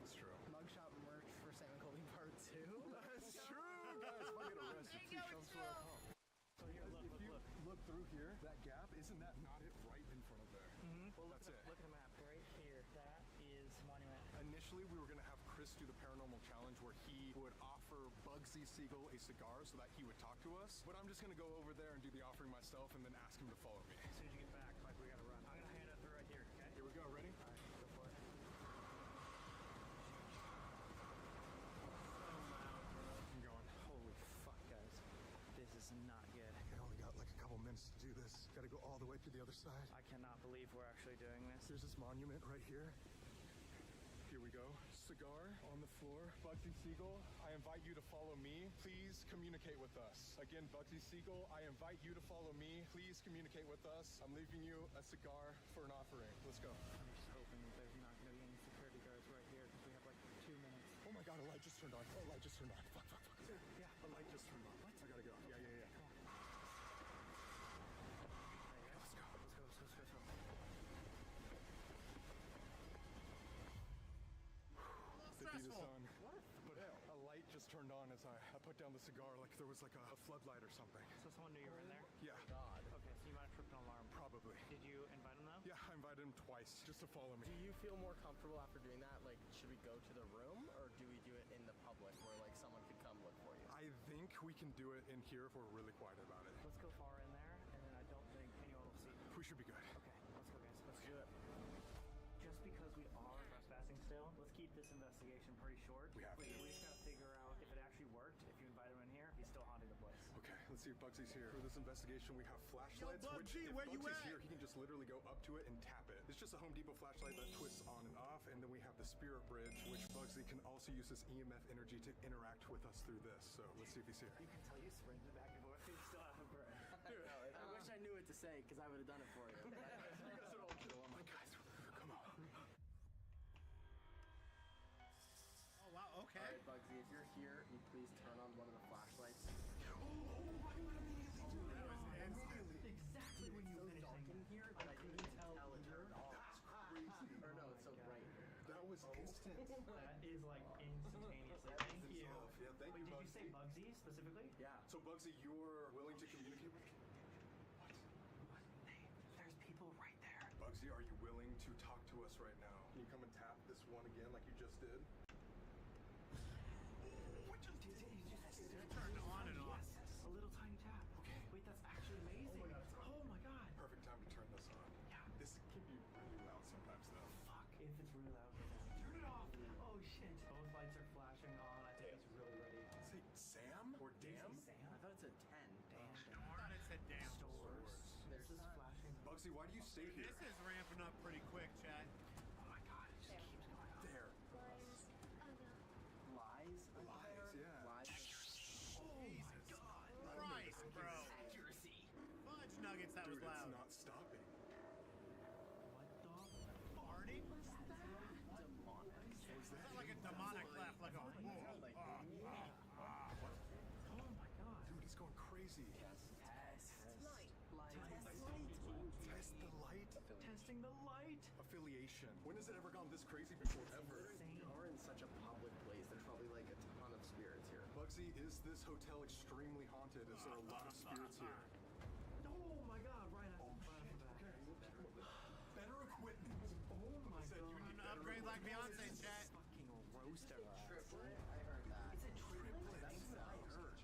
That's true. Mugshot merch for Sam and Colby Part 2. That's true, guys. If I get arrested, please show us where I come. So here, look, If you look. look through here, that gap, isn't that not it right in front of there? Well, That's it. look at the map right here. That is Monument. Initially, we were going to have Chris do the paranormal challenge where he would offer Bugsy Siegel a cigar so that he would talk to us. But I'm just going to go over there and do the offering myself and then ask him to follow me. As soon as you get back, Mike, we gotta run. I'm gonna hand it through right here, okay? Here we go. Ready? All right, go for it. I'm going. Holy fuck, guys. This is not good. I only got like a couple minutes to do this. Got to go all the way to the other side. I cannot believe we're actually doing this. There's this monument right here. Here we go. Cigar on the floor. Bugsy Siegel, I invite you to follow me. Please communicate with us. Again, Bugsy Siegel, I invite you to follow me. Please communicate with us. I'm leaving you a cigar for an offering. Let's go. I'm just hoping that there's not gonna be any security guards right here because we have like 2 minutes. Oh my god, a light just turned on. A light just turned on. Fuck. Yeah. A light just turned on. What? I gotta go. Yeah. Come on. Let's go. Let's go. The beat is done. What? But a light just turned on as I put down the cigar, like there was like a floodlight or something. So someone knew you were in there? Yeah. God. Okay, so you might have tripped an alarm. Probably. Did you invite him though? Yeah, I invited him twice just to follow me. Do you feel more comfortable after doing that? Like, should we go to the room or do we do it in the public where like someone could come look for you? I think we can do it in here if we're really quiet about it. Let's go far in there, and then I don't think anyone will see. We should be good. Okay, let's go, guys. Let's do it. Just because we are trespassing still, let's keep this investigation pretty short. We have to. We just gotta figure out if it actually worked. If you invite him in here, he's still haunting the place. Okay, let's see if Bugsy's here. For this investigation, we have flashlights. Bugsy, which, if where you Bugsy's at? here, he can just literally go up to it and tap it. It's just a Home Depot flashlight that twists on and off. And then we have the spirit bridge, which Bugsy can also use this EMF energy to interact with us through this. So let's see if he's here. You can tell you sprinted back and forth. You still have a breath. I wish I knew what to say because I would have done it for you. You guys are all chill. I'm like, guys, come on. Oh, wow, okay. All right, Bugsy, if you're here, can you please turn on one of the flashlights? Exactly when you It's so dark in here that I couldn't tell it turned off. That's crazy. Or no, it's so bright. That was instant. That is like instantaneously. Thank you. Yeah, thank Wait, you, did you say Bugsy. Bugsy specifically? Yeah. So Bugsy, you're willing to communicate with me? There's people right there. Bugsy, Bugsy, are you willing to talk to us right now? Can you come and tap this one again like you just did? What just did you just turn on and off? A little tiny tap. Okay. Wait, that's actually amazing. Oh my god. Perfect time to turn this on. Yeah. This can be really loud sometimes though. Fuck. If it's really loud, turn it off. Oh shit. Both lights are flashing on. I think it's really ready. Say Sam or Dam? Sam? I thought it said 10. Damn. I thought it said damn. Stores. This is flashing. Bugsy, why do you stay here? This is ramping up pretty quick, chat. Oh my god, it just keeps going up. There. Lies? Lies, yeah. Lies. Oh my god. Christ, bro. Accuracy. Fudge nuggets, that Dude, was loud. it's not stopping. What the? Farting? What's that? Demonic. Sounds like a demonic laugh, like a Oh my god. Dude, it's going crazy. Test. Light. Test the light. Testing the light. Affiliation. When has it ever gone this crazy before? Ever? We are in such a public place. There's probably like a ton of spirits here. Bugsy, is this hotel extremely haunted? Is there a lot of spirits here? Oh my god, right off the bat. Better equipment. Oh my god. I'm gonna upgrade like Beyonce, chat. Fucking roaster. Triplet? I heard that. Is it triplet? That's what I heard.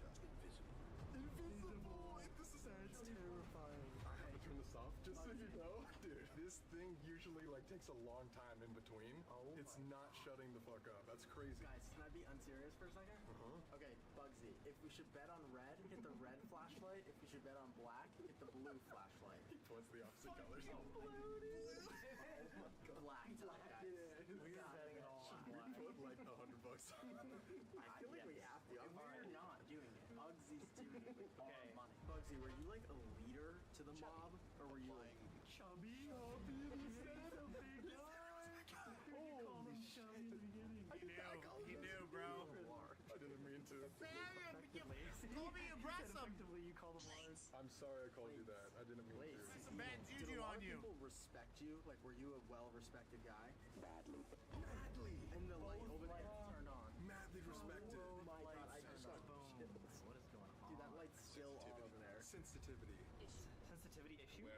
Invisible! This is terrifying. I had to turn this off just so you know. Dude, this thing usually like takes a long time in between. Oh it's not shutting the fuck up. That's crazy. Guys, can I be unserious for a second? Uh-huh. Okay, Bugsy, if we should bet on red, hit the red flashlight. If we should bet on black, hit the blue flashlight. What's the opposite colors? Black. We are betting it all on black. Put like $100. I feel like we have to. We're not doing it. Bugsy's doing it with our Okay. money. Bugsy, were you like a leader to the mob, or were you like Chubby? Instead of big guy. You called him chubby in the beginning. He knew, bro. I didn't mean to. Call me aggressive. Effectively, you called him Lars. I'm sorry I called you that. I didn't mean to. Some bad Did juju a lot on of you. people respect you? Like, were you a well-respected guy? Madly. And the light over there turned on. Madly respected. Oh my god, I just Boom. What is going on? Dude, that light's still on over there. Sensitivity. Sensitivity issue?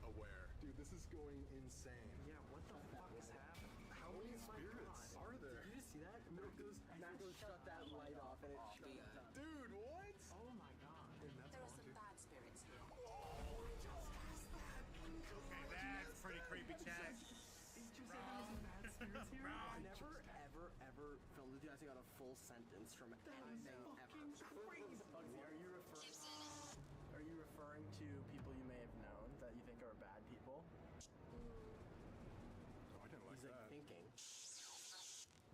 Aware. Dude, this is going insane. Yeah, what the fuck is happening? How many spirits are there? Did you just see that? Narcos shut that light off and it shut it down. Dude, what? Oh my god. There are some bad spirits here. Okay, that's pretty creepy, chat. These two said there was some bad spirits here? I never, ever felt Luthi I got a full sentence from anything ever. Crazy. Bugsy, are you referring to people you may have known that you think are bad people? Oh, I didn't like He's like that. thinking.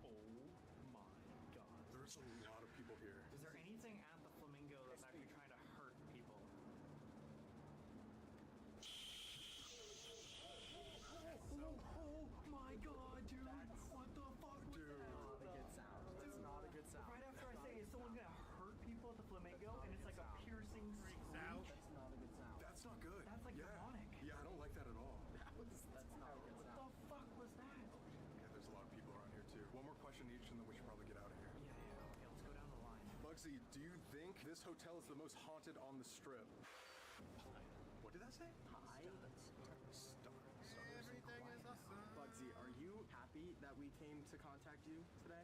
Oh my god. There's a lot of people here. Is there anything at the Flamingo that's actually trying to hurt people? Oh my god, dude! What the fuck was Dude. that? Not a good sound. That's not a good sound. Right after I say, is someone gonna hurt people at the Flamingo? And it's like a piercing screech? out. That's not a good sound. That's not good. That's like yeah. demonic. Yeah, I don't like that at all. That's not a good What sound. the fuck was that? Yeah, there's a lot of people around here too. One more question each and then we should probably get out of here. Yeah, okay, let's go down the line. Bugsy, do you think this hotel is the most haunted on the strip? What did that say? Everything is awesome. Bugsy, are you happy that we came to contact you today?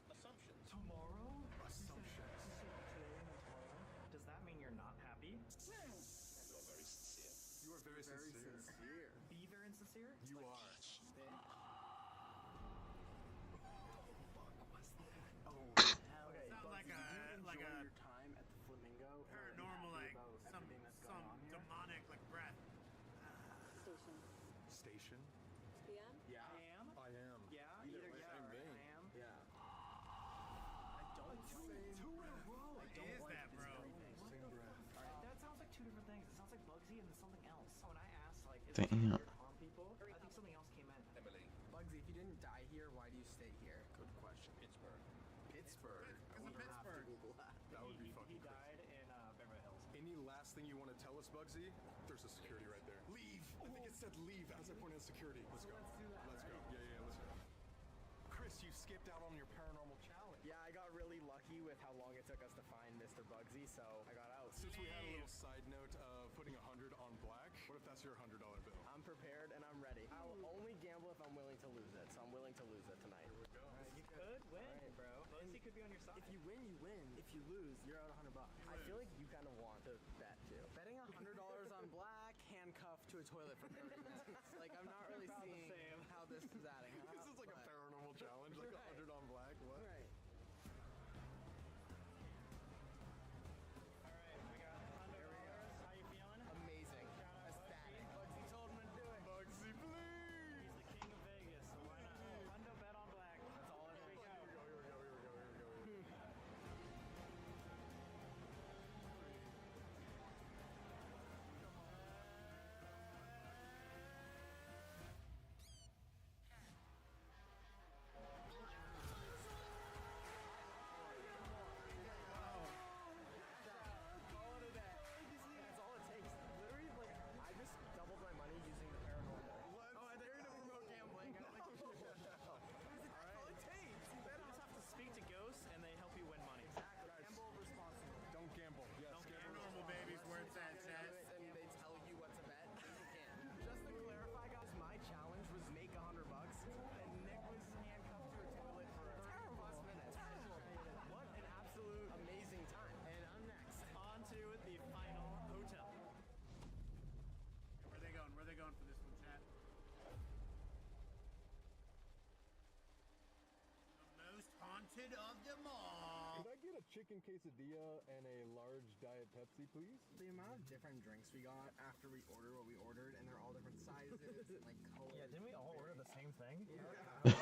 Assumptions. Tomorrow? Assumptions. You said today and tomorrow? Does that mean you're not happy? You are very sincere. Be very insincere? You are. Okay, Sounds like Bugsy, did you like enjoy a your time at the Flamingo? or are you paranormal, happy like about some everything that's going on here? demonic like breath. Station? PM? Yeah. I am? I am. Yeah, either way, yeah same or thing. I am. Yeah. I don't Two in a row. I don't is like that, this bro? very thing. Same breath. Alright, that sounds like two different things. It sounds like Bugsy and then something else. When I asked, like, is Damn. it weird to harm people? I think something else came in. Emily. Bugsy, if you didn't die here, why do you stay here? Good question. Pittsburgh. Pittsburgh. Because of We'll have to Pittsburgh. Google that. That would be He fucking crazy. died in Beverly Hills. Any last thing you want to tell us, Bugsy? There's a security right there. Leave! I think it said leave as I pointed at security. Let's go. Let's do that, Let's go. right? Yeah, let's go. Chris, you skipped out on your paranormal challenge. Yeah, I got really lucky with how long it took us to find Mr. Bugsy, so I got out. Since we had a little side note of putting 100 on black, what if that's your $100 bill? I'm prepared and I'm ready. I'll only gamble if I'm willing to lose it, so I'm willing to lose it tonight. Here we go. You could win, bro. Lucy could be on your side. If you win, you win. If you lose, you're out $100. I feel like you kind of want to bet too. Betting $100 on black, handcuffed to a toilet for 30 minutes. Like, I'm not really seeing how this is adding up. This is like a paranormal challenge, like 100 on black. What? Right. How you feeling? Amazing. Ecstatic. Bugsy told him to do it. Bugsy, please. He's the king of Vegas, so why not? Hundo bet on black. That's all it is. Here we go. That's all it takes. Literally, like, I just doubled my money using the paranormal. Oh, I thought you were gonna promote gambling. That's all it takes. You just have to speak to ghosts and they help you win money. Exactly. Gamble responsibly. Don't gamble. Yes, Don't gamble. gamble. Normal babies where it's at, chat. And they tell you what to bet. You can't. Just to clarify, guys, my challenge was make $100, and Nick was handcuffed to a toilet for 30+ minutes. What an absolute amazing time. And I'm next. On to the final hotel. Where they going? Where they going for this one, chat? The most haunted of them all. Could I get a chicken quesadilla and a large Diet Pepsi, please? The amount of different drinks we got after we ordered what we ordered, and they're all different sizes and like colors. Yeah, didn't we all order the same thing? I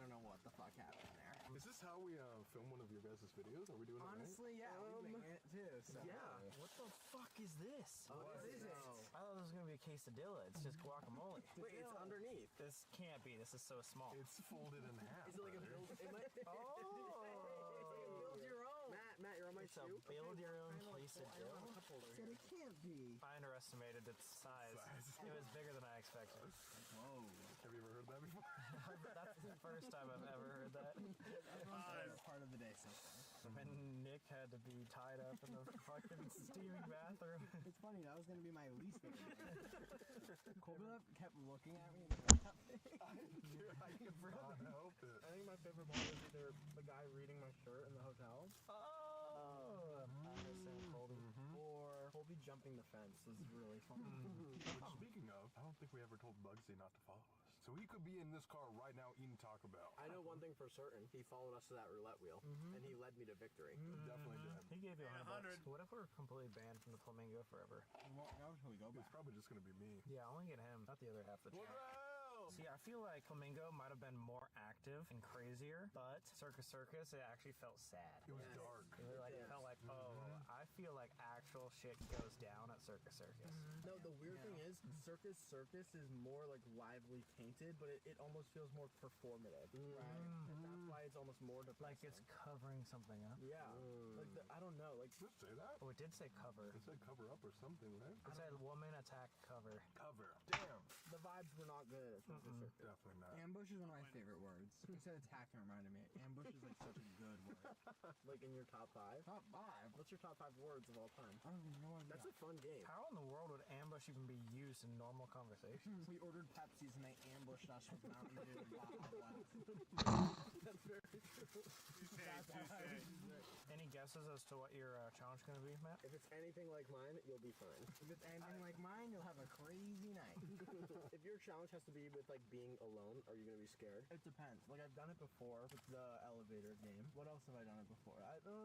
don't know what the fuck happened there. Is this how we film one of your guys' videos? Are we doing Honestly, yeah, we wing it too. So. Yeah. What the fuck is this? What is it? I thought this was gonna be a quesadilla. It's just guacamole. Wait, it's underneath. This can't be. This is so small. It's folded in half. Is it like a build? It might. Build your own. Matt, you're on my It's a shoe. build your own quesadilla. Said it can't be. I underestimated its size. It was bigger than I expected. Whoa. Have you ever heard that before? That's the first time I've ever heard that. Part of the day so far. And Nick had to be tied up in the fucking steaming bathroom. It's funny, that was gonna be my least favorite thing. Colby kept looking at me. I cannot help it. I think my favorite part was either the guy reading my shirt in the hotel. Oh, Or Colby jumping the fence was really fun. Speaking of, I don't think we ever told Bugsy not to follow us. So he could be in this car right now eating Taco Bell. I know one thing for certain. He followed us to that roulette wheel, and he led me to victory. Definitely did. He gave you $100. What if we're completely banned from the Flamingo forever? Well, now should we go It's probably just going to be me. Yeah, only get him, not the other half of the chat. See, I feel like Flamingo might have been more active and crazier, but Circus Circus, it actually felt sad. It was dark. It felt like, I feel like actual shit goes down at Circus Circus. No, the weird thing is, Circus Circus is more like lively tainted, but it almost feels more performative. Right. And that's why it's almost more depressing. Like it's covering something up. Yeah. Like I don't know. Like Did it say that? Oh, it did say cover. It said cover up or something, right? It said woman attack cover. Cover. Damn. the vibes were not good. Definitely not. Ambush is one of my favorite words. You said attacking reminded me. Ambush is like such a good word. Like in your top 5? Top 5? What's your top 5 words of all time? I don't even know. That's a fun game. How in the world would ambush even be used in normal conversations? We ordered Pepsis and they ambushed us with Mountain Dew and blah. That's very true. Any guesses as to what your challenge is going to be, Matt? If it's anything like mine, you'll be fine. If it's anything like mine, you'll have a crazy night. If your challenge has to be with like being alone, are you gonna be scared? It depends. Like I've done it before with the elevator game. What else have I done it before?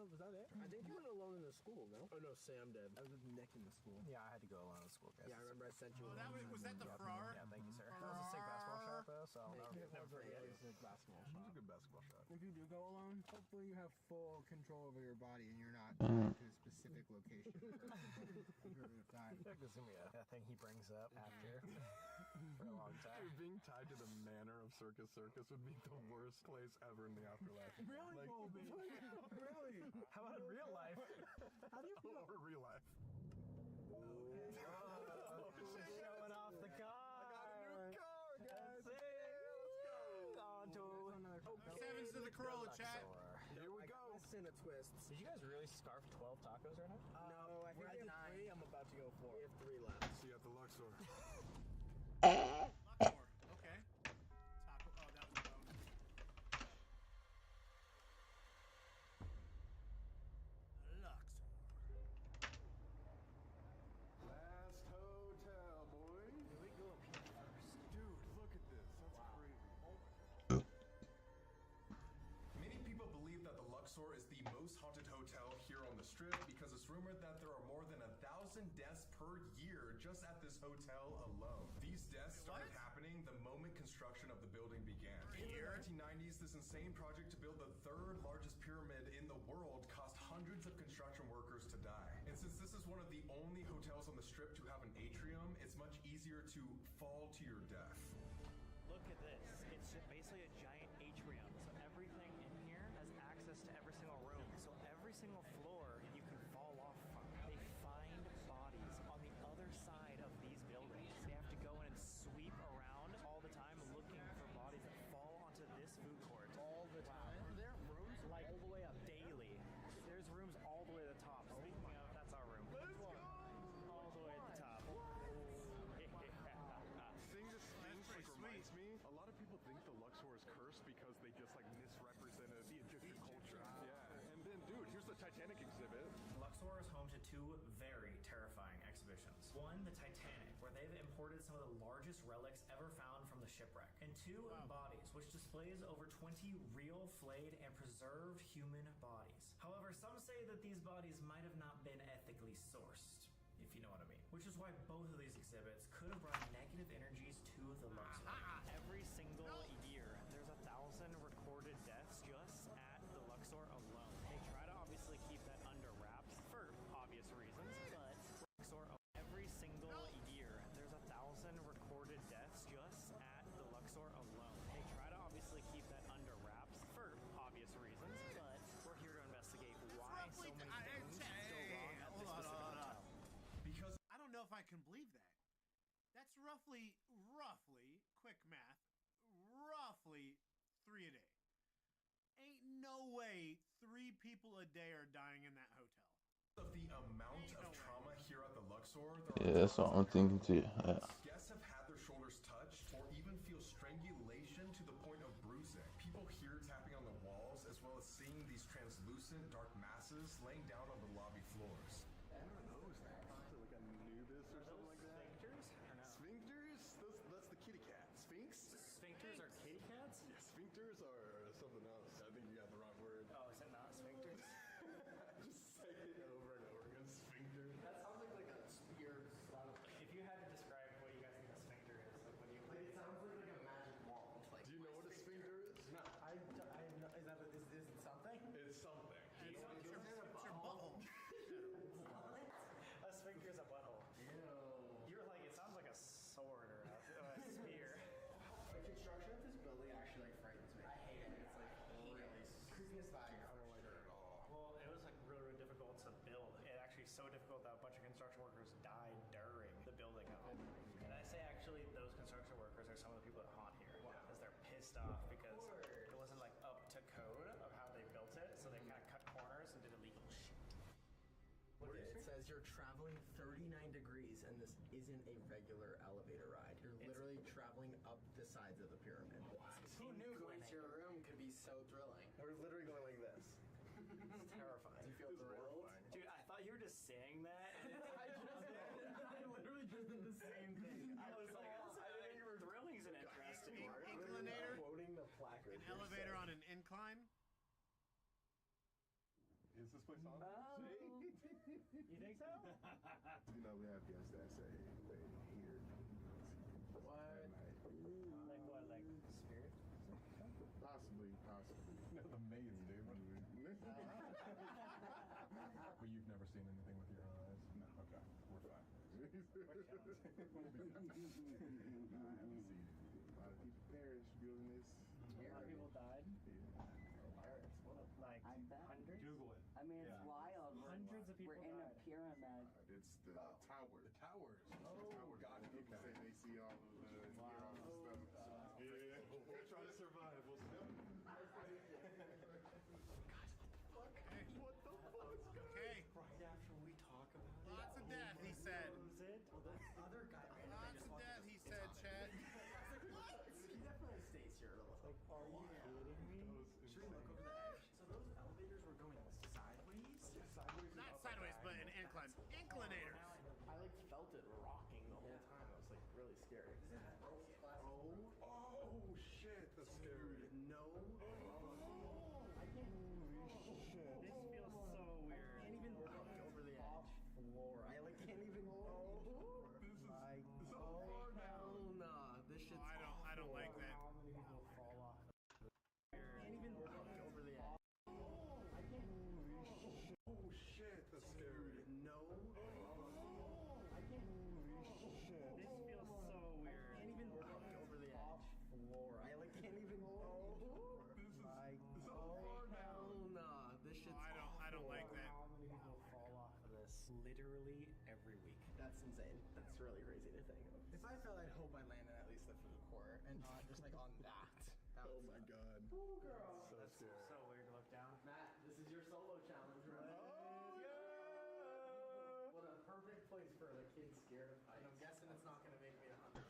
Was that it? I think you went alone in the school, no? Oh no, Sam did. I was with Nick in the school. Yeah, I had to go alone to school, guys. Yeah, I remember I sent you. Oh, was that the Farrar? Yeah, thank you, sir. That was a sick basketball shot, though, so I'll never forget it. It was a sick basketball It shot. was a good basketball shot. If you do go alone, hopefully you have full control over your body and you're not tied to a specific location for a period of time. This is gonna be a thing he brings up after for a long time. Dude, being tied to the manor of Circus Circus would be the worst place ever in the afterlife. Really, Colby? Really? How about in real life? How do you feel? Or real life. Showing off the car. I got a new car, guys. On to Sevens to the Corolla, chat. Here we go. Cinna twists. Did you guys really scarf 12 tacos right now? No, I think we have 9. I'm about to go 4. We have 3 left. See you at the Luxor. Luxor. Okay. Taco. Oh, that was a bonus. Luxor. Last hotel, boys. Here we go up here first. Dude, look at this. That's crazy. Many people believe that the Luxor is the most haunted hotel here on the Strip because it's rumored that there are more than 1,000 deaths per year just at this hotel alone. These deaths started happening the moment construction of the building began. In the 1990s, this insane project to build the third largest pyramid in the world caused hundreds of construction workers to die. And since this is one of the only hotels on the Strip to have an atrium, it's much easier to fall to your death. Look at this. It's basically a giant atrium. So everything in here has access to every single room. So every single floor you can fall off from. They find bodies on the other side of these buildings. They have to go in and sweep around all the time looking for bodies that fall onto this food court. All the time. There are rooms like all the way up daily. There's rooms all the way to the top. Speaking of, that's our room. Let's go! All the way at the top. Seeing this Sphinx like reminds me, a lot of people think the Luxor is cursed because they just like misrepresented the Egyptian culture. Yeah, and then dude, here's the Titanic exhibit. Luxor is home to two very terrifying exhibitions. One, the Titanic, where they've imported some of the largest relics ever found from the shipwreck. And two, bodies, which displays over 20 real, flayed, and preserved human bodies. However, some say that these bodies might have not been ethically sourced, if you know what I mean. Which is why both of these exhibits could have brought negative energies to the Luxor. Every single year, there's 1,000 recorded deaths just at the Luxor alone. They try to obviously keep that under wraps for obvious reasons, but Luxor, every single year, there's 1,000 recorded deaths just at the Luxor alone. They try to obviously keep that under wraps for obvious reasons, but we're here to investigate why so many things go wrong at this specific hotel. Because I don't know if I can believe that. That's roughly, quick math, roughly 3 a day. Ain't no way 3 people a day are dying in that hotel. of the amount of trauma here at the Luxor, Yeah, that's what I'm thinking too. guests have had their shoulders touched or even feel strangulation to the point of bruising. People hear tapping on the walls as well as seeing these translucent dark masses laying down on the lobby floors. What are those things? Like a nubis or something like that? Sphincters? Or no? Sphincters? That's the kitty cat. Sphinx? Sphincters are kitty cats? Yeah, sphincters are something else. I think you got the wrong word. Oh, is it not sphincters? Just say it over and over again. Sphincter. That sounds like a spear. If you had to describe what you guys think a sphincter is, like when you... Like, it sounds like a magic wall. Like, Do you know what a sphincter is? no, I have no, is it something? It's something. It's your butthole. A sphincter is a butthole. You're like, it sounds like a sword or a spear. The construction of this building actually like frightens me. I hate it. It's like really creepiest vibe. I don't like it at all. Well, it was like really, really difficult to build. It actually so difficult that a bunch of construction workers died during the building of it. And I say actually those construction workers are some of the people that haunt here because they're pissed off because it wasn't like up to code of how they built it, so they kind of cut corners and did illegal shit. Look at it. It says you're traveling 39 degrees and this isn't a regular elevator ride. You're literally traveling up the sides of the pyramid. Who knew Going to your room could be so thrilling. We're literally going like this. It's terrifying. Do you feel thrilled? Dude, I thought you were just saying that. I literally just did the same thing. I was like, thrilling's an interesting word. Inclinator? Quoting the placard. An elevator on an incline? Is this place on? You think so? You know, we have guests that say they hear What? Like what, like spirit? Possibly. No, the maze, dude. But you've never seen anything with your own eyes? No. Okay, we're fine. We'll be fine. I haven't seen it. A lot of people perished building this. A lot of people died? Yeah. Paris, what? Like I bet. hundreds? Google it. I mean, it's Yeah. wild. Hundreds of people We're in a died. pyramid. It's the tower. The towers. Oh, God, people say they see all of the hear all of the stuff. Yeah. We're trying to survive. We'll see. What the fuck? Okay. Right after we talk about it. Lots of death, he said. Close it. Well, the other guy Lots of death, he said, Chad. here to look. Like, are you kidding me? Should we look over the edge? So those elevators were going sideways? Sideways Not sideways, but an incline. Inclinators. I like felt it rocking the whole time. It was like really scary. Oh shit, that's scary. No. I can't. Holy shit. This feels so weird. I can't even look over the edge. Floor. I like can't even. Hell nah. This shit's I don't like that. How many people fall off? Can't even look over the edge. I can't. Oh shit, that's scary. No. I can't. Holy shit. This feels so weird. I can't even look over the edge. Floor. I like can't even. Hell nah. This shit's I don't like that. How many people fall off of this literally every week? That's insane. That's really crazy to think of. If I fell, I'd hope I landed at least the food court and not just like on that. Oh my god. Ooh, girl. So That's scary. so weird to look down. Matt, this is your solo challenge, right? Oh yeah! What a perfect place for the kid scared of heights. I'm guessing it's not gonna make me $100.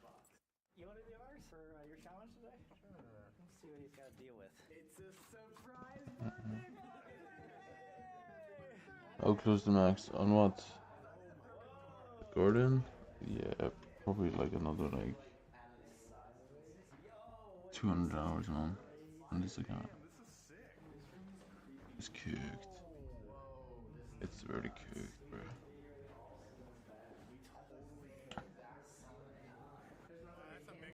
You want to do ours for your challenge today? Sure. Let's see what he's got to deal with. It's a surprise birthday party! How close the max? On what? Gordon? Yeah, probably like another like 200 hours, man. On this account. It's cooked. It's really cooked, bro.